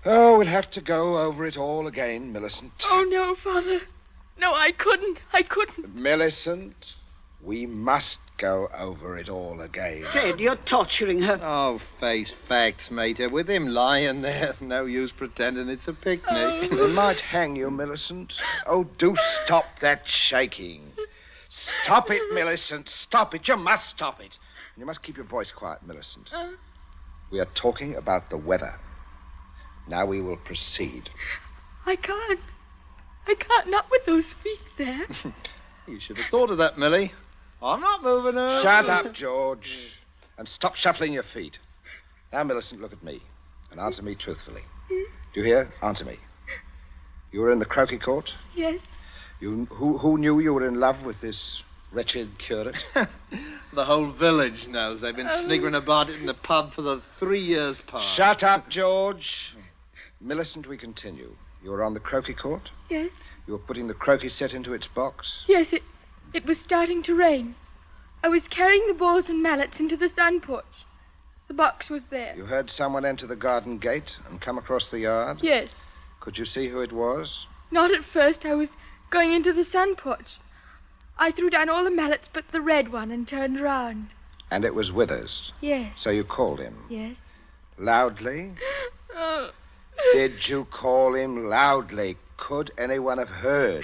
Oh, we'll have to go over it all again, Millicent. Oh, no, Father. No, I couldn't. Millicent, we must go over it all again. Fred, you're torturing her. Oh, face facts, mater. With him lying there, no use pretending it's a picnic. They might hang you, Millicent. Oh, do stop that shaking. Stop it, Millicent. Stop it. You must stop it. You must keep your voice quiet, Millicent. We are talking about the weather. Now we will proceed. I can't, not with those feet there. You should have thought of that, Millie. I'm not moving her. Shut up, George. And stop shuffling your feet. Now, Millicent, look at me. And answer me truthfully. Do you hear? Answer me. You were in the croquet court? Yes. Who knew you were in love with this wretched curate? The whole village knows. They've been sniggering about it in the pub for the 3 years past. Shut up, George. Millicent, we continue. You were on the croquet court? Yes. You were putting the croquet set into its box? Yes, it was starting to rain. I was carrying the balls and mallets into the sun porch. The box was there. You heard someone enter the garden gate and come across the yard? Yes. Could you see who it was? Not at first. I was going into the sun porch. I threw down all the mallets but the red one and turned round. And it was Withers? Yes. So you called him? Yes. Loudly? Did you call him loudly? Could anyone have heard?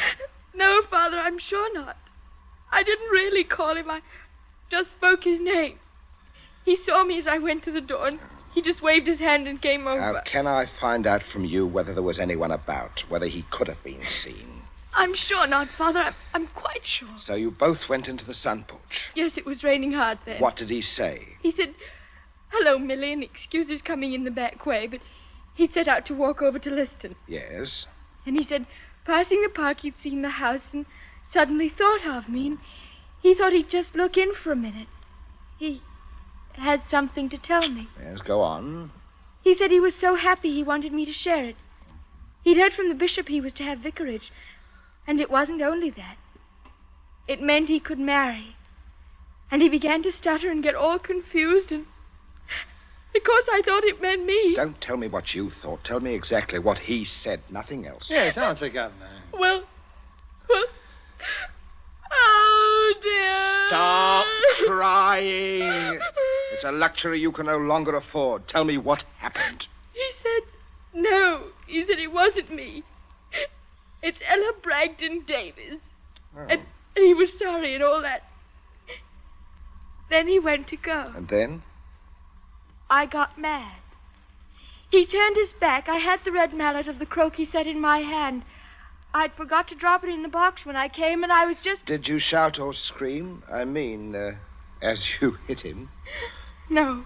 No, Father, I'm sure not. I didn't really call him. I just spoke his name. He saw me as I went to the door, and he just waved his hand and came over. Now, can I find out from you whether there was anyone about, whether he could have been seen? I'm sure not, Father. I'm quite sure. So you both went into the sun porch? Yes, it was raining hard then. What did he say? He said, "Hello, Millie," and excuse his coming in the back way, but he'd set out to walk over to Liston. Yes? And he said, passing the park, he'd seen the house and suddenly thought of me, and he thought he'd just look in for a minute. He had something to tell me. Yes, go on. He said he was so happy he wanted me to share it. He'd heard from the bishop he was to have vicarage, and it wasn't only that. It meant he could marry. And he began to stutter and get all confused, and because I thought it meant me. Don't tell me what you thought. Tell me exactly what he said, nothing else. Yes, answer, Governor. Well, oh, dear. Stop crying. It's a luxury you can no longer afford. Tell me what happened. He said, no. He said it wasn't me. It's Ella Bragdon Davis. Oh. And he was sorry and all that. Then he went to go. And then? I got mad. He turned his back. I had the red mallet of the croquet set in my hand. I'd forgot to drop it in the box when I came, and I was just... Did you shout or scream? I mean, As you hit him? No,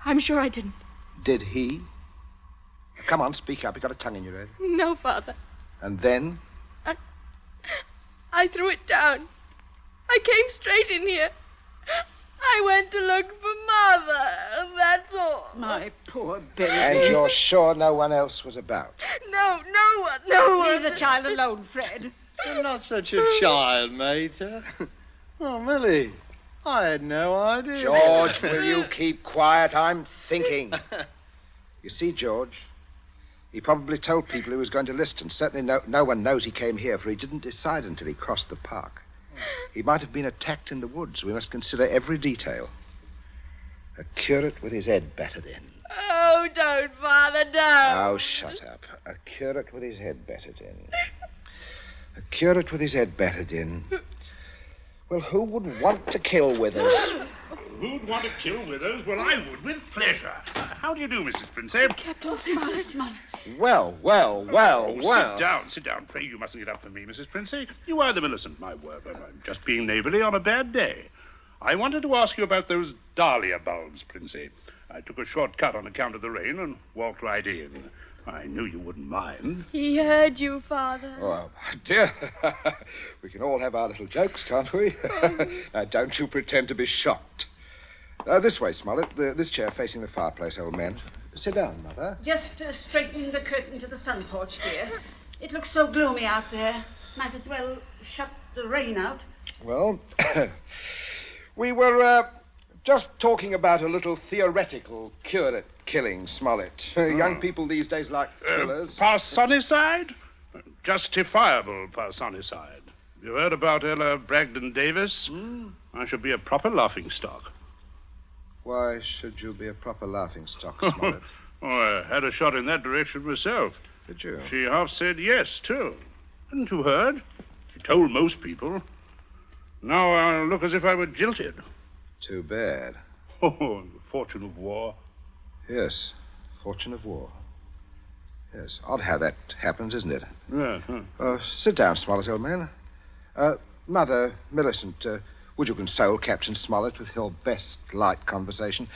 I'm sure I didn't. Did he? Come on, speak up. You've got a tongue in your head. No, Father. And then? I threw it down. I came straight in here. I went to look for Mother. That's all. My poor baby. And you're sure no one else was about? No one. Leave the child alone, Fred. You're not such a child, mate. Oh, Millie, I had no idea. George, will you keep quiet? I'm thinking. You see, George, he probably told people he was going to Liston. Certainly no one knows he came here, for he didn't decide until he crossed the park. He might have been attacked in the woods. We must consider every detail. A curate with his head battered in. Oh, don't, Father, don't. Oh, shut up. A curate with his head battered in. A curate with his head battered in. Well, who would want to kill Withers? Who'd want to kill Withers? Well, I would, with pleasure. How do you do, Mrs. Princess? Captain Smollett. Well. Sit down. Pray, you mustn't get up for me, Mrs. Princey. You are the Millicent, my word. I'm just being neighbourly on a bad day. I wanted to ask you about those dahlia bulbs, Princey. I took a short cut on account of the rain and walked right in. I knew you wouldn't mind. He heard you, Father. Oh, dear. We can all have our little jokes, can't we? Now, don't you pretend to be shocked. This way, Smollett. This chair facing the fireplace, old man. Sit down, Mother. Just straightening the curtain to the sun porch, dear. It looks so gloomy out there. Might as well shut the rain out. Well, we were just talking about a little theoretical curate killing, Smollett. Young people these days like thrillers. Parsonicide? Justifiable parsonicide. You heard about Ella Bragdon Davis? I should be a proper laughingstock. Why should you be a proper laughingstock, Smollett? I had a shot in that direction myself. Did you? She half said yes, too. Hadn't you heard? She told most people. Now I'll look as if I were jilted. Too bad. Oh, the fortune of war. Yes, fortune of war. Yes, odd how that happens, isn't it? Yeah. Sit down, Smollett, old man. Mother, Millicent, would you console Captain Smollett with your best light conversation?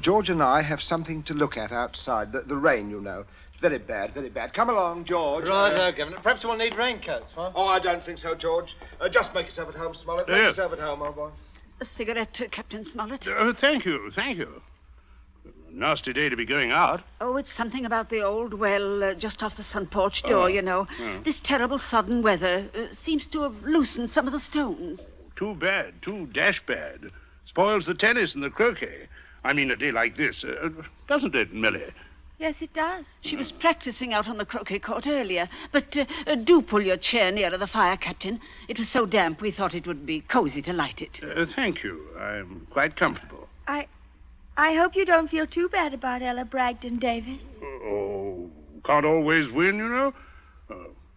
George and I have something to look at outside. The rain, you know. It's very bad, very bad. Come along, George. Right, Governor. Perhaps we'll need raincoats, huh? Oh, I don't think so, George. Just make yourself at home, Smollett. Make yourself at home, old boy. A cigarette, Captain Smollett? Thank you. Nasty day to be going out. Oh, it's something about the old well just off the sun porch door, you know. This terrible sudden weather seems to have loosened some of the stones. Too bad. Too dash bad. Spoils the tennis and the croquet. I mean, a day like this, doesn't it, Millie? Yes, it does. She was practicing out on the croquet court earlier. But do pull your chair nearer the fire, Captain. It was so damp we thought it would be cozy to light it. Thank you. I'm quite comfortable. I hope you don't feel too bad about Ella Bragdon Davis. Oh, can't always win, you know.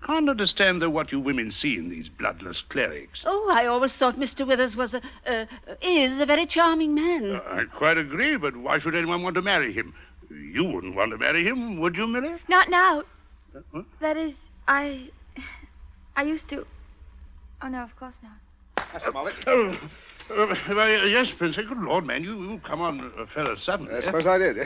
Can't understand, though, what you women see in these bloodless clerics. Oh, I always thought Mr. Withers was is a very charming man. I quite agree, but why should anyone want to marry him? You wouldn't want to marry him, would you, Millie? Not now. That is, I used to. Oh, no, of course not. That's Smollett. Yes, Princess. Good Lord, man, you come on a fellow suddenly. I suppose I did.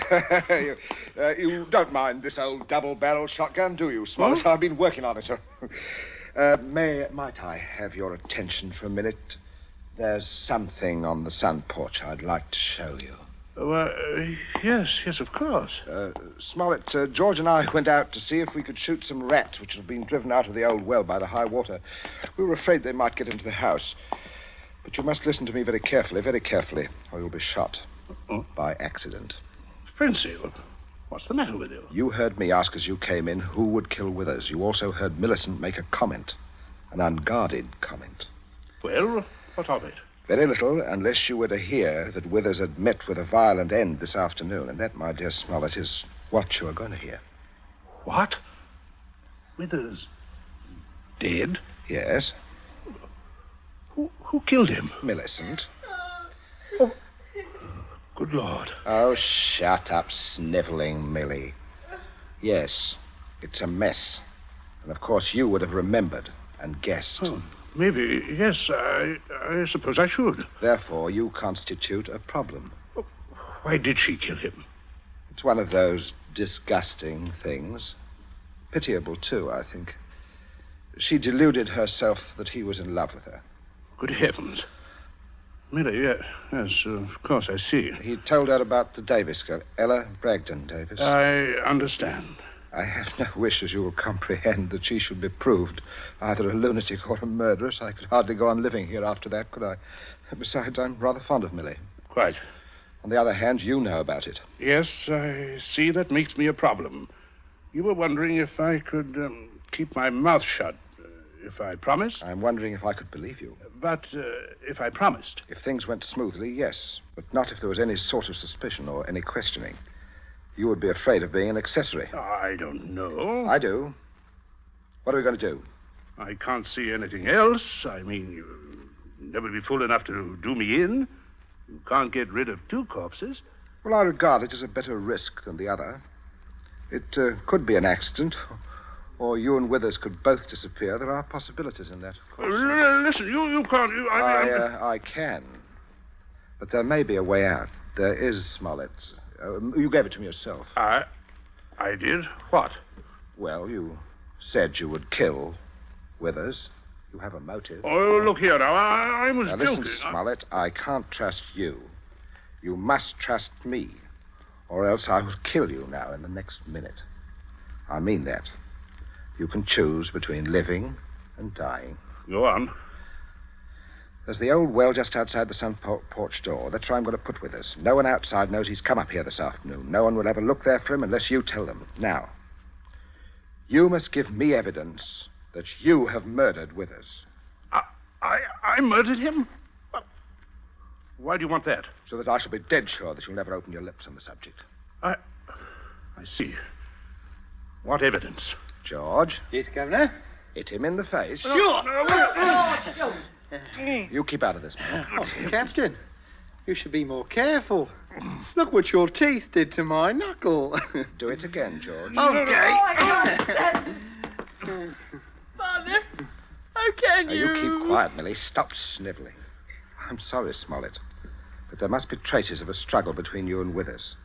You don't mind this old double-barreled shotgun, do you, Smollett? I've been working on it. Might I have your attention for a minute? There's something on the sun porch I'd like to show you. Yes, of course. Smollett, George and I went out to see if we could shoot some rats which had been driven out of the old well by the high water. We were afraid they might get into the house. But you must listen to me very carefully, or you'll be shot. By accident. Princey, what's the matter with you? You heard me ask as you came in who would kill Withers. You also heard Millicent make a comment. An unguarded comment. Well, what of it? Very little, unless you were to hear that Withers had met with a violent end this afternoon. And that, my dear Smollett, is what you are going to hear. What? Withers dead? Yes. Who killed him? Millicent. Oh. Good Lord. Oh, shut up, snivelling Millie. Yes, it's a mess. And of course you would have remembered and guessed. Maybe, yes, I suppose I should. Therefore, you constitute a problem. Why did she kill him? It's one of those disgusting things. Pitiable, too, I think. She deluded herself that he was in love with her. Good heavens. Millie, yes, of course, I see. He told her about the Davis girl, Ella Bragdon Davis. I understand. I have no wish, as you will comprehend, that she should be proved either a lunatic or a murderess. I could hardly go on living here after that, could I? Besides, I'm rather fond of Millie. Quite. On the other hand, you know about it. Yes, I see that makes me a problem. You were wondering if I could keep my mouth shut, if I promised? I'm wondering if I could believe you. But if I promised? If things went smoothly, yes. But not if there was any sort of suspicion or any questioning. You would be afraid of being an accessory. I don't know. I do. What are we going to do? I can't see anything else. I mean, you'll never be fool enough to do me in. You can't get rid of two corpses. Well, I regard it as a better risk than the other. It could be an accident, or you and Withers could both disappear. There are possibilities in that, of course. Listen, you can't... I can. But there may be a way out. There is, Smollett. You gave it to me yourself. I did? What? Well, you said you would kill Withers. You have a motive. Oh, look here now. I was joking. Listen, Smollett, I can't trust you. You must trust me, or else I will kill you now in the next minute. I mean that. You can choose between living and dying. Go on. There's the old well just outside the sun porch door. That's where I'm going to put Withers. No one outside knows he's come up here this afternoon. No one will ever look there for him unless you tell them. Now, you must give me evidence that you have murdered Withers. I murdered him? Why do you want that? So that I shall be dead sure that you'll never open your lips on the subject. I see. What evidence? George. Yes, Governor? Hit him in the face. Sure. You keep out of this, man. Oh, Captain, you should be more careful. Look what your teeth did to my knuckle. Do it again, George. Okay. Father, how can you? You keep quiet, Millie. Stop sniveling. I'm sorry, Smollett, but there must be traces of a struggle between you and Withers.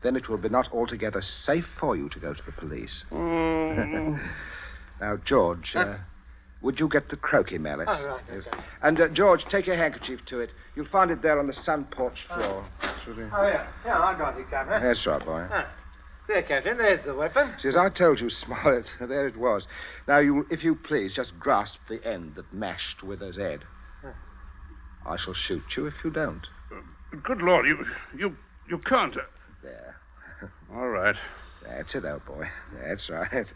Then it will be not altogether safe for you to go to the police. Now, George, would you get the croquet mallet? Oh, right. Yes. And, George, take your handkerchief to it. You'll find it there on the sun porch floor. Oh, yeah. Yeah, I got it, Governor. That's right, boy. There, Captain, there's the weapon. See, as I told you, Smollett, there it was. Now, if you please, just grasp the end that mashed Withers' head. I shall shoot you if you don't. Good Lord, you can't. There. All right. That's it, old boy. That's right.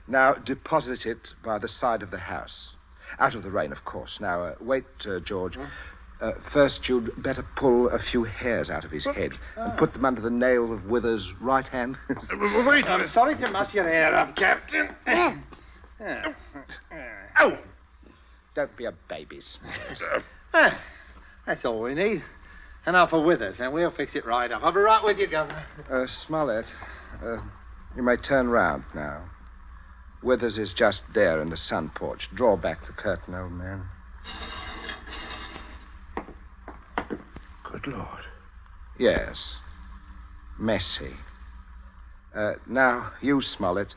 Now, deposit it by the side of the house. Out of the rain, of course. Now, wait, George. First, you'd better pull a few hairs out of his head and put them under the nail of Withers' right hand. Wait. I'm sorry to muss your hair up, Captain. Oh! Don't be a baby, Smollett. That's all we need. And now for Withers, and we'll fix it right up. I'll be right with you, Governor. Smollett, you may turn round now. Withers is just there in the sun porch. Draw back the curtain, old man. Good Lord. Yes. Messy. Now, you, Smollett.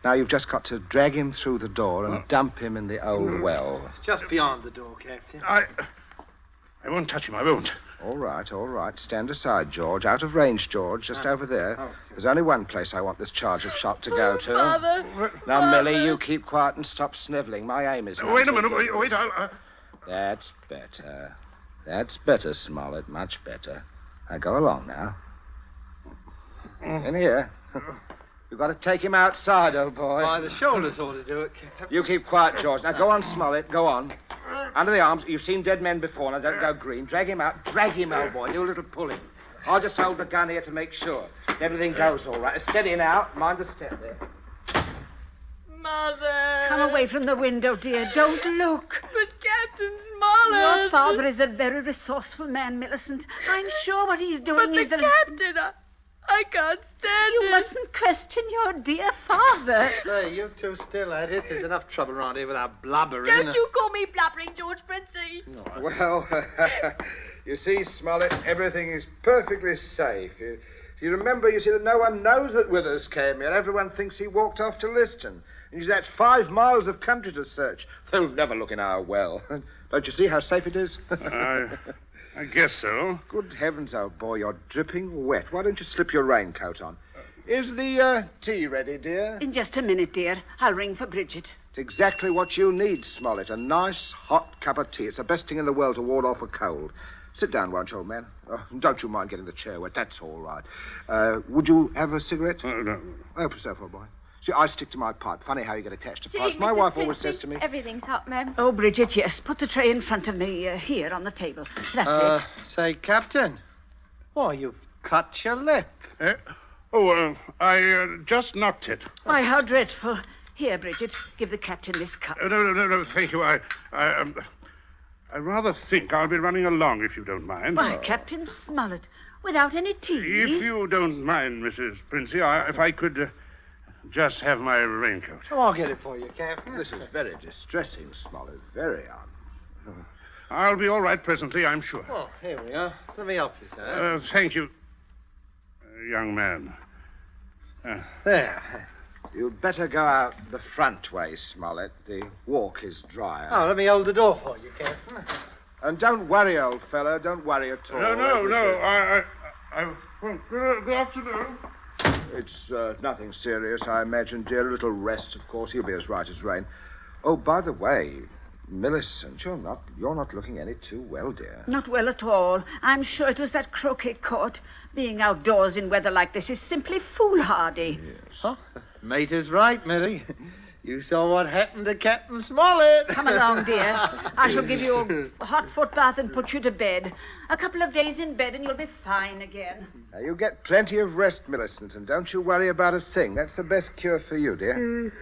Now, you've just got to drag him through the door and dump him in the old well. It's just beyond the door, Captain. I won't touch him, I won't. All right, all right. Stand aside, George. Out of range, George. Just over there. There's only one place I want this charge of shot to go to. Father. Now, Millie, you keep quiet and stop sniveling. My aim is... Wait a minute. Wait, That's better. That's better, Smollett. Much better. Now, go along now. In here. You've got to take him outside, old boy. Why, the shoulders ought to do it, Captain. You keep quiet, George. Now, go on, Smollett. Go on. Under the arms. You've seen dead men before. Now, don't go green. Drag him out. Drag him, old boy. Do a little pulling. I'll just hold the gun here to make sure. Everything goes all right. Steady now. Mind the step there. Mother. Come away from the window, dear. Don't look. But Captain Smollett. Your father is a very resourceful man, Millicent. I'm sure what he's doing but is the Captain, I I can't stand You it. mustn't question your dear father. Say, you two still at it. There's enough trouble around here without blubbering. Don't you call me blubbering, George Princey. Well, you see, Smollett, everything is perfectly safe. You remember, you see, that no one knows that Withers came here. Everyone thinks he walked off to Liston. And that's 5 miles of country to search. They'll never look in our well. Don't you see how safe it is? I guess so. Good heavens, old boy, you're dripping wet. Why don't you slip your raincoat on? Is the tea ready, dear? In just a minute, dear. I'll ring for Bridget. It's exactly what you need, Smollett. A nice, hot cup of tea. It's the best thing in the world to ward off a cold. Sit down, won't you, old man? Oh, don't you mind getting the chair wet. That's all right. Would you have a cigarette? No. Help yourself, old boy. See, I stick to my pipe. Funny how you get attached to Gee, pipes. My Mrs. wife always Princey, says to me... Everything's hot, ma'am. Oh, Bridget, yes. Put the tray in front of me here on the table. That's it. Say, Captain. Why, you've cut your lip. I just knocked it. Why, how dreadful. Here, Bridget, give the captain this cup. No, thank you. I rather think I'll be running along, if you don't mind. Why, Captain Smollett, without any tea? If you don't mind, Mrs. Princey, if I could just have my raincoat. Oh, I'll get it for you, Captain. This is very distressing, Smollett. Very odd. I'll be all right presently, I'm sure. Oh, here we are. Let me help you, sir. Thank you, young man. There. You'd better go out the front way, Smollett. The walk is drier. Oh, let me hold the door for you, Captain. And don't worry, old fellow. Don't worry at all. No. Good afternoon. It's nothing serious, I imagine, dear. A little rest, of course. He'll be as right as rain. Oh, by the way, Millicent, you're not looking any too well, dear. Not well at all. I'm sure it was that croquet court. Being outdoors in weather like this is simply foolhardy. Yes. Oh, mate is right, Millie. You saw what happened to Captain Smollett. Come along, dear. I shall give you a hot foot bath and put you to bed. A couple of days in bed and you'll be fine again. Now, you get plenty of rest, Millicent, and don't you worry about a thing. That's the best cure for you, dear.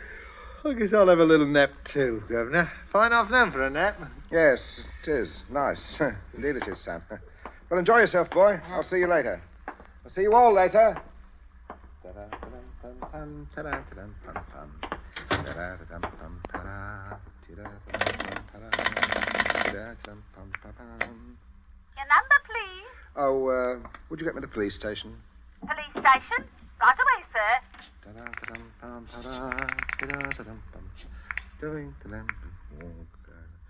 I guess I'll have a little nap, too, Governor. Fine afternoon for a nap. Yes, it is. Nice. Indeed it is, Sam. Well, enjoy yourself, boy. I'll see you later. I'll see you all later. Your number, please. Oh, would you get me to the police station? Police station? Right away, sir.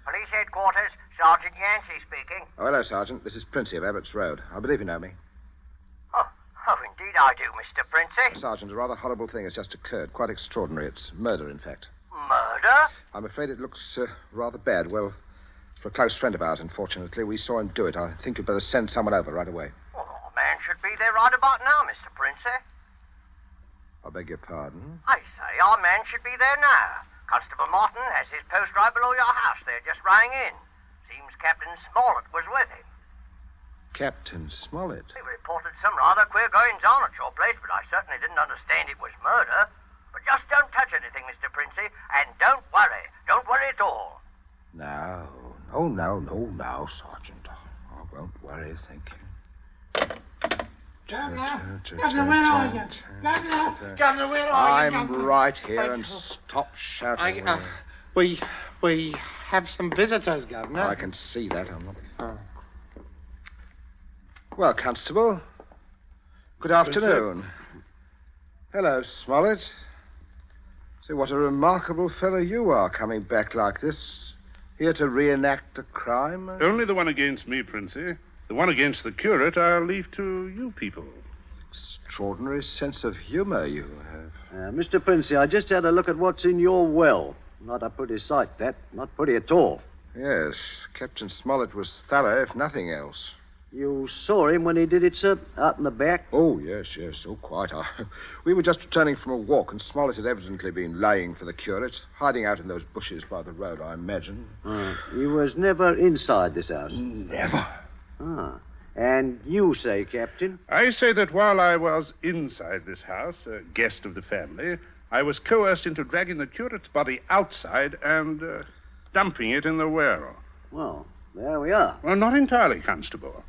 Police headquarters, Sergeant Yancey speaking. Oh, hello, Sergeant. This is Princey of Abbott's Road. I believe you know me. Oh, indeed I do, Mr. Princey. Sergeant, a rather horrible thing has just occurred. Quite extraordinary. It's murder, in fact. Murder? I'm afraid it looks rather bad. Well, for a close friend of ours, unfortunately. We saw him do it. I think you'd better send someone over right away. Well, a man should be there right about now, Mr. Princey. I beg your pardon? I say our man should be there now. Constable Martin has his post right below your house there, just rang in. Seems Captain Smollett was with him. Captain Smollett? He reported some rather queer goings-on at your place, but I certainly didn't understand it was murder. But just don't touch anything, Mr. Princey, and don't worry. Don't worry at all. No, Sergeant. I won't worry, thank you. Governor, where are you? Governor, where are you? I'm right here, and stop shouting. We have some visitors, Governor. I can see that. I'm not... Well, Constable, good afternoon. Hello, Smollett. See, what a remarkable fellow you are, coming back like this. Here to reenact a crime. Only the one against me, Princey. The one against the curate I'll leave to you people. Extraordinary sense of humor you have. Mr. Princey, I just had a look at what's in your well. Not a pretty sight, that. Not pretty at all. Yes, Captain Smollett was thorough, if nothing else. You saw him when he did it, sir, out in the back? Oh, yes. Oh, quite. We were just returning from a walk, and Smollett had evidently been laying for the curate, hiding out in those bushes by the road, I imagine. He was never inside this house? Never. And you say, Captain? I say that while I was inside this house, a guest of the family, I was coerced into dragging the curate's body outside and dumping it in the well. Well, there we are. Well, not entirely, Constable.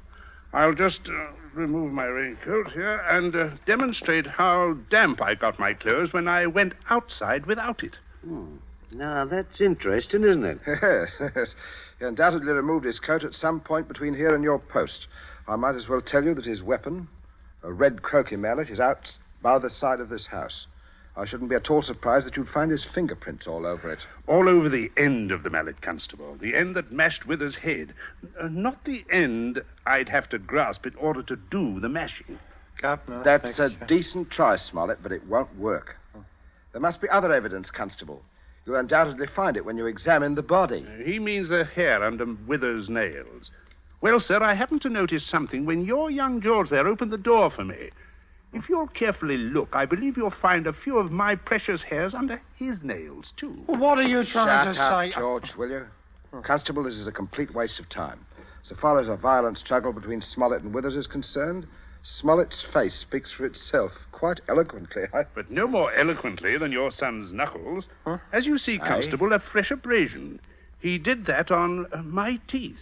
I'll just remove my raincoat here and demonstrate how damp I got my clothes when I went outside without it. Now, that's interesting, isn't it? Yes. He undoubtedly removed his coat at some point between here and your post. I might as well tell you that his weapon, a red croquet mallet, is out by the side of this house. I shouldn't be at all surprised that you'd find his fingerprints all over it. All over the end of the mallet, Constable. The end that mashed Withers' head. Not the end I'd have to grasp in order to do the mashing. Governor, That's a decent try, Smollett, but it won't work. There must be other evidence, Constable. You'll undoubtedly find it when you examine the body. He means the hair under Withers' nails. Well, sir, I happened to notice something when your young George there opened the door for me. If you'll carefully look, I believe you'll find a few of my precious hairs under his nails, too. What are you trying to say? Shut up, George, will you? Constable, this is a complete waste of time. So far as a violent struggle between Smollett and Withers is concerned, Smollett's face speaks for itself quite eloquently. But no more eloquently than your son's knuckles. As you see, Constable, a fresh abrasion. He did that on my teeth.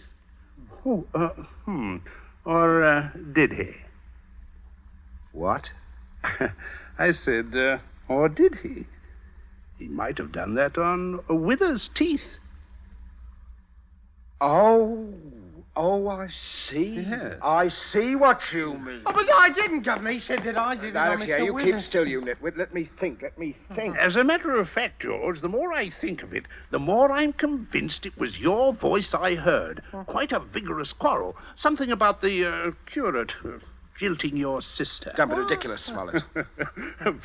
Or did he? What? I said, or did he? He might have done that on Withers' teeth. Oh, I see. Yes. I see what you mean. Oh, but I didn't, Governor. He said that I did it on Okay, Mr. you Withers. keep still, you nitwit. Let me think. As a matter of fact, George, the more I think of it, the more I'm convinced it was your voice I heard. Quite a vigorous quarrel. Something about the curate jilting your sister. Don't be ridiculous, Smollett.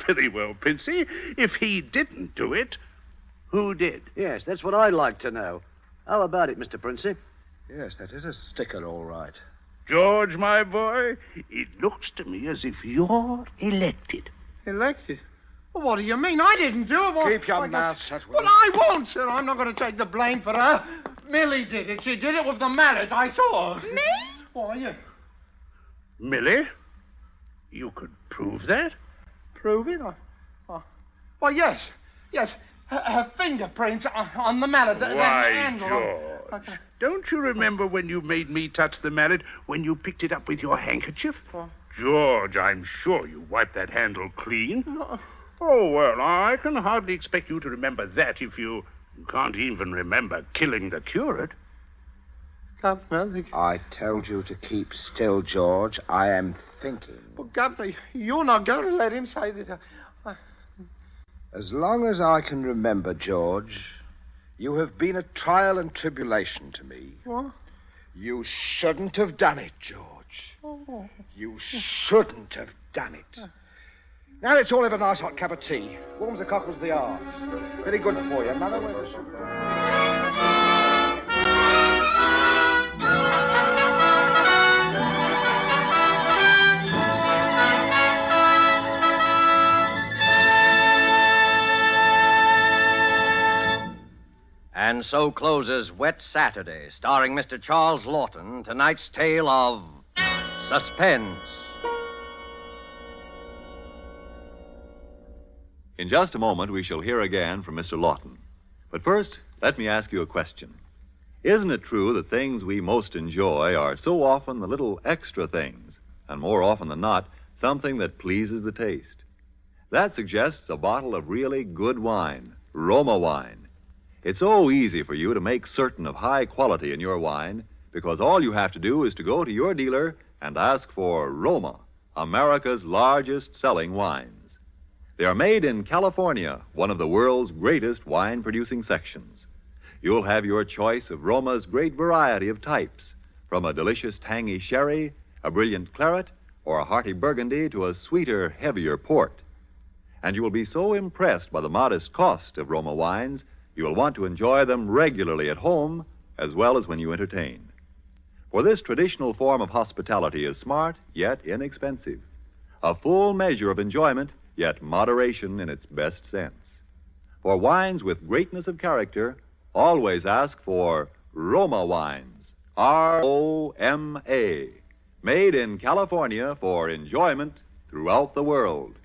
Very well, Princey. If he didn't do it, who did? Yes, that's what I'd like to know. How about it, Mr. Princey? Yes, that is a sticker, all right. George, my boy, it looks to me as if you're elected. Elected? Well, what do you mean? I didn't do it. Well, Keep your mouth shut, will But you? I won't, sir. I'm not going to take the blame for her. Millie did it. She did it with the mallet. I saw her. Me? Why, yeah. Millie? You could prove that? Prove it? Well, yes. Yes. Her fingerprints on the mallet. The Why, handle. George, don't you remember when you made me touch the mallet when you picked it up with your handkerchief? George, I'm sure you wiped that handle clean. Oh, well, I can hardly expect you to remember that if you can't even remember killing the curate. Governor, I told you to keep still, George. I am thinking. Well, Governor, you're not going to let him say that. As long as I can remember, George, you have been a trial and tribulation to me. What? You shouldn't have done it, George. Oh. You shouldn't have done it. Now let's all have a nice hot cup of tea. Warms the cockles of the arms. Very good for you, Mother. Where's the sugar? And so closes Wet Saturday, starring Mr. Charles Laughton, tonight's tale of Suspense. In just a moment, we shall hear again from Mr. Laughton. But first, let me ask you a question. Isn't it true that things we most enjoy are so often the little extra things, and more often than not, something that pleases the taste? That suggests a bottle of really good wine, Roma wine. It's so easy for you to make certain of high quality in your wine because all you have to do is to go to your dealer and ask for Roma, America's largest selling wines. They are made in California, one of the world's greatest wine-producing sections. You'll have your choice of Roma's great variety of types, from a delicious tangy sherry, a brilliant claret, or a hearty burgundy to a sweeter, heavier port. And you will be so impressed by the modest cost of Roma wines, you will want to enjoy them regularly at home as well as when you entertain. For this traditional form of hospitality is smart, yet inexpensive. A full measure of enjoyment, yet moderation in its best sense. For wines with greatness of character, always ask for Roma wines. R-O-M-A. Made in California for enjoyment throughout the world.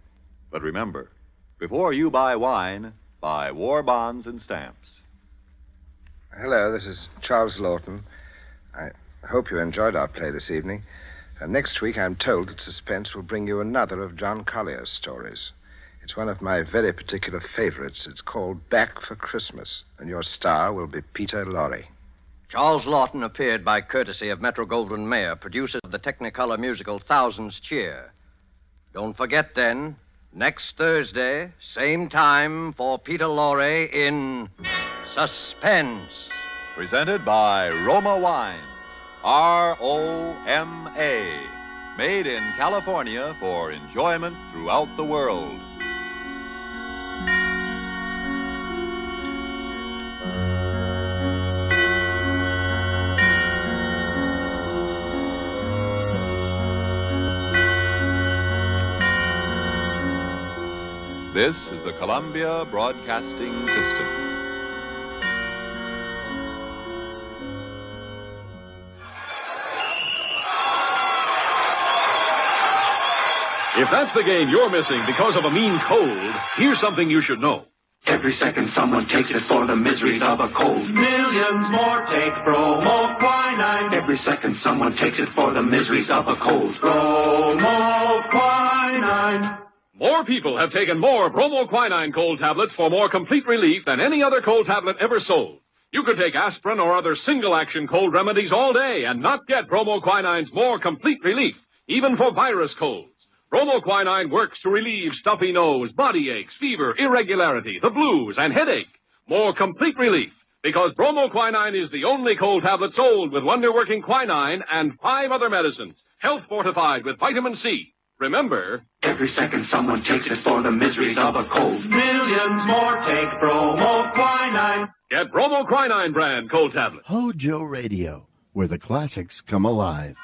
But remember, before you buy wine, buy war bonds and stamps. Hello, this is Charles Laughton. I hope you enjoyed our play this evening. Next week, I'm told that Suspense will bring you another of John Collier's stories. It's one of my very particular favorites. It's called Back for Christmas, and your star will be Peter Lorre. Charles Laughton appeared by courtesy of Metro-Goldwyn-Mayer, producer of the Technicolor musical Thousands Cheer. Don't forget, then, next Thursday, same time, for Peter Lorre in Suspense. Presented by Roma Wines. R-O-M-A. Made in California for enjoyment throughout the world. This is the Columbia Broadcasting System. If that's the game you're missing because of a mean cold, here's something you should know. Every second someone takes it for the miseries of a cold. Millions more take bromo quinine. Every second someone takes it for the miseries of a cold. Bromo quinine. More people have taken more bromoquinine cold tablets for more complete relief than any other cold tablet ever sold. You could take aspirin or other single-action cold remedies all day and not get bromoquinine's more complete relief, even for virus colds. Bromoquinine works to relieve stuffy nose, body aches, fever, irregularity, the blues, and headache. More complete relief, because bromoquinine is the only cold tablet sold with wonder-working quinine and 5 other medicines, health-fortified with vitamin C. Remember, every second someone takes it for the miseries of a cold. Millions more take bromo quinine. Get bromoquinine brand cold tablet. Hojo Radio, where the classics come alive.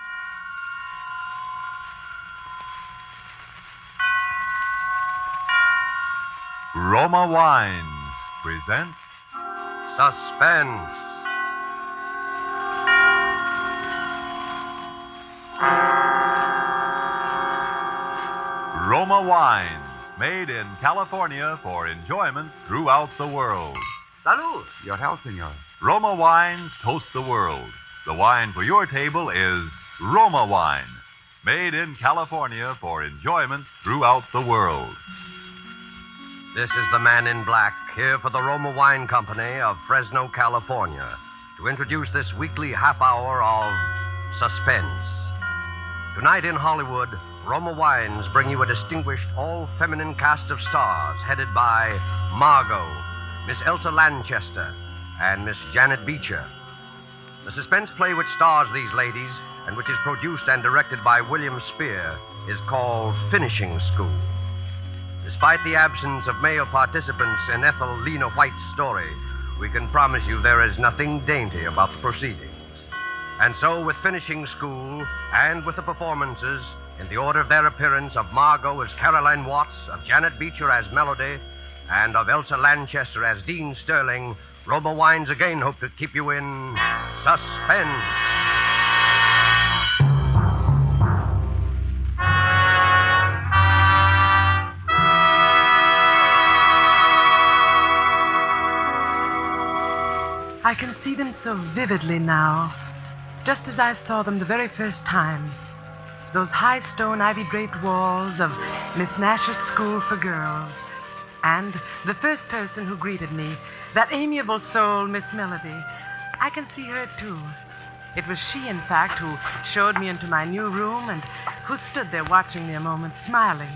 Roma Wines present Suspense. Roma Wines, made in California for enjoyment throughout the world. Salud. Your health, senor. Roma Wines toast the world. The wine for your table is Roma Wine, made in California for enjoyment throughout the world. This is the Man in Black, here for the Roma Wine Company of Fresno, California, to introduce this weekly half hour of Suspense. Tonight in Hollywood, Roma Wines bring you a distinguished all-feminine cast of stars headed by Margo, Miss Elsa Lancester, and Miss Janet Beecher. The suspense play which stars these ladies, and which is produced and directed by William Spear, is called Finishing School. Despite the absence of male participants in Ethel Lena White's story, we can promise you there is nothing dainty about the proceedings. And so, with Finishing School, and with the performances, in the order of their appearance, of Margo as Caroline Watts, of Janet Beecher as Melody, and of Elsa Lanchester as Dean Sterling, Roma Wines again hope to keep you in suspense. I can see them so vividly now, just as I saw them the very first time. Those high stone ivy-draped walls of Miss Nash's School for Girls. And the first person who greeted me, that amiable soul, Miss Melody. I can see her, too. It was she, in fact, who showed me into my new room and who stood there watching me a moment, smiling.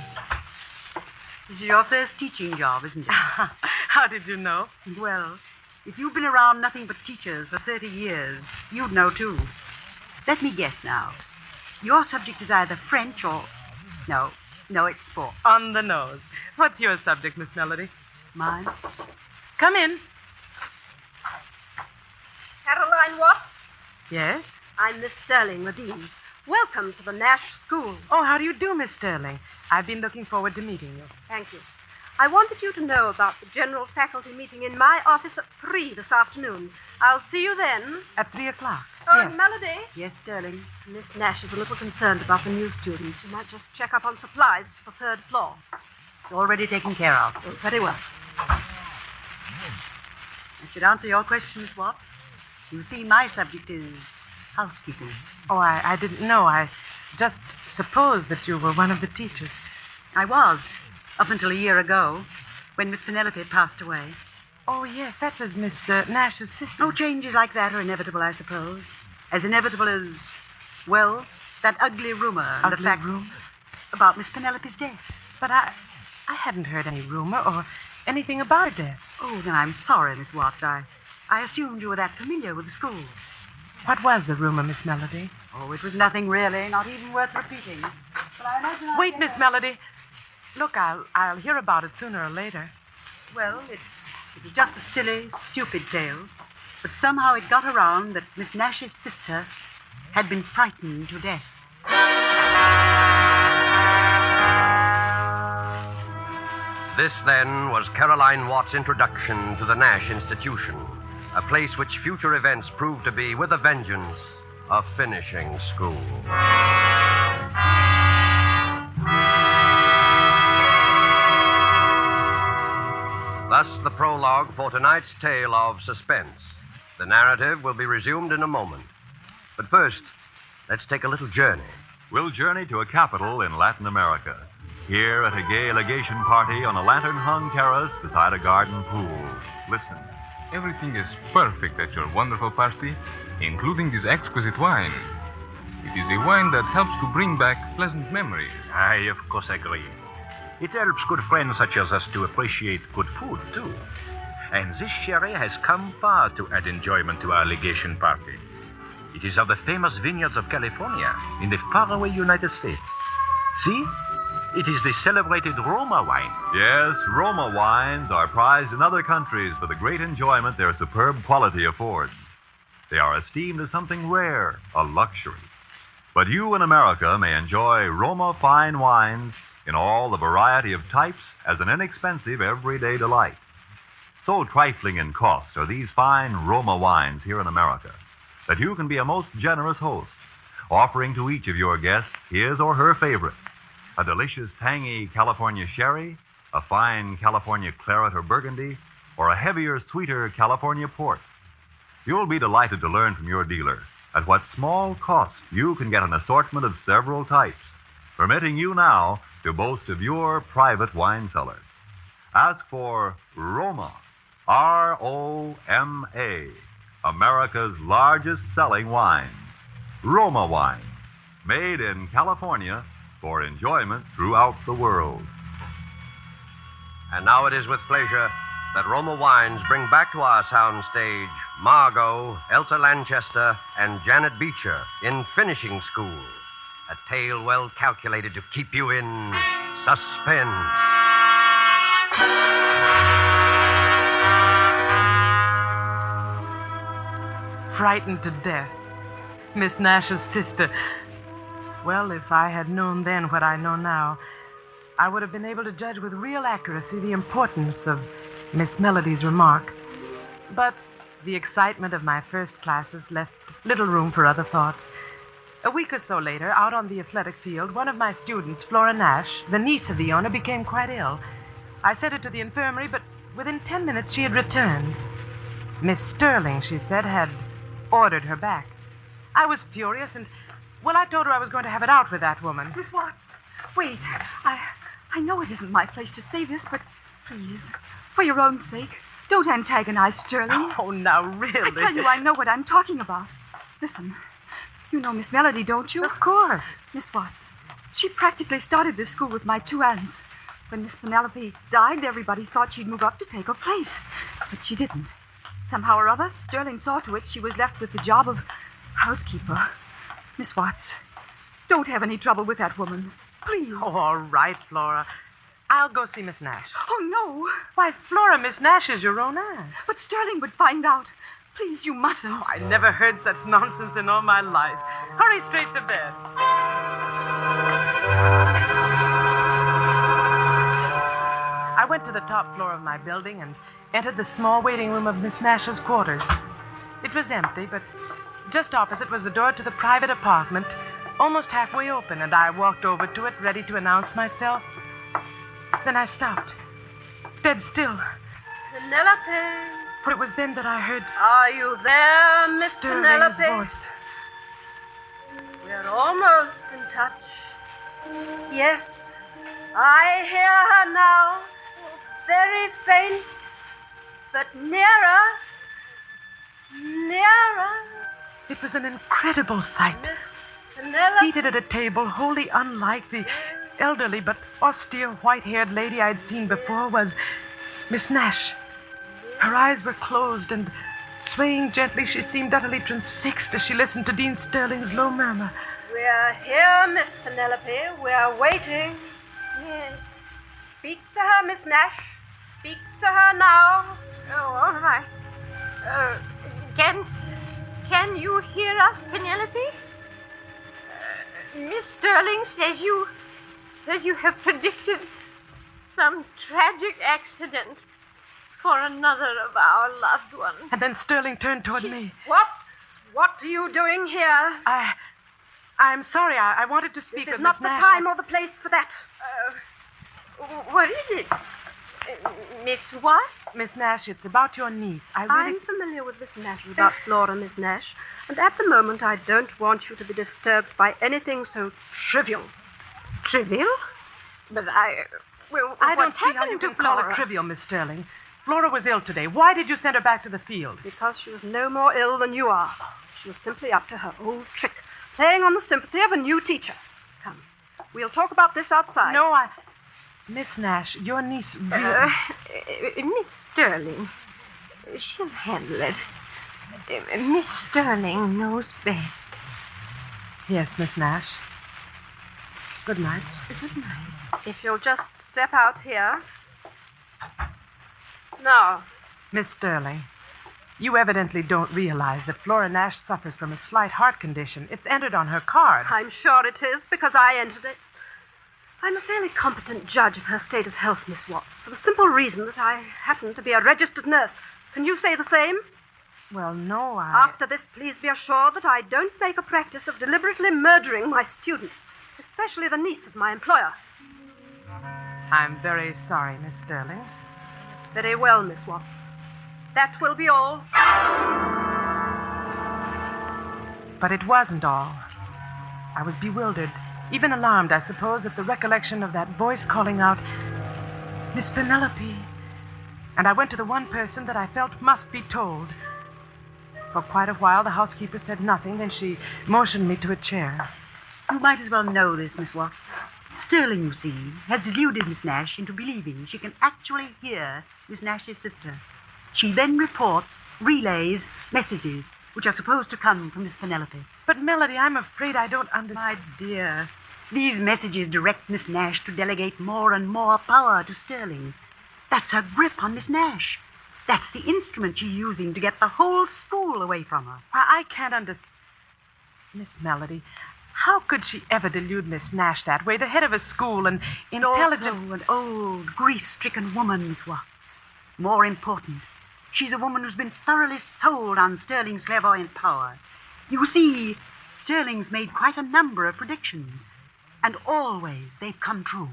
This is your first teaching job, isn't it? How did you know? Well, if you've been around nothing but teachers for 30 years, you'd know, too. Let me guess now. Your subject is either French or... No, it's sport. On the nose. What's your subject, Miss Melody? Mine. Come in. Caroline Watts? Yes? I'm Miss Sterling, the dean. Welcome to the Nash School. Oh, how do you do, Miss Sterling? I've been looking forward to meeting you. Thank you. I wanted you to know about the general faculty meeting in my office at 3 this afternoon. I'll see you then. At 3 o'clock? Oh, Yes. Melody? Yes, Sterling. Miss Nash is a little concerned about the new students. You might just check up on supplies for the 3rd floor. It's already taken care of. Oh, very well. I should answer your question, Miss Watts. You see, my subject is housekeeping. Oh, I didn't know. I just supposed that you were one of the teachers. I was, up until a year ago, when Miss Penelope passed away. Oh, yes, that was Miss Nash's sister. No changes like that are inevitable, I suppose. As inevitable as, well, that ugly rumor. Ugly the fact rumor? About Miss Penelope's death. But I hadn't heard any rumor or anything about her death. Oh, then I'm sorry, Miss Watts. I assumed you were that familiar with the school. What was the rumor, Miss Melody? Oh, it was nothing really, not even worth repeating. But I imagine Wait, Miss Melody. Look, I'll hear about it sooner or later. Well, it was just a silly, stupid tale. But somehow it got around that Miss Nash's sister had been frightened to death. This, then, was Caroline Watt's introduction to the Nash Institution, a place which future events proved to be, with a vengeance, a finishing school. Thus, the prologue for tonight's tale of Suspense. The narrative will be resumed in a moment. But first, let's take a little journey. We'll journey to a capital in Latin America. Here at a gay legation party on a lantern-hung terrace beside a garden pool. Listen. Everything is perfect at your wonderful party, including this exquisite wine. It is a wine that helps to bring back pleasant memories. I, of course, agree. It helps good friends such as us to appreciate good food, too. And this sherry has come far to add enjoyment to our legation party. It is of the famous vineyards of California in the faraway United States. See? It is the celebrated Roma wine. Yes, Roma wines are prized in other countries for the great enjoyment their superb quality affords. They are esteemed as something rare, a luxury. But you in America may enjoy Roma fine wines in all the variety of types as an inexpensive everyday delight. So trifling in cost are these fine Roma wines here in America that you can be a most generous host, offering to each of your guests his or her favorite. A delicious, tangy California sherry, a fine California claret or burgundy, or a heavier, sweeter California port. You'll be delighted to learn from your dealer at what small cost you can get an assortment of several types, permitting you now to boast of your private wine cellar. Ask for Roma, R-O-M-A, America's largest selling wine. Roma wine, made in California for enjoyment throughout the world. And now it is with pleasure that Roma Wines bring back to our soundstage Margo, Elsa Lanchester, and Janet Beecher in Finishing School, a tale well calculated to keep you in suspense. Frightened to death. Miss Nash's sister. Well, if I had known then what I know now, I would have been able to judge with real accuracy the importance of Miss Melody's remark. But the excitement of my first classes left little room for other thoughts. A week or so later, out on the athletic field, one of my students, Flora Nash, the niece of the owner, became quite ill. I sent her to the infirmary, but within 10 minutes she had returned. Miss Sterling, she said, had ordered her back. I was furious, and, well, I told her I was going to have it out with that woman. Miss Watts, wait. I know it isn't my place to say this, but please, for your own sake, don't antagonize Sterling. Oh, now, really? I tell you, I know what I'm talking about. Listen, you know Miss Melody, don't you? Of course. Miss Watts, she practically started this school with my two aunts. When Miss Penelope died, everybody thought she'd move up to take her place. But she didn't. Somehow or other, Sterling saw to it she was left with the job of housekeeper. Miss Watts, don't have any trouble with that woman. Please. Oh, all right, Flora. I'll go see Miss Nash. Oh, no. Why, Flora, Miss Nash is your own aunt. But Sterling would find out. Please, you mustn't. Oh, I never heard such nonsense in all my life. Hurry straight to bed. I went to the top floor of my building and entered the small waiting room of Miss Nash's quarters. It was empty, but just opposite was the door to the private apartment, almost halfway open, and I walked over to it, ready to announce myself. Then I stopped, dead still. Penelope. For it was then that I heard Are you there, Miss Sterling's Penelope? voice. We're almost in touch. Yes, I hear her now. Very faint, but nearer. Nearer. It was an incredible sight. Seated at a table wholly unlike the elderly but austere white-haired lady I'd seen before was Miss Nash. Her eyes were closed, and swaying gently, she seemed utterly transfixed as she listened to Dean Sterling's low murmur. We're here, Miss Penelope. We're waiting. Yes. Speak to her, Miss Nash. Speak to her now. Oh, all right. Can you hear us, Penelope? Miss Sterling says you have predicted some tragic accident for another of our loved ones. And then Sterling turned toward me. What are you doing here? I'm sorry. I wanted to speak This with is not Miss the Nash. time or the place for that. What is it? Miss what? Miss Nash, it's about your niece. I'm familiar with this matter about Flora, Miss Nash, and at the moment I don't want you to be disturbed by anything so trivial. Trivial? But I don't see how you can call it trivial, Miss Sterling. Flora was ill today. Why did you send her back to the field? Because she was no more ill than you are. She was simply up to her old trick, playing on the sympathy of a new teacher. Come, we'll talk about this outside. No, Miss Nash, your niece really... Miss Sterling, she'll handle it. Miss Sterling knows best. Yes, Miss Nash. Good night. Good night. If you'll just step out here. Now. Miss Sterling, you evidently don't realize that Flora Nash suffers from a slight heart condition. It's entered on her card. I'm sure it is, because I entered it. I'm a fairly competent judge of her state of health, Miss Watts, for the simple reason that I happen to be a registered nurse. Can you say the same? Well, no, After this, please be assured that I don't make a practice of deliberately murdering my students, especially the niece of my employer. I'm very sorry, Miss Sterling. Very well, Miss Watts. That will be all. But it wasn't all. I was bewildered, even alarmed, I suppose, at the recollection of that voice calling out, Miss Penelope. And I went to the one person that I felt must be told. For quite a while, the housekeeper said nothing, then she motioned me to a chair. You might as well know this, Miss Watts. Sterling, you see, has deluded Miss Nash into believing she can actually hear Miss Nash's sister. She then relays messages which are supposed to come from Miss Penelope. But, Melody, I'm afraid I don't understand. My dear, these messages direct Miss Nash to delegate more and more power to Sterling. That's her grip on Miss Nash. That's the instrument she's using to get the whole school away from her. I can't understand. Miss Melody, how could she ever delude Miss Nash that way? The head of a school, an intelligent... Also an old, grief-stricken woman, Miss Watts. More important, she's a woman who's been thoroughly sold on Sterling's clairvoyant power. You see, Sterling's made quite a number of predictions, and always they've come true.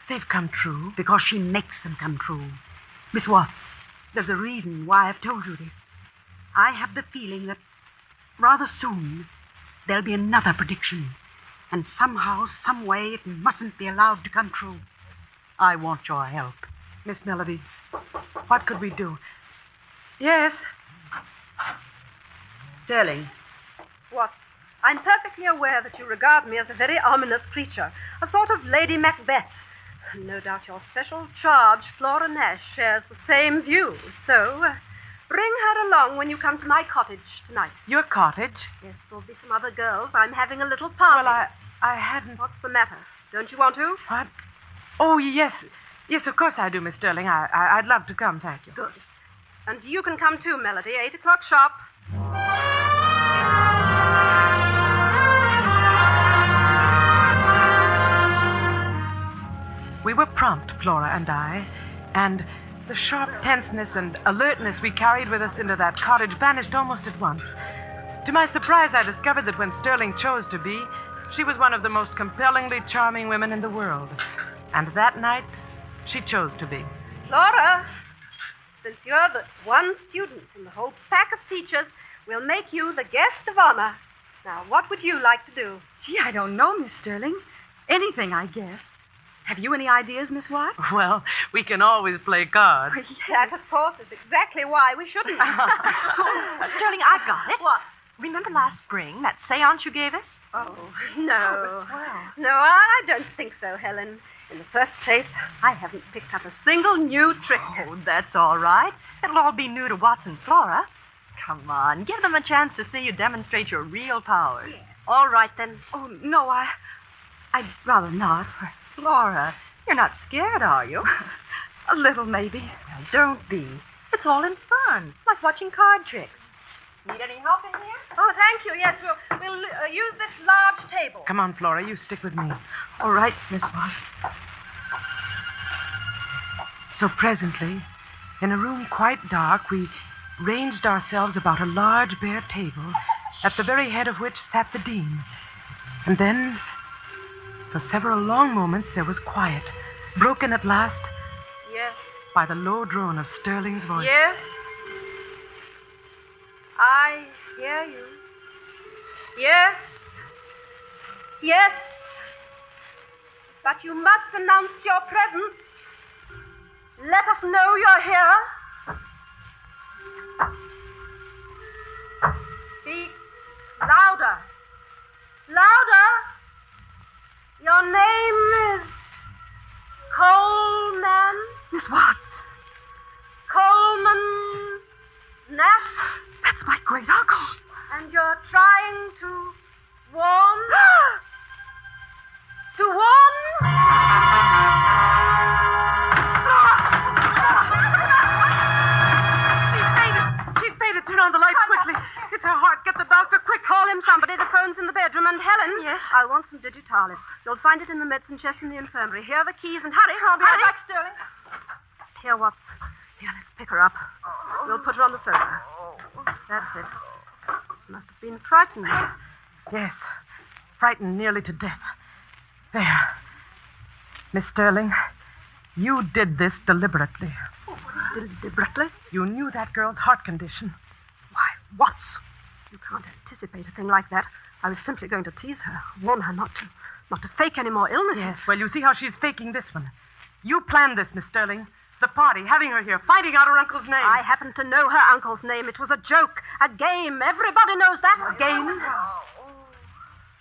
They've come true? Because she makes them come true. Miss Watts, there's a reason why I've told you this. I have the feeling that rather soon there'll be another prediction, and somehow, some way, it mustn't be allowed to come true. I want your help. Miss Melody, what could we do? Yes? Sterling. What? I'm perfectly aware that you regard me as a very ominous creature, a sort of Lady Macbeth. No doubt your special charge, Flora Nash, shares the same view. So, bring her along when you come to my cottage tonight. Your cottage? Yes, there'll be some other girls. I'm having a little party. Well, I hadn't... What's the matter? Don't you want to? What? Oh, yes. Yes, of course I do, Miss Sterling. I'd love to come, thank you. Good. And you can come too, Melody. 8 o'clock sharp. We were prompt, Flora and I, and the sharp tenseness and alertness we carried with us into that cottage vanished almost at once. To my surprise, I discovered that when Sterling chose to be, she was one of the most compellingly charming women in the world. And that night, she chose to be. Flora, since you're the one student in the whole pack of teachers, we'll make you the guest of honor. Now, what would you like to do? Gee, I don't know, Miss Sterling. Anything, I guess. Have you any ideas, Miss Watts? Well, we can always play cards. That, of course, is exactly why we shouldn't. Sterling, I've got it. What? Remember last spring, that seance you gave us? Oh, no. Oh, swell. No, I don't think so, Helen. In the first place, I haven't picked up a single new trick. Oh, that's all right. It'll all be new to Watts and Flora. Come on, give them a chance to see you demonstrate your real powers. Yeah. All right, then. Oh, no, I'd rather not. Flora, you're not scared, are you? A little, maybe. Well, don't be. It's all in fun, like watching card tricks. Need any help in here? Oh, thank you. Yes, we'll use this large table. Come on, Flora, you stick with me. All right, Miss Watts. So presently, in a room quite dark, we ranged ourselves about a large bare table, at the very head of which sat the dean. And then, for several long moments, there was quiet, broken at last Yes. by the low drone of Sterling's voice. Yes. I hear you. Yes. Yes. But you must announce your presence. Let us know you're here. Speak louder. Louder. Your name is Coleman. Miss Watts. Coleman Nash. That's my great uncle. And you're trying to warn? To warn? She's faded. Turn on the lights quickly. It's her heart. Get the doctor quick. Call him somebody. The phone's in the bedroom. And Helen. Yes? I'll want some digitalis. You'll find it in the medicine chest in the infirmary. Here are the keys and hurry. I'll be right back, Sterling. Here, Watts. Here, let's pick her up. We'll put her on the sofa. That's it. She must have been frightened. Yes. Frightened nearly to death. There. Miss Sterling, you did this deliberately. Deliberately? You knew that girl's heart condition. Why, Watts? You can't anticipate a thing like that. I was simply going to tease her, warn her not to fake any more illnesses. Yes, well, you see how she's faking this one. You planned this, Miss Sterling. The party, having her here, finding out her uncle's name. I happen to know her uncle's name. It was a joke, a game. Everybody knows that. A game?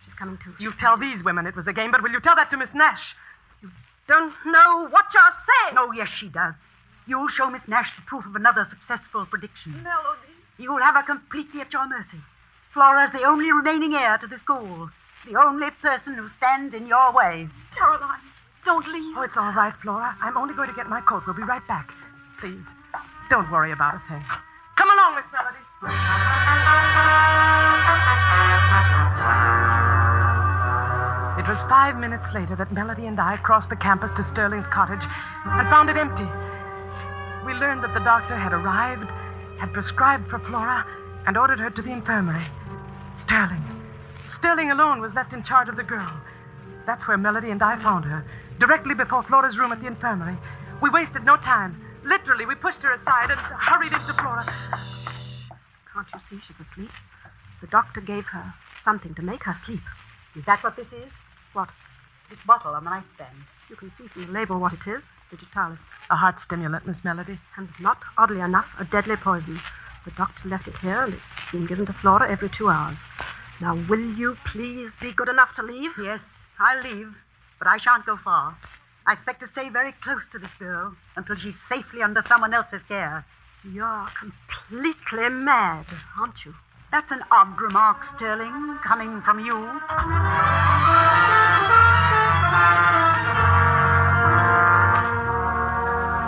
She's coming to. You tell these women it was a game, but will you tell that to Miss Nash? You don't know what you're saying. Oh, yes, she does. You'll show Miss Nash the proof of another successful prediction. Melody. You'll have her completely at your mercy. Flora's the only remaining heir to the school. The only person who stands in your way. Caroline, don't leave. Oh, it's all right, Flora. I'm only going to get my coat. We'll be right back. Please, don't worry about a thing. Come along, Miss Melody. It was 5 minutes later that Melody and I crossed the campus to Sterling's cottage and found it empty. We learned that the doctor had arrived, had prescribed for Flora, and ordered her to the infirmary. Sterling alone was left in charge of the girl. That's where Melody and I found her, directly before Flora's room at the infirmary. We wasted no time. Literally, we pushed her aside and hurried into Flora. Can't you see she's asleep? The doctor gave her something to make her sleep. Is that what this is? What? This bottle on the nightstand. You can see from the label what it is. Digitalis. A heart stimulant, Miss Melody. And not, oddly enough, a deadly poison. The doctor left it here, and it's been given to Flora every 2 hours. Now, will you please be good enough to leave? Yes, I'll leave, but I shan't go far. I expect to stay very close to this girl until she's safely under someone else's care. You're completely mad, aren't you? That's an odd remark, Sterling, coming from you.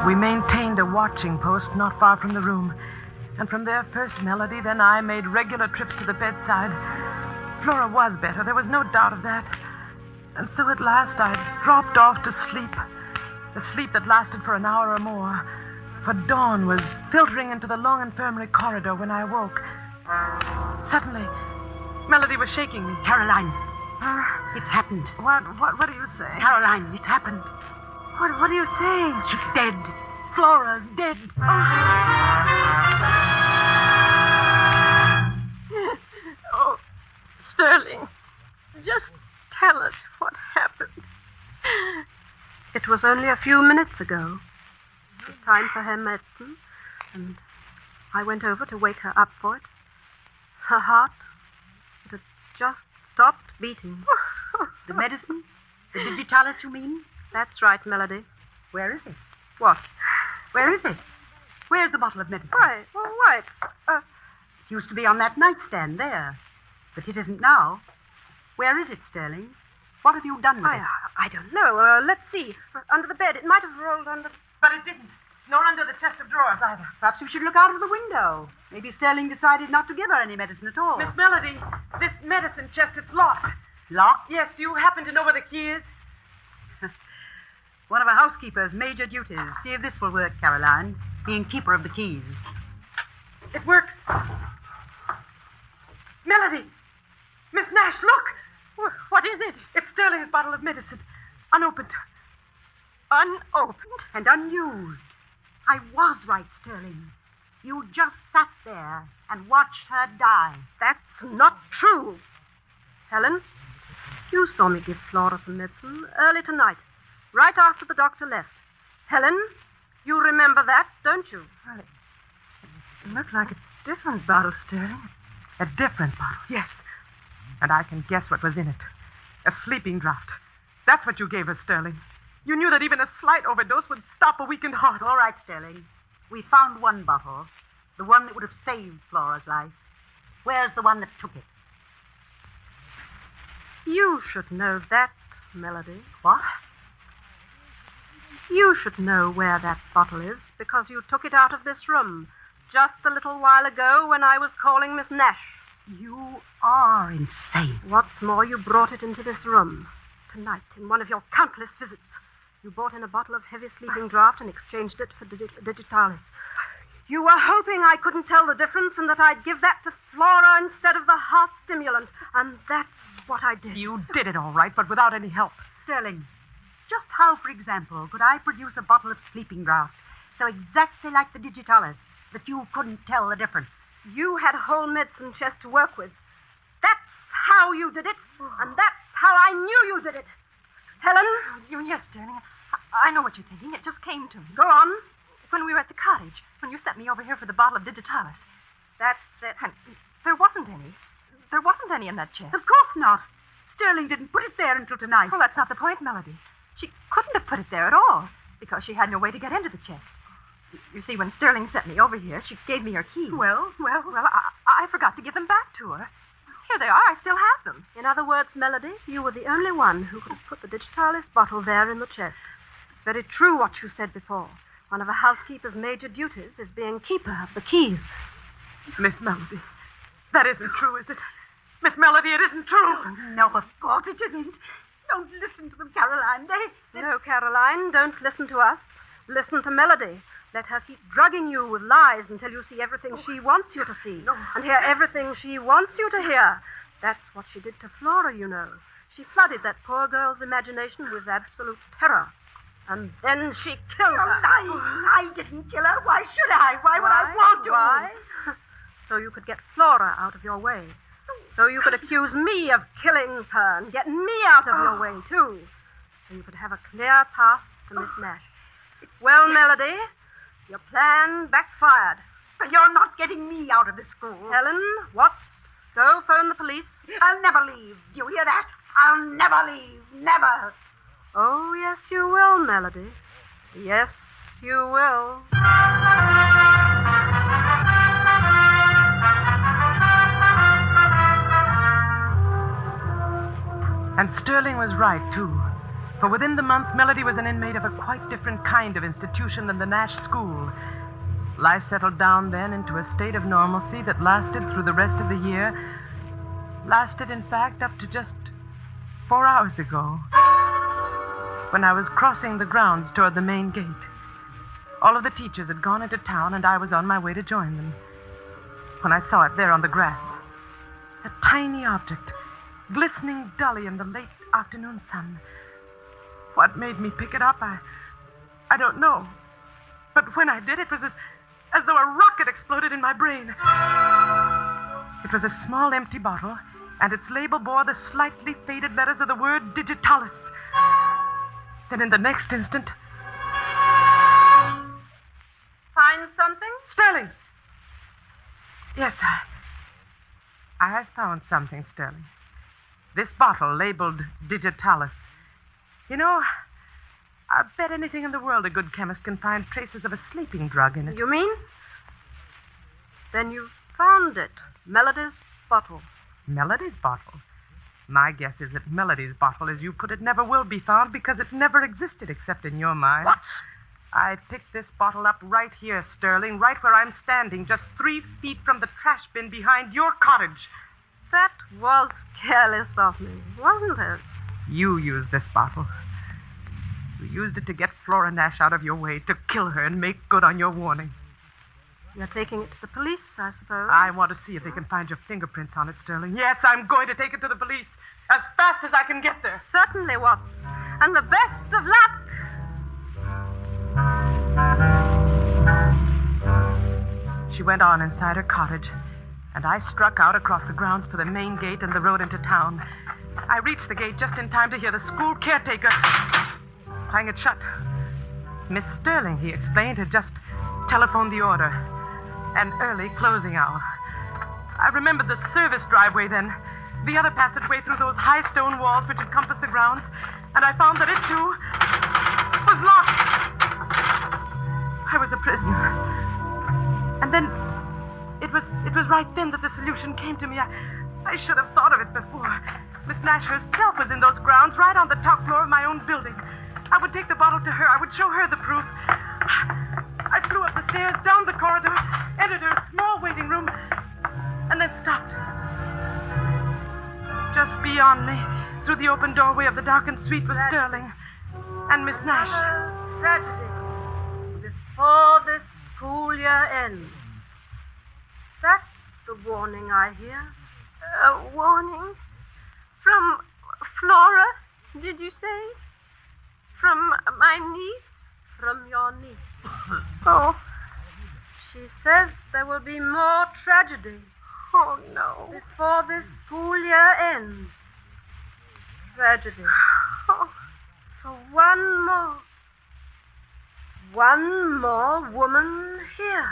We maintained a watching post not far from the room. And from there, first Melody, then I made regular trips to the bedside. Flora was better, there was no doubt of that. And so at last I dropped off to sleep. A sleep that lasted for an hour or more. For dawn was filtering into the long infirmary corridor when I awoke. Suddenly, Melody was shaking me. Caroline, it's happened. What do you say? Caroline, it's happened. What are you saying? She's dead. Flora's dead. Oh, Sterling, just tell us what happened. It was only a few minutes ago. It was time for her medicine, and I went over to wake her up for it. Her heart, it had just stopped beating. The medicine? The digitalis, you mean? That's right, Melody. Where is it? What? Where is it? Where's the bottle of medicine? Why, it's... It used to be on that nightstand there. But it isn't now. Where is it, Sterling? What have you done with it? I don't know. Let's see. Under the bed. It might have rolled under... But it didn't. Nor under the chest of drawers either. Perhaps we should look out of the window. Maybe Sterling decided not to give her any medicine at all. Miss Melody, this medicine chest, it's locked. Locked? Yes, do you happen to know where the key is? One of a housekeeper's major duties. See if this will work, Caroline. Being keeper of the keys. It works. Melody! Miss Nash, look! What is it? It's Sterling's bottle of medicine. Unopened. Unopened and unused. I was right, Sterling. You just sat there and watched her die. That's not true. Helen, you saw me give Flora some medicine early tonight, right after the doctor left. Helen, you remember that, don't you? Well, it looked like a different bottle, Sterling. A different bottle, yes. And I can guess what was in it. A sleeping draught. That's what you gave her, Sterling. You knew that even a slight overdose would stop a weakened heart. All right, Sterling. We found one bottle. The one that would have saved Flora's life. Where's the one that took it? You should know that, Melody. What? You should know where that bottle is, because you took it out of this room just a little while ago when I was calling Miss Nash. You are insane. What's more, you brought it into this room tonight in one of your countless visits. You brought in a bottle of heavy sleeping draught and exchanged it for digitalis. You were hoping I couldn't tell the difference and that I'd give that to Flora instead of the heart stimulant. And that's what I did. You did it all right, but without any help. Sterling, just how, for example, could I produce a bottle of sleeping draught so exactly like the digitalis that you couldn't tell the difference? You had a whole medicine chest to work with. That's how you did it, and that's how I knew you did it. Helen? Yes, Dorn. I know what you're thinking. It just came to me. Go on. When we were at the cottage, when you sent me over here for the bottle of digitalis. That's it. And there wasn't any. There wasn't any in that chest. Of course not. Sterling didn't put it there until tonight. Well, that's not the point, Melody. She couldn't have put it there at all, because she had no way to get into the chest. You see, when Sterling sent me over here, she gave me her keys. Well, I forgot to give them back to her. Here they are. I still have them. In other words, Melody, you were the only one who could have put the digitalis bottle there in the chest. It's very true what you said before. One of a housekeeper's major duties is being keeper of the keys. Miss Melody, that isn't true, is it? Miss Melody, it isn't true. Oh, no, of course it isn't. Don't listen to them, Caroline. No, Caroline, don't listen to us. Listen to Melody. Let her keep drugging you with lies until you see everything she wants you to see. And hear everything she wants you to hear. That's what she did to Flora, you know. She flooded that poor girl's imagination with absolute terror. And then she killed her. I didn't kill her. Why should I? Why would I want to? Why? So you could get Flora out of your way. So you could accuse me of killing her and get me out of your way, too. So you could have a clear path to Miss Nash. Well, Melody, your plan backfired. But you're not getting me out of the school. Helen, Watts, go phone the police. I'll never leave. Do you hear that? I'll never leave. Never. Oh, yes, you will, Melody. Yes, you will. And Sterling was right, too. For within the month, Melody was an inmate of a quite different kind of institution than the Nash School. Life settled down then into a state of normalcy that lasted through the rest of the year. Lasted, in fact, up to just 4 hours ago, when I was crossing the grounds toward the main gate. All of the teachers had gone into town, and I was on my way to join them, when I saw it there on the grass. A tiny object, glistening dully in the late afternoon sun. What made me pick it up, I don't know. But when I did, it was as though a rocket exploded in my brain. It was a small empty bottle and its label bore the slightly faded letters of the word digitalis. Then in the next instant... Find something? Sterling! Yes, I found something, Sterling. This bottle labeled digitalis. You know, I bet anything in the world a good chemist can find traces of a sleeping drug in it. You mean? Then you found it. Melody's bottle. Melody's bottle? My guess is that Melody's bottle, as you put it, never will be found because it never existed except in your mind. What? I picked this bottle up right here, Sterling, right where I'm standing, just 3 feet from the trash bin behind your cottage. That was careless of me, wasn't it? You used this bottle. You used it to get Flora Nash out of your way, to kill her and make good on your warning. You're taking it to the police, I suppose. I want to see if they can find your fingerprints on it, Sterling. Yes, I'm going to take it to the police as fast as I can get there. Certainly, Watts. And the best of luck. She went on inside her cottage, and I struck out across the grounds for the main gate and the road into town. I reached the gate just in time to hear the school caretaker bang it shut. Miss Sterling, he explained, had just telephoned the order. An early closing hour. I remembered the service driveway then, the other passageway through those high stone walls which encompass the grounds, and I found that it, too, was locked. I was a prisoner. And then it was right then that the solution came to me. I should have thought of it before. Miss Nash herself was in those grounds, right on the top floor of my own building. I would take the bottle to her. I would show her the proof. I flew up the stairs, down the corridor, entered her small waiting room, and then stopped. Just beyond me, through the open doorway of the darkened suite, was Sterling and Miss Nash. Tragedy. Before this school year ends. That's the warning I hear. A warning? From Flora, did you say? From my niece? From your niece. Oh. She says there will be more tragedy. Oh, no. Before this school year ends. Tragedy. Oh. For one more woman here.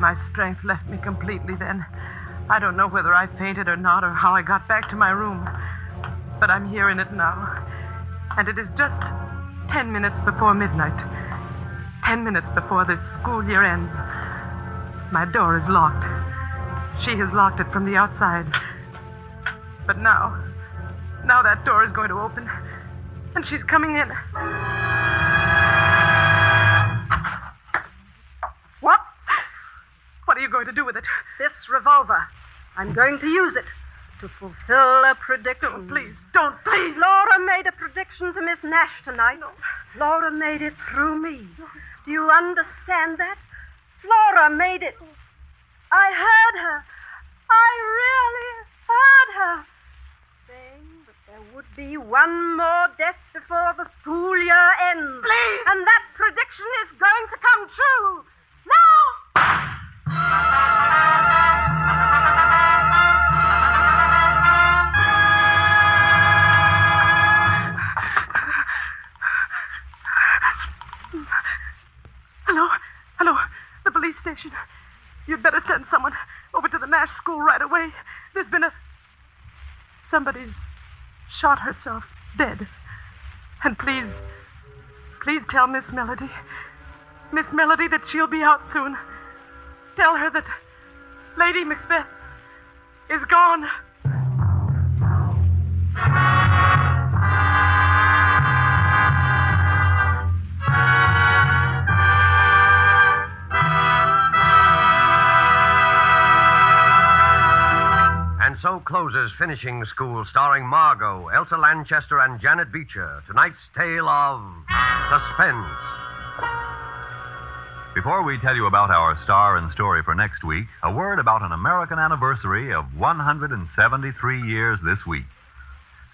My strength left me completely then. I don't know whether I fainted or not, or how I got back to my room. But I'm here in it now. And it is just 10 minutes before midnight. 10 minutes before this school year ends. My door is locked. She has locked it from the outside. But now that door is going to open. And she's coming in. What? What are you going to do with it? This revolver. I'm going to use it to fulfill a prediction. Don't, please. Don't, please. Flora made a prediction to Miss Nash tonight. No. Flora made it through me. No. Do you understand that? Flora made it. I heard her. I really heard her saying that there would be one more death before the school year ends. Please! And that prediction is going to come true. Now! Hello, the police station. You'd better send someone over to the Nash school right away. There's been somebody's shot herself dead. And please tell Miss Melody that she'll be out soon. Tell her that Lady Macbeth is gone. And so closes Finishing School, starring Margo, Elsa Lanchester, and Janet Beecher. Tonight's tale of Suspense. Before we tell you about our star and story for next week, a word about an American anniversary of 173 years this week.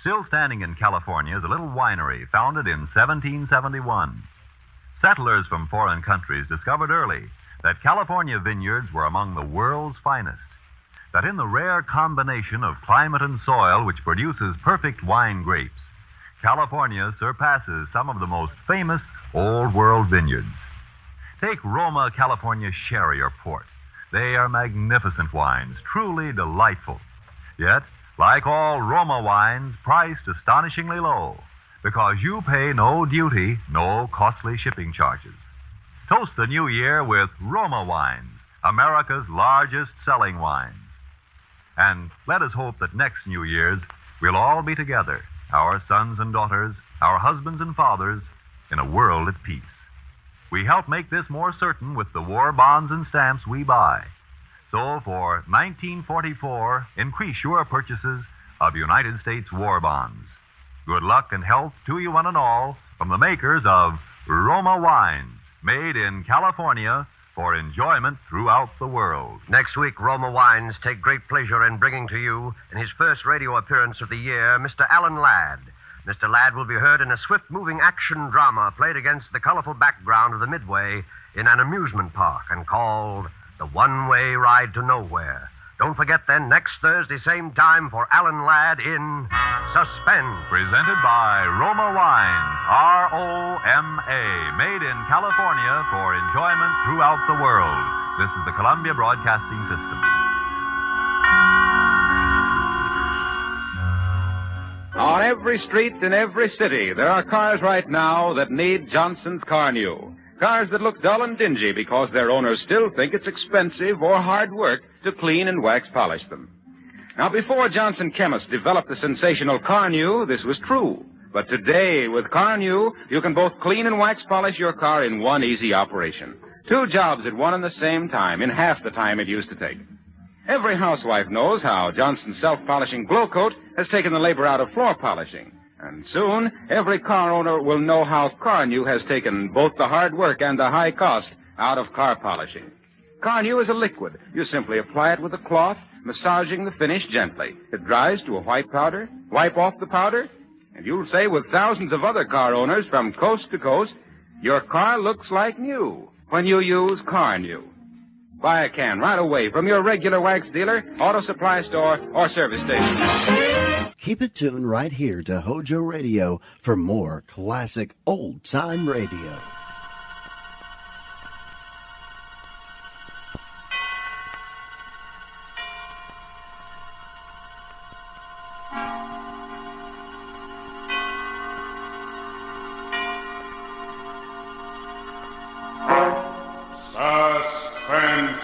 Still standing in California is a little winery founded in 1771. Settlers from foreign countries discovered early that California vineyards were among the world's finest, that in the rare combination of climate and soil which produces perfect wine grapes, California surpasses some of the most famous Old World vineyards. Take Roma California Sherry or Port. They are magnificent wines, truly delightful. Yet, like all Roma wines, priced astonishingly low, because you pay no duty, no costly shipping charges. Toast the new year with Roma wines, America's largest selling wines. And let us hope that next New Year's we'll all be together, our sons and daughters, our husbands and fathers, in a world at peace. We help make this more certain with the war bonds and stamps we buy. So for 1944, increase your purchases of United States war bonds. Good luck and health to you one and all from the makers of Roma wines, made in California for enjoyment throughout the world. Next week, Roma Wines take great pleasure in bringing to you, in his first radio appearance of the year, Mr. Alan Ladd. Mr. Ladd will be heard in a swift-moving action drama played against the colorful background of the Midway in an amusement park and called The One-Way Ride to Nowhere. Don't forget then, next Thursday, same time, for Alan Ladd in Suspense. Presented by Roma Wines, R-O-M-A, made in California for enjoyment throughout the world. This is the Columbia Broadcasting System. On every street in every city, there are cars right now that need Johnson's Car New. Cars that look dull and dingy because their owners still think it's expensive or hard work to clean and wax polish them. Now, before Johnson Chemists developed the sensational Car New, this was true. But today, with Car New, you can both clean and wax polish your car in one easy operation. 2 jobs at one and the same time, in half the time it used to take. Every housewife knows how Johnson's self-polishing Glow Coat has taken the labor out of floor polishing. And soon, every car owner will know how Car New has taken both the hard work and the high cost out of car polishing. Car New is a liquid. You simply apply it with a cloth, massaging the finish gently. It dries to a white powder. Wipe off the powder, and you'll say with thousands of other car owners from coast to coast, your car looks like new when you use Car New. Buy a can right away from your regular wax dealer, auto supply store, or service station. Keep it tuned right here to Hojo Radio for more classic old-time radio. Suspense.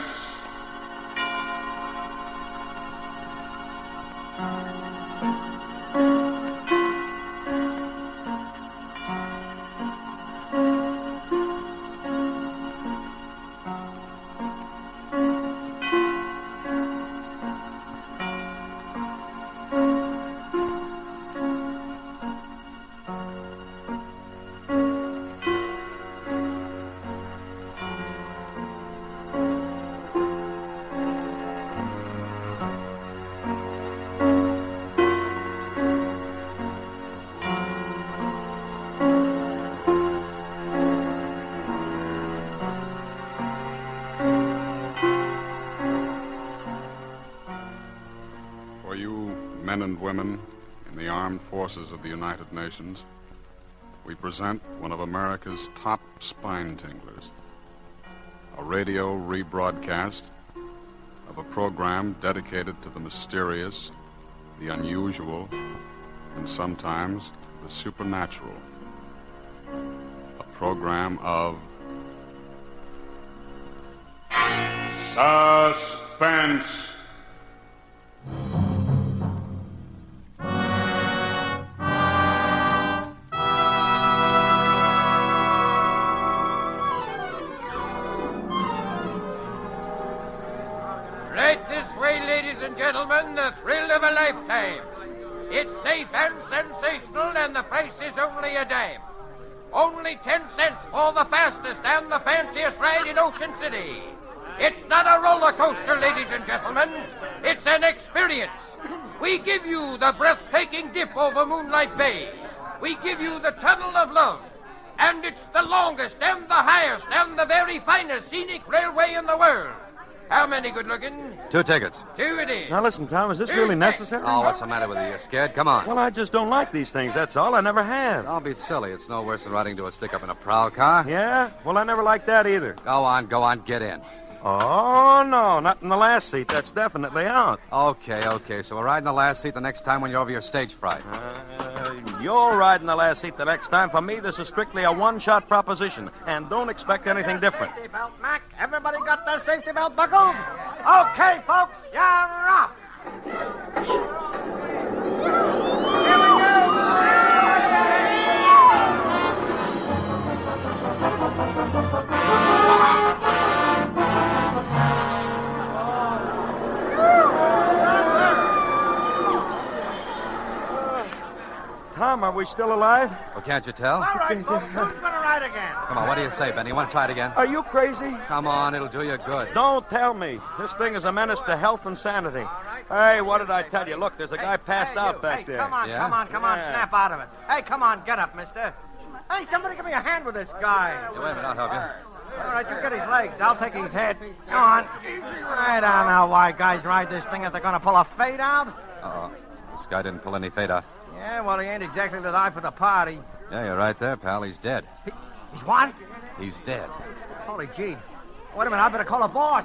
Men and women in the armed forces of the United Nations, we present one of America's top spine tinglers, a radio rebroadcast of a program dedicated to the mysterious, the unusual, and sometimes the supernatural. A program of Suspense. Gentlemen, the thrill of a lifetime. It's safe and sensational, and the price is only a dime. Only 10 cents for the fastest and the fanciest ride in Ocean City. It's not a roller coaster, ladies and gentlemen. It's an experience. We give you the breathtaking dip over Moonlight Bay. We give you the Tunnel of Love. And it's the longest and the highest and the very finest scenic railway in the world. How many good-looking? 2 tickets. 2 it is. Now, listen, Tom, is this really necessary? Oh, what's the matter with you? You scared? Come on. Well, I just don't like these things, that's all. I never have. Don't be silly. It's no worse than riding to a stick-up in a prowl car. Yeah? Well, I never liked that either. Go on, get in. Oh, no, not in the last seat. That's definitely out. Okay. So we'll ride in the last seat the next time when you're over your stage fright. You'll ride in the last seat the next time. For me, this is strictly a one-shot proposition, and don't expect anything different. Safety belt, Mac. Everybody got their safety belt buckled? Okay, folks, you're off. Here we go. Tom, are we still alive? Well, can't you tell? All right, folks, who's going to ride again? Come on, what do you say, Ben? You want to try it again? Are you crazy? Come on, it'll do you good. Don't tell me. This thing is a menace to health and sanity. Hey, what did I tell you? Look, there's a guy passed out back there. Come on, snap out of it. Hey, come on, get up, mister. Hey, somebody give me a hand with this guy. Wait a minute, I'll help you. All right, you get his legs. I'll take his head. Come on. I don't know why guys ride this thing if they're going to pull a fade out. Uh-oh. This guy didn't pull any fade out. Yeah, well, he ain't exactly the eye for the party. Yeah, you're right there, pal. He's dead. He's what? He's dead. Holy gee. Wait a minute, I better call a boss.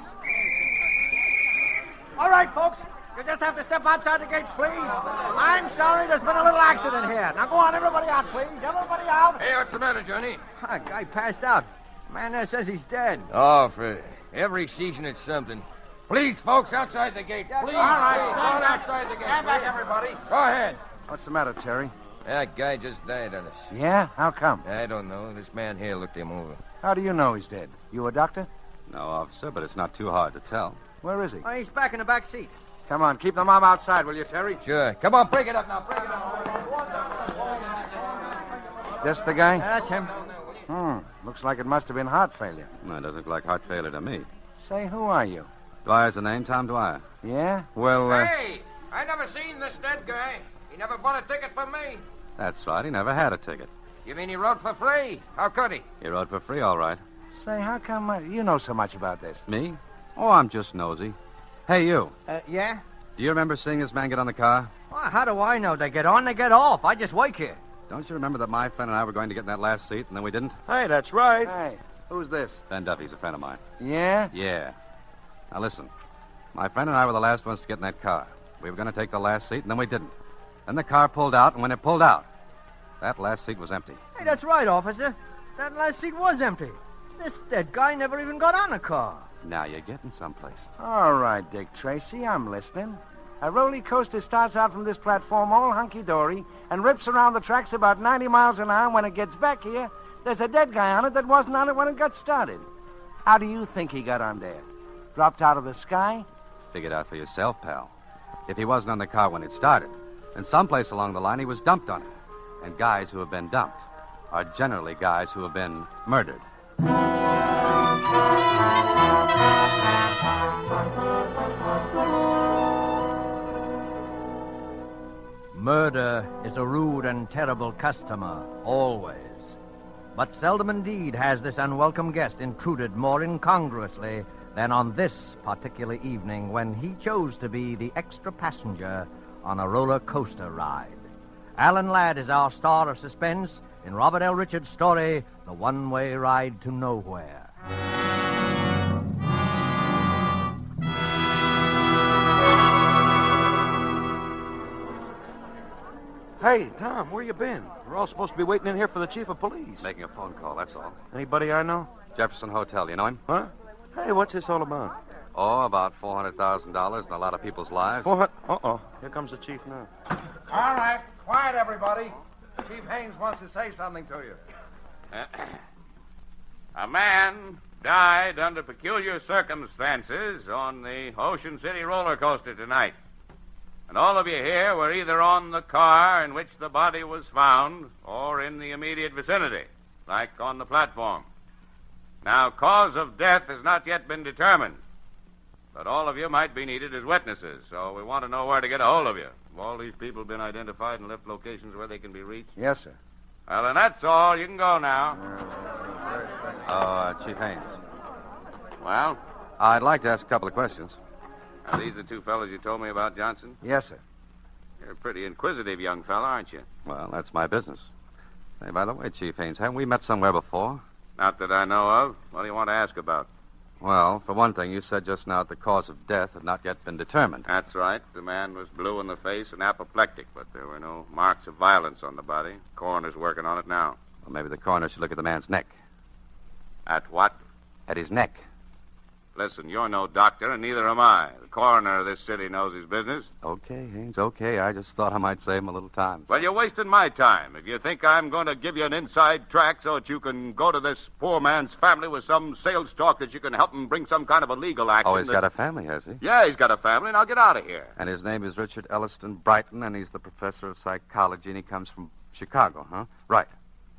All right, folks. You just have to step outside the gates, please. I'm sorry, there's been a little accident here. Now go on, everybody out, please. Everybody out. Hey, what's the matter, Johnny? A guy passed out. Man there says he's dead. Oh, for every season it's something. Please, folks, outside the gates. Please. All right, Go on outside the gates. Stand back, everybody. Go ahead. What's the matter, Terry? That guy just died on us. Yeah? How come? I don't know. This man here looked him over. How do you know he's dead? You a doctor? No, officer, but it's not too hard to tell. Where is he? Oh, he's back in the back seat. Come on, keep the mob outside, will you, Terry? Sure. Come on, break it up now. Break it up. Just the guy? That's him. Looks like it must have been heart failure. No, it doesn't look like heart failure to me. Say, who are you? Dwyer's the name, Tom Dwyer. Yeah? Well, Hey, I never seen this dead guy. He never bought a ticket from me. That's right. He never had a ticket. You mean he rode for free? How could he? He rode for free, all right. Say, how come you know so much about this? Me? Oh, I'm just nosy. Hey, you. Yeah? Do you remember seeing this man get on the car? Well, how do I know? They get on, they get off. I just work here. Don't you remember that my friend and I were going to get in that last seat, and then we didn't? Hey, that's right. Hey, who's this? Ben Duffy's a friend of mine. Yeah? Yeah. Now, listen. My friend and I were the last ones to get in that car. We were going to take the last seat, and then we didn't. Then the car pulled out, and when it pulled out, that last seat was empty. Hey, that's right, officer. That last seat was empty. This dead guy never even got on the car. Now you're getting someplace. All right, Dick Tracy, I'm listening. A roller coaster starts out from this platform all hunky-dory and rips around the tracks about 90 miles an hour. When it gets back here, there's a dead guy on it that wasn't on it when it got started. How do you think he got on there? Dropped out of the sky? Figure it out for yourself, pal. If he wasn't on the car when it started, then someplace along the line he was dumped on it. And guys who have been dumped are generally guys who have been murdered. Murder is a rude and terrible customer, always. But seldom indeed has this unwelcome guest intruded more incongruously than on this particular evening when he chose to be the extra passenger on a roller coaster ride. Alan Ladd is our star of suspense in Robert L. Richards' story, The One-Way Ride to Nowhere. Hey, Tom, where you been? We're all supposed to be waiting in here for the chief of police. Making a phone call, that's all. Anybody I know? Jefferson Hotel, you know him? Huh? Hey, what's this all about? Oh, about $400,000 and a lot of people's lives. What? Uh-oh. Here comes the chief now. All right, quiet, everybody. Chief Haynes wants to say something to you. A man died under peculiar circumstances on the Ocean City roller coaster tonight. And all of you here were either on the car in which the body was found or in the immediate vicinity, like on the platform. Now, cause of death has not yet been determined, but all of you might be needed as witnesses, so we want to know where to get a hold of you. all these people been identified and left locations where they can be reached? Yes, sir. Well, then that's all. You can go now. Chief Haynes. Well? I'd like to ask a couple of questions. Are these the two fellows you told me about, Johnson? Yes, sir. You're a pretty inquisitive young fella, aren't you? Well, that's my business. Hey, by the way, Chief Haynes, haven't we met somewhere before? Not that I know of. What do you want to ask about? Well, for one thing, you said just now that the cause of death had not yet been determined. That's right. The man was blue in the face and apoplectic, but there were no marks of violence on the body. Coroner's working on it now. Well, maybe the coroner should look at the man's neck. At what? At his neck. Listen, you're no doctor, and neither am I. The coroner of this city knows his business. Okay, Haynes, okay. I just thought I might save him a little time. Well, you're wasting my time. If you think I'm going to give you an inside track so that you can go to this poor man's family with some sales talk that you can help him bring some kind of a legal action... Oh, he's got a family, has he? Yeah, he's got a family. Now get out of here. And his name is Richard Elliston Brighton, and he's the professor of psychology, and he comes from Chicago, huh? Right.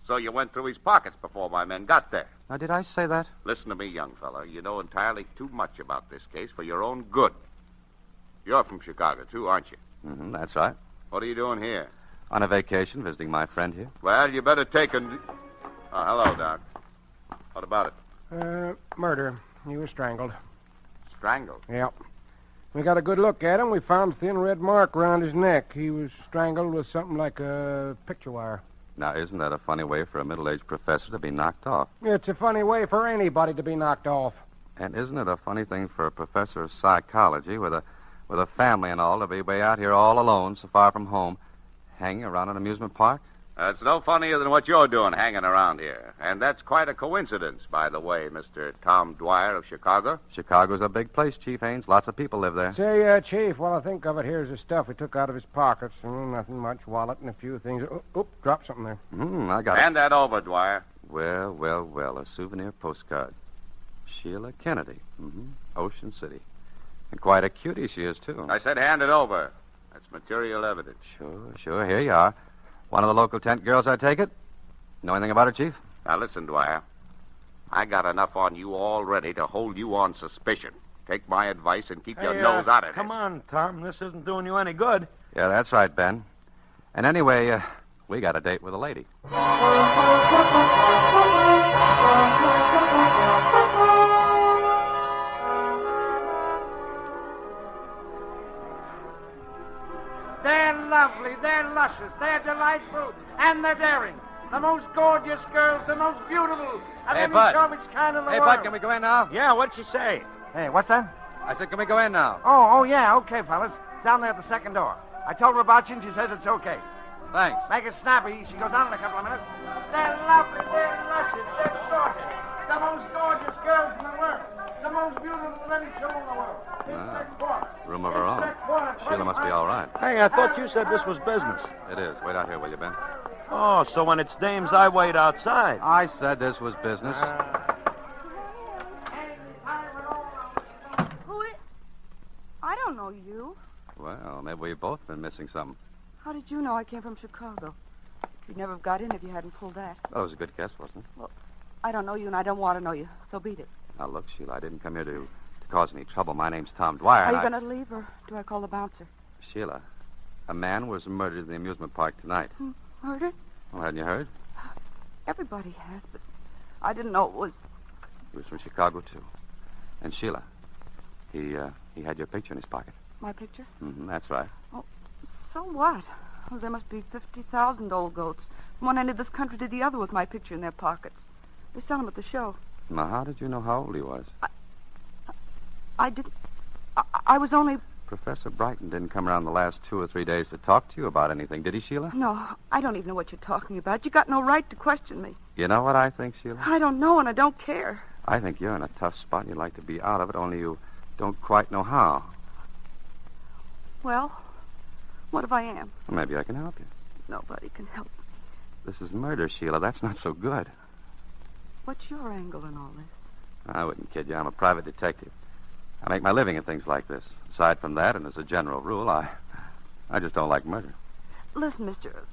So you went through his pockets before my men got there. Now, did I say that? Listen to me, young fella. You know entirely too much about this case for your own good. You're from Chicago, too, aren't you? Mm-hmm, that's right. What are you doing here? On a vacation, visiting my friend here. Well, you better take a... Oh, hello, Doc. What about it? Murder. He was strangled. Strangled? Yep. We got a good look at him. We found a thin red mark around his neck. He was strangled with something like a picture wire. Now, isn't that a funny way for a middle-aged professor to be knocked off? It's a funny way for anybody to be knocked off. And isn't it a funny thing for a professor of psychology with a family and all to be way out here all alone, so far from home, hanging around an amusement park? That's no funnier than what you're doing hanging around here. And that's quite a coincidence, by the way, Mr. Tom Dwyer of Chicago. Chicago's a big place, Chief Haynes. Lots of people live there. Say, Chief, while I think of it, here's the stuff we took out of his pockets. Nothing much, wallet and a few things. Oop, dropped something there. I got it. Hand that over, Dwyer. Well, a souvenir postcard. Sheila Kennedy, Ocean City. And quite a cutie she is, too. I said hand it over. That's material evidence. Sure. Here you are. One of the local tent girls, I take it? Know anything about her, Chief? Now, listen, Dwyer. I got enough on you already to hold you on suspicion. Take my advice and keep your nose out of it. Come on, Tom. This isn't doing you any good. Yeah, that's right, Ben. And anyway, we got a date with a lady. They're lovely, they're luscious, they're delightful, and they're daring. The most gorgeous girls, the most beautiful of any Bud. show of its kind in the Hey, world. Bud, can we go in now? Yeah, what'd she say? Hey, what's that? I said, can we go in now? Oh, yeah, okay, fellas. Down there at the second door. I told her about you, and she says it's okay. Thanks. Make it snappy. She goes on in a couple of minutes. They're lovely, they're luscious, they're gorgeous. The most gorgeous girls in the world. The most beautiful of any show in the world. Room of her own. Sheila must be all right. Hey, I thought you said this was business. It is. Wait out here, will you, Ben? Oh, so when it's dames, I wait outside. I said this was business. Who is... I don't know you. Well, maybe we've both been missing something. How did you know I came from Chicago? You'd never have got in if you hadn't pulled that. That was a good guess, wasn't it? Well, I don't know you, and I don't want to know you, so beat it. Now, look, Sheila, I didn't come here to cause any trouble. My name's Tom Dwyer. Are you going to leave, or do I call the bouncer? Sheila, a man was murdered in the amusement park tonight. Murdered? Well, hadn't you heard? Everybody has, but I didn't know it was... He was from Chicago, too. And Sheila, he had your picture in his pocket. My picture? That's right. Oh, so what? Oh, there must be 50,000 old goats from one end of this country to the other with my picture in their pockets. They sell them at the show. Now, how did you know how old he was? I didn't... I was only... Professor Brighton didn't come around the last 2 or 3 days to talk to you about anything, did he, Sheila? No, I don't even know what you're talking about. You got no right to question me. You know what I think, Sheila? I don't know, and I don't care. I think you're in a tough spot and you'd like to be out of it, only you don't quite know how. Well, what if I am? Well, maybe I can help you. Nobody can help. This is murder, Sheila. That's not so good. What's your angle in all this? I wouldn't kid you. I'm a private detective. I make my living in things like this. Aside from that, and as a general rule, I just don't like murder. Listen, mister,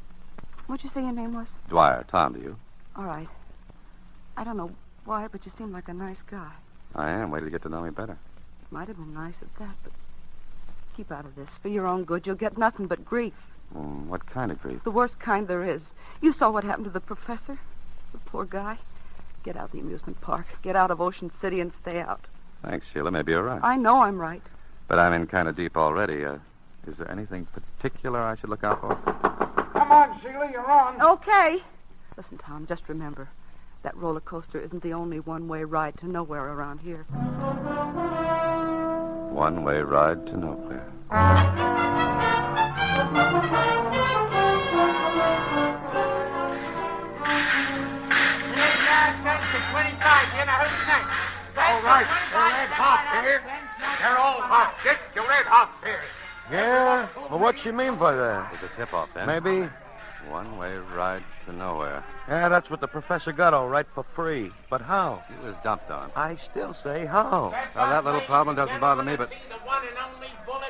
what'd you say your name was? Dwyer. Tom, to you? All right. I don't know why, but you seem like a nice guy. I am. Wait till you get to know me better. Might have been nice at that, but Keep out of this. For your own good, you'll get nothing but grief. What kind of grief? The worst kind there is. You saw what happened to the professor. The poor guy. Get out of the amusement park. Get out of Ocean City and stay out. Thanks, Sheila. Maybe you're right. I know I'm right. But I'm in kind of deep already. Is there anything particular I should look out for? Come on, Sheila, you're on. Okay. Listen, Tom, just remember, that roller coaster isn't the only one-way ride to nowhere around here. One-way ride to nowhere. All right, the red hot here. They're all hot. Get your red hot here. Yeah? Well, what's she mean by that? It's a tip-off, then. Maybe. One-way ride to nowhere. Yeah, that's what the professor got all right for free. But how? He was dumped on. I still say how. Well, that little problem doesn't bother me, but...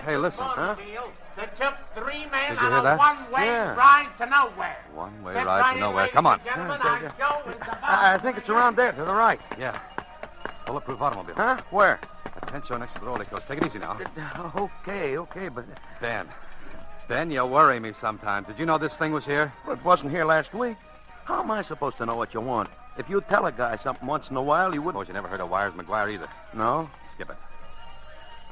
Hey, listen. Huh? That took 3 men Did you on hear a that? one-way Yeah. ride to nowhere. One-way Step ride right to in, nowhere. ladies Come on. and gentlemen, Yeah, our yeah. show is about... I think it's around there to the right. Yeah. Bulletproof automobile. Huh? Where? A tent show next to the roller coaster. Take it easy now. Okay, but... Ben, you worry me sometimes. Did you know this thing was here? Well, it wasn't here last week. How am I supposed to know what you want? If you tell a guy something once in a while, you wouldn't... Suppose you never heard of Wires McGuire either. No? Skip it.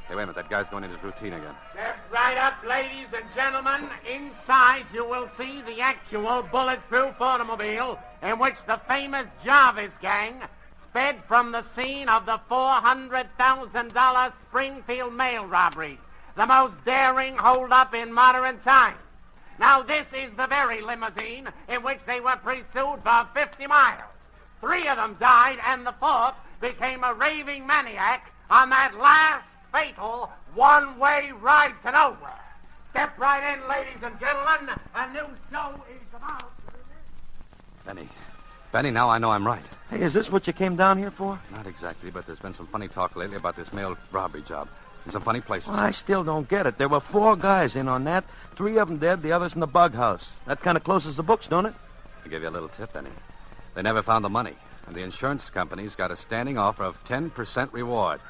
Hey, wait a minute. That guy's going into his routine again. Step right up, ladies and gentlemen. Inside, you will see the actual bulletproof automobile in which the famous Jarvis gang sped from the scene of the $400,000 Springfield mail robbery, the most daring hold-up in modern times. Now, this is the very limousine in which they were pursued for 50 miles. 3 of them died, and the 4th became a raving maniac on that last fatal one-way ride to nowhere. Step right in, ladies and gentlemen. A new show is about to begin. Benny, now I know I'm right. Hey, is this what you came down here for? Not exactly, but there's been some funny talk lately about this mail robbery job. In some funny places. Well, I still don't get it. There were 4 guys in on that. 3 of them dead, the others in the bug house. That kind of closes the books, don't it? I'll give you a little tip, Benny. They never found the money, and the insurance company's got a standing offer of 10% reward.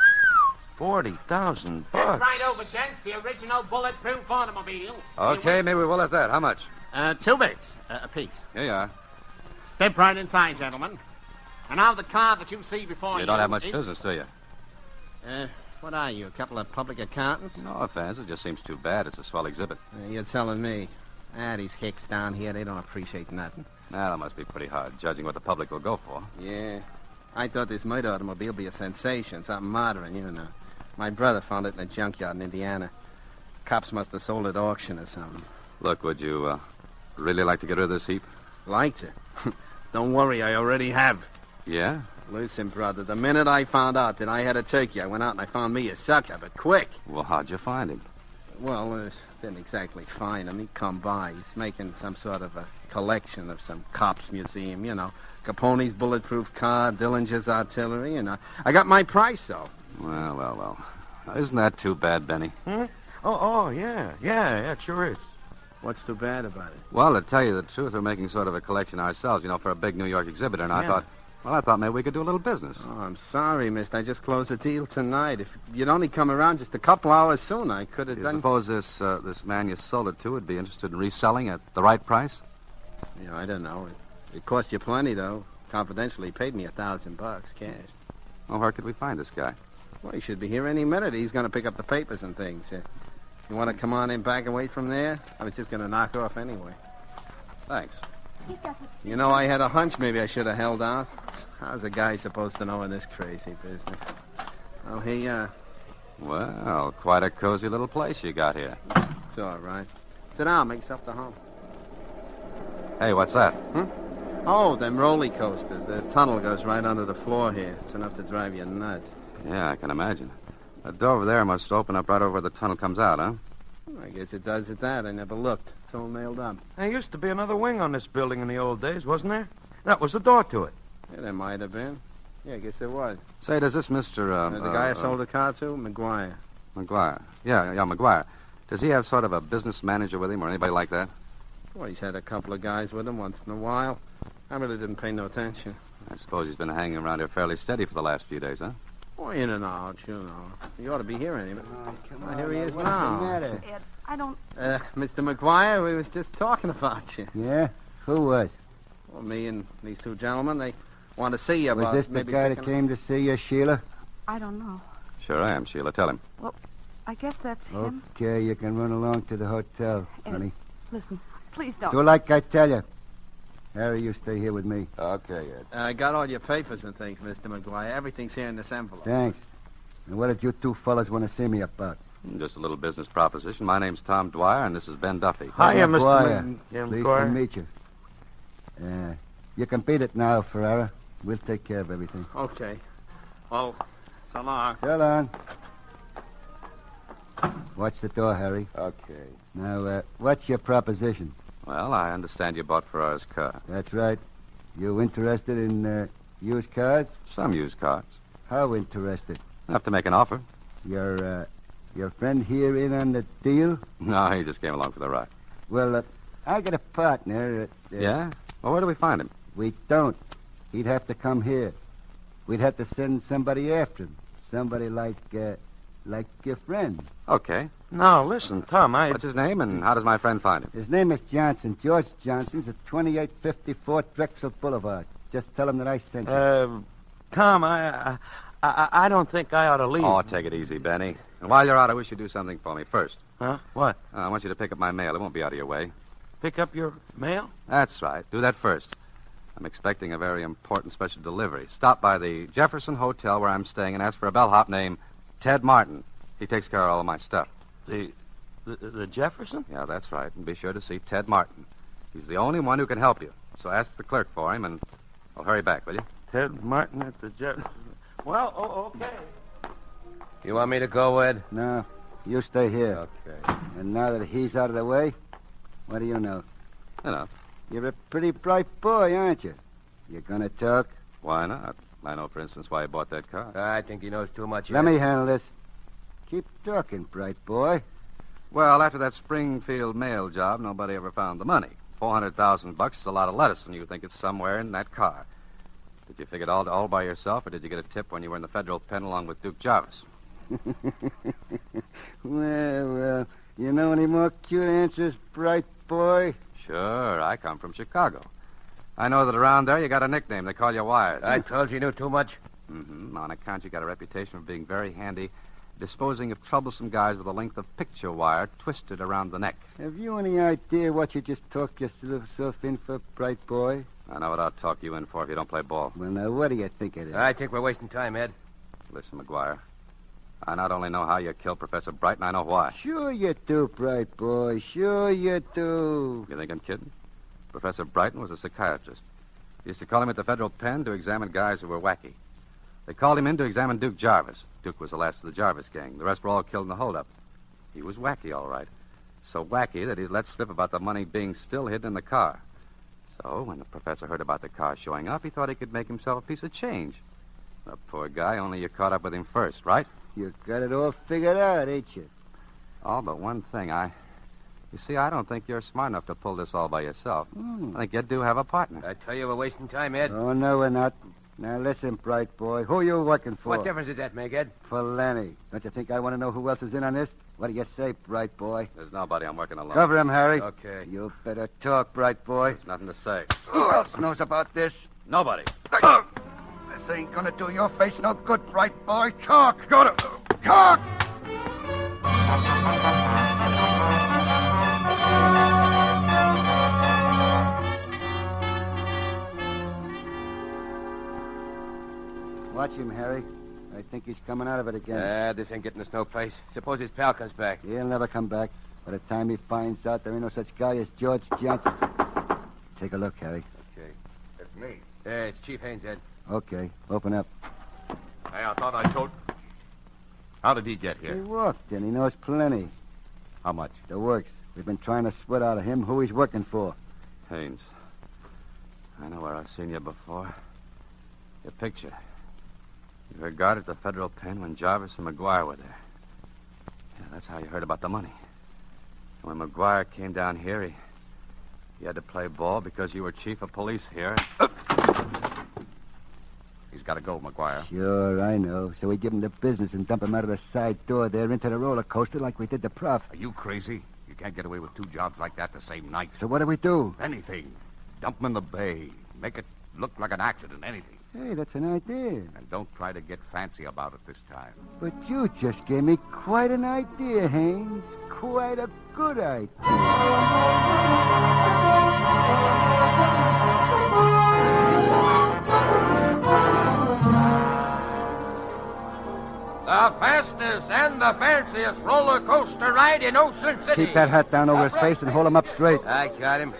$40,000. Step right over, gents. The original bulletproof automobile. Okay, maybe we'll at that. How much? 2 bits apiece. Here you are. Step right inside, gentlemen. And now the car that you see before you... You don't have much is... business, do you? What are you, a couple of public accountants? No offense. It just seems too bad. It's a swell exhibit. You're telling me. These hicks down here, they don't appreciate nothing. Now, that must be pretty hard, judging what the public will go for. Yeah. I thought this murder automobile would be a sensation, something modern, you know. My brother found it in a junkyard in Indiana. Cops must have sold it at auction or something. Look, would you really like to get rid of this heap? Like to? Don't worry, I already have. Yeah? Listen, brother, the minute I found out that I had a turkey, I went out and I found me a sucker, but quick. Well, how'd you find him? Well, didn't exactly find him. He come by. He's making some sort of a collection of some cops museum, you know. Capone's bulletproof car, Dillinger's artillery, and I got my price, though. Well. Isn't that too bad, Benny? Yeah, it sure is. What's too bad about it? Well, to tell you the truth, we're making sort of a collection ourselves, you know, for a big New York exhibitor, and I thought maybe we could do a little business. Oh, I'm sorry, mister. I just closed the deal tonight. If you'd only come around just a couple hours sooner, I could have You done... suppose this man you sold it to would be interested in reselling at the right price? Yeah, I don't know. It cost you plenty, though. Confidentially, he paid me $1,000 cash. Well, where could we find this guy? Well, he should be here any minute. He's going to pick up the papers and things. You want to come on in back and wait from there? I was just going to knock off anyway. Thanks. You know, I had a hunch maybe I should have held out. How's a guy supposed to know in this crazy business? Oh, here you are. Well, quite a cozy little place you got here. It's all right. Sit down, make yourself to home. Hey, what's that? Oh, them roller coasters. The tunnel goes right under the floor here. It's enough to drive you nuts. Yeah, I can imagine. That door over there must open up right over where the tunnel comes out, huh? I guess it does at that. I never looked. It's all nailed up. There used to be another wing on this building in the old days, wasn't there? That was the door to it. Yeah, there might have been. Yeah, I guess there was. Say, does this Mr. The guy I sold the car to? McGuire. McGuire. Yeah, McGuire. Does he have sort of a business manager with him or anybody like that? Well, he's had a couple of guys with him once in a while. I really didn't pay no attention. I suppose he's been hanging around here fairly steady for the last few days, huh? Oh, in and out, you know. You ought to be hearing him. Come on, Here he is what's now. the matter? Ed, I don't... Mr. McGuire, we was just talking about you. Yeah? Who was? Well, me and these two gentlemen, they want to see you Was about this the maybe guy that picking- came to see you, Sheila? I don't know. Sure I am, Sheila. Tell him. Well, I guess that's him. Okay, you can run along to the hotel, Ed, honey. Listen, please don't. Do like I tell you. Harry, you stay here with me. Okay, Ed. I got all your papers and things, Mr. McGuire. Everything's here in this envelope. Thanks. And what did you two fellas want to see me about? Just a little business proposition. My name's Tom Dwyer, and this is Ben Duffy. Hiya, Mr. McGuire. Pleased to meet you. You can beat it now, Ferrara. We'll take care of everything. Okay. Well, so long. So long. Watch the door, Harry. Okay. Now, what's your proposition? Well, I understand you bought Ferrara's car. That's right. You interested in used cars? Some used cars. How interested? Enough to make an offer. Your friend here in on the deal? No, he just came along for the ride. Well, I got a partner. Yeah? Well, where do we find him? We don't. He'd have to come here. We'd have to send somebody after him. Somebody like your friend. Okay. Now, listen, Tom, What's his name, and how does my friend find him? His name is Johnson. George Johnson's at 2854 Drexel Boulevard. Just tell him that I sent you. Tom, I don't think I ought to leave. Oh, take it easy, Benny. And while you're out, I wish you'd do something for me first. Huh? What? I want you to pick up my mail. It won't be out of your way. Pick up your mail? That's right. Do that first. I'm expecting a very important special delivery. Stop by the Jefferson Hotel where I'm staying and ask for a bellhop named Ted Martin. He takes care of all of my stuff. The Jefferson? Yeah, that's right. And be sure to see Ted Martin. He's the only one who can help you. So ask the clerk for him, and I'll hurry back, will you? Ted Martin at the Jefferson. Well, okay. You want me to go, Ed? No, you stay here. Okay. And now that he's out of the way, what do you know? Enough. You're a pretty bright boy, aren't you? You gonna talk? Why not? I know, for instance, why he bought that car. I think he knows too much. Let me handle this. Keep talking, bright boy. Well, after that Springfield mail job, nobody ever found the money. $400,000 is a lot of lettuce, and you think it's somewhere in that car. Did you figure it all by yourself, or did you get a tip when you were in the federal pen along with Duke Jarvis? Well, you know any more cute answers, bright boy? Sure, I come from Chicago. I know that around there you got a nickname. They call you Wires. I told you knew too much. Mm-hmm. On account you got a reputation for being very handy disposing of troublesome guys with a length of picture wire twisted around the neck. Have you any idea what you just talked yourself in for, bright boy? I know what I'll talk you in for if you don't play ball. Well, now, what do you think it is? I think we're wasting time, Ed. Listen, McGuire, I not only know how you killed Professor Brighton, I know why. Sure you do, bright boy. Sure you do. You think I'm kidding? Professor Brighton was a psychiatrist. They used to call him at the federal pen to examine guys who were wacky. They called him in to examine Duke Jarvis. Duke was the last of the Jarvis gang. The rest were all killed in the holdup. He was wacky, all right. So wacky that he let slip about the money being still hidden in the car. So when the professor heard about the car showing up, he thought he could make himself a piece of change. The poor guy, only you caught up with him first, right? You got it all figured out, ain't you? All but one thing. You see, I don't think you're smart enough to pull this all by yourself. I think you do have a partner. I tell you, we're wasting time, Ed. Oh, no, we're not. Now, listen, bright boy. Who are you working for? What difference does that make, Ed? For Lenny. Don't you think I want to know who else is in on this? What do you say, bright boy? There's nobody. I'm working alone. Cover him, Harry. Okay. You better talk, bright boy. There's nothing to say. Who else knows about this? Nobody. This ain't gonna do your face no good, bright boy. Talk. Go to... Talk! Watch him, Harry. I think he's coming out of it again. This ain't getting us no place. Suppose his pal comes back. He'll never come back. By the time he finds out there ain't no such guy as George Johnson. Take a look, Harry. Okay. That's me. It's Chief Haynes, Ed. Okay, open up. Hey, I thought I told... How did he get He here? walked in. He knows plenty. How much? The works. We've been trying to split out of him who he's working for. Haynes. I know where I've seen you before. Your picture. You were guard at the federal pen when Jarvis and McGuire were there. Yeah, that's how you heard about the money. And when McGuire came down here, he had to play ball because you were chief of police here. He's got to go, McGuire. Sure, I know. So we give him the business and dump him out of the side door there into the roller coaster like we did the prof. Are you crazy? You can't get away with 2 jobs like that the same night. So what do we do? Anything. Dump him in the bay. Make it look like an accident, anything. Hey, that's an idea. And don't try to get fancy about it this time. But you just gave me quite an idea, Haynes. Quite a good idea. The fastest and the fanciest roller coaster ride in Ocean City. Keep that hat down over his face and hold him up straight. I got him.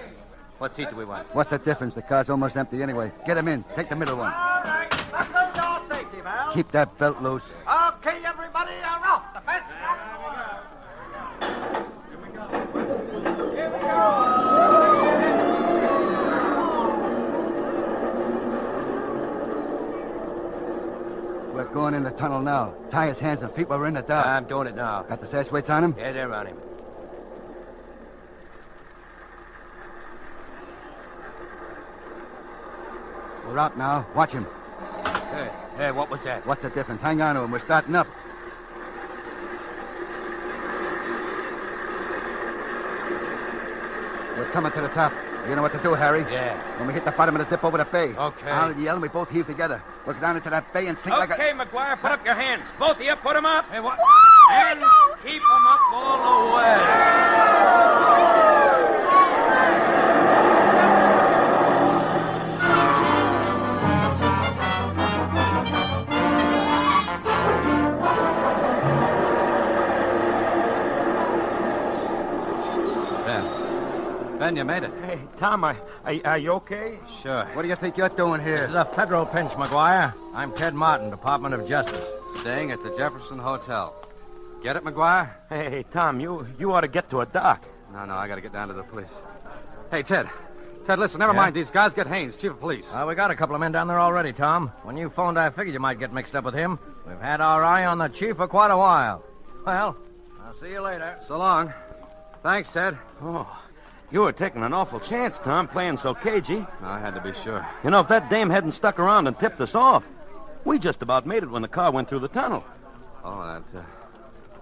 What seat do we want? What's the difference? The car's almost empty anyway. Get him in. Take the middle one. All right, let's go to our safety valve. Keep that belt loose. Okay, everybody, are off. The fastest ride in the world. Here we go. We're going in the tunnel now. Tie his hands and feet while we're in the dark. I'm doing it now. Got the sash weights on him? Yeah, they're on him. We're out now. Watch him. Hey, what was that? What's the difference? Hang on to him. We're starting up. We're coming to the top. You know what to do, Harry? Yeah. When we hit the bottom of the dip over the bay. Okay. I'll yell and we both heave together. Look down into that bay and sink like a... Okay, McGuire, put up your hands. Both of you, put them up. Hey, what? And keep them up all the way. Ben, you made it. Hey, Tom, are you okay? Sure. What do you think you're doing here? This is a federal pinch, McGuire. I'm Ted Martin, Department of Justice. Staying at the Jefferson Hotel. Get it, McGuire? Hey, Tom, you ought to get to a dock. No, I got to get down to the police. Hey, Ted. Ted, listen, never mind these guys. Get Haynes, chief of police. We got a couple of men down there already, Tom. When you phoned, I figured you might get mixed up with him. We've had our eye on the chief for quite a while. Well, I'll see you later. So long. Thanks, Ted. Oh, you were taking an awful chance, Tom, playing so cagey. I had to be sure. You know, if that dame hadn't stuck around and tipped us off, we just about made it when the car went through the tunnel. Oh,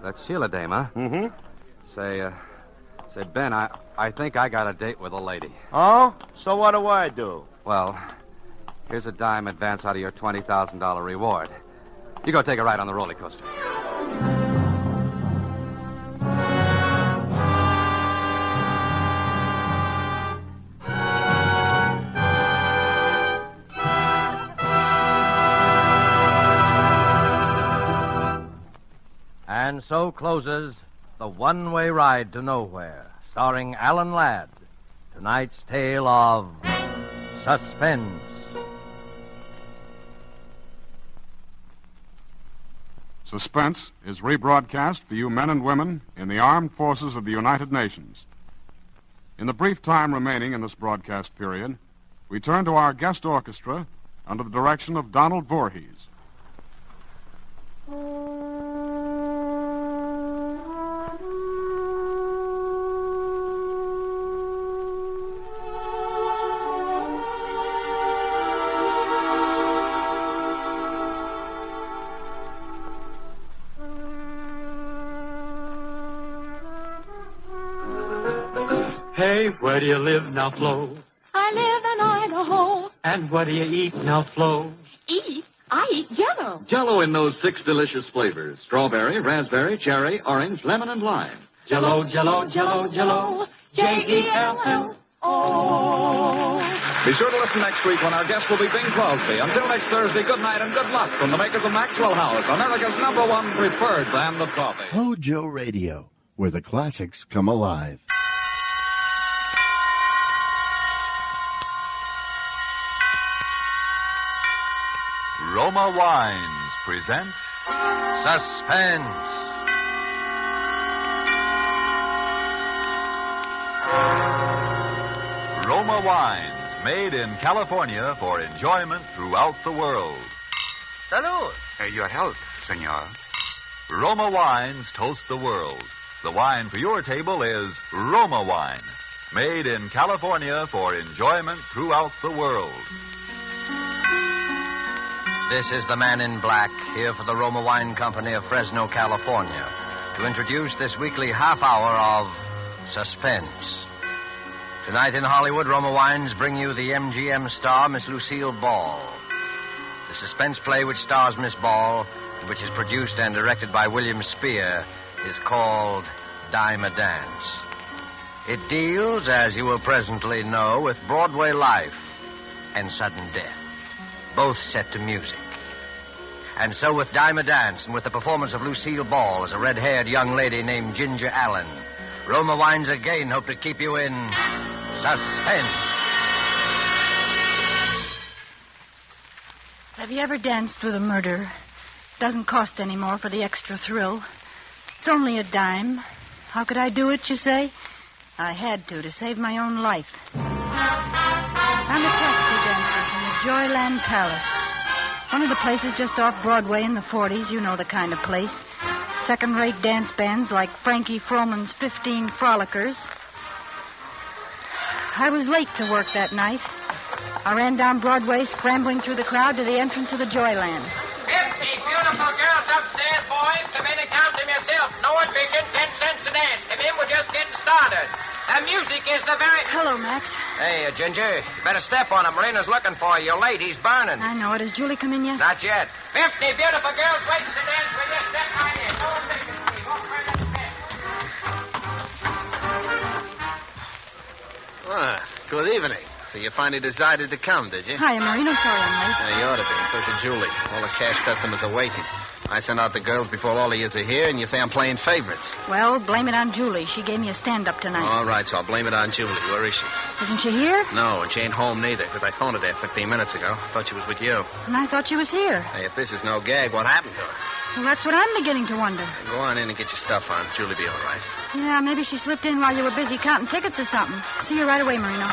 that Sheila dame, huh? Mm-hmm. Say, Ben, I think I got a date with a lady. Oh? So what do I do? Well, here's a dime advance out of your $20,000 reward. You go take a ride on the roller coaster. And so closes The One-Way Ride to Nowhere, starring Alan Ladd. Tonight's tale of Suspense. Suspense is rebroadcast for you men and women in the armed forces of the United Nations. In the brief time remaining in this broadcast period, we turn to our guest orchestra under the direction of Donald Voorhees. Hey, where do you live now, Flo? I live in Idaho. And what do you eat now, Flo? Eat? I eat Jell-O. Jell-O in those 6 delicious flavors: strawberry, raspberry, cherry, orange, lemon, and lime. Jell-O, Jell-O, Jell-O, Jell-O. J-E-L-L-O. Be sure to listen next week when our guest will be Bing Crosby. Until next Thursday, good night and good luck from the makers of Maxwell House, America's #1 preferred brand of coffee. Hojo Radio, where the classics come alive. Roma Wines present Suspense. Roma Wines, made in California for enjoyment throughout the world. Salud. Your health, senor. Roma Wines toast the world. The wine for your table is Roma Wine, made in California for enjoyment throughout the world. This is the Man in Black, here for the Roma Wine Company of Fresno, California, to introduce this weekly half hour of Suspense. Tonight in Hollywood, Roma Wines bring you the MGM star, Miss Lucille Ball. The suspense play which stars Miss Ball, and which is produced and directed by William Spear, is called Dime a Dance. It deals, as you will presently know, with Broadway life and sudden death, both set to music. And so with Dime a Dance and with the performance of Lucille Ball as a red-haired young lady named Ginger Allen, Roma Wines again hope to keep you in suspense. Have you ever danced with a murderer? Doesn't cost any more for the extra thrill. It's only a dime. How could I do it, you say? I had to save my own life. I'm a taxi dancer from the Joyland Palace. One of the places just off Broadway in the 40s. You know the kind of place. Second-rate dance bands like Frankie Froman's 15 Frolickers. I was late to work that night. I ran down Broadway, scrambling through the crowd to the entrance of the Joyland. 50 beautiful girls upstairs, boys. Come in and count them yourself. No admission, 10 cents a dance. Come in, we're just getting started. The music is the very... Hello, Max. Hey, Ginger, you better step on him. Marina's looking for you. You're late. He's burning. I know it. Has Julie come in yet? Not yet. 50 beautiful girls waiting to dance with you. Step right in. No admission, please. Walk right up the Ah, good evening. So you finally decided to come, did you? Hiya, Marino. Sorry I'm late. Yeah, you ought to be. So should Julie. All the cash customers are waiting. I sent out the girls before all of yous are here, and you say I'm playing favorites. Well, blame it on Julie. She gave me a stand-up tonight. All right, so I'll blame it on Julie. Where is she? Isn't she here? No, and she ain't home neither, because I phoned her there 15 minutes ago. Thought she was with you. And I thought she was here. Hey, if this is no gag, what happened to her? Well, that's what I'm beginning to wonder. Go on in and get your stuff on. Julie be all right. Yeah, maybe she slipped in while you were busy counting tickets or something. See you right away, Marino.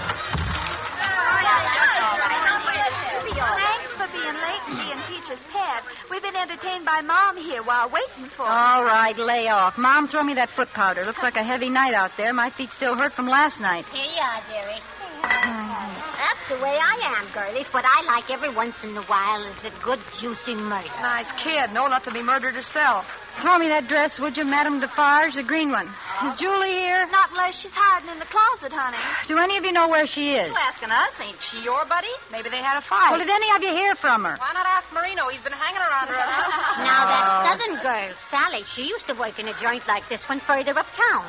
Thanks for being late and being teacher's pet. We've been entertained by Mom here while waiting for you. All right, lay off. Mom, throw me that foot powder. Looks like a heavy night out there. My feet still hurt from last night. Here you are, dearie. That's the way I am, girlies. What I like every once in a while is a good, juicy murder. Nice kid. No, not to be murdered herself. Throw me that dress, would you, Madame Defarge, the green one. Is Julie here? Not unless she's hiding in the closet, honey. Do any of you know where she is? You asking us? Ain't she your buddy? Maybe they had a fight. Well, did any of you hear from her? Why not ask Marino? He's been hanging around her. Now, that southern girl, Sally, she used to work in a joint like this one further uptown.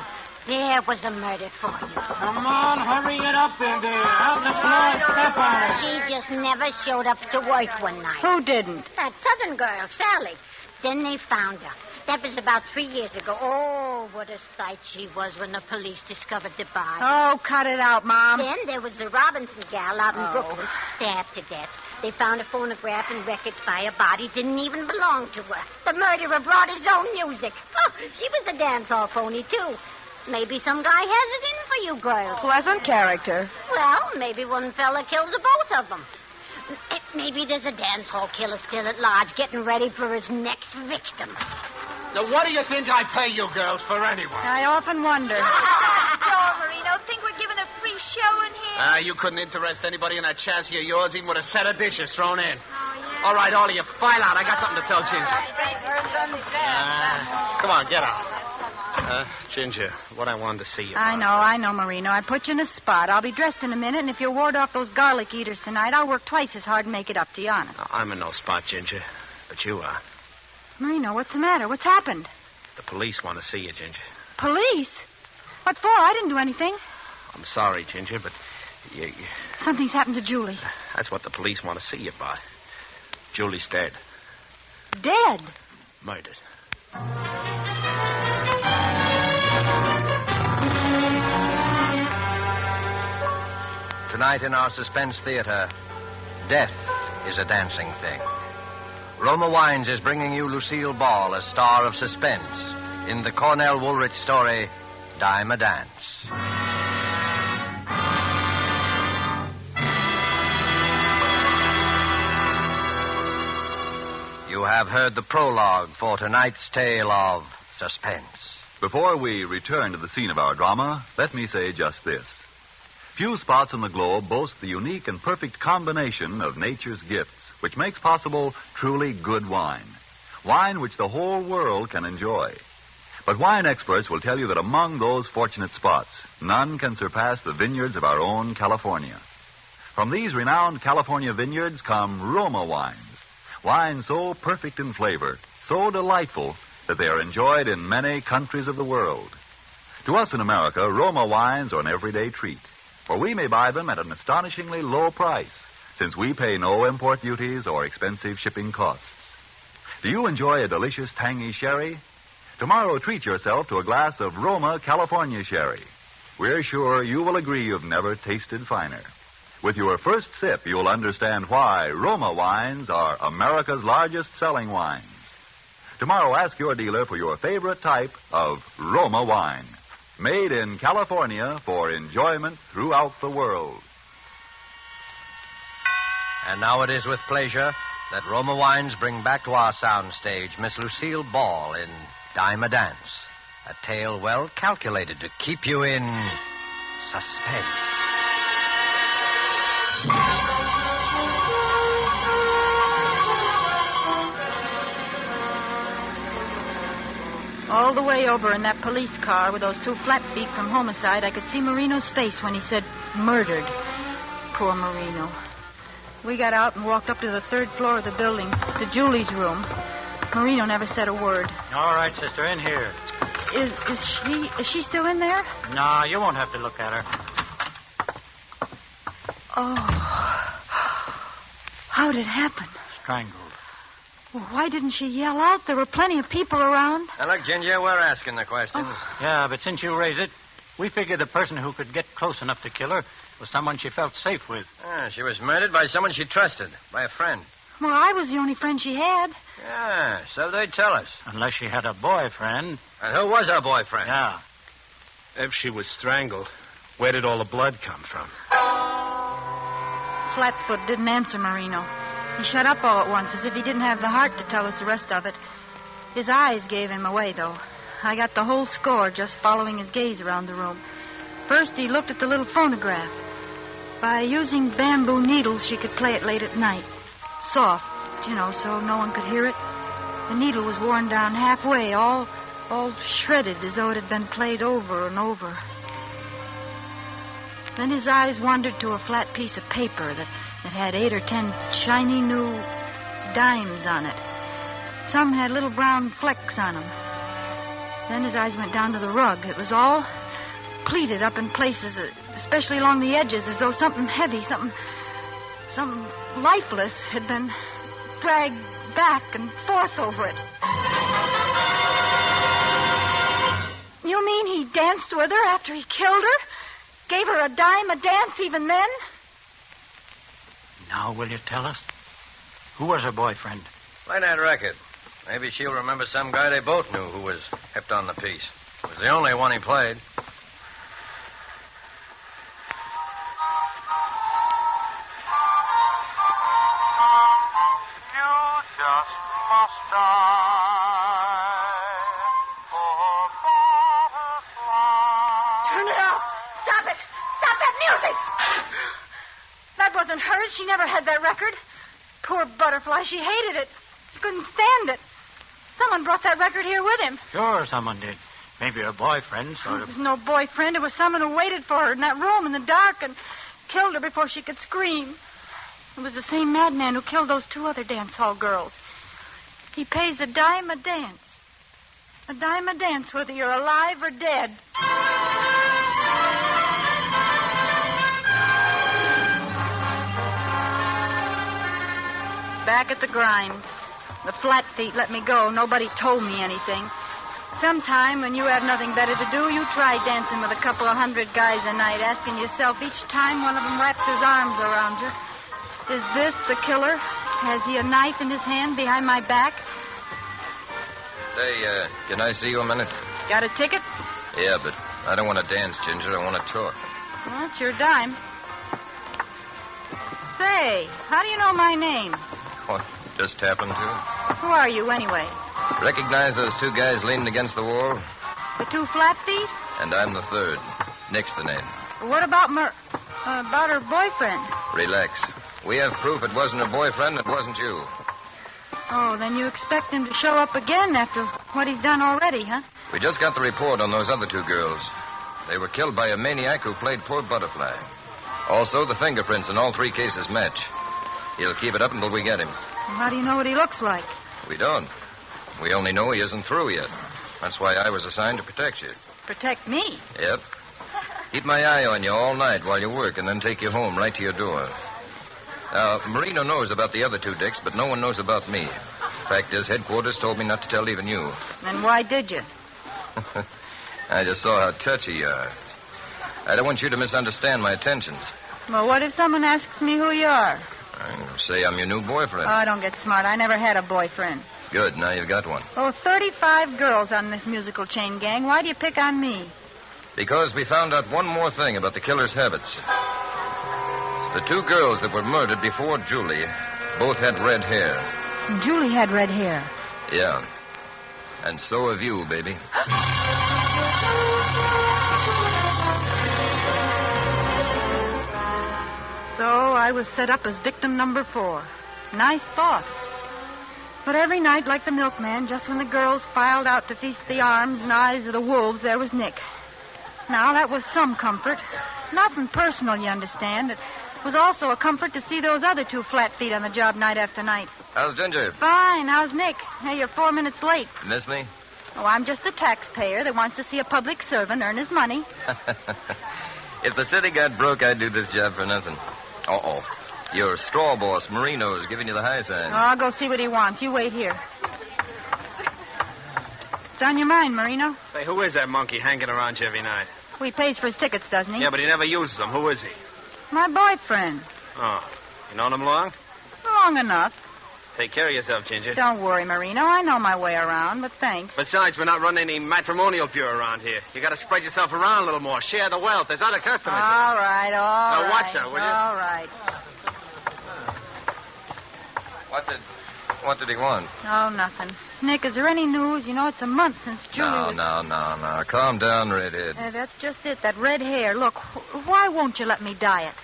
There was a murder for you. Come on, hurry it up in there. Out on the floor and step on it. She just never showed up to work one night. Who didn't? That southern girl, Sally. Then they found her. That was about 3 years ago. Oh, what a sight she was when the police discovered the body. Oh, cut it out, Mom. Then there was the Robinson gal out in Brooklyn, stabbed to death. They found a phonograph and records by a body didn't even belong to her. The murderer brought his own music. Oh, she was a dance hall phony, too. Maybe some guy has it in for you girls. Pleasant character. Well, maybe one fella killed the both of them. Maybe there's a dance hall killer still at large getting ready for his next victim. Now, what do you think I pay you girls for anyway? I often wonder. Joe, Marino, think we're giving a free show in here? You couldn't interest anybody in that chassis of yours, even with a set of dishes thrown in. Oh, yeah. All right, all of you, file out. I got something to tell Ginger. Come on, get out. Ginger, what I wanted to see you about. I know, Marino. I put you in a spot. I'll be dressed in a minute, and if you'll ward off those garlic eaters tonight, I'll work twice as hard and make it up to you, honest. No, I'm in no spot, Ginger, but you are. Marino, what's the matter? What's happened? The police want to see you, Ginger. Police? What for? I didn't do anything. I'm sorry, Ginger, but you... Something's happened to Julie. That's what the police want to see you about. Julie's dead. Dead? Murdered. Tonight in our Suspense Theater, death is a dancing thing. Roma Wines is bringing you Lucille Ball, a star of suspense, in the Cornell Woolrich story, Dime a Dance. You have heard the prologue for tonight's tale of suspense. Before we return to the scene of our drama, let me say just this. Few spots on the globe boast the unique and perfect combination of nature's gifts, which makes possible truly good wine. Wine which the whole world can enjoy. But wine experts will tell you that among those fortunate spots, none can surpass the vineyards of our own California. From these renowned California vineyards come Roma wines. Wines so perfect in flavor, so delightful, that they are enjoyed in many countries of the world. To us in America, Roma wines are an everyday treat, for we may buy them at an astonishingly low price, since we pay no import duties or expensive shipping costs. Do you enjoy a delicious tangy sherry? Tomorrow, treat yourself to a glass of Roma California sherry. We're sure you will agree you've never tasted finer. With your first sip, you'll understand why Roma wines are America's largest selling wines. Tomorrow, ask your dealer for your favorite type of Roma wine, made in California for enjoyment throughout the world. And now it is with pleasure that Roma Wines bring back to our soundstage Miss Lucille Ball in Dime a Dance, a tale well calculated to keep you in suspense. All the way over in that police car with those two flat feet from homicide, I could see Marino's face when he said murdered. Poor Marino. We got out and walked up to the third floor of the building, to Julie's room. Marino never said a word. All right, sister, in here. Is she still in there? No, you won't have to look at her. Oh. How did it happen? Strangled. Well, why didn't she yell out? There were plenty of people around. Now, look, Ginger, we're asking the questions. Yeah, but since you raise it, we figured the person who could get close enough to kill her was someone she felt safe with. She was murdered by someone she trusted, by a friend. Well, I was the only friend she had. Yeah, so they tell us. Unless she had a boyfriend. And who was her boyfriend? Yeah. If she was strangled, where did all the blood come from? Flatfoot didn't answer Marino. He shut up all at once, as if he didn't have the heart to tell us the rest of it. His eyes gave him away, though. I got the whole score just following his gaze around the room. First, he looked at the little phonograph. By using bamboo needles, she could play it late at night. Soft, so no one could hear it. The needle was worn down halfway, all shredded as though it had been played over and over. Then his eyes wandered to a flat piece of paper that had 8 or 10 shiny new dimes on it. Some had little brown flecks on them. Then his eyes went down to the rug. It was all pleated up in places, especially along the edges, as though something heavy, something lifeless had been dragged back and forth over it. You mean he danced with her after he killed her? Gave her a dime a dance even then? Now, will you tell us? Who was her boyfriend? Play that record. Maybe she'll remember some guy they both knew who was hipped on the piece. It was the only one he played. Turn it off. Stop it. Stop that music. That wasn't hers. She never had that record. Poor Butterfly. She hated it. She couldn't stand it. Someone brought that record here with him. Sure, someone did. Maybe her boyfriend, sort It of. was no boyfriend. It was someone who waited for her in that room in the dark and killed her before she could scream. It was the same madman who killed those 2 other dance hall girls. He pays a dime a dance. A dime a dance whether you're alive or dead. Back at the grind. The flat feet let me go. Nobody told me anything. Sometime, when you have nothing better to do, you try dancing with a couple of 100 guys a night, asking yourself each time one of them wraps his arms around you, is this the killer? Has he a knife in his hand behind my back? Say, can I see you a minute? Got a ticket? Yeah, but I don't want to dance, Ginger. I want to talk. Well, it's your dime. Say, how do you know my name? What, just happened to? Who are you, anyway? Recognize those 2 guys leaning against the wall? The 2 flat feet? And I'm the 3rd. Nick's the name. What about about her boyfriend? Relax. We have proof it wasn't her boyfriend, it wasn't you. Oh, then you expect him to show up again after what he's done already, huh? We just got the report on those other 2 girls. They were killed by a maniac who played poor butterfly. Also, the fingerprints in all 3 cases match. He'll keep it up until we get him. Well, how do you know what he looks like? We don't. We only know he isn't through yet. That's why I was assigned to protect you. Protect me? Yep. Keep my eye on you all night while you work and then take you home right to your door. Now, Marino knows about the other 2 dicks, but no one knows about me. Fact is, headquarters told me not to tell even you. And why did you? I just saw how touchy you are. I don't want you to misunderstand my intentions. Well, what if someone asks me who you are? I'll say I'm your new boyfriend. Oh, don't get smart. I never had a boyfriend. Good, now you've got one. Oh, 35 girls on this musical chain gang. Why do you pick on me? Because we found out one more thing about the killer's habits. The 2 girls that were murdered before Julie both had red hair. Julie had red hair. Yeah. And so have you, baby. So I was set up as victim number 4. Nice thought. But every night, like the milkman, just when the girls filed out to feast the arms and eyes of the wolves, there was Nick. Now, that was some comfort. Nothing personal, you understand. It was also a comfort to see those other 2 flat feet on the job night after night. How's Ginger? Fine. How's Nick? Hey, you're 4 minutes late. Miss me? Oh, I'm just a taxpayer that wants to see a public servant earn his money. If the city got broke, I'd do this job for nothing. Uh-oh. Your straw boss, Marino, is giving you the high sign. Oh, I'll go see what he wants. You wait here. What's on your mind, Marino? Say, who is that monkey hanging around you every night? Well, he pays for his tickets, doesn't he? Yeah, but he never uses them. Who is he? My boyfriend. Oh. You known him long? Long enough. Take care of yourself, Ginger. Don't worry, Marino. I know my way around, but thanks. Besides, we're not running any matrimonial bureau around here. You got to spread yourself around a little more. Share the wealth. There's other customers. All right. Now, watch her, will you? All right. What did he want? Oh, nothing. Nick, is there any news? You know, it's a month since Julie was... No. Calm down, redhead. That's just it, that red hair. Look, why won't you let me dye it?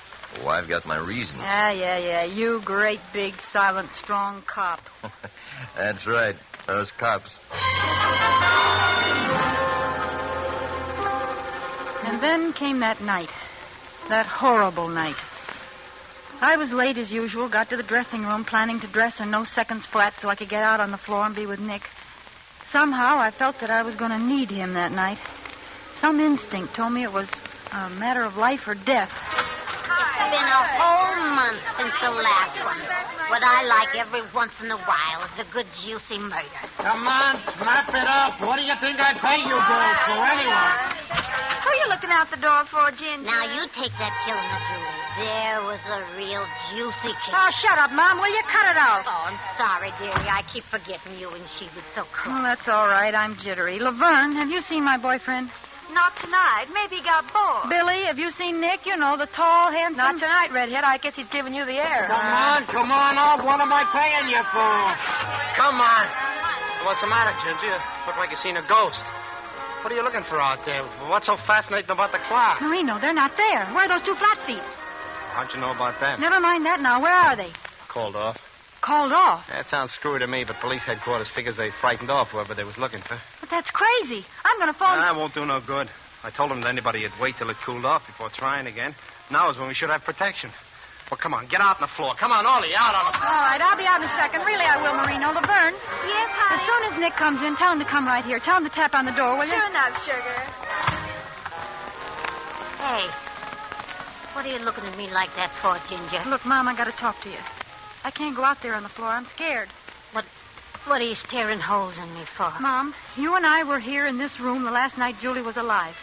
Oh, I've got my reasons. Yeah. You great, big, silent, strong cops. That's right. Those cops. And then came that night. That horrible night. I was late as usual, got to the dressing room planning to dress in no seconds flat so I could get out on the floor and be with Nick. Somehow I felt that I was going to need him that night. Some instinct told me it was a matter of life or death. It's been a whole month since the last one. What I like every once in a while is a good juicy murder. Come on, snap it up. What do you think I pay you girls for anyway? Who are you looking out the door for, Ginger? Now, you take that killing of Julie. There was a real juicy kiss. Oh, shut up, Mom. Will you cut it out? Oh, I'm sorry, dearie. I keep forgetting you, and she was so cool. Well, that's all right. I'm jittery. Laverne, have you seen my boyfriend? Not tonight. Maybe he got bored. Billy, have you seen Nick? You know, the tall, handsome... Not tonight, Redhead. I guess he's giving you the air. Come on up. What am I paying you for? Come on. What's the matter, Ginger? You look like you've seen a ghost. What are you looking for out there? What's so fascinating about the clock? Marino, they're not there. Where are those 2 flat feet? How'd you know about that? Never mind that now. Where are they? Called off. Called off? That sounds screwy to me, but police headquarters figures they frightened off whoever they was looking for. But that's crazy. I'm going to phone... That won't do no good. I told them that anybody would wait till it cooled off before trying again. Now is when we should have protection. Well, come on, get out on the floor. Come on, Ollie, out on the floor. All right, I'll be out in a second. Really, I will, Marino. Laverne. Yes, honey? As soon as Nick comes in, tell him to come right here. Tell him to tap on the door, will you? Sure enough, sugar. Hey, what are you looking at me like that for, Ginger? Look, Mom, I got to talk to you. I can't go out there on the floor. I'm scared. What are you staring holes in me for? Mom, you and I were here in this room the last night Julie was alive.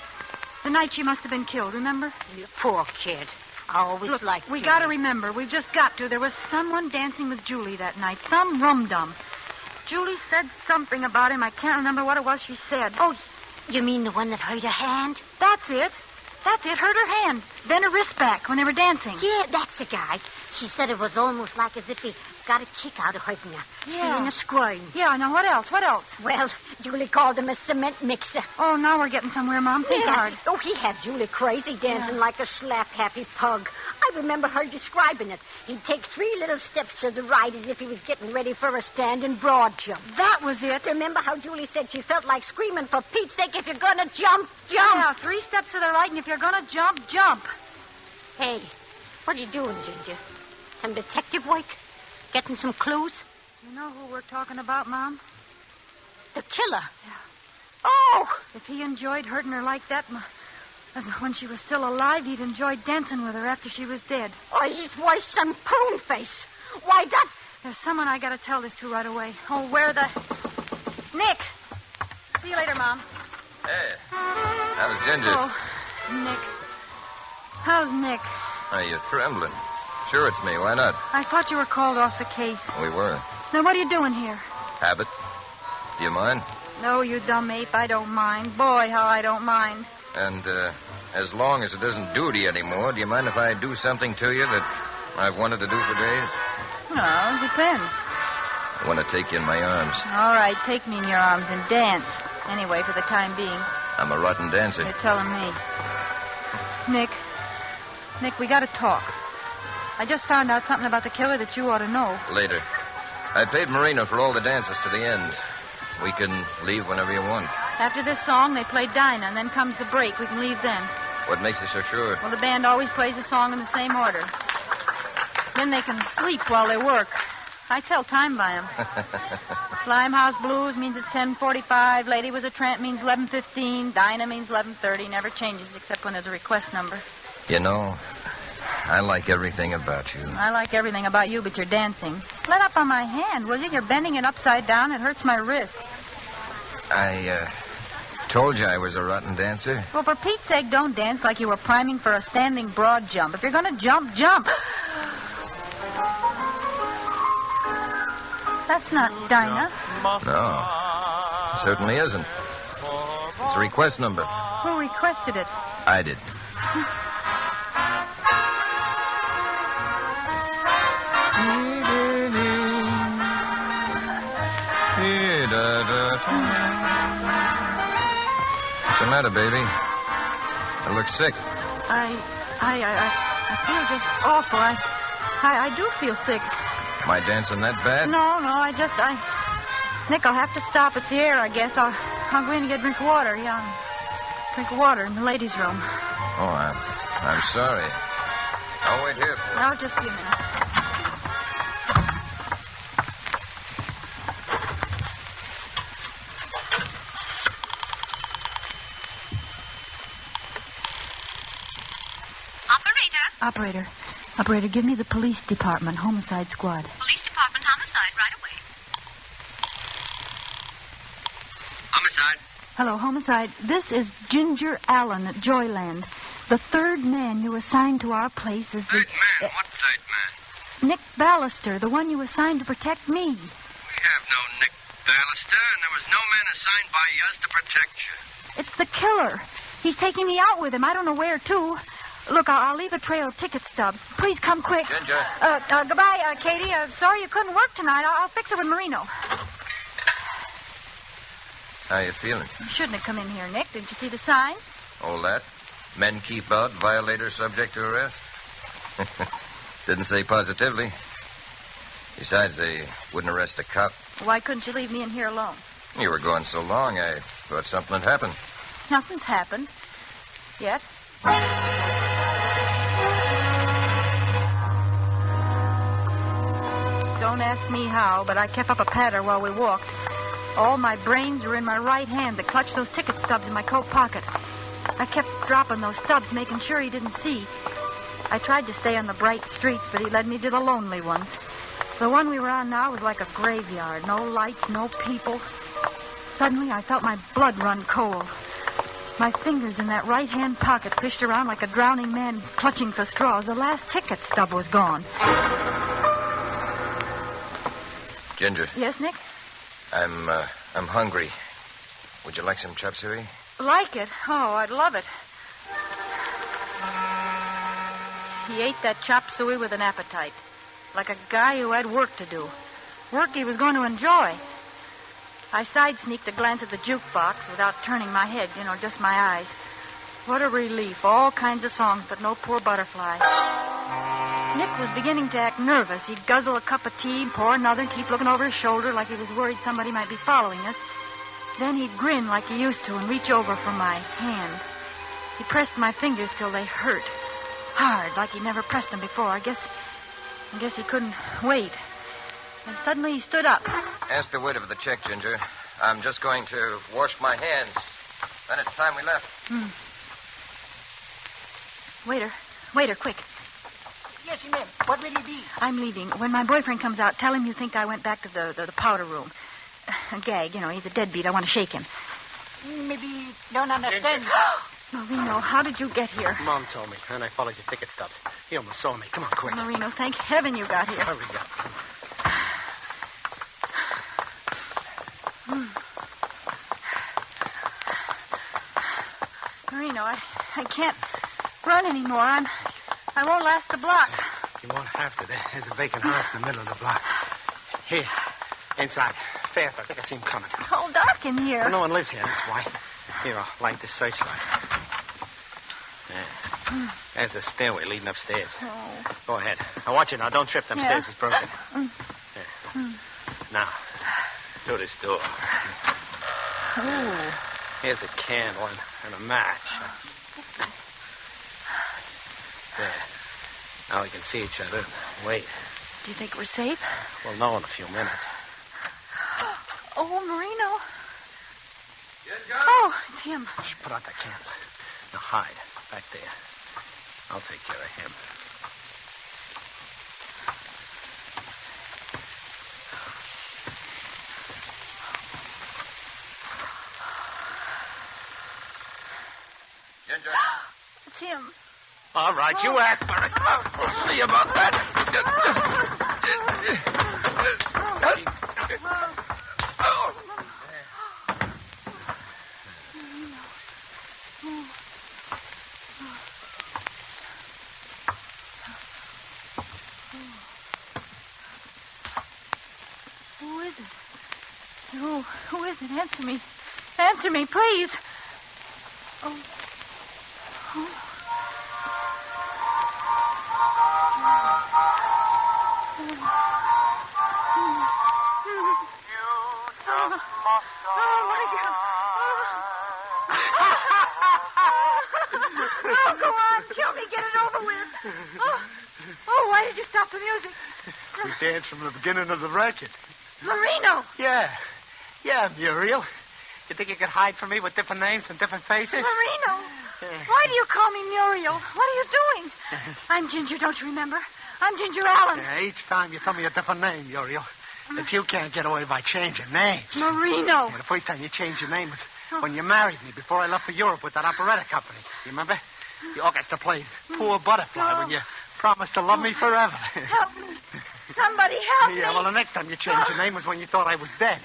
The night she must have been killed, remember? You poor kid. I always liked we Julie. got to remember. We've just got to. There was someone dancing with Julie that night. Some rum-dum. Julie said something about him. I can't remember what it was she said. Oh, you mean the one that hurt her hand? That's it. Hurt her hand. Then her wrist back when they were dancing. Yeah, that's the guy. She said it was almost like as if he got a kick out of hurting her. Yeah. Seeing her squirm. Yeah, I know. What else? Well, Julie called him a cement mixer. Oh, now we're getting somewhere, Mom. Think hard. Oh, he had Julie crazy dancing like a slap-happy pug. I remember her describing it. He'd take 3 little steps to the right as if he was getting ready for a standing broad jump. That was it. Remember how Julie said she felt like screaming, for Pete's sake, if you're going to jump, jump. Yeah, 3 steps to the right, and if you're going to jump, jump. Hey, what are you doing, Ginger? Some detective work? Getting some clues? You know who we're talking about, Mom? The killer. Yeah. Oh! If he enjoyed hurting her like that, as when she was still alive, he'd enjoyed dancing with her after she was dead. Oh, he's voiced some prune face. Why, that... There's someone I gotta tell this to right away. Oh, where the... Nick! See you later, Mom. Hey, how's Ginger? Oh, Nick. How's Nick? Are you trembling? Sure it's me. Why not? I thought you were called off the case. We were. Now, what are you doing here? Habit. Do you mind? No, you dumb ape. I don't mind. Boy, how I don't mind. And, as long as it doesn't duty anymore, do you mind if I do something to you that I've wanted to do for days? Well, it depends. I want to take you in my arms. All right, take me in your arms and dance. Anyway, for the time being. I'm a rotten dancer. You're telling me. Nick, we got to talk. I just found out something about the killer that you ought to know. Later. I paid Marino for all the dances to the end. We can leave whenever you want. After this song, they play Dinah, and then comes the break. We can leave then. What makes you so sure? Well, the band always plays the song in the same order. Then they can sleep while they work. I tell time by them. Limehouse Blues means it's 10:45. Lady Was a Tramp means 11:15. Dinah means 11:30. Never changes except when there's a request number. You know, I like everything about you. I like everything about you, but you're dancing. Let up on my hand, will you? You're bending it upside down. It hurts my wrist. I told you I was a rotten dancer. Well, for Pete's sake, don't dance like you were priming for a standing broad jump. If you're going to jump, jump. That's not Dinah. No, it certainly isn't. It's a request number. Who requested it? I did. What's the matter, baby? You look sick. I feel just awful. I do feel sick. Am I dancing that bad? No, Nick, I'll have to stop. It's the air, I guess. I'll go in and get a drink of water. Yeah, drink of water in the ladies' room. Oh, I'm sorry. I'll wait here for you. Now, just be a minute. Operator, give me the police department, homicide squad. Police department, homicide, right away. Homicide. Hello, homicide. This is Ginger Allen at Joyland. The third man you assigned to our place is the... Third man? What third man? Nick Ballister, the one you assigned to protect me. We have no Nick Ballister, and there was no man assigned by us to protect you. It's the killer. He's taking me out with him. I don't know where to. Look, I'll leave a trail of ticket stubs. Please come quick. Ginger. Goodbye, Katie. Sorry you couldn't work tonight. I'll fix it with Marino. How you feeling? You shouldn't have come in here, Nick. Didn't you see the sign? All that? Men keep out, violator subject to arrest? Didn't say positively. Besides, they wouldn't arrest a cop. Why couldn't you leave me in here alone? You were gone so long, I thought something had happened. Nothing's happened. Yet. Don't ask me how, but I kept up a patter while we walked. All my brains were in my right hand to clutch those ticket stubs in my coat pocket. I kept dropping those stubs, making sure he didn't see. I tried to stay on the bright streets, but he led me to the lonely ones. The one we were on now was like a graveyard. No lights, no people. Suddenly, I felt my blood run cold. My fingers in that right-hand pocket fished around like a drowning man clutching for straws. The last ticket stub was gone. Ginger. Yes, Nick? I'm hungry. Would you like some chop suey? Like it? Oh, I'd love it. He ate that chop suey with an appetite. Like a guy who had work to do. Work he was going to enjoy. I side-sneaked a glance at the jukebox without turning my head, just my eyes. what a relief. All kinds of songs, but no poor butterfly. Nick was beginning to act nervous. He'd guzzle a cup of tea, pour another, and keep looking over his shoulder like he was worried somebody might be following us. Then he'd grin like he used to and reach over for my hand. He pressed my fingers till they hurt. Hard, like he'd never pressed them before. I guess he couldn't wait. And suddenly he stood up. Ask the waiter for the check, Ginger. I'm just going to wash my hands. Then it's time we left. Waiter, quick. Yes, ma'am. What will you be? I'm leaving. When my boyfriend comes out, tell him you think I went back to the powder room. A gag, he's a deadbeat. I want to shake him. Maybe don't understand. Marino, how did you get here? Mom told me, and I followed your ticket stubs. He almost saw me. Come on, quick. Marino, thank heaven you got here. Hurry up. Marino, I can't run anymore. I won't last the block. You won't have to. There's a vacant house in the middle of the block. Here, inside. Fast, I think I see him coming. It's all dark in here. Well, no one lives here, that's why. Here, I'll light this searchlight. There. There's a stairway leading upstairs. Oh. Go ahead. Now, watch it now. Don't trip. Them stairs is broken. There. Now, through this door. Oh. Here's a candle and a match. There. Now we can see each other. Wait. Do you think we're safe? We'll know in a few minutes. Oh, Marino. Oh, it's him. Shh, put out that candle. Now hide. Back there. I'll take care of him. Ginger. It's him. All right, you asked for it. We'll see about that. Who is it? Who is it? Answer me. Answer me, please. Oh. Why did you stop the music? We danced from the beginning of the record. Marino! Yeah, Muriel. You think you could hide from me with different names and different faces? Marino! Why do you call me Muriel? What are you doing? I'm Ginger, don't you remember? I'm Ginger Allen. Each time you tell me a different name, Muriel. But you can't get away by changing names. Marino! The first time you changed your name was when you married me before I left for Europe with that operetta company. You remember? The orchestra played Poor Butterfly when you promised to love me forever. Help me. Somebody help me. Yeah, well, the next time you changed your name was when you thought I was dead.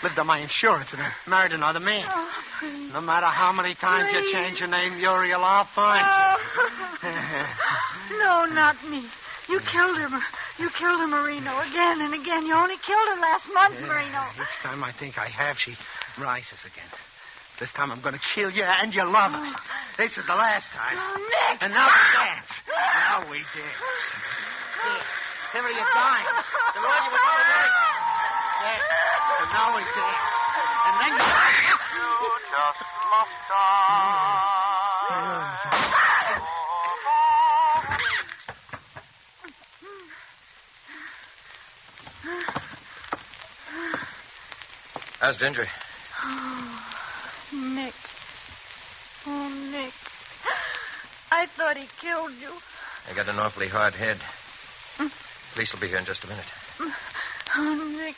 Lived on my insurance and married another man. Oh, please. No matter how many times you change your name, Muriel, I'll find you. No, not me. You killed her. You killed her, Marino, again and again. You only killed her last month, Marino. Each time I think I have, she rises again. This time I'm going to kill you and your lover. This is the last time. Oh, Nick! And now we dance. Now we dance. Here are your dimes. The one you were going to take. There. And now we dance. And then you just lost How's Ginger? Oh, Nick. Oh, Nick. I thought he killed you. You got an awfully hard head. Police will be here in just a minute. Oh, Nick.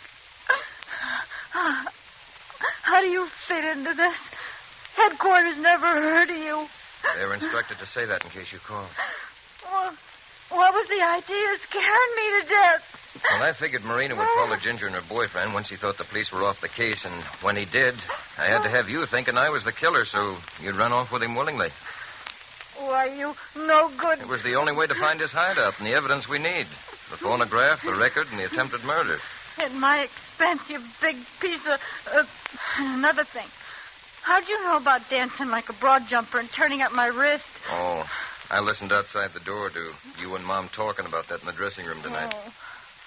How do you fit into this? Headquarters never heard of you. They were instructed to say that in case you called. Well, what was the idea? Scaring me to death. Well, I figured Marina would follow Ginger and her boyfriend once he thought the police were off the case, and when he did, I had to have you thinking I was the killer, so you'd run off with him willingly. Why, you no good. It was the only way to find his hideout and the evidence we need. The phonograph, the record, and the attempted murder. At my expense, you big piece of... another thing. How'd you know about dancing like a broad jumper and turning up my wrist? Oh, I listened outside the door to you and Mom talking about that in the dressing room tonight. Oh.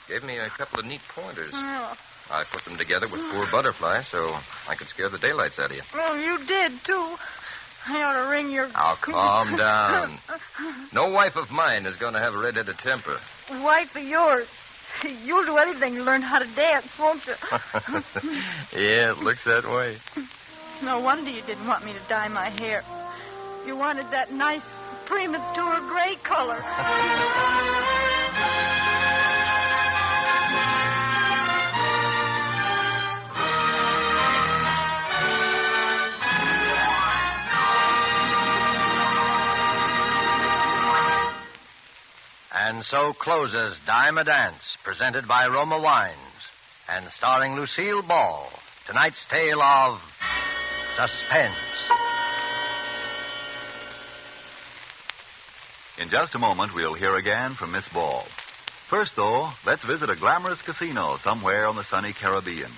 Gave me a couple of neat pointers. Oh. I put them together with poor Butterfly so I could scare the daylights out of you. Well, you did, too. I ought to ring your... Now, calm down. No wife of mine is going to have a red-headed temper. Wife of yours. You'll do anything to learn how to dance, won't you? Yeah, it looks that way. No wonder you didn't want me to dye my hair. You wanted that nice premature gray color. And so closes Dime a Dance, presented by Roma Wines, and starring Lucille Ball, tonight's tale of Suspense. In just a moment, we'll hear again from Miss Ball. First, though, let's visit a glamorous casino somewhere on the sunny Caribbean.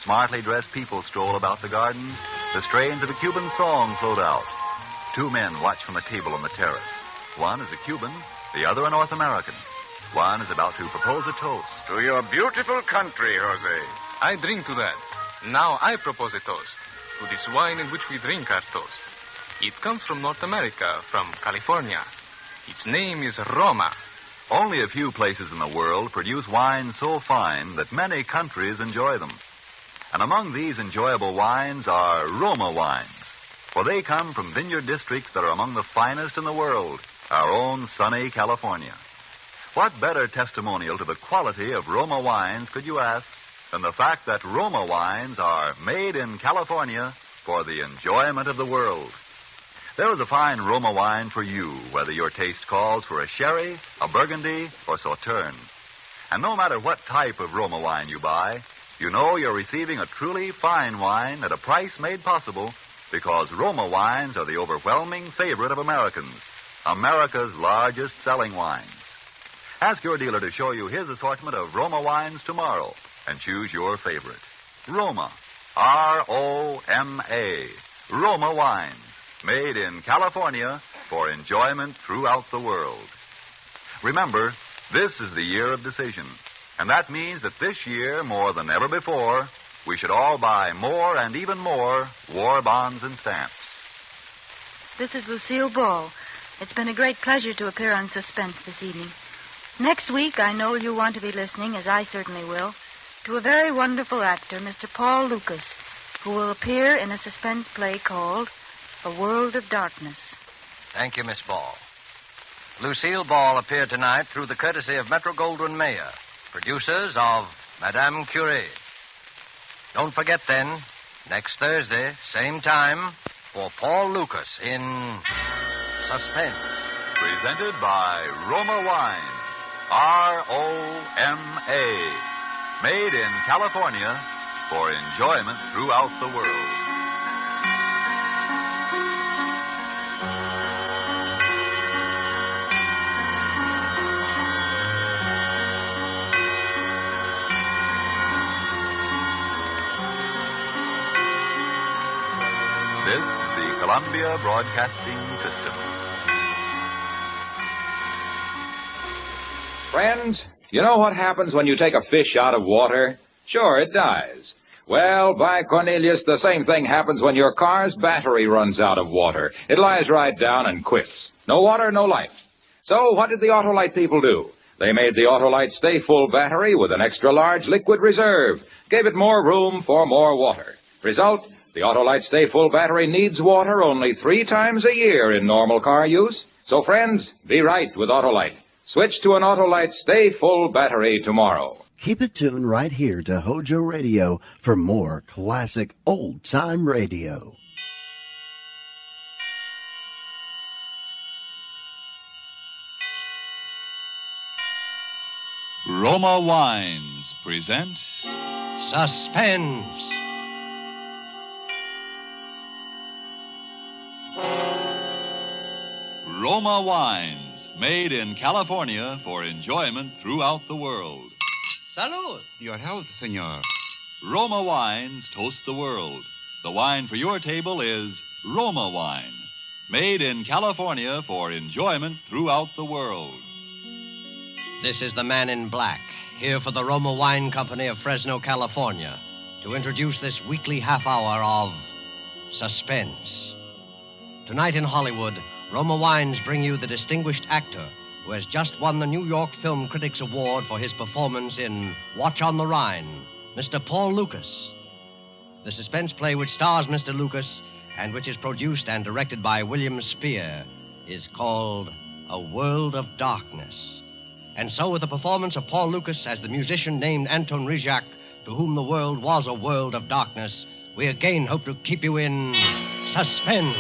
Smartly dressed people stroll about the garden. The strains of a Cuban song float out. Two men watch from a table on the terrace. One is a Cuban, the other a North American. One is about to propose a toast. To your beautiful country, Jose. I drink to that. Now I propose a toast to this wine in which we drink our toast. It comes from North America, from California. Its name is Roma. Only a few places in the world produce wines so fine that many countries enjoy them. And among these enjoyable wines are Roma wines, for they come from vineyard districts that are among the finest in the world, our own sunny California. What better testimonial to the quality of Roma wines could you ask than the fact that Roma wines are made in California for the enjoyment of the world? There is a fine Roma wine for you, whether your taste calls for a sherry, a burgundy, or sauterne. And no matter what type of Roma wine you buy, you know you're receiving a truly fine wine at a price made possible because Roma wines are the overwhelming favorite of Americans, America's largest selling wines. Ask your dealer to show you his assortment of Roma wines tomorrow and choose your favorite. Roma, R-O-M-A, Roma wines, made in California for enjoyment throughout the world. Remember, this is the year of decision, and that means that this year, more than ever before, we should all buy more and even more war bonds and stamps. This is Lucille Ball. It's been a great pleasure to appear on Suspense this evening. Next week, I know you'll want to be listening, as I certainly will, to a very wonderful actor, Mr. Paul Lucas, who will appear in a suspense play called A World of Darkness. Thank you, Miss Ball. Lucille Ball appeared tonight through the courtesy of Metro-Goldwyn-Mayer, producers of Madame Curie. Don't forget, then, next Thursday, same time, for Paul Lucas in Suspense. Presented by Roma Wines, R-O-M-A. Made in California for enjoyment throughout the world. This is the Columbia Broadcasting System. Friends, you know what happens when you take a fish out of water? Sure, it dies. Well, by Cornelius, the same thing happens when your car's battery runs out of water. It lies right down and quits. No water, no life. So what did the Autolite people do? They made the Autolite Stay Full battery with an extra large liquid reserve. Gave it more room for more water. Result, the Autolite Stay Full battery needs water only 3 times a year in normal car use. So friends, be right with Autolite. Switch to an Autolite Stay Full battery tomorrow. Keep it tuned right here to Hojo Radio for more classic old-time radio. Roma Wines present Suspense. Roma Wines, made in California for enjoyment throughout the world. Salud. Your health, senor. Roma Wines toast the world. The wine for your table is Roma wine, made in California for enjoyment throughout the world. This is the Man in Black, here for the Roma Wine Company of Fresno, California, to introduce this weekly half hour of Suspense. Tonight in Hollywood, Roma Wines bring you the distinguished actor who has just won the New York Film Critics Award for his performance in Watch on the Rhine, Mr. Paul Lucas. The suspense play which stars Mr. Lucas and which is produced and directed by William Spear is called A World of Darkness. And so, with the performance of Paul Lucas as the musician named Anton Rizak, to whom the world was a world of darkness, we again hope to keep you in suspense.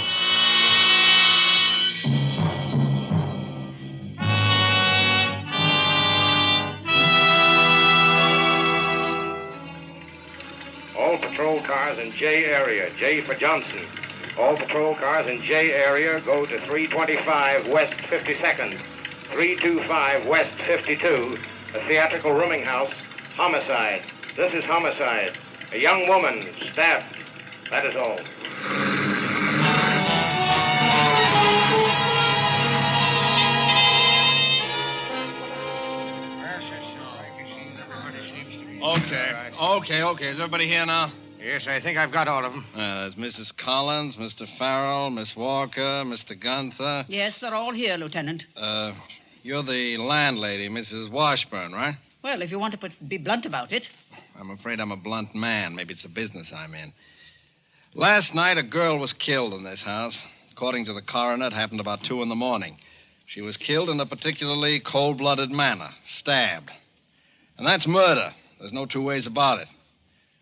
All patrol cars in J area, J for Johnson. All patrol cars in J area go to 325 West 52nd. 325 West 52, the theatrical rooming house, homicide. This is homicide. A young woman stabbed. That is all. Okay. Is everybody here now? Yes, I think I've got all of them. There's Mrs. Collins, Mr. Farrell, Miss Walker, Mr. Gunther. Yes, they're all here, Lieutenant. You're the landlady, Mrs. Washburn, right? Well, if you want to be blunt about it. I'm afraid I'm a blunt man. Maybe it's a business I'm in. Last night, a girl was killed in this house. According to the coroner, it happened about 2 a.m. She was killed in a particularly cold-blooded manner, stabbed. And that's murder. There's no two ways about it.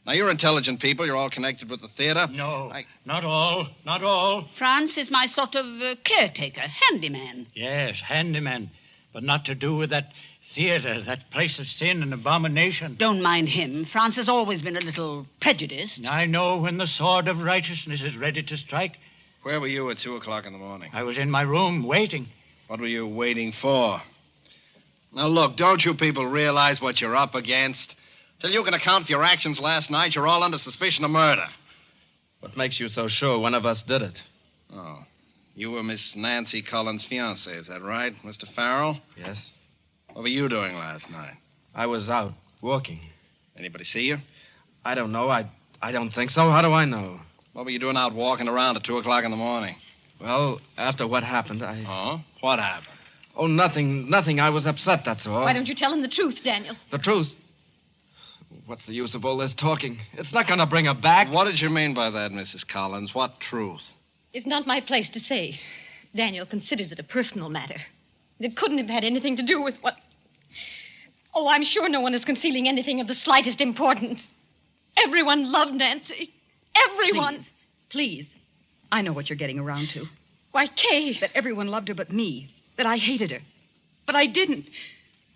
Now, you're intelligent people. You're all connected with the theater. No, not all. Franz is my sort of caretaker, handyman. Yes, handyman. But not to do with that theater, that place of sin and abomination. Don't mind him. Franz has always been a little prejudiced. I know when the sword of righteousness is ready to strike. Where were you at 2 o'clock in the morning? I was in my room waiting. What were you waiting for? Now, look, don't you people realize what you're up against? Till you can account for your actions last night, you're all under suspicion of murder. What makes you so sure one of us did it? Oh. You were Miss Nancy Collins' fiancé, is that right, Mr. Farrell? Yes. What were you doing last night? I was out walking. Anybody see you? I don't know. I don't think so. How do I know? What were you doing out walking around at 2 o'clock in the morning? Well, after what happened, Oh? What happened? Oh, nothing. I was upset, that's all. Why don't you tell him the truth, Daniel? The truth? What's the use of all this talking? It's not going to bring her back. What did you mean by that, Mrs. Collins? What truth? It's not my place to say. Daniel considers it a personal matter. It couldn't have had anything to do with what... Oh, I'm sure no one is concealing anything of the slightest importance. Everyone loved Nancy. Everyone. Please. I know what you're getting around to. Why, Kay. That everyone loved her but me. That I hated her. But I didn't.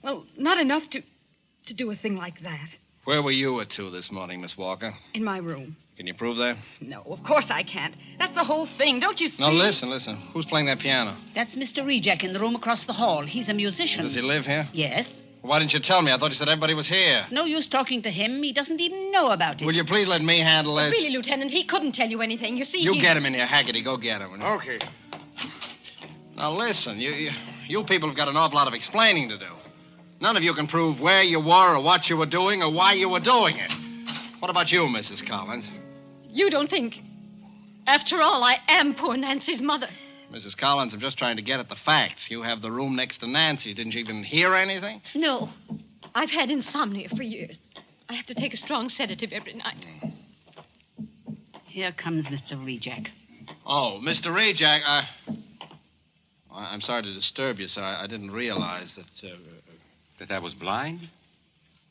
Well, not enough to do a thing like that. Where were you at 2 this morning, Miss Walker? In my room. Can you prove that? No, of course I can't. That's the whole thing, don't you see? Now, listen. Who's playing that piano? That's Mr. Rejek in the room across the hall. He's a musician. Does he live here? Yes. Why didn't you tell me? I thought you said everybody was here. No use talking to him. He doesn't even know about it. Will you please let me handle this? Really, Lieutenant, he couldn't tell you anything. You see, You get him in here, Haggerty. Go get him. Okay. Now, listen. You people have got an awful lot of explaining to do. None of you can prove where you were or what you were doing or why you were doing it. What about you, Mrs. Collins? You don't think... After all, I am poor Nancy's mother. Mrs. Collins, I'm just trying to get at the facts. You have the room next to Nancy's. Didn't you even hear anything? No. I've had insomnia for years. I have to take a strong sedative every night. Here comes Mr. Rejek. Oh, Mr. Rejek, I'm sorry to disturb you, sir. I didn't realize that... That I was blind?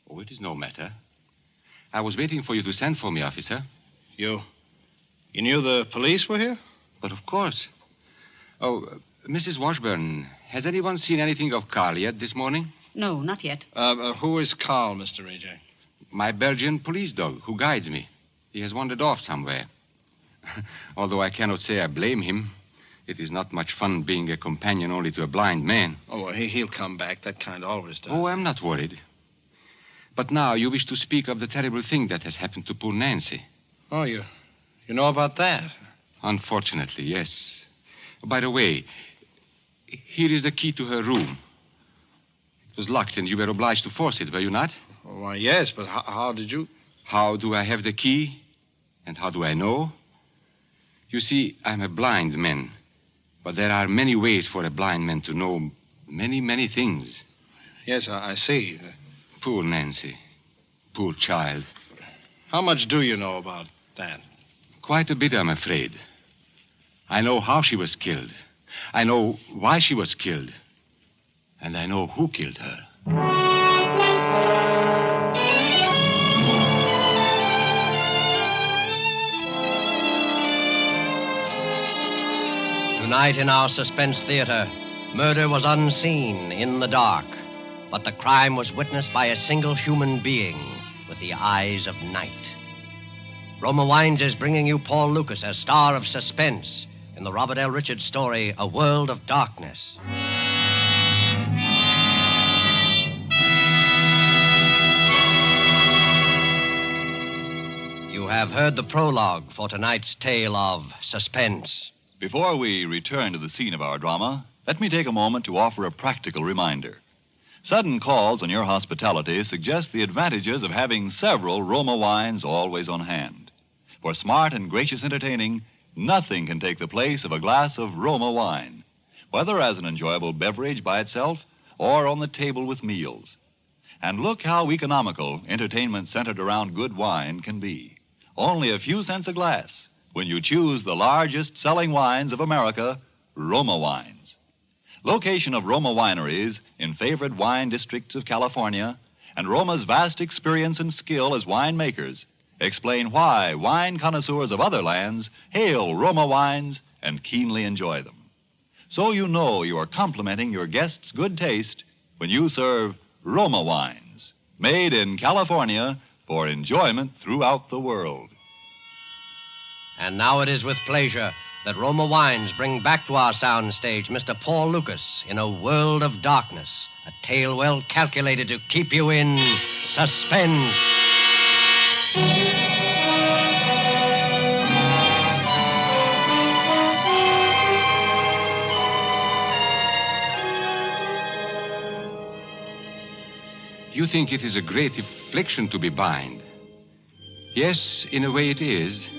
Oh, it is no matter. I was waiting for you to send for me, officer. You knew the police were here? But of course. Oh, Mrs. Washburn, has anyone seen anything of Carl yet this morning? No, not yet. Who is Carl, Mr. Rejek? My Belgian police dog, who guides me. He has wandered off somewhere. Although I cannot say I blame him. It is not much fun being a companion only to a blind man. Oh, well, he'll come back. That kind always does. Oh, I'm not worried. But now you wish to speak of the terrible thing that has happened to poor Nancy. Oh, you You know about that? Unfortunately, yes. By the way, here is the key to her room. It was locked, and you were obliged to force it, were you not? Why, yes, but how did you... How do I have the key? And how do I know? You see, I'm a blind man. But there are many ways for a blind man to know many, many things. Yes, I see. Poor Nancy. Poor child. How much do you know about that? Quite a bit, I'm afraid. I know how she was killed. I know why she was killed. And I know who killed her. Tonight in our Suspense Theater, murder was unseen in the dark, but the crime was witnessed by a single human being with the eyes of night. Roma Wines is bringing you Paul Lucas as star of Suspense in the Robert L. Richards story, A World of Darkness. You have heard the prologue for tonight's tale of Suspense. Before we return to the scene of our drama, let me take a moment to offer a practical reminder. Sudden calls on your hospitality suggest the advantages of having several Roma wines always on hand. For smart and gracious entertaining, nothing can take the place of a glass of Roma wine, whether as an enjoyable beverage by itself or on the table with meals. And look how economical entertainment centered around good wine can be. Only a few cents a glass when you choose the largest selling wines of America, Roma Wines. Location of Roma wineries in favored wine districts of California and Roma's vast experience and skill as winemakers explain why wine connoisseurs of other lands hail Roma wines and keenly enjoy them. So you know you are complimenting your guests' good taste when you serve Roma wines, made in California for enjoyment throughout the world. And now it is with pleasure that Roma Wines bring back to our sound stage Mr. Paul Lucas in A World of Darkness, a tale well calculated to keep you in suspense. You think it is a great affliction to be blind. Yes, in a way it is.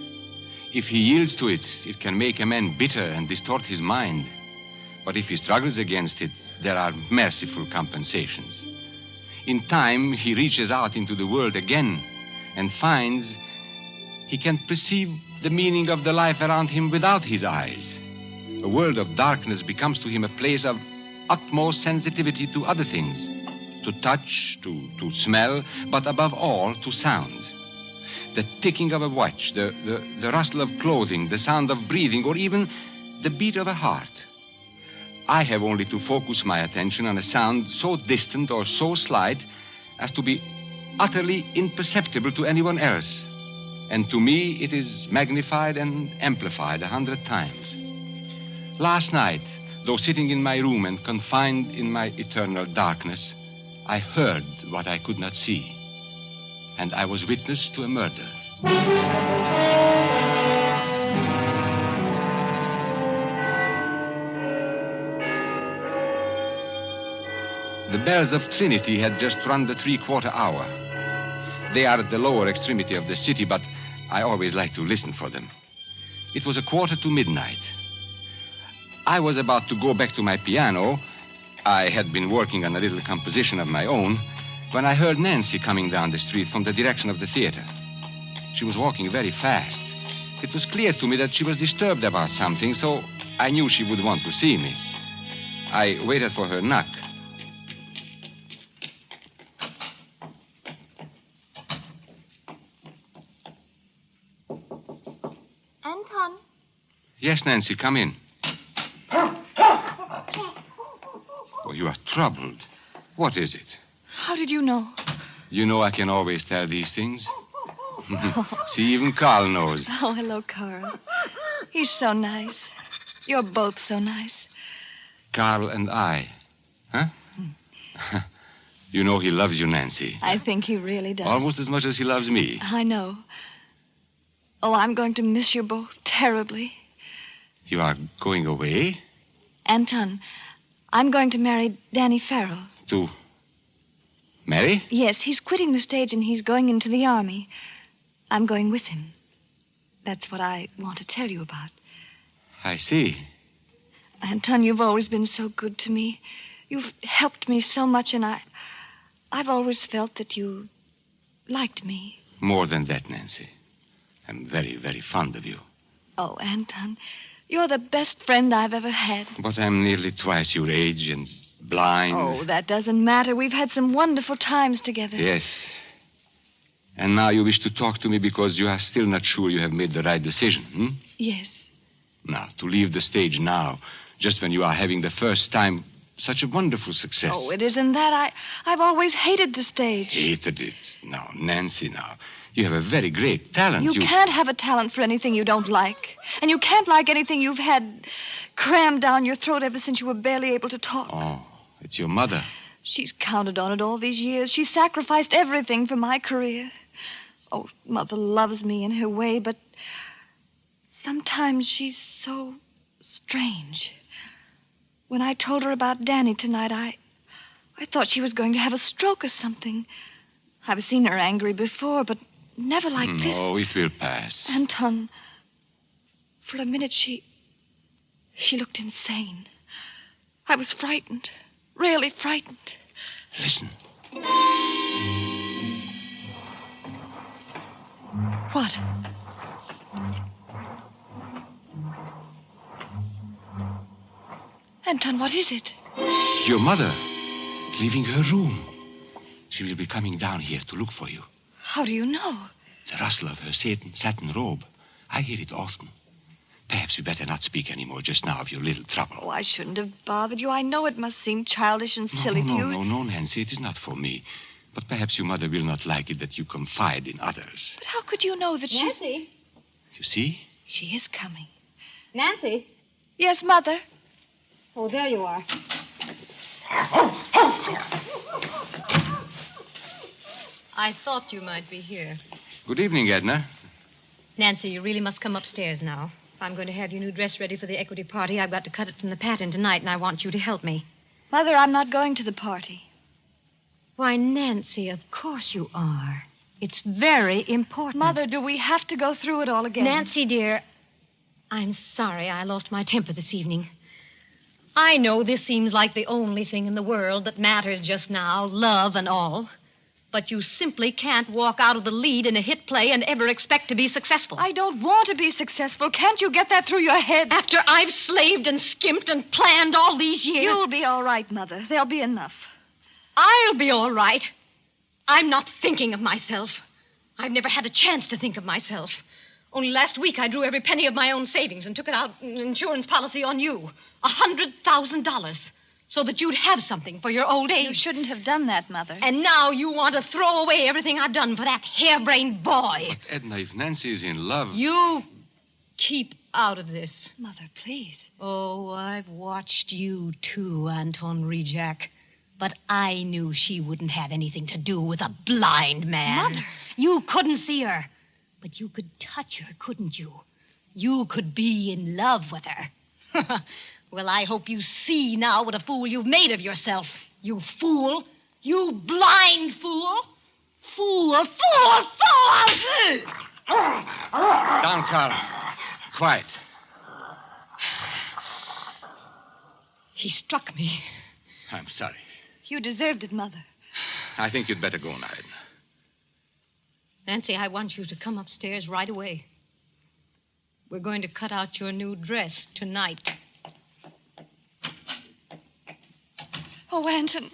If he yields to it, it can make a man bitter and distort his mind. But if he struggles against it, there are merciful compensations. In time, he reaches out into the world again and finds he can perceive the meaning of the life around him without his eyes. A world of darkness becomes to him a place of utmost sensitivity to other things, to touch, to smell, but above all, to sound. The ticking of a watch, the rustle of clothing, the sound of breathing, or even the beat of a heart. I have only to focus my attention on a sound so distant or so slight as to be utterly imperceptible to anyone else. And to me, it is magnified and amplified 100 times. Last night, though sitting in my room and confined in my eternal darkness, I heard what I could not see. And I was witness to a murder. The bells of Trinity had just run the 3/4 hour. They are at the lower extremity of the city, but I always like to listen for them. It was 1:45 midnight. I was about to go back to my piano. I had been working on a little composition of my own when I heard Nancy coming down the street from the direction of the theater. She was walking very fast. It was clear to me that she was disturbed about something, so I knew she would want to see me. I waited for her knock. Anton? Yes, Nancy, come in. Oh, you are troubled. What is it? How did you know? You know I can always tell these things. See, even Carl knows. Oh, hello, Carl. He's so nice. You're both so nice. Carl and I. Huh? You know he loves you, Nancy. I think he really does. Almost as much as he loves me. I know. Oh, I'm going to miss you both terribly. You are going away? Anton, I'm going to marry Danny Farrell. To marry? Yes, he's quitting the stage and he's going into the army. I'm going with him. That's what I want to tell you about. I see. Anton, you've always been so good to me. You've helped me so much, and I've always felt that you liked me. More than that, Nancy. I'm very, very fond of you. Oh, Anton, you're the best friend I've ever had. But I'm nearly twice your age and blind. Oh, that doesn't matter. We've had some wonderful times together. Yes. And now you wish to talk to me because you are still not sure you have made the right decision, hmm? Yes. Now, to leave the stage now, just when you are having the first time such a wonderful success. Oh, it isn't that. I've always hated the stage. Hated it. Now, Nancy, now. You have a very great talent. You can't have a talent for anything you don't like. And you can't like anything you've had crammed down your throat ever since you were barely able to talk. Oh, it's your mother. She's counted on it all these years. She sacrificed everything for my career. Oh, Mother loves me in her way, but sometimes she's so strange. When I told her about Danny tonight, I thought she was going to have a stroke or something. I've seen her angry before, but never like this. Oh, it will pass. Anton, for a minute she looked insane. I was frightened, really frightened. Listen. What? Anton, what is it? Your mother, leaving her room. She will be coming down here to look for you. How do you know? The rustle of her satin robe. I hear it often. Perhaps we better not speak anymore just now of your little trouble. Oh, I shouldn't have bothered you. I know it must seem childish and silly to you. No, Nancy. It is not for me. But perhaps your mother will not like it that you confide in others. But how could you know that she's... Nancy? You see? She is coming. Nancy? Yes, Mother? Oh, there you are. I thought you might be here. Good evening, Edna. Nancy, you really must come upstairs now. If I'm going to have your new dress ready for the equity party, I've got to cut it from the pattern tonight, and I want you to help me. Mother, I'm not going to the party. Why, Nancy, of course you are. It's very important. Mother, do we have to go through it all again? Nancy, dear, I'm sorry I lost my temper this evening. I know this seems like the only thing in the world that matters just now, love and all. But you simply can't walk out of the lead in a hit play and ever expect to be successful. I don't want to be successful. Can't you get that through your head? After I've slaved and skimped and planned all these years... You'll be all right, Mother. There'll be enough. I'll be all right. I'm not thinking of myself. I've never had a chance to think of myself. Only last week I drew every penny of my own savings and took it out in an insurance policy on you. $100,000. So that you'd have something for your old age. You shouldn't have done that, Mother. And now you want to throw away everything I've done for that harebrained boy. But, Edna, if Nancy is in love... You keep out of this. Mother, please. Oh, I've watched you too, Anton Rejak. But I knew she wouldn't have anything to do with a blind man. Mother. You couldn't see her. But you could touch her, couldn't you? You could be in love with her. Well, I hope you see now what a fool you've made of yourself. You fool. You blind fool. Fool. Down, Carl. Quiet. He struck me. I'm sorry. You deserved it, Mother. I think you'd better go now, Edna. Nancy, I want you to come upstairs right away. We're going to cut out your new dress tonight. Oh, Anton,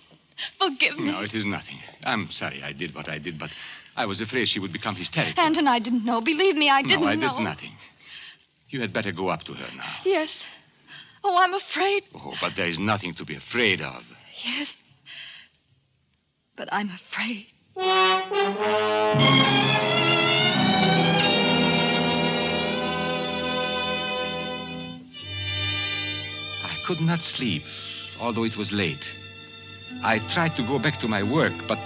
forgive me. No, it is nothing. I'm sorry I did what I did, but I was afraid she would become hysterical. Anton, I didn't know. Believe me, I didn't know. No, there's nothing. You had better go up to her now. Yes. Oh, I'm afraid. Oh, but there is nothing to be afraid of. Yes. But I'm afraid. I could not sleep, although it was late. I tried to go back to my work, but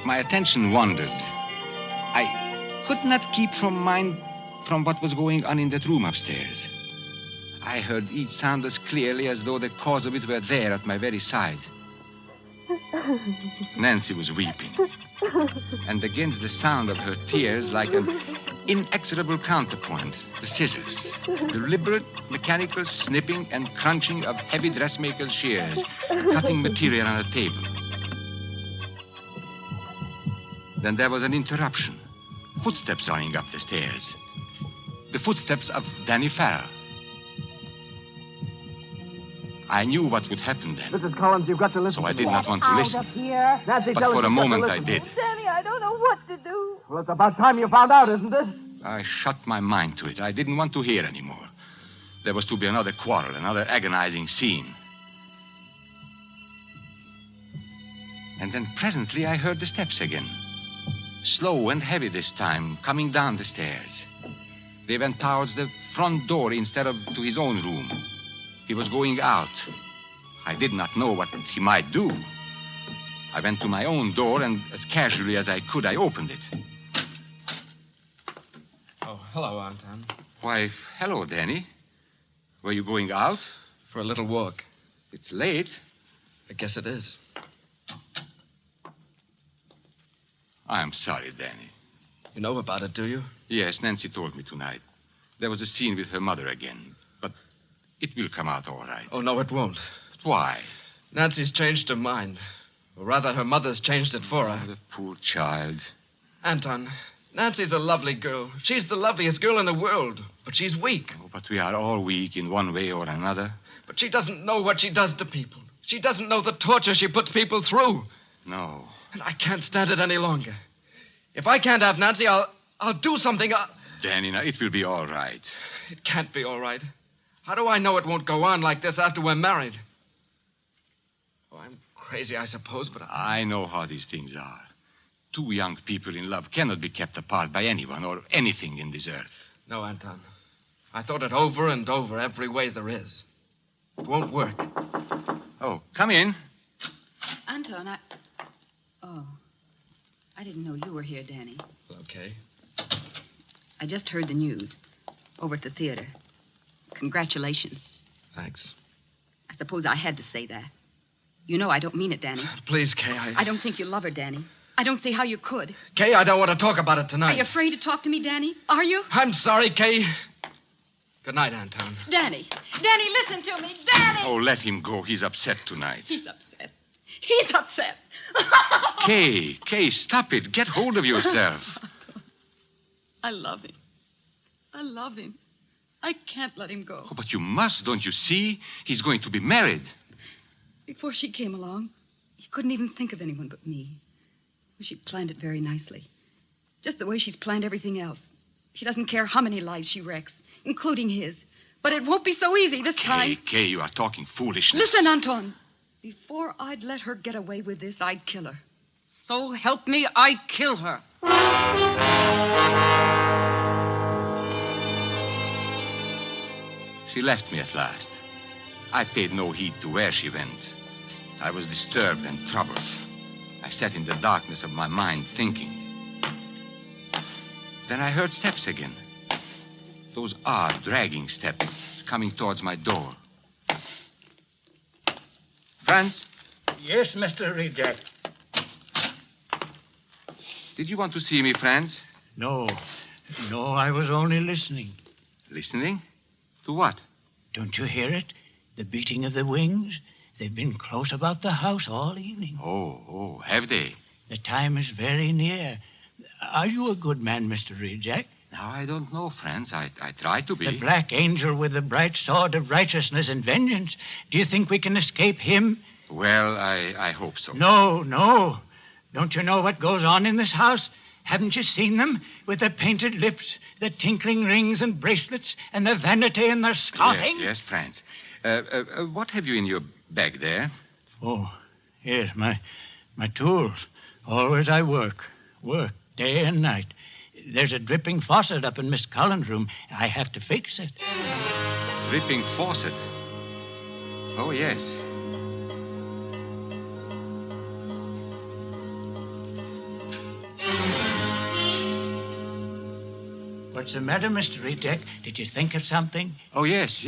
my attention wandered. I could not keep from mind from what was going on in that room upstairs. I heard each sound as clearly as though the cause of it were there at my very side. Nancy was weeping. And against the sound of her tears, like an inexorable counterpoint, the scissors. Deliberate, mechanical snipping and crunching of heavy dressmaker's shears, cutting material on a table. Then there was an interruption. Footsteps running up the stairs. The footsteps of Danny Farrell. I knew what would happen then. Mrs. Collins, you've got to listen. So I did not want to listen. Nancy, But tell her for a you've got to moment I listen. did. Danny, I don't know what to do. Well, it's about time you found out, isn't it? I shut my mind to it. I didn't want to hear anymore. There was to be another quarrel, another agonizing scene. And then presently I heard the steps again. Slow and heavy this time, coming down the stairs. They went towards the front door instead of to his own room. He was going out. I did not know what he might do. I went to my own door, and as casually as I could, I opened it. Oh, hello, Anton. Why, hello, Danny. Were you going out? For a little walk. It's late. I guess it is. I'm sorry, Danny. You know about it, do you? Yes, Nancy told me tonight. There was a scene with her mother again. But it will come out all right. Oh, no, it won't. Why? Nancy's changed her mind. Or rather, her mother's changed it for her. Oh, the poor child. Anton, Nancy's a lovely girl. She's the loveliest girl in the world. But she's weak. Oh, but we are all weak in one way or another. But she doesn't know what she does to people. She doesn't know the torture she puts people through. No. And I can't stand it any longer. If I can't have Nancy, I'll do something. Danny, now, it will be all right. It can't be all right. How do I know it won't go on like this after we're married? Oh, I'm crazy, I suppose, but I know how these things are. Two young people in love cannot be kept apart by anyone or anything in this earth. No, Anton. I thought it over and over every way there is. It won't work. Oh, come in. Anton, Oh. I didn't know you were here, Danny. Okay. I just heard the news. Over at the theater. Congratulations. Thanks. I suppose I had to say that. You know I don't mean it, Danny. Please, Kay, I don't think you love her, Danny. I don't see how you could. Kay, I don't want to talk about it tonight. Are you afraid to talk to me, Danny? Are you? I'm sorry, Kay. Good night, Anton. Danny. Danny, listen to me. Danny! Oh, let him go. He's upset tonight. He's upset. He's upset. Kay, stop it. Get hold of yourself. I love him. I love him. I can't let him go. Oh, but you must, don't you see? He's going to be married. Before she came along, he couldn't even think of anyone but me. She planned it very nicely. Just the way she's planned everything else. She doesn't care how many lives she wrecks, including his. But it won't be so easy this time. Kay, you are talking foolishness. Listen, Anton. Before I'd let her get away with this, I'd kill her. So help me, I'd kill her. She left me at last. I paid no heed to where she went. I was disturbed and troubled. I sat in the darkness of my mind thinking. Then I heard steps again. Those odd, dragging steps coming towards my door. Franz? Yes, Mr. Reject. Did you want to see me, Franz? No, I was only listening. Listening? To what? Don't you hear it? The beating of the wings? They've been close about the house all evening. Oh, have they? The time is very near. Are you a good man, Mr. Reject? Now, I don't know, Franz. I try to be. The black angel with the bright sword of righteousness and vengeance. Do you think we can escape him? Well, I hope so. No. Don't you know what goes on in this house? Haven't you seen them? With the painted lips, the tinkling rings and bracelets, and the vanity and the scoffing? Yes, Franz. What have you in your bag there? Oh, yes, my tools. Always I work day and night. There's a dripping faucet up in Miss Collins' room. I have to fix it. Dripping faucet? Oh, yes. What's the matter, Mr. Reject? Did you think of something? Oh, yes.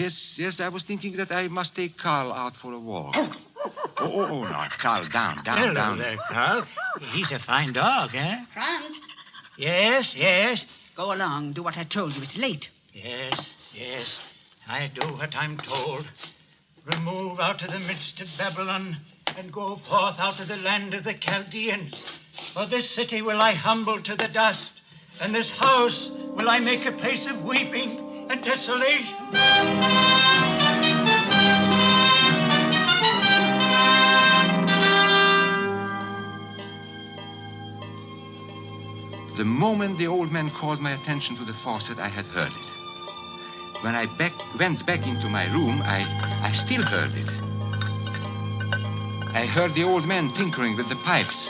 I was thinking that I must take Carl out for a walk. No, Carl, down. Hello there, Carl. He's a fine dog, eh? Franz. Yes. Go along. Do what I told you. It's late. Yes. I do what I'm told. Remove out of the midst of Babylon and go forth out of the land of the Chaldeans. For this city will I humble to the dust, and this house will I make a place of weeping and desolation. The moment the old man called my attention to the faucet, I had heard it. When I went back into my room, I still heard it. I heard the old man tinkering with the pipes.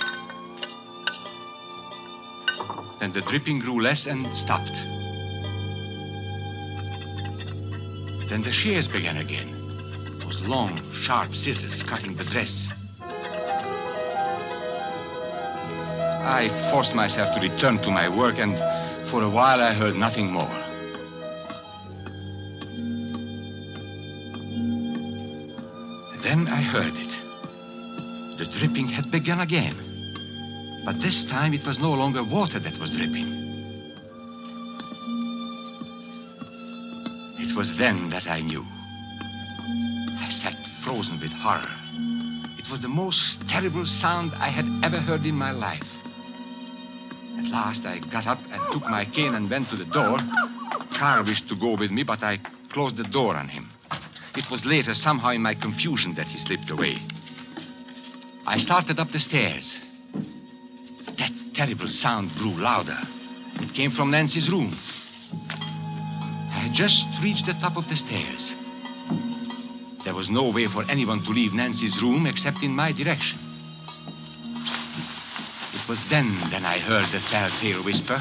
Then the dripping grew less and stopped. Then the shears began again. Those long, sharp scissors cutting the dress. I forced myself to return to my work, and for a while I heard nothing more. Then I heard it. The dripping had begun again. But this time it was no longer water that was dripping. It was then that I knew. I sat frozen with horror. It was the most terrible sound I had ever heard in my life. At last I got up and took my cane and went to the door. Carl wished to go with me, but I closed the door on him. It was later, somehow in my confusion, that he slipped away. I started up the stairs. That terrible sound grew louder. It came from Nancy's room. I had just reached the top of the stairs. There was no way for anyone to leave Nancy's room except in my direction. It was then that I heard the telltale whisper.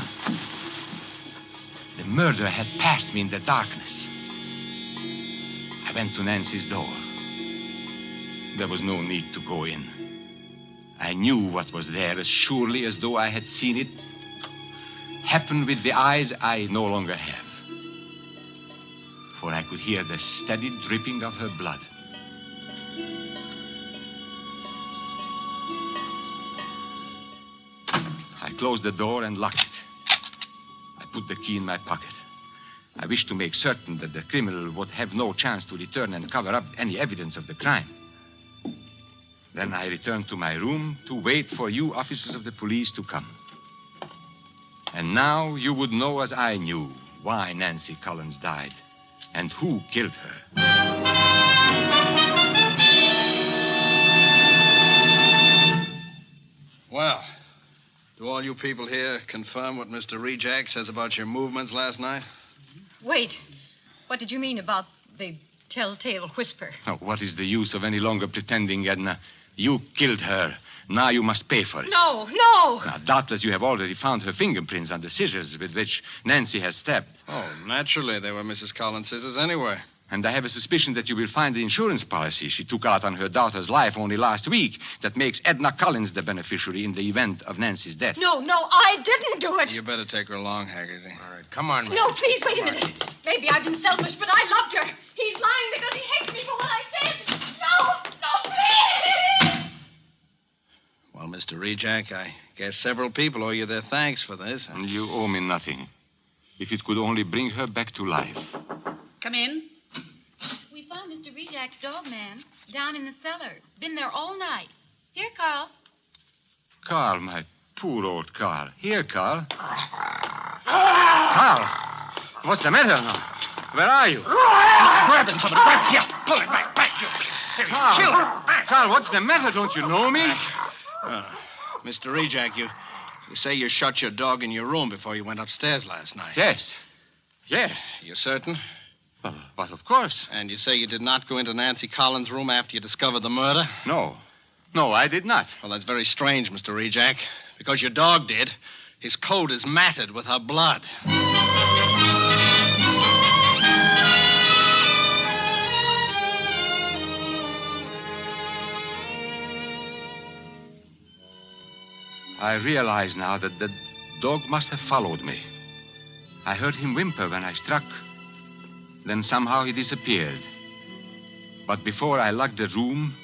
The murderer had passed me in the darkness. I went to Nancy's door. There was no need to go in. I knew what was there as surely as though I had seen it happen with the eyes I no longer have. For I could hear the steady dripping of her blood. I closed the door and locked it. I put the key in my pocket. I wished to make certain that the criminal would have no chance to return and cover up any evidence of the crime. Then I returned to my room to wait for you officers of the police to come. And now you would know, as I knew, why Nancy Collins died and who killed her. Well, do all you people here confirm what Mr. Rejack says about your movements last night? Wait. What did you mean about the telltale whisper? Oh, what is the use of any longer pretending, Edna? You killed her. Now you must pay for it. No. Now, doubtless you have already found her fingerprints on the scissors with which Nancy has stabbed. Oh, naturally they were Mrs. Collins' scissors anyway. And I have a suspicion that you will find the insurance policy she took out on her daughter's life only last week that makes Edna Collins the beneficiary in the event of Nancy's death. No, I didn't do it. You better take her along, Haggerty. All right, come on, man. No, please, wait a minute. Maybe I've been selfish, but I loved her. He's lying because he hates me for what I said. No, please! Well, Mr. Rejack, I guess several people owe you their thanks for this. And you owe me nothing. If it could only bring her back to life. Come in. We found Mr. Rejack's dog, ma'am, down in the cellar. Been there all night. Here, Carl. Carl, my poor old Carl. Here, Carl. Carl! What's the matter now? Where are you? Grab him, somebody. Grab him. Yeah, pull him back. Carl. Kill him. Carl, what's the matter? Don't you know me? Mr. Rejack, you say you shut your dog in your room before you went upstairs last night. Yes. You're certain? Well, but of course. And you say you did not go into Nancy Collins' room after you discovered the murder? No, I did not. Well, that's very strange, Mr. Rejack, because your dog did. His coat is matted with her blood. I realize now that the dog must have followed me. I heard him whimper when I struck. Then somehow he disappeared. But before I locked the room,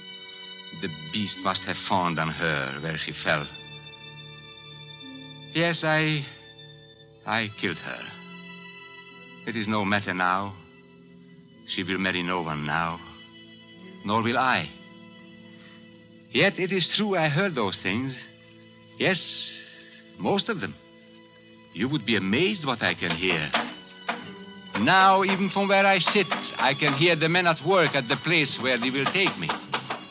the beast must have fawned on her where she fell. Yes, I killed her. It is no matter now. She will marry no one now, nor will I. Yet it is true I heard those things. Yes, most of them. You would be amazed what I can hear. Now, even from where I sit, I can hear the men at work at the place where they will take me,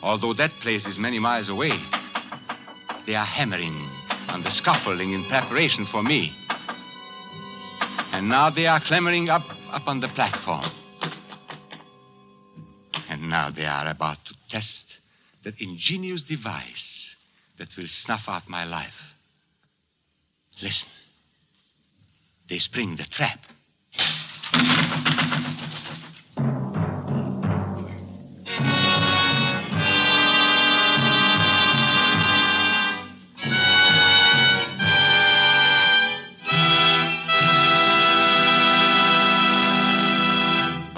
although that place is many miles away. They are hammering on the scaffolding in preparation for me. And now they are clambering up on the platform. And now they are about to test that ingenious device that will snuff out my life. Listen. They spring the trap.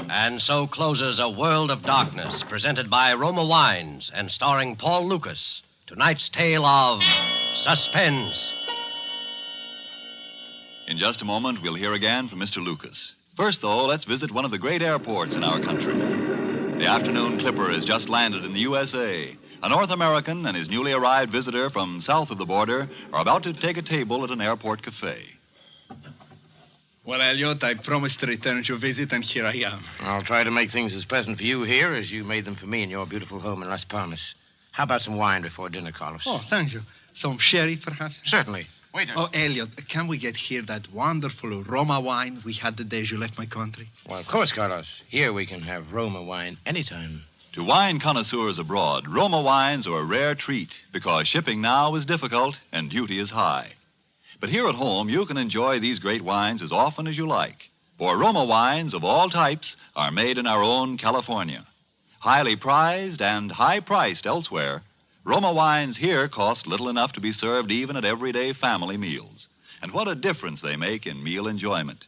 And so closes A World of Darkness, presented by Roma Wines and starring Paul Lucas. Tonight's tale of Suspense. In just a moment, we'll hear again from Mr. Lucas. First, though, let's visit one of the great airports in our country. The afternoon clipper has just landed in the USA. A North American and his newly arrived visitor from south of the border are about to take a table at an airport cafe. Well, Elliot, I promised to return your visit, and here I am. I'll try to make things as pleasant for you here as you made them for me in your beautiful home in Las Palmas. How about some wine before dinner, Carlos? Oh, thank you. Some sherry, perhaps? Certainly. Waiter. Oh, Elliot, can we get here that wonderful Roma wine we had the day you left my country? Well, of course, Carlos. Here we can have Roma wine anytime. To wine connoisseurs abroad, Roma wines are a rare treat because shipping now is difficult and duty is high. But here at home, you can enjoy these great wines as often as you like. For Roma wines of all types are made in our own California. Highly prized and high-priced elsewhere, Roma wines here cost little enough to be served even at everyday family meals. And what a difference they make in meal enjoyment.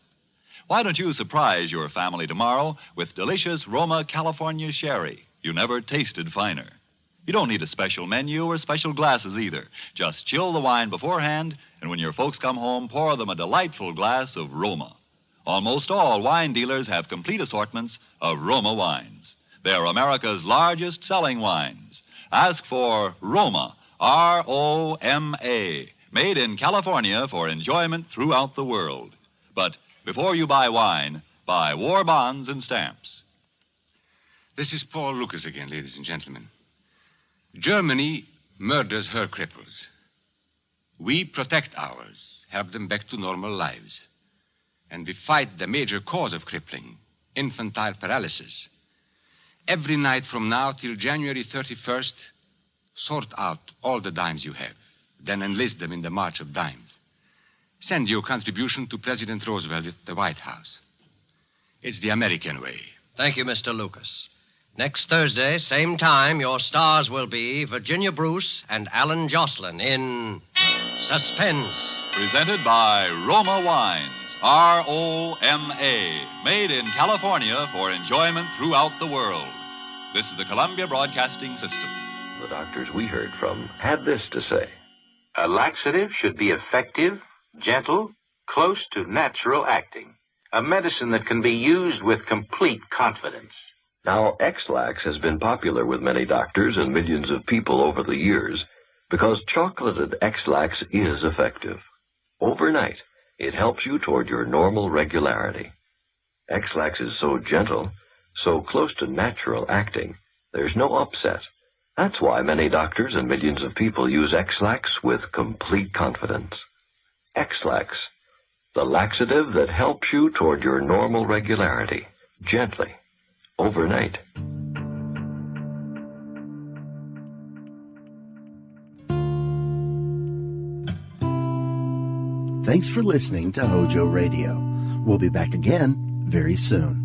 Why don't you surprise your family tomorrow with delicious Roma California sherry? You never tasted finer. You don't need a special menu or special glasses either. Just chill the wine beforehand, and when your folks come home, pour them a delightful glass of Roma. Almost all wine dealers have complete assortments of Roma wines. They're America's largest selling wines. Ask for Roma, R-O-M-A, made in California for enjoyment throughout the world. But before you buy wine, buy war bonds and stamps. This is Paul Lucas again, ladies and gentlemen. Germany murders her cripples. We protect ours, help them back to normal lives. And we fight the major cause of crippling, infantile paralysis. Every night from now till January 31st, sort out all the dimes you have, then enlist them in the March of Dimes. Send your contribution to President Roosevelt at the White House. It's the American way. Thank you, Mr. Lucas. Next Thursday, same time, your stars will be Virginia Bruce and Alan Jocelyn in Suspense. Presented by Roma Wines, R-O-M-A, made in California for enjoyment throughout the world. This is the Columbia Broadcasting System. The doctors we heard from had this to say. A laxative should be effective, gentle, close to natural acting. A medicine that can be used with complete confidence. Now, X-Lax has been popular with many doctors and millions of people over the years because chocolated X-Lax is effective. Overnight, it helps you toward your normal regularity. X-Lax is so gentle, so close to natural acting, there's no upset. That's why many doctors and millions of people use X-Lax with complete confidence. X-Lax, the laxative that helps you toward your normal regularity, gently. Overnight. Thanks for listening to Hojo Radio. We'll be back again very soon.